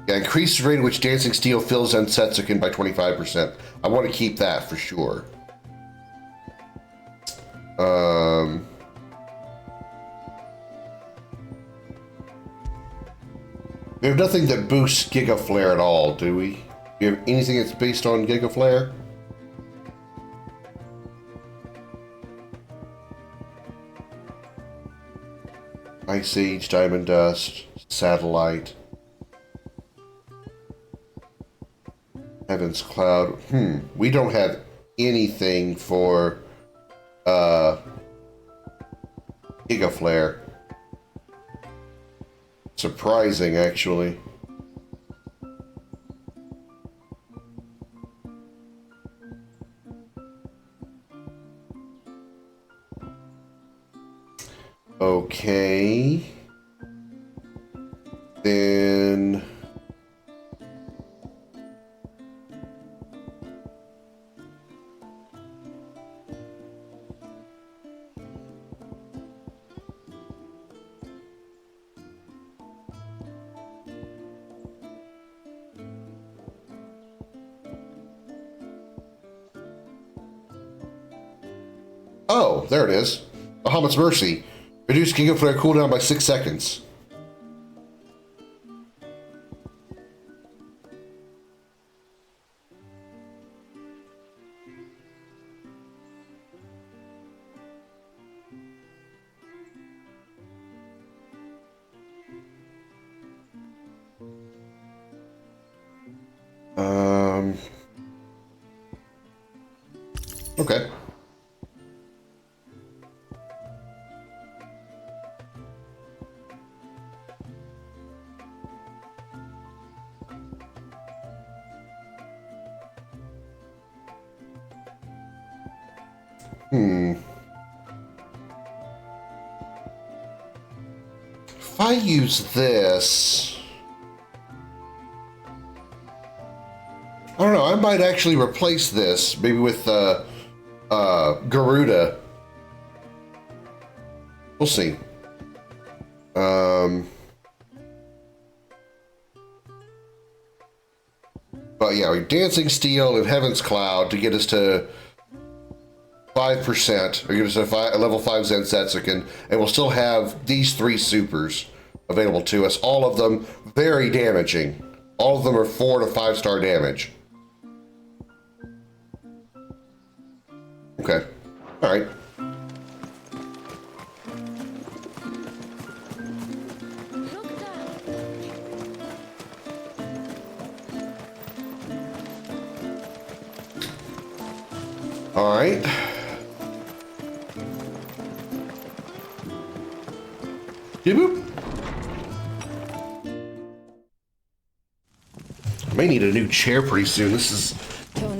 increased rate at which Dancing Steel fills Zansetsuken by 25%. I want to keep that for sure. We have nothing that boosts Giga Flare at all, do we? Do you have anything that's based on Giga Flare? Ice Age, Diamond Dust, Satellite, Heaven's Cloud. We don't have anything for Giga Flare. Surprising, actually. Okay. Then oh, there it is. Bahamut's Mercy. Reduce Giga Flare cooldown by 6 seconds. Okay. If I use this, I don't know, I might actually replace this, maybe with Garuda. We'll see. But yeah, Dancing Steel and Heaven's Cloud to get us to 5%, or get us a level 5 Zansetsuken, and we'll still have these 3 supers available to us. All of them very damaging. All of them are 4 to 5 star damage. Okay. All right. All right. Boop. I may need a new chair pretty soon. This is...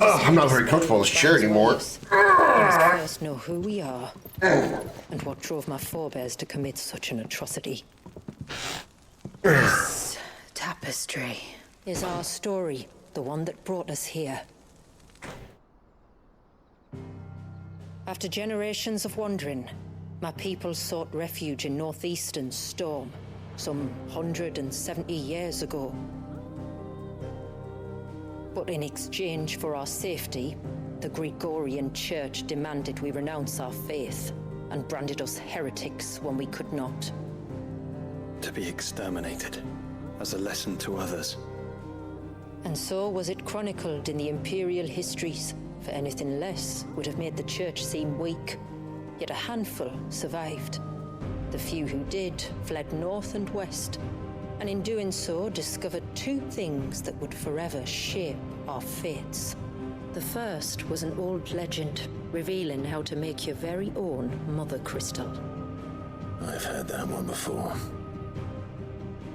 I'm not very comfortable in this chair anymore. I must first know who we are and what drove my forebears to commit such an atrocity. This tapestry is our story, the one that brought us here. After generations of wandering, my people sought refuge in northeastern Storm, some 170 years ago. But in exchange for our safety, the Gregorian Church demanded we renounce our faith and branded us heretics when we could not. To be exterminated, as a lesson to others. And so was it chronicled in the imperial histories, for anything less would have made the Church seem weak. Yet a handful survived. The few who did fled north and west, and in doing so discovered two things that would forever shape our fates. The first was an old legend revealing how to make your very own Mother Crystal. I've heard that one before.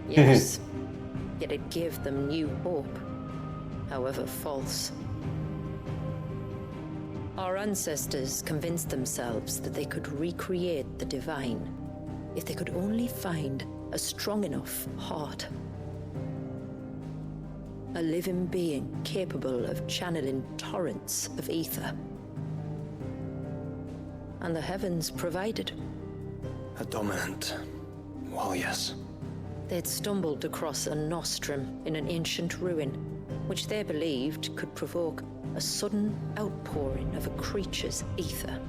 Yes, yet it gave them new hope, however false. Our ancestors convinced themselves that they could recreate the divine if they could only find a strong enough heart. A living being capable of channeling torrents of ether. And the heavens provided. A dominant warriors. They'd stumbled across a nostrum in an ancient ruin, which they believed could provoke a sudden outpouring of a creature's ether.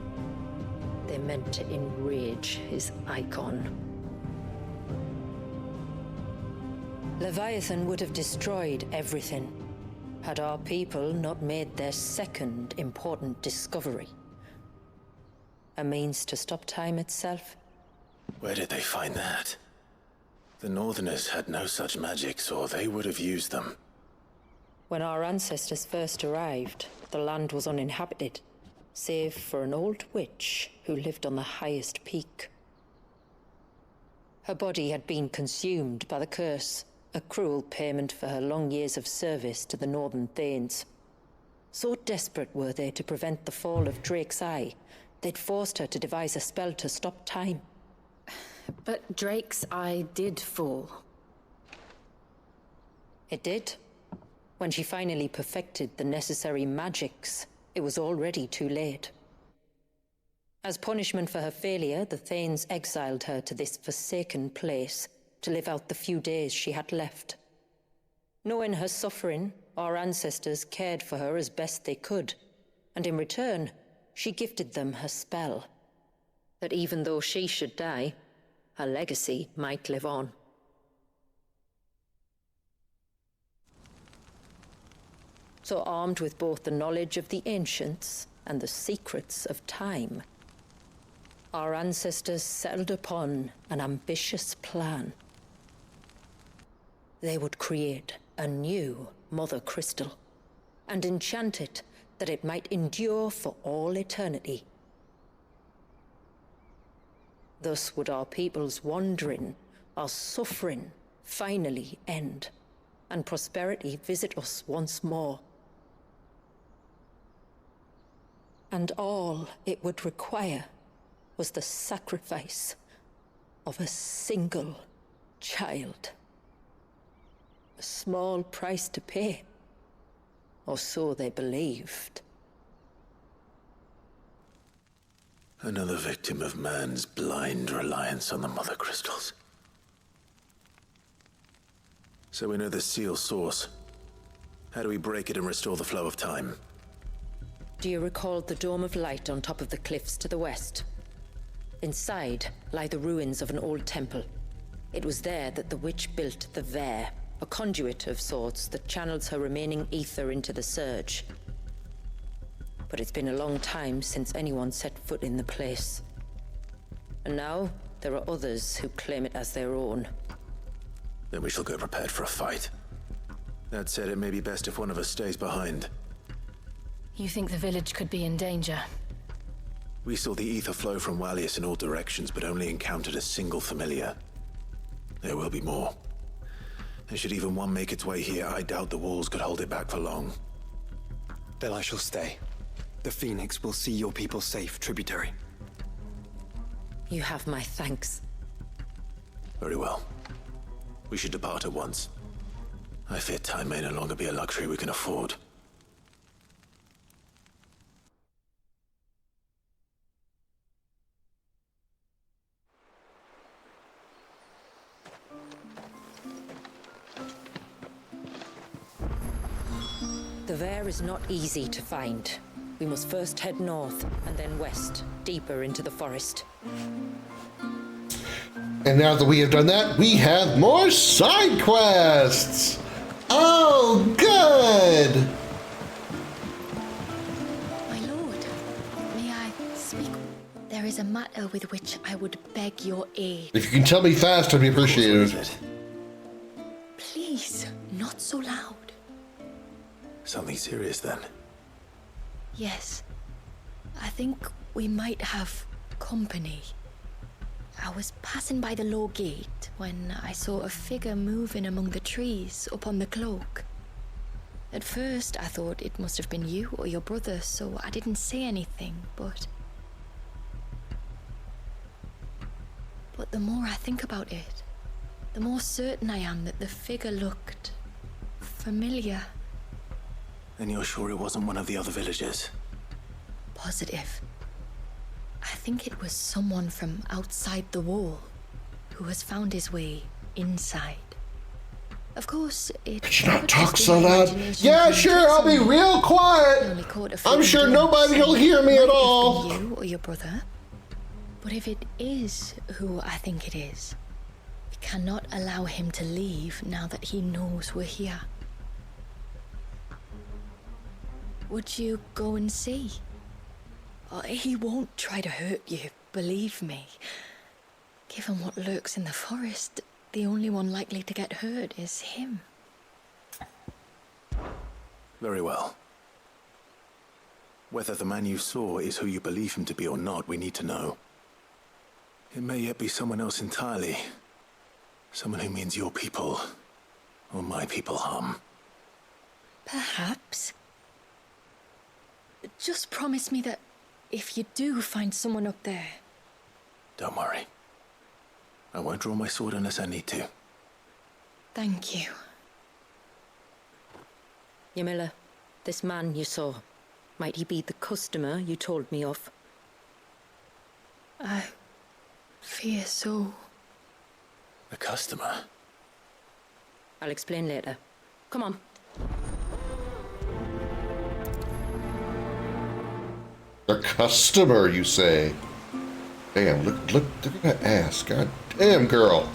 They meant to enrage his icon. Leviathan would have destroyed everything, had our people not made their second important discovery. A means to stop time itself. Where did they find that? The Northerners had no such magics, or they would have used them. When our ancestors first arrived, the land was uninhabited, save for an old witch who lived on the highest peak. Her body had been consumed by the curse, a cruel payment for her long years of service to the Northern Thanes. So desperate were they to prevent the fall of Drake's Eye, they'd forced her to devise a spell to stop time. But Drake's Eye did fall. It did. When she finally perfected the necessary magics, it was already too late. As punishment for her failure, the Thanes exiled her to this forsaken place to live out the few days she had left. Knowing her suffering, our ancestors cared for her as best they could, and in return, she gifted them her spell. That even though she should die, her legacy might live on. So armed with both the knowledge of the ancients and the secrets of time, our ancestors settled upon an ambitious plan. They would create a new Mother Crystal and enchant it that it might endure for all eternity. Thus would our people's wandering, our suffering, finally end, and prosperity visit us once more. And all it would require was the sacrifice of a single child. A small price to pay, or so they believed. Another victim of man's blind reliance on the Mother Crystals. So we know the seal's source. How do we break it and restore the flow of time? Do you recall the dome of light on top of the cliffs to the west? Inside lie the ruins of an old temple. It was there that the witch built the Vare, a conduit of sorts that channels her remaining ether into the surge. But it's been a long time since anyone set foot in the place. And now, there are others who claim it as their own. Then we shall go prepared for a fight. That said, it may be best if one of us stays behind. You think the village could be in danger? We saw the ether flow from Wallius in all directions, but only encountered a single familiar. There will be more. And should even one make its way here, I doubt the walls could hold it back for long. Then I shall stay. The Phoenix will see your people safe, tributary. You have my thanks. Very well. We should depart at once. I fear time may no longer be a luxury we can afford. The Vare is not easy to find. We must first head north and then west, deeper into the forest. And now that we have done that, we have more side quests! Oh, good! My lord, may I speak? There is a matter with which I would beg your aid. If you can tell me fast, I'd be appreciated. Please, not so loud. Something serious then? Yes. I think we might have company. I was passing by the low gate when I saw a figure moving among the trees up on the cloak. At first, I thought it must have been you or your brother, so I didn't say anything, but the more I think about it, the more certain I am that the figure looked familiar. And you're sure it wasn't one of the other villagers? Positive. I think it was someone from outside the wall who has found his way inside. Of course, it Should not talk so loud. Yeah, sure, I'll be real quiet. I'm sure nobody will hear me at all. You or your brother. But if it is who I think it is, we cannot allow him to leave now that he knows we're here. Would you go and see? He won't try to hurt you, believe me. Given what lurks in the forest, the only one likely to get hurt is him. Very well. Whether the man you saw is who you believe him to be or not, we need to know. It may yet be someone else entirely. Someone who means your people, or my people harm. Perhaps. Just promise me that if you do find someone up there... Don't worry. I won't draw my sword unless I need to. Thank you. Ymilla, this man you saw, might he be the customer you told me of? I fear so. The customer? I'll explain later. Come on. A customer, you say? Damn, look at that ass. God damn, girl.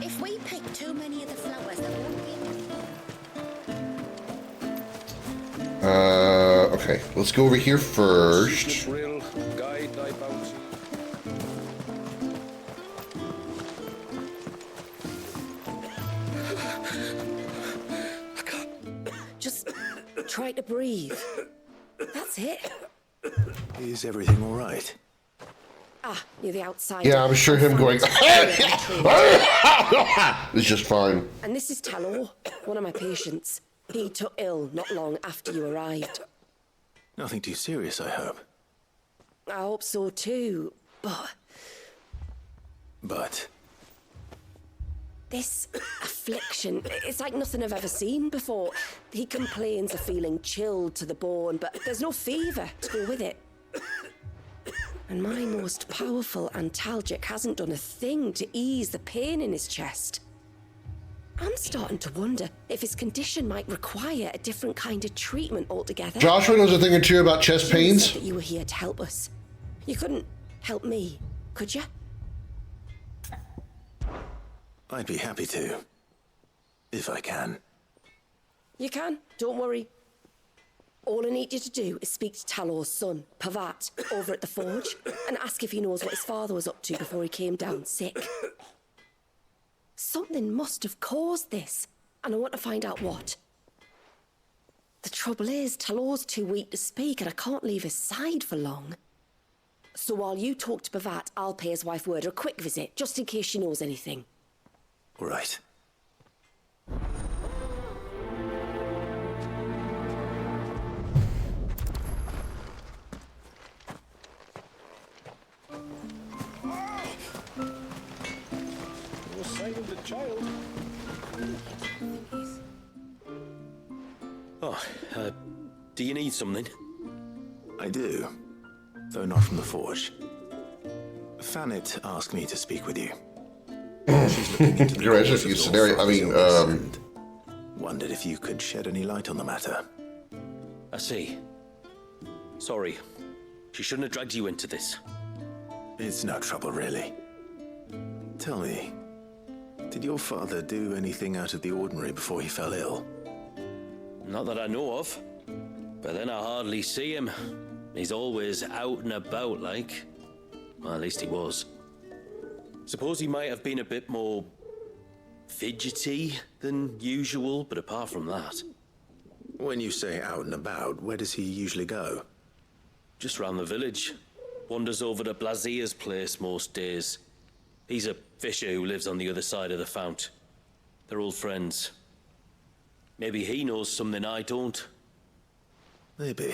If we pick too many of the flowers, there won't be... Okay, let's go over here first. Just try to breathe. That's it. Is everything all right? Ah, you're the outsider. Yeah, I'm sure him going... It's just fine. And this is Talor, one of my patients. He took ill not long after you arrived. Nothing too serious, I hope. I hope so too, but... But? This affliction, it's like nothing I've ever seen before. He complains of feeling chilled to the bone, but there's no fever to go with it. And my most powerful antalgic hasn't done a thing to ease the pain in his chest. I'm starting to wonder if his condition might require a different kind of treatment altogether. Joshua knows a thing or two about chest pains. You said that you were here to help us. You couldn't help me, could you? I'd be happy to. If I can. You can, don't worry. All I need you to do is speak to Talor's son, Pavat, over at the forge, and ask if he knows what his father was up to before he came down sick. Something must have caused this, and I want to find out what. The trouble is, Talor's too weak to speak, and I can't leave his side for long. So while you talk to Bavat, I'll pay his wife word a quick visit, just in case she knows anything. All right. You're saving the child. Oh, do you need something? I do, though not from the forge. Fanet asked me to speak with you. She's looking into the cause of your scenario. I mean, and wondered if you could shed any light on the matter. I see. Sorry. She shouldn't have dragged you into this. It's no trouble, really. Tell me, did your father do anything out of the ordinary before he fell ill? Not that I know of. But then I hardly see him. He's always out and about, like. Well, at least he was. Suppose he might have been a bit more fidgety than usual, but apart from that... When you say out and about, where does he usually go? Just round the village. Wanders over to Blazier's place most days. He's a fisher who lives on the other side of the fount. They're old friends. Maybe he knows something I don't. Maybe.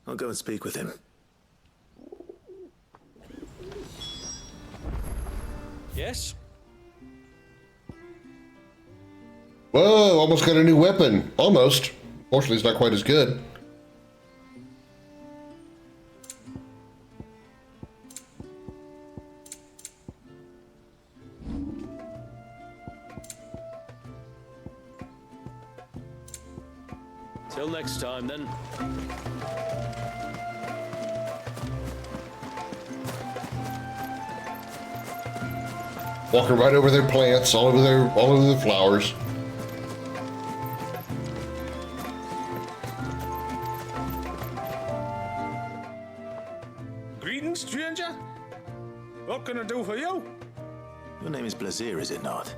I'll go and speak with him. Yes? Whoa, almost got a new weapon. Almost. Fortunately, it's not quite as good. Till next time, then. Walking right over their plants, all over the flowers. Greetings, stranger. What can I do for you? Your name is Blazier, is it not?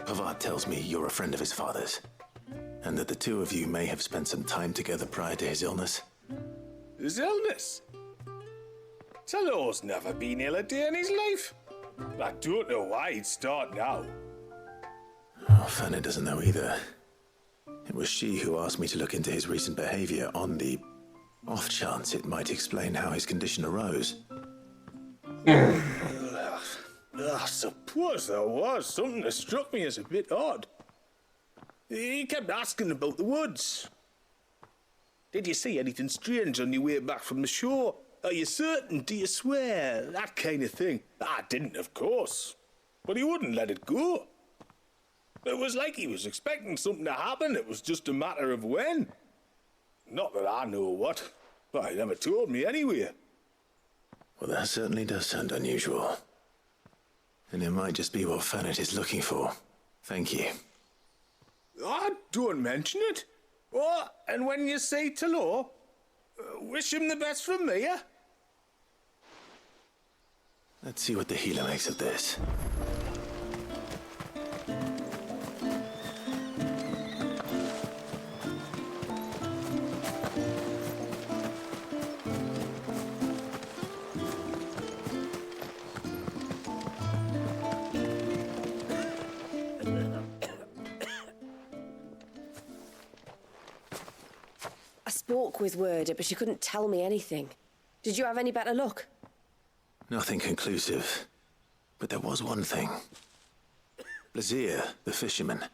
Pavad tells me you're a friend of his father's, and that the two of you may have spent some time together prior to his illness. His illness? Talor's never been ill a day in his life. I don't know why he'd start now. Oh, Fanny doesn't know either. It was she who asked me to look into his recent behavior on the off chance it might explain how his condition arose. I suppose there was something that struck me as a bit odd. He kept asking about the woods. Did you see anything strange on your way back from the shore? Are you certain? Do you swear? That kind of thing. I didn't, of course. But he wouldn't let it go. It was like he was expecting something to happen. It was just a matter of when. Not that I know what. But he never told me anyway. Well, that certainly does sound unusual. And it might just be what Fanet is looking for. Thank you. Don't mention it. Oh, and when you say Talor, wish him the best from me, yeah? Let's see what the healer makes of this. I spoke with Word, but she couldn't tell me anything. Did you have any better luck? Nothing conclusive. But there was one thing. Blazier, the fisherman,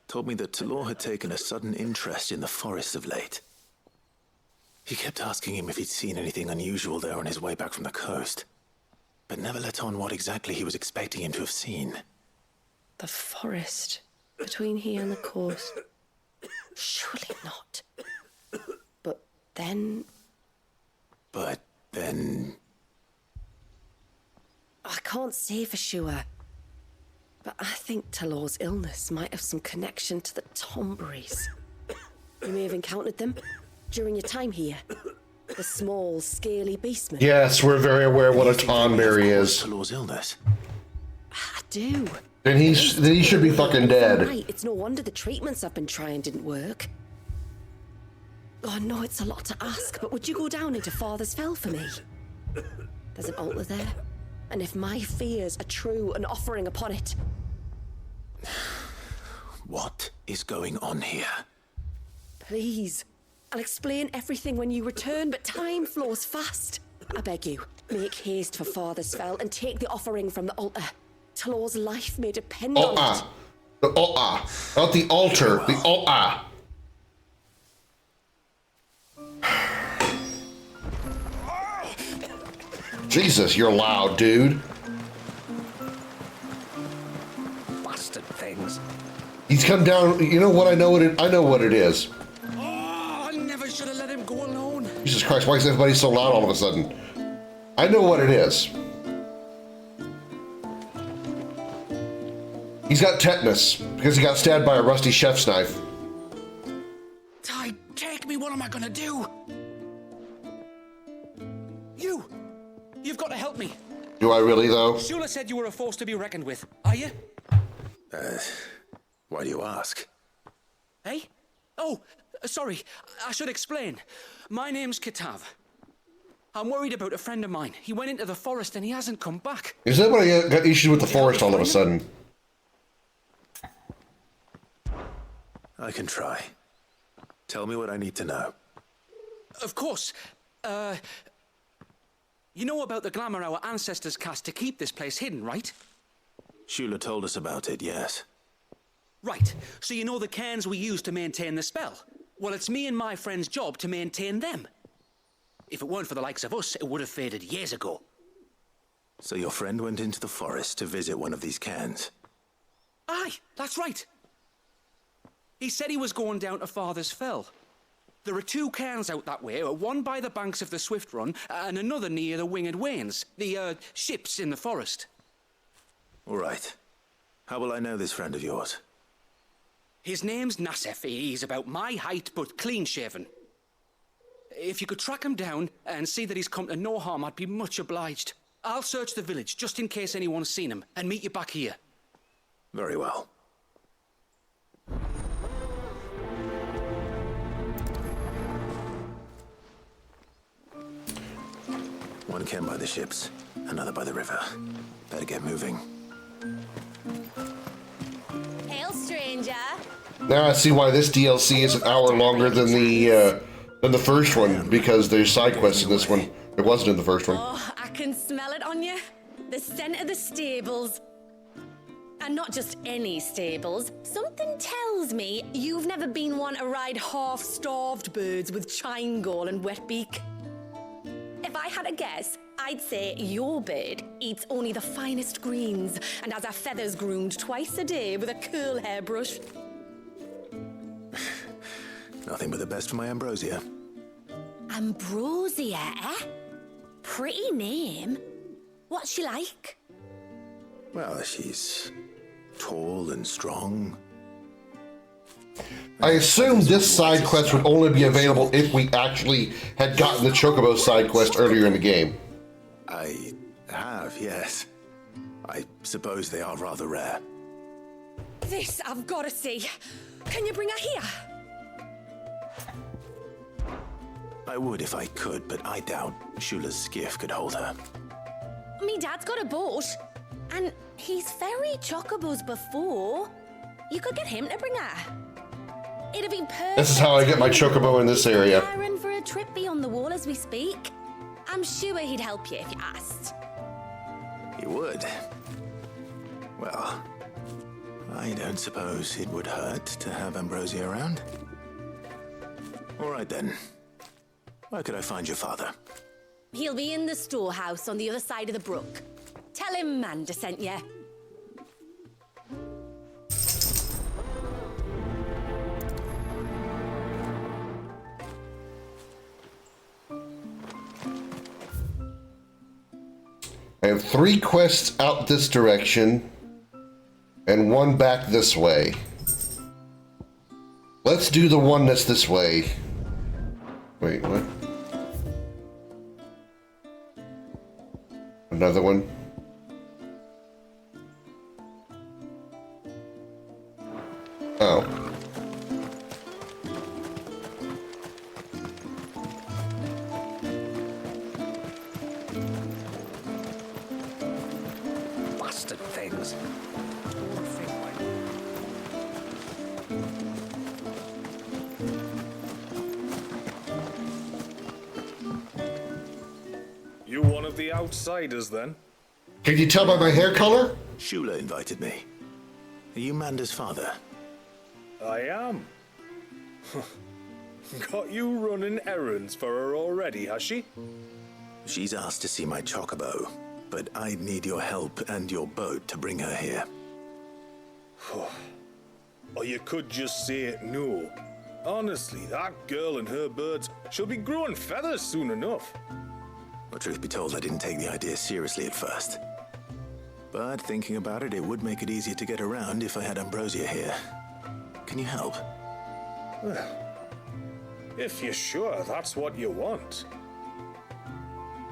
told me that Talor had taken a sudden interest in the forest of late. He kept asking him if he'd seen anything unusual there on his way back from the coast, but never let on what exactly he was expecting him to have seen. The forest between here and the coast. Surely not. But then... I can't say for sure. But I think Talor's illness might have some connection to the Tomberries. You may have encountered them during your time here. The small, scaly beastmen. Yes, we're very aware what a Tonberry is. Talor's illness. I do. Then he should be fucking dead. Right, it's no wonder the treatments I've been trying didn't work. Oh, I know it's a lot to ask, but would you go down into Father's Fell for me? There's an altar there, and if my fears are true, an offering upon it. What is going on here? Please, I'll explain everything when you return, but time flows fast. I beg you, make haste for Father's Fell and take the offering from the altar. Talor's life may depend on it. The altar. Not the altar, the altar. Jesus, you're loud, dude. Bastard things. He's come down. You know what? I know what it is. Oh, I never should have let him go alone. Jesus Christ, why is everybody so loud all of a sudden? I know what it is. He's got tetanus because he got stabbed by a rusty chef's knife. Ty, take me. What am I gonna do? You've got to help me. Do I really, though? Shula said you were a force to be reckoned with. Are you? Why do you ask? Hey? Oh, sorry. I should explain. My name's Kitav. I'm worried about a friend of mine. He went into the forest and he hasn't come back. Is everybody got issues with the forest all of a sudden? I can try. Tell me what I need to know. Of course. You know about the glamour our ancestors cast to keep this place hidden, right? Shula told us about it, yes. Right. So you know the cairns we use to maintain the spell? Well, it's me and my friend's job to maintain them. If it weren't for the likes of us, it would have faded years ago. So your friend went into the forest to visit one of these cairns? Aye, that's right. He said he was going down to Father's Fell. There are 2 cairns out that way, one by the banks of the Swift Run, and another near the Winged Wains, the ships in the forest. All right. How will I know this friend of yours? His name's Nassef. He's about my height, but clean-shaven. If you could track him down and see that he's come to no harm, I'd be much obliged. I'll search the village, just in case anyone's seen him, and meet you back here. Very well. One cairn by the ships, another by the river. Better get moving. Hail, stranger. Now I see why this DLC is an hour longer than the first one, because there's side quests in this one. There wasn't in the first one. Oh, I can smell it on you. The scent of the stables. And not just any stables. Something tells me you've never been one to ride half-starved birds with chine gall and wet beak. If I had a guess, I'd say your bird eats only the finest greens and has her feathers groomed twice a day with a curl hairbrush. Nothing but the best for my Ambrosia. Ambrosia, eh? Pretty name. What's she like? Well, she's tall and strong. I assume this side quest would only be available if we actually had gotten the Chocobo side quest earlier in the game. I have, yes. I suppose they are rather rare. This I've got to see. Can you bring her here? I would if I could, but I doubt Shula's skiff could hold her. Me dad's got a boat. And he's ferried chocobos before. You could get him to bring her. It'd be perfect. This is how I get my Chocobo in this area. Hiring for a trip beyond the wall as we speak. I'm sure he'd help you if you asked. He would. Well, I don't suppose it would hurt to have Ambrosia around. All right then. Where could I find your father? He'll be in the storehouse on the other side of the brook. Tell him Manda sent you. I have 3 quests out this direction and 1 back this way. Let's do the one that's this way. Wait, what? Another one? Oh. Bastard things. You one of the outsiders, then? Can you tell by my hair color? Shula invited me. Are you Manda's father? I am. Got you running errands for her already, has she? She's asked to see my chocobo, but I'd need your help and your boat to bring her here. Or you could just say no. Honestly, that girl and her birds, she'll be growing feathers soon enough. Well, truth be told, I didn't take the idea seriously at first. But thinking about it, it would make it easier to get around if I had Ambrosia here. Can you help? Well, if you're sure that's what you want.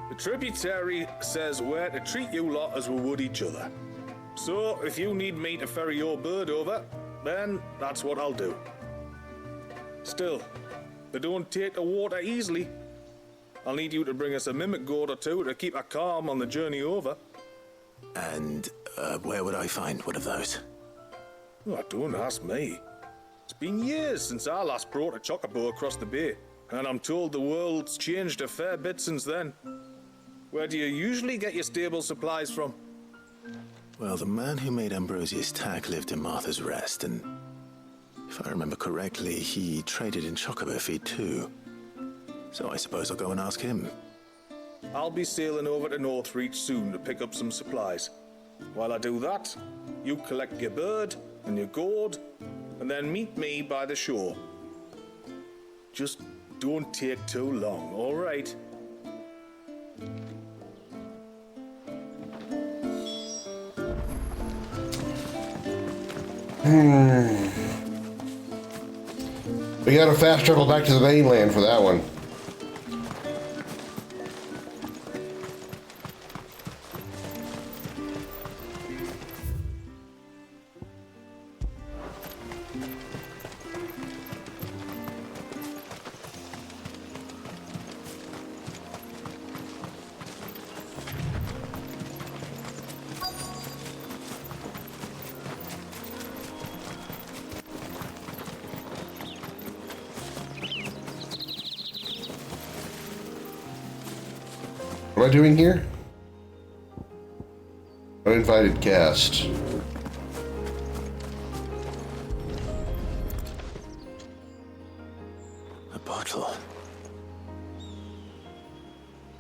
The tributary says we're to treat you lot as we would each other. So, if you need me to ferry your bird over, then that's what I'll do. Still, they don't take the water easily. I'll need you to bring us a mimic gourd or two to keep her calm on the journey over. And where would I find one of those? Oh, don't ask me. It's been years since I last brought a chocobo across the bay, and I'm told the world's changed a fair bit since then. Where do you usually get your stable supplies from? Well, the man who made Ambrosia's tack lived in Martha's Rest, and if I remember correctly, he traded in chocobo feed too. So I suppose I'll go and ask him. I'll be sailing over to Northreach soon to pick up some supplies. While I do that, you collect your bird and your gourd, and then meet me by the shore. Just don't take too long, all right? We gotta fast travel back to the mainland for that one. What am I doing here? Uninvited guest. A bottle.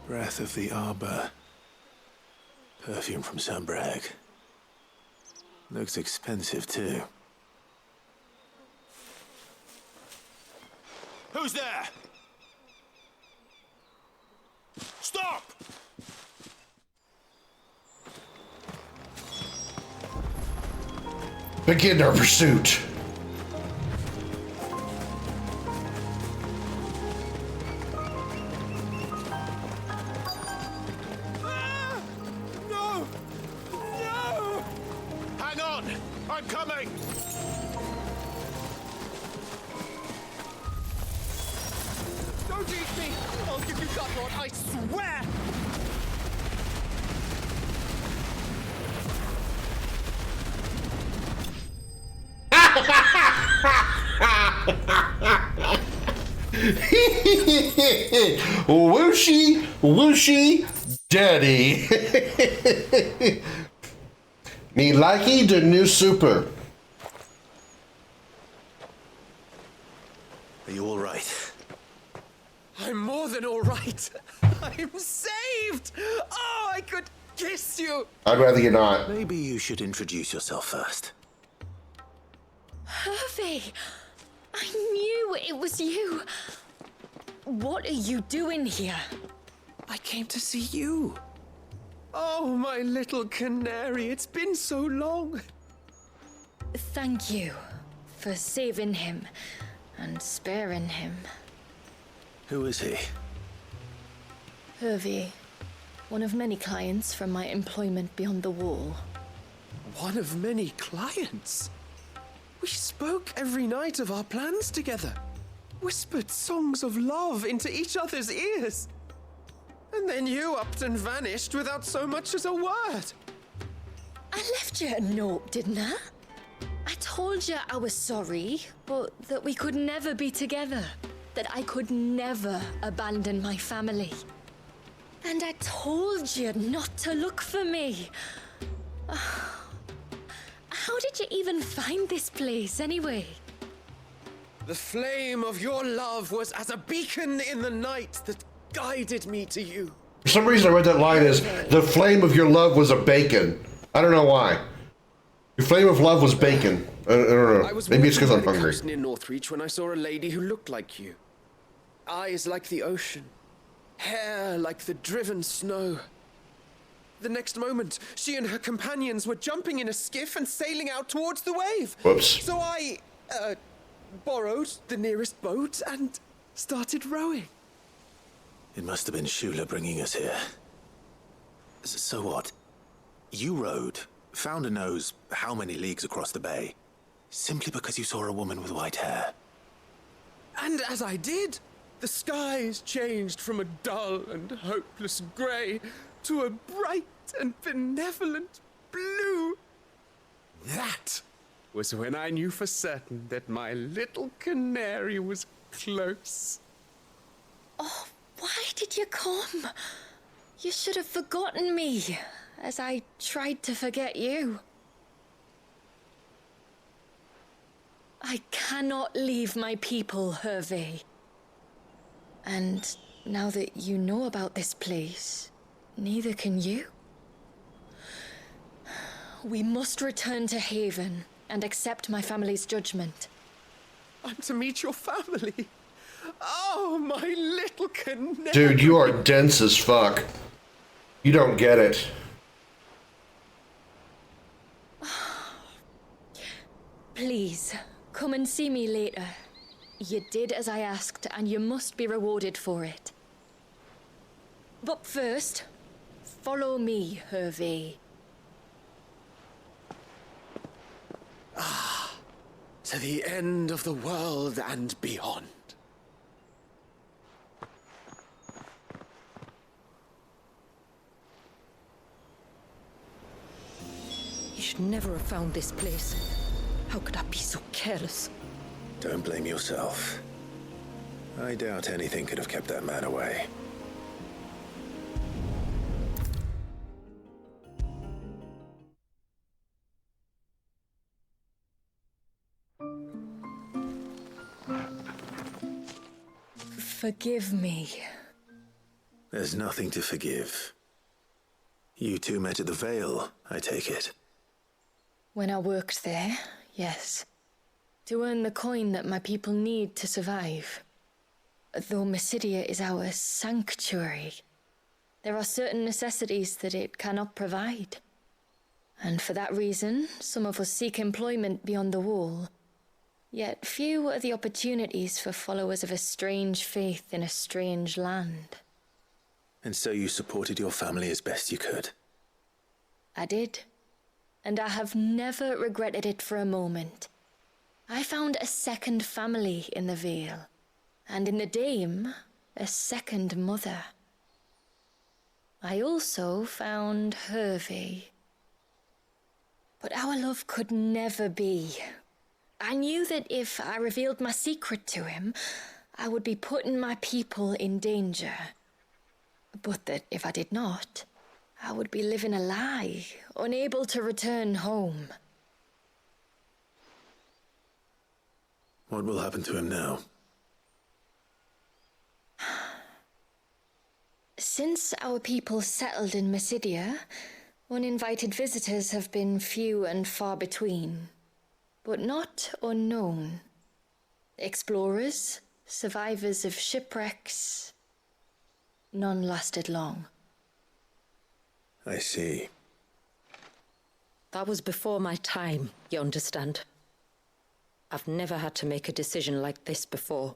Breath of the Arbor. Perfume from Sunbrag. Looks expensive too. Who's there? Stop! Begin our pursuit. No! No! Hang on! I'm coming! Don't eat me! I'll give you that one, I swear! Whooshy, whooshy, daddy. Me likey the new super. Are you all right? I'm more than all right. I'm saved! Oh, I could kiss you! I'd rather you not. Maybe you should introduce yourself first. Hervey! I knew it was you. What are you doing here? I came to see you. Oh, my little canary, it's been so long. Thank you for saving him and sparing him. Who is he? Hervey, one of many clients from my employment beyond the wall. One of many clients? We spoke every night of our plans together. Whispered songs of love into each other's ears. And then you upped and vanished without so much as a word. I left you a note, didn't I? I told you I was sorry, but that we could never be together. That I could never abandon my family. And I told you not to look for me. How did you even find this place, anyway? The flame of your love was as a beacon in the night that guided me to you. For some reason, I read that line as the flame of your love was a bacon. I don't know why. Your flame of love was bacon. I don't know. Maybe it's because I'm hungry. I was near Northreach when I saw a lady who looked like you. Eyes like the ocean. Hair like the driven snow. The next moment, she and her companions were jumping in a skiff and sailing out towards the wave. Whoops. So I, borrowed the nearest boat and started rowing. It must have been Shula bringing us here. So what? You rowed, found a nose how many leagues across the bay, simply because you saw a woman with white hair. And as I did, the skies changed from a dull and hopeless grey to a bright and benevolent blue. That was when I knew for certain that my little canary was close. Oh, why did you come? You should have forgotten me, as I tried to forget you. I cannot leave my people, Hervé. And now that you know about this place, neither can you. We must return to Haven and accept my family's judgment. I'm to meet your family. Oh, my little canary. Dude, you are dense as fuck. You don't get it. Please, come and see me later. You did as I asked, and you must be rewarded for it. But first, follow me, Hervé. Ah, to the end of the world and beyond. You should never have found this place. How could I be so careless? Don't blame yourself. I doubt anything could have kept that man away. Forgive me. There's nothing to forgive. You two met at the Vale, I take it. When I worked there, yes. To earn the coin that my people need to survive. Though Mysidia is our sanctuary, there are certain necessities that it cannot provide. And for that reason, some of us seek employment beyond the wall. Yet few are the opportunities for followers of a strange faith in a strange land. And so you supported your family as best you could? I did. And I have never regretted it for a moment. I found a second family in the Vale, and in the Dame, a second mother. I also found Hervé. But our love could never be. I knew that if I revealed my secret to him, I would be putting my people in danger. But that if I did not, I would be living a lie, unable to return home. What will happen to him now? Since our people settled in Mysidia, uninvited visitors have been few and far between, but not unknown. Explorers, survivors of shipwrecks, none lasted long. I see. That was before my time, you understand? I've never had to make a decision like this before.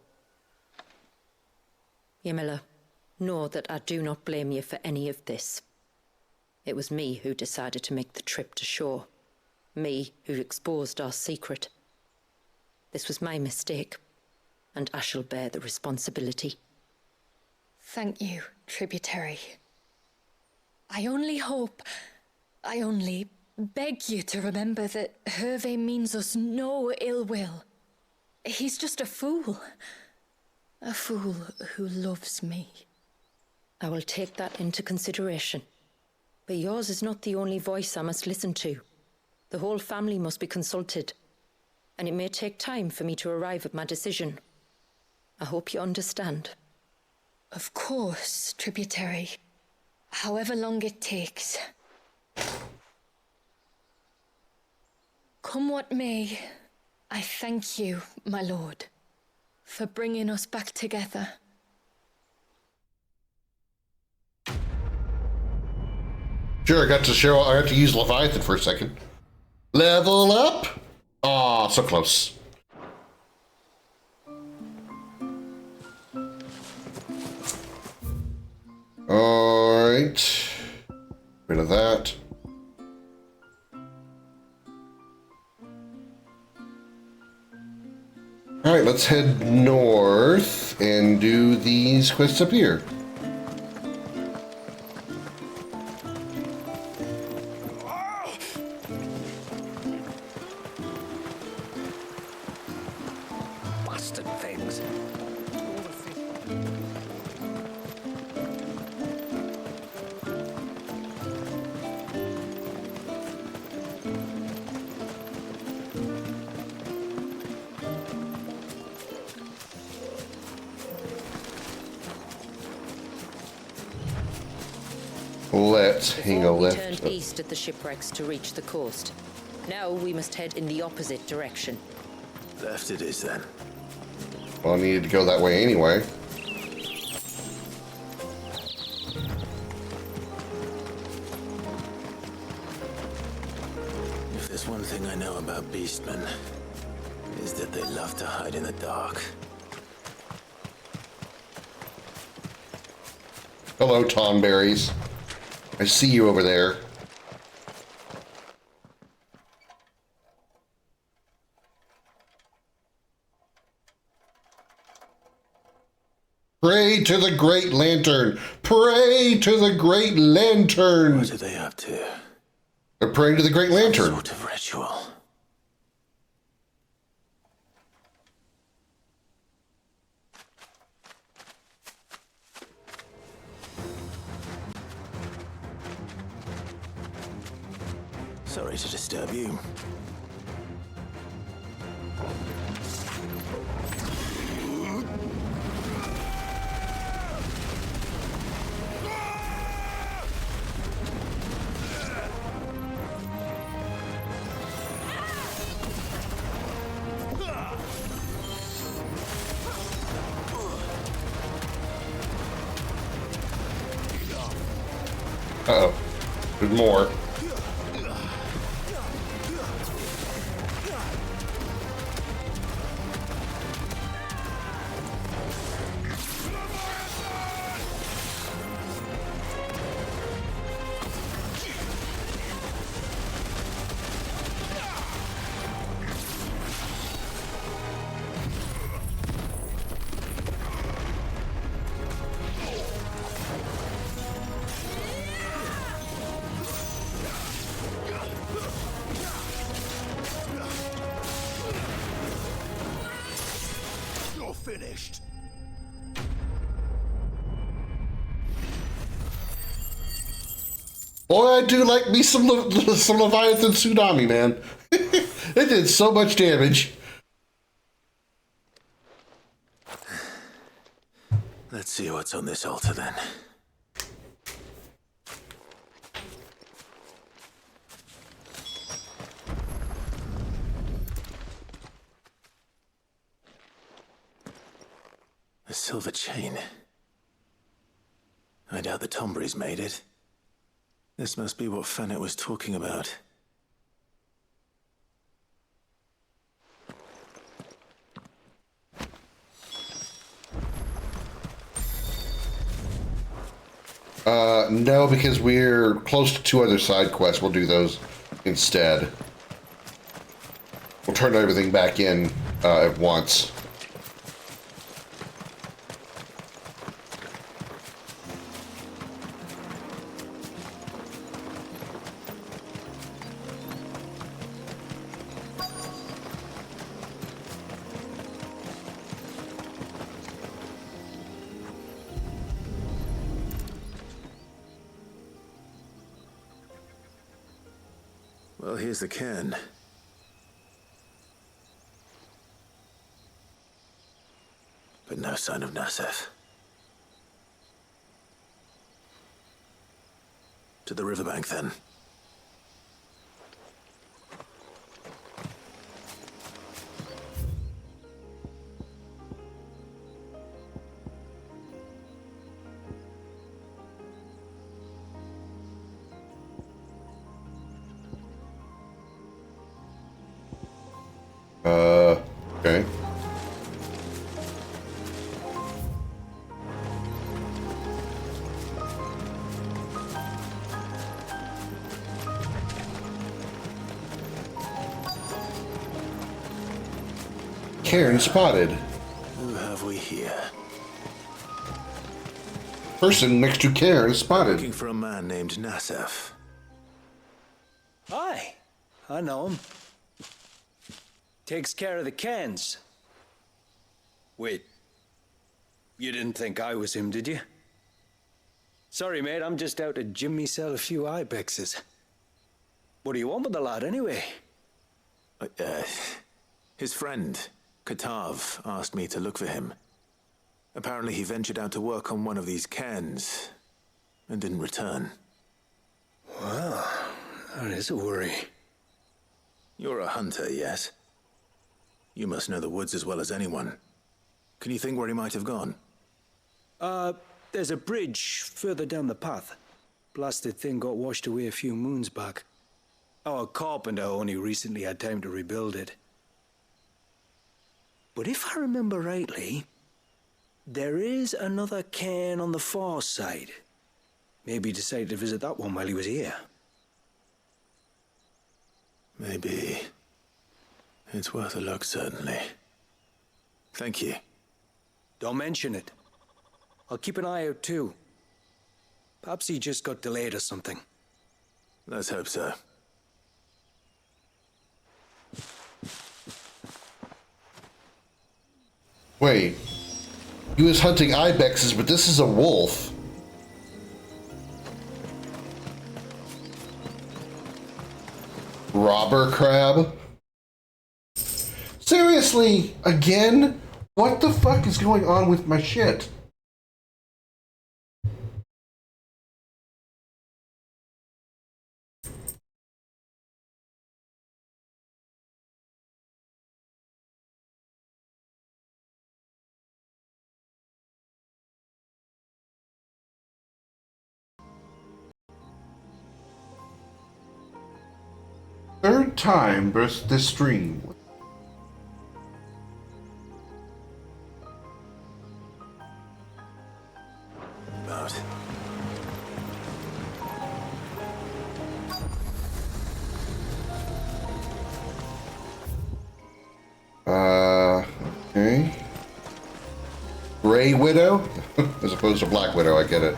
Yamila, know that I do not blame you for any of this. It was me who decided to make the trip to shore. Me who exposed our secret. This was my mistake, and I shall bear the responsibility. Thank you, tributary. I only beg you to remember that Hervé means us no ill will. He's just a fool. A fool who loves me. I will take that into consideration. But yours is not the only voice I must listen to. The whole family must be consulted, and it may take time for me to arrive at my decision. I hope you understand. Of course, tributary. However long it takes. Come what may, I thank you, my lord, for bringing us back together. Sure, I got to use Leviathan for a second. Level up! Aw, so close. Alright. Rid of that. Alright, let's head north and do these quests up here. Bastard things. Let's hang a Before we left. turned east at the shipwrecks to reach the coast. Now we must head in the opposite direction. Left it is then. Well, I needed to go that way anyway. If there's one thing I know about beastmen, is that they love to hide in the dark. Hello, Tonberries. I see you over there. Pray to the Great Lantern! Pray to the Great Lantern! What are they up to? They're praying to the Great Lantern. Some sort of ritual. Sorry to disturb you. Uh-oh. There's more. Finished. Boy, I do like me some Leviathan Tsunami, man. It did so much damage. Let's see what's on this altar then. A silver chain. I doubt the Tomberries made it. This must be what Fannet was talking about. No, because we're close to 2 other side quests. We'll do those instead. We'll turn everything back in at once. Well, here's the cairn. But no sign of Nassef. To the riverbank, then. Okay. Cairn spotted. Who have we here? Person next to Cairn spotted. Looking for a man named Nassef. Aye, I know him. Takes care of the cans. Wait, you didn't think I was him, did you? Sorry, mate, I'm just out to jimmy sell a few ibexes. What do you want with the lad, anyway? His friend, Katav, asked me to look for him. Apparently he ventured out to work on one of these cairns and didn't return. Well, that is a worry. You're a hunter, yes? You must know the woods as well as anyone. Can you think where he might have gone? There's a bridge further down the path. Blasted thing got washed away a few moons back. Our carpenter only recently had time to rebuild it. But if I remember rightly, there is another cairn on the far side. Maybe he decided to visit that one while he was here. Maybe. It's worth a look, certainly. Thank you. Don't mention it. I'll keep an eye out too. Perhaps he just got delayed or something. Let's hope so. Wait. He was hunting ibexes, but this is a wolf. Robber crab? Seriously? Again? What the fuck is going on with my shit? Third time burst this stream. About. Okay. Gray Widow? As opposed to Black Widow, I get it.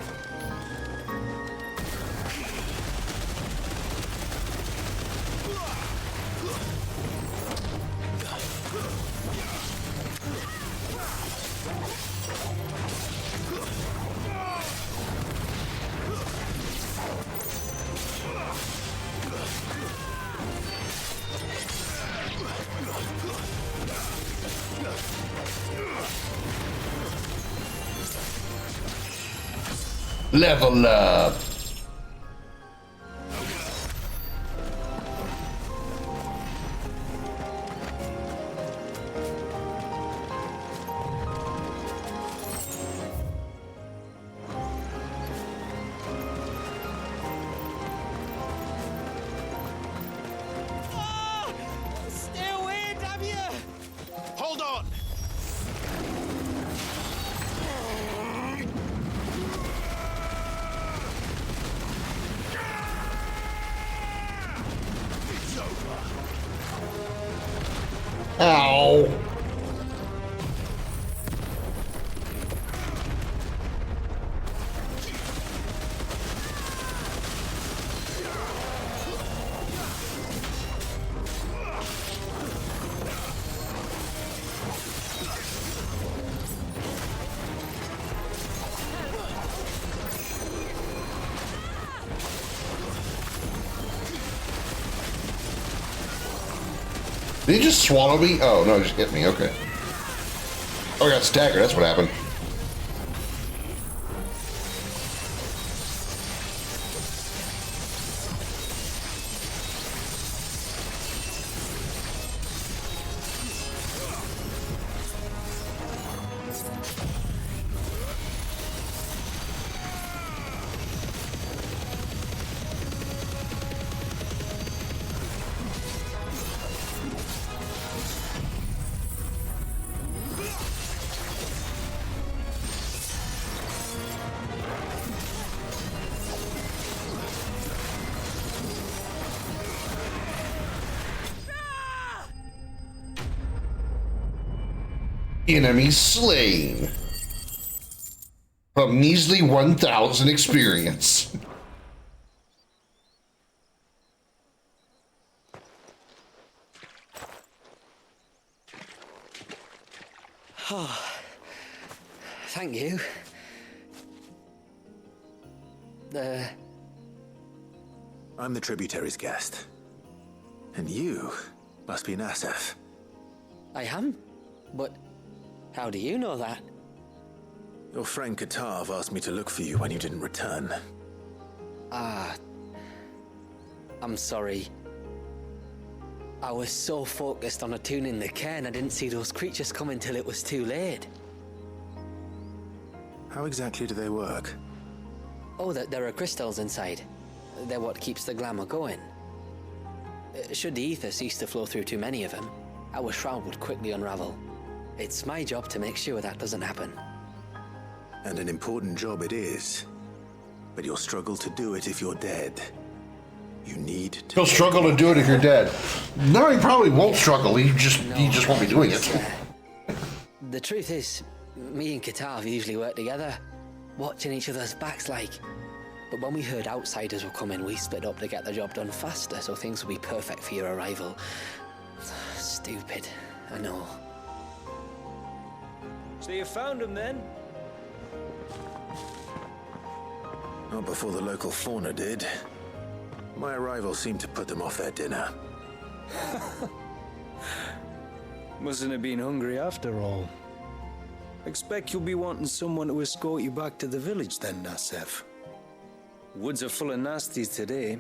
Level up! Stay away, damn you! Hold on! Ow! Did he just swallow me? Oh, no, he just hit me. Okay. Oh, I got staggered. That's what happened. Enemy slain. A measly 1,000 experience. Oh, thank you. I'm the tributary's guest. And you must be Nassef. I am? But how do you know that? Your friend Katav asked me to look for you when you didn't return. Ah, I'm sorry. I was so focused on attuning the cairn, I didn't see those creatures come until it was too late. How exactly do they work? Oh, there are crystals inside. They're what keeps the glamour going. Should the ether cease to flow through too many of them, our shroud would quickly unravel. It's my job to make sure that doesn't happen. And an important job it is. But you'll struggle to do it if you're dead. You need to... He'll struggle to do it if you're dead. No, he probably won't struggle. He just won't be doing it. The truth is, me and Katav usually work together, watching each other's backs like. But when we heard outsiders were coming, we split up to get the job done faster, so things would be perfect for your arrival. Stupid, I know. So you found him then? Not before the local fauna did. My arrival seemed to put them off their dinner. Mustn't have been hungry after all. Expect you'll be wanting someone to escort you back to the village then, Nassef. Woods are full of nasties today.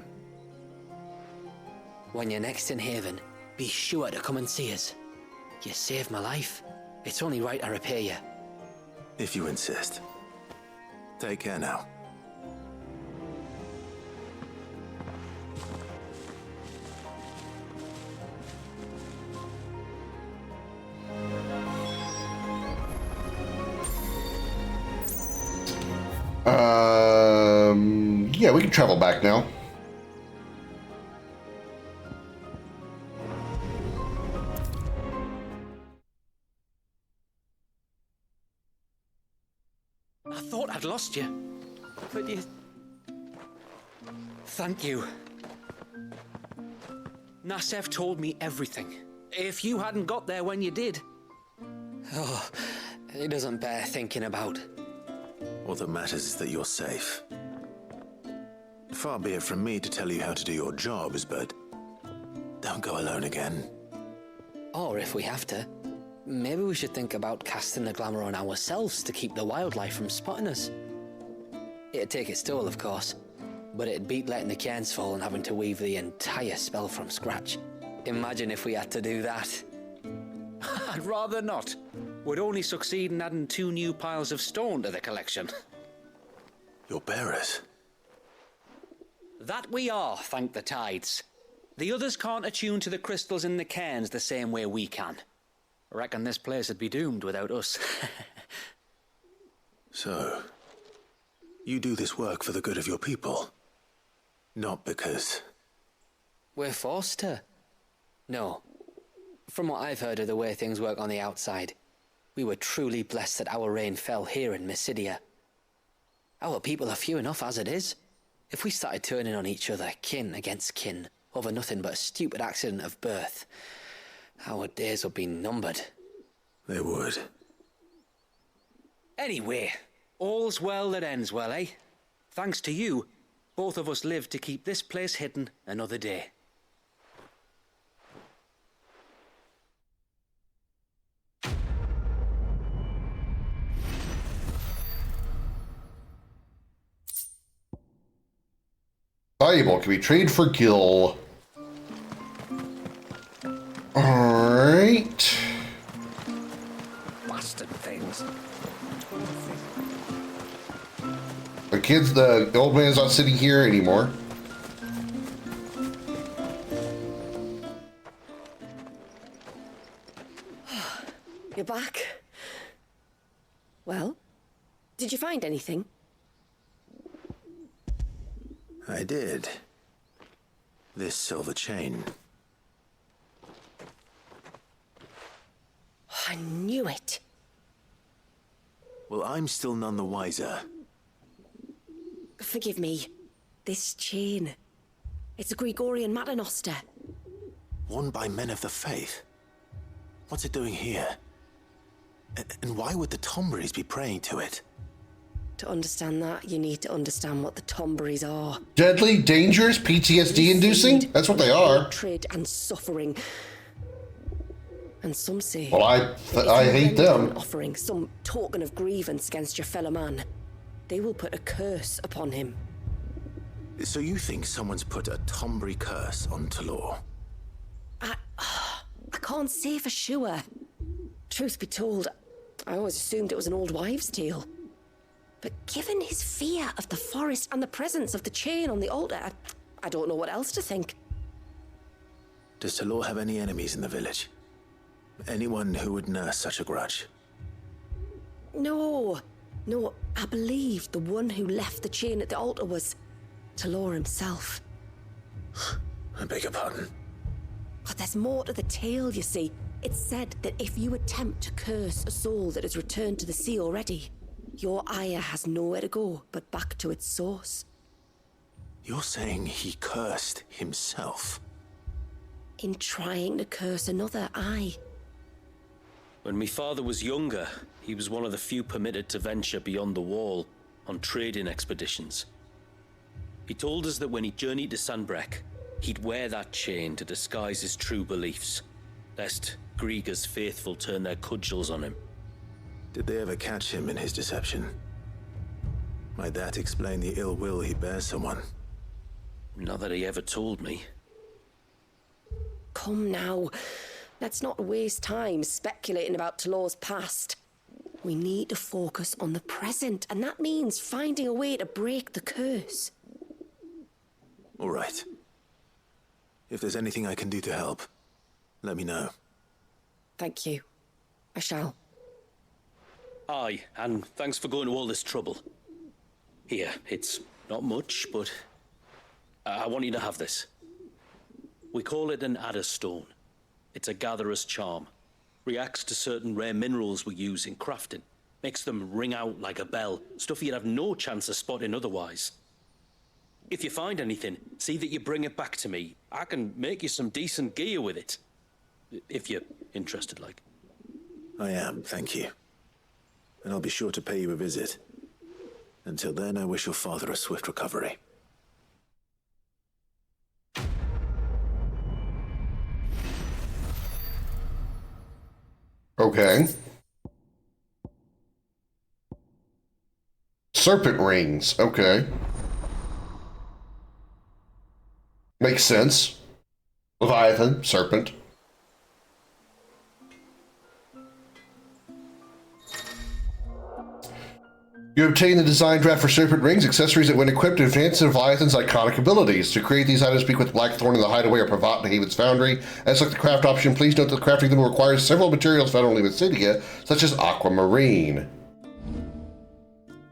When you're next in Haven, be sure to come and see us. You saved my life. It's only right I repay you. If you insist. Take care now. Yeah, we can travel back now. I thought I'd lost you, but you... Thank you. Nassef told me everything. If you hadn't got there when you did... Oh, it doesn't bear thinking about. All that matters is that you're safe. Far be it from me to tell you how to do your jobs, but don't go alone again. Or if we have to, maybe we should think about casting the glamour on ourselves to keep the wildlife from spotting us. It'd take its toll, of course, but it'd beat letting the cairns fall and having to weave the entire spell from scratch. Imagine if we had to do that. I'd rather not. Would only succeed in adding 2 new piles of stone to the collection. Your bearers? That we are, thank the tides. The others can't attune to the crystals in the cairns the same way we can. I reckon this place would be doomed without us. So, you do this work for the good of your people? Not because... We're forced to. No. From what I've heard of the way things work on the outside, we were truly blessed that our rain fell here in Mysidia. Our people are few enough as it is. If we started turning on each other, kin against kin, over nothing but a stupid accident of birth, our days would be numbered. They would. Anyway, all's well that ends well, eh? Thanks to you, both of us lived to keep this place hidden another day. Valuable. Can be traded for Gil. Alright. Bastard things. The old man's not sitting here anymore. You're back. Well, did you find anything? I did. This silver chain. I knew it. Well, I'm still none the wiser. Forgive me. This chain. It's a Gregorian Maternoster. Worn by men of the faith. What's it doing here? And why would the Tomberries be praying to it? To understand that, you need to understand what the Tomberries are. Deadly, dangerous, PTSD-inducing? That's what they are. Hatred and suffering. And some say... Well, I hate them. An offering, some token of grievance against your fellow man. They will put a curse upon him. So you think someone's put a Tomberry curse on Talor? I can't say for sure. Truth be told, I always assumed it was an old wives' tale. But given his fear of the forest and the presence of the chain on the altar, I don't know what else to think. Does Talor have any enemies in the village? Anyone who would nurse such a grudge? No, I believe the one who left the chain at the altar was Talor himself. I beg your pardon? But there's more to the tale, you see. It's said that if you attempt to curse a soul that has returned to the sea already, your ire has nowhere to go but back to its source. You're saying he cursed himself? In trying to curse another, aye. When my father was younger, he was one of the few permitted to venture beyond the wall on trading expeditions. He told us that when he journeyed to Sanbreque, he'd wear that chain to disguise his true beliefs, lest Griega's faithful turn their cudgels on him. Did they ever catch him in his deception? Might that explain the ill will he bears someone? Not that he ever told me. Come now. Let's not waste time speculating about Talor's past. We need to focus on the present, and that means finding a way to break the curse. All right. If there's anything I can do to help, let me know. Thank you. I shall. Aye, and thanks for going to all this trouble. Here, it's not much, but I want you to have this. We call it an adder stone. It's a gatherer's charm. Reacts to certain rare minerals we use in crafting. Makes them ring out like a bell, stuff you'd have no chance of spotting otherwise. If you find anything, see that you bring it back to me. I can make you some decent gear with it. If you're interested, like. I am, thank you. And I'll be sure to pay you a visit. Until then, I wish your father a swift recovery. Okay. Serpent rings. Okay. Makes sense. Leviathan, serpent. You obtain the design draft for serpent rings, accessories that when equipped advance the Leviathan's iconic abilities. To create these items, speak with Blackthorn in the Hideaway or Pravat in Haven's Foundry. As like the craft option, please note that crafting them requires several materials found only with Cydia, such as aquamarine.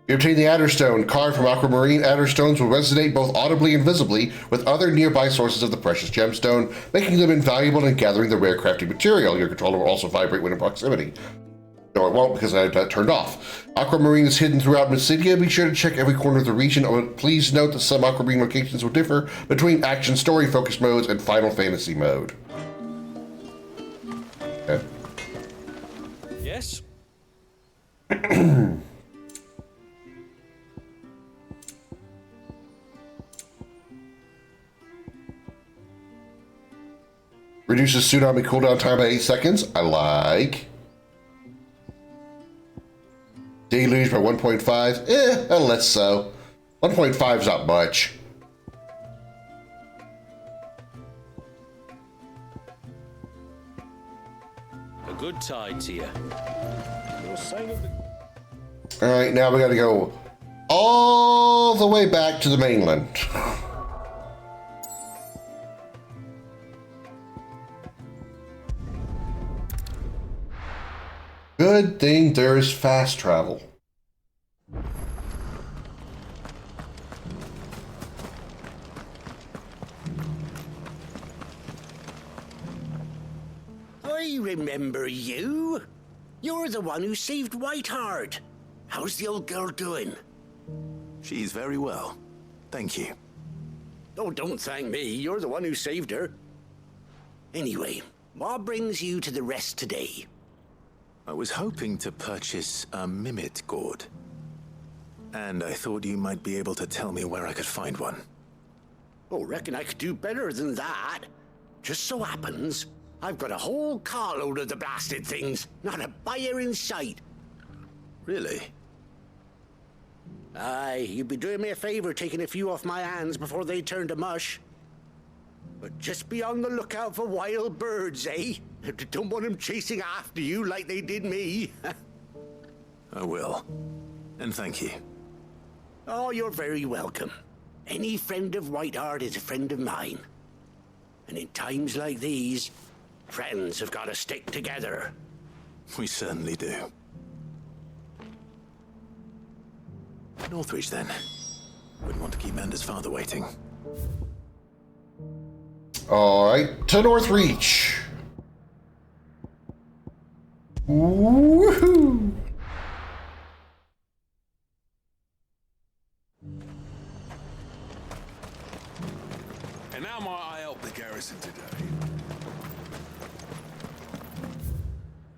You obtain the Adderstone. Carved from aquamarine, Adderstones will resonate both audibly and visibly with other nearby sources of the precious gemstone, making them invaluable in gathering the rare crafting material. Your controller will also vibrate when in proximity. No, it won't because I had that turned off. Aquamarine is hidden throughout Mysidia. Be sure to check every corner of the region. Please note that some aquamarine locations will differ between action story focus modes and Final Fantasy mode. Okay. Yes? Reduces tsunami cooldown time by 8 seconds. I like. Deluge by 1.5. Less so. 1.5 is not much. good tide to you. No sign of the... All right, now we got to go all the way back to the mainland. Good thing there's fast travel. I remember you. You're the one who saved Whiteheart. How's the old girl doing? She's very well. Thank you. Oh, don't thank me. You're the one who saved her. Anyway, what brings you to the rest today? I was hoping to purchase a Mimit gourd. And I thought you might be able to tell me where I could find one. Oh, reckon I could do better than that. Just so happens, I've got a whole carload of the blasted things. Not a buyer in sight. Really? Aye, you'd be doing me a favor taking a few off my hands before they turn to mush. But just be on the lookout for wild birds, eh? Don't want them chasing after you like they did me. I will. And thank you. Oh, you're very welcome. Any friend of Whiteheart is a friend of mine. And in times like these, friends have got to stick together. We certainly do. Northreach, then. Wouldn't want to keep Mander's father waiting. All right, to Northreach. Woohoo! And now might I help the garrison today?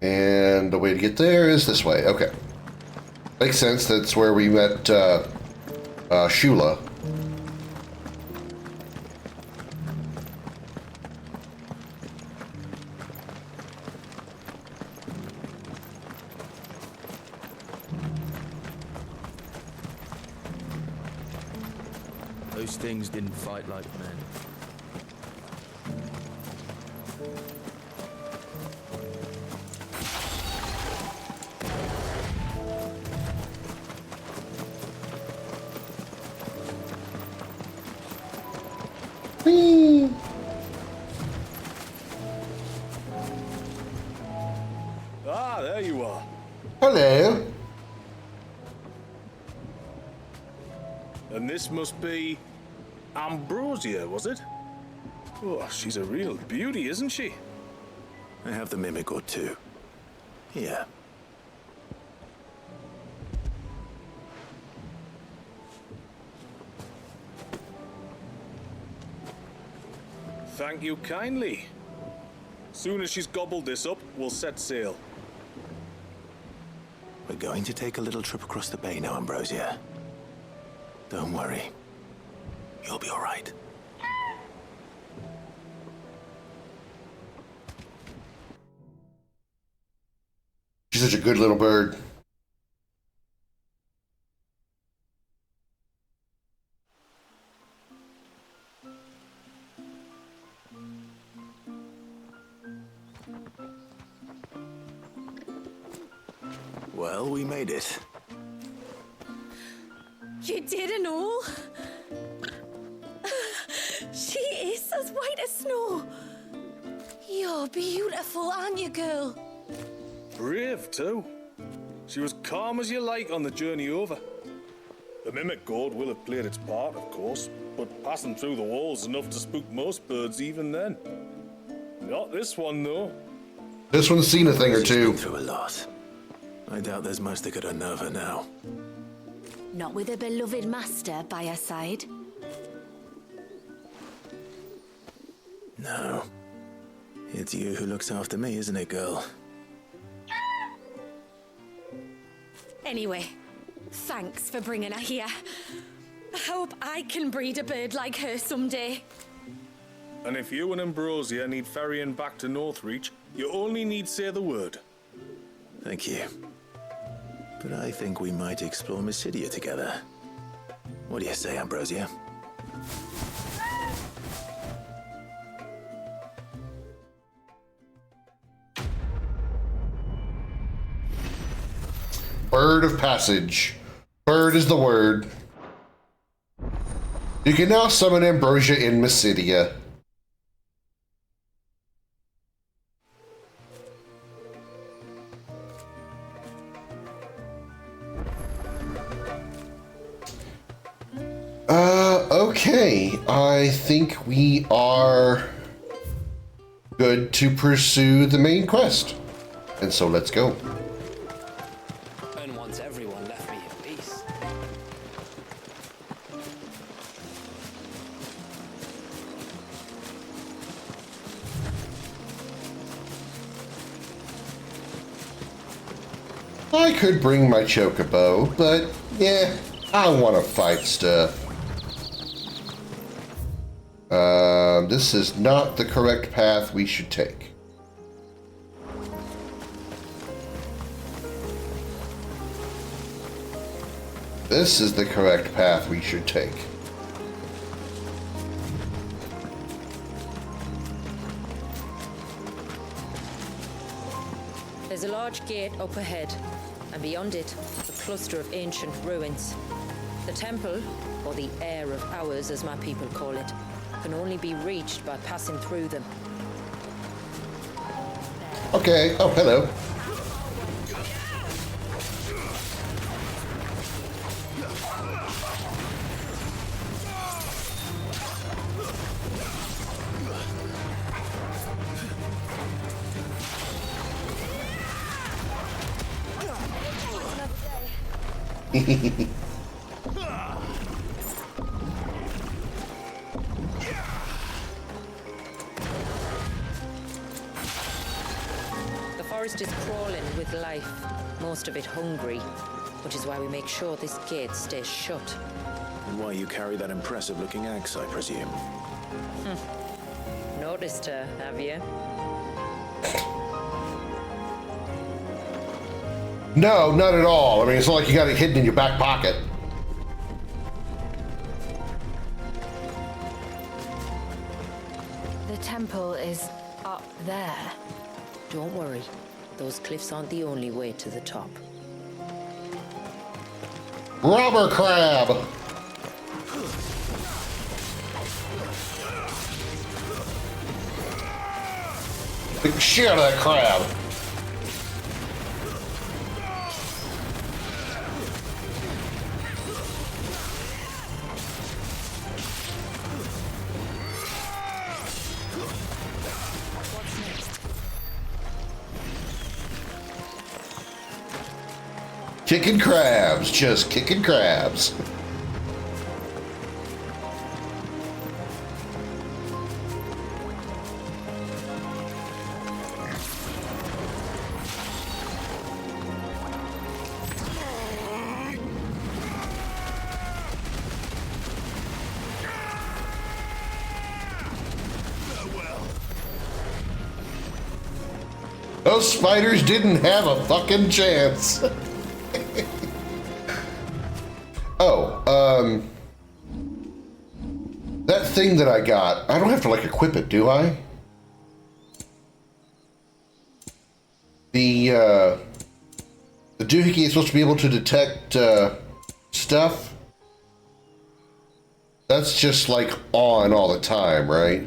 And the way to get there is this way. Okay. Makes sense. That's where we met Shula. Those things didn't fight like men. Whee! Ah, there you are. Hello. And this must be Ambrosia, was it? Oh, she's a real beauty, isn't she? I have the Mimic or two. Here. Thank you kindly. Soon as she's gobbled this up, we'll set sail. We're going to take a little trip across the bay now, Ambrosia. Don't worry. You'll be all right. She's such a good little bird. Well, we made it. You didn't all? She is as white as snow. You're beautiful, aren't you, girl? Brave, too. She was calm as you like on the journey over. The Mimic Gourd will have played its part, of course, but passing through the walls enough to spook most birds even then. Not this one, though. This one's seen a thing or She's two. been through a lot. I doubt there's much that could unnerve her now. Not with a beloved master by her side. No. It's you who looks after me, isn't it, girl? Anyway, thanks for bringing her here. I hope I can breed a bird like her someday. And if you and Ambrosia need ferrying back to Northreach, you only need say the word. Thank you. But I think we might explore Mysidia together. What do you say, Ambrosia? Word of passage. Bird is the word. You can now summon Ambrosia in Mysidia. Okay. I think we are good to pursue the main quest. And so let's go. And once everyone left me in peace. I could bring my chocobo, but yeah, I want to fight stuff. This is not the correct path we should take. This is the correct path we should take. There's a large gate up ahead, and beyond it, a cluster of ancient ruins. The temple, or the Heir of Hours as my people call it, can only be reached by passing through them. Okay. Oh, hello. The forest is crawling with life, most of it hungry, which is why we make sure this gate stays shut. And why you carry that impressive-looking axe, I presume. Noticed her, have you? No, not at all. I mean, it's not like you got it hidden in your back pocket. The temple is up there. Don't worry. Those cliffs aren't the only way to the top. Robber crab! Big shit out of that crab. Kicking crabs, just kicking crabs. Those spiders didn't have a fucking chance. That thing that I got, I don't have to like equip it, do I? The doohickey is supposed to be able to detect stuff. That's just like on all the time, right?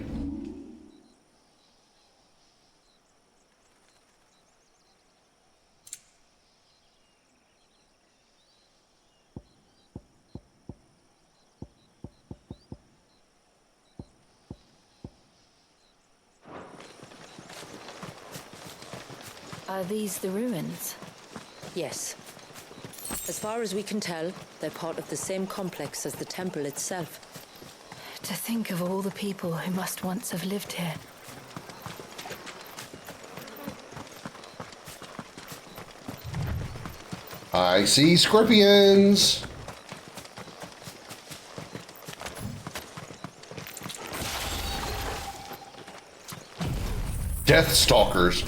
Are these the ruins? Yes. As far as we can tell, they're part of the same complex as the temple itself. To think of all the people who must once have lived here. I see scorpions. Death stalkers.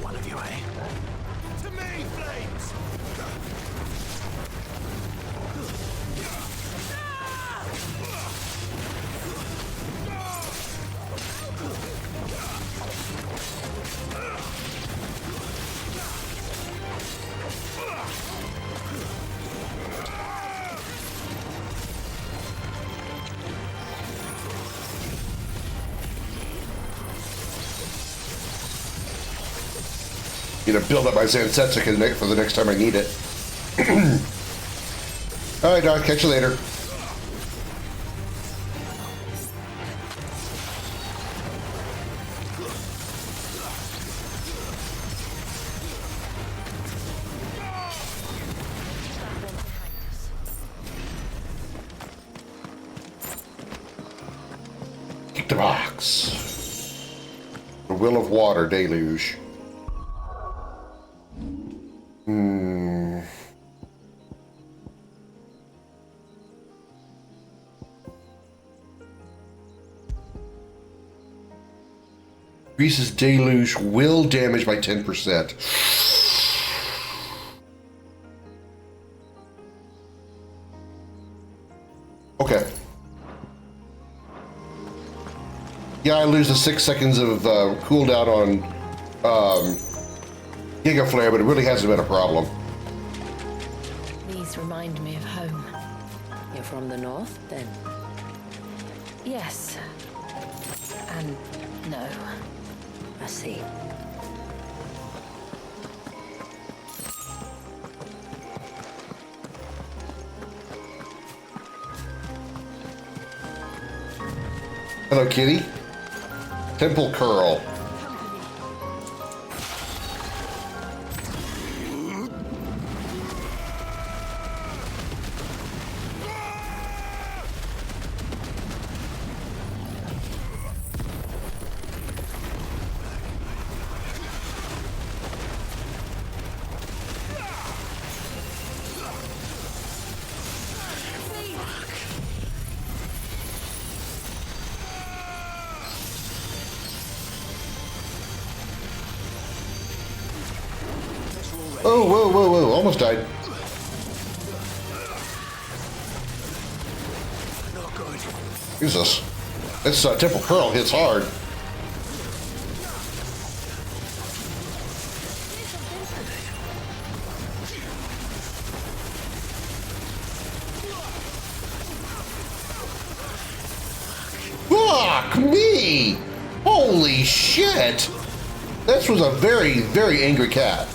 One of you, eh? To me, flames! You know, build up my Zansetsu for the next time I need it. All right, Doc. Catch you later. Kick the box. The Will of Water Deluge. Increases deluge will damage by 10%. Okay. Yeah, I lose the 6 seconds of cooldown on Giga Flare, but it really hasn't been a problem. These remind me of home. You're from the north, then? Yes. And no. I see. Hello, kitty. Temple Curl. Oh, whoa, whoa, whoa. Almost died. Jesus. This Temple Curl hits hard. Fuck me! Holy shit! This was a very, very angry cat.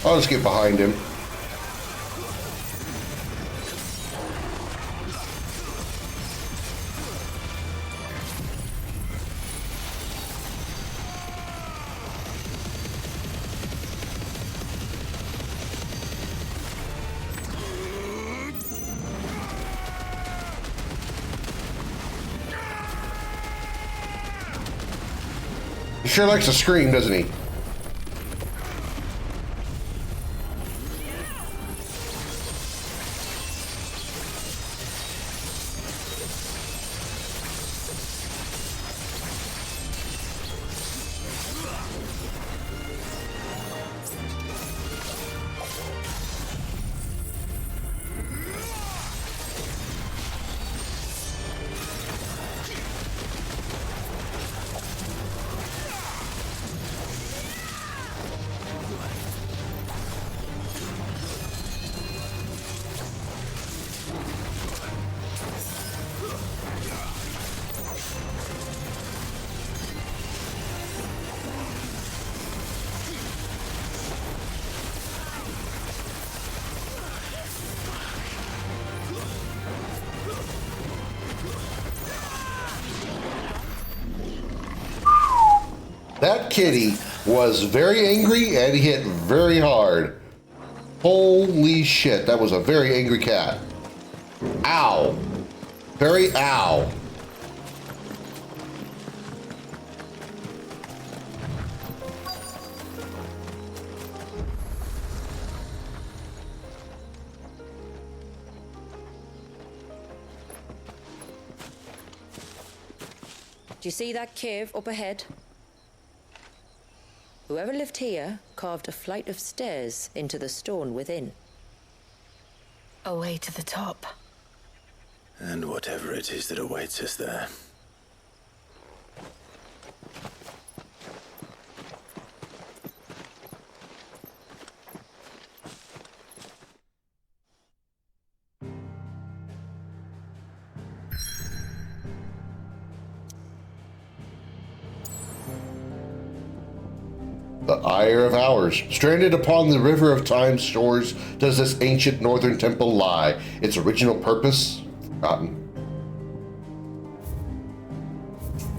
I'll just get behind him. He sure likes to scream, doesn't he? That kitty was very angry and he hit very hard. Holy shit, that was a very angry cat. Ow. Very ow. Do you see that cave up ahead? Whoever lived here carved a flight of stairs into the stone within. A way to the top. And whatever it is that awaits us there. The Ire of Hours. Stranded upon the River of Time's shores does this ancient northern temple lie, its original purpose forgotten.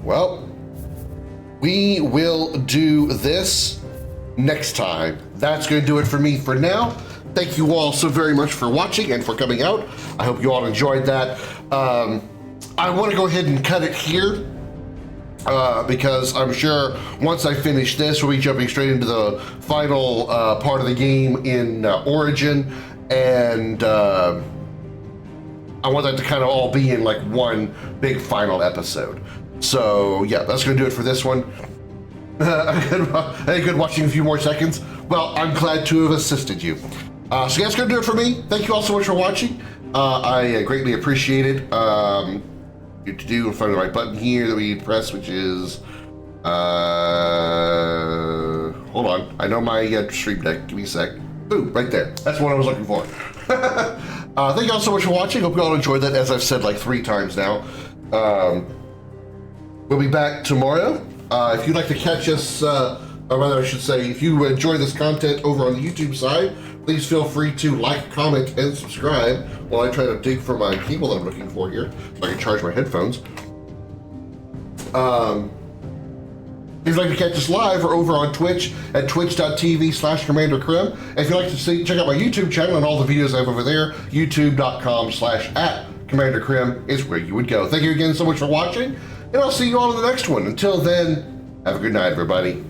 Well, we will do this next time. That's going to do it for me for now. Thank you all so very much for watching and for coming out. I hope you all enjoyed that. I want to go ahead and cut it here. Because I'm sure once I finish this, we'll be jumping straight into the final part of the game in Origin, and I want that to kind of all be in like one big final episode. So yeah, that's gonna do it for this one. Any good watching a few more seconds? Well, I'm glad to have assisted you. So that's gonna do it for me. Thank you all so much for watching. I greatly appreciate it. To do in front of the right button here that we press, which is hold on, I know my stream deck, give me a sec. Ooh, right there, that's what I was looking for. Thank you all so much for watching. Hope you all enjoyed that, as I've said like 3 times now. We'll be back tomorrow. If you'd like to catch us, or rather I should say, if you enjoy this content over on the YouTube side, please feel free to like, comment, and subscribe while I try to dig for my cable that I'm looking for here, so I can charge my headphones. If you'd like to catch us live, we're over on Twitch at twitch.tv/Commander Krim. And if you'd like to check out my YouTube channel and all the videos I have over there, youtube.com/@Commander Krim is where you would go. Thank you again so much for watching, and I'll see you all in the next one. Until then, have a good night, everybody.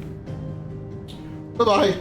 Bye-bye.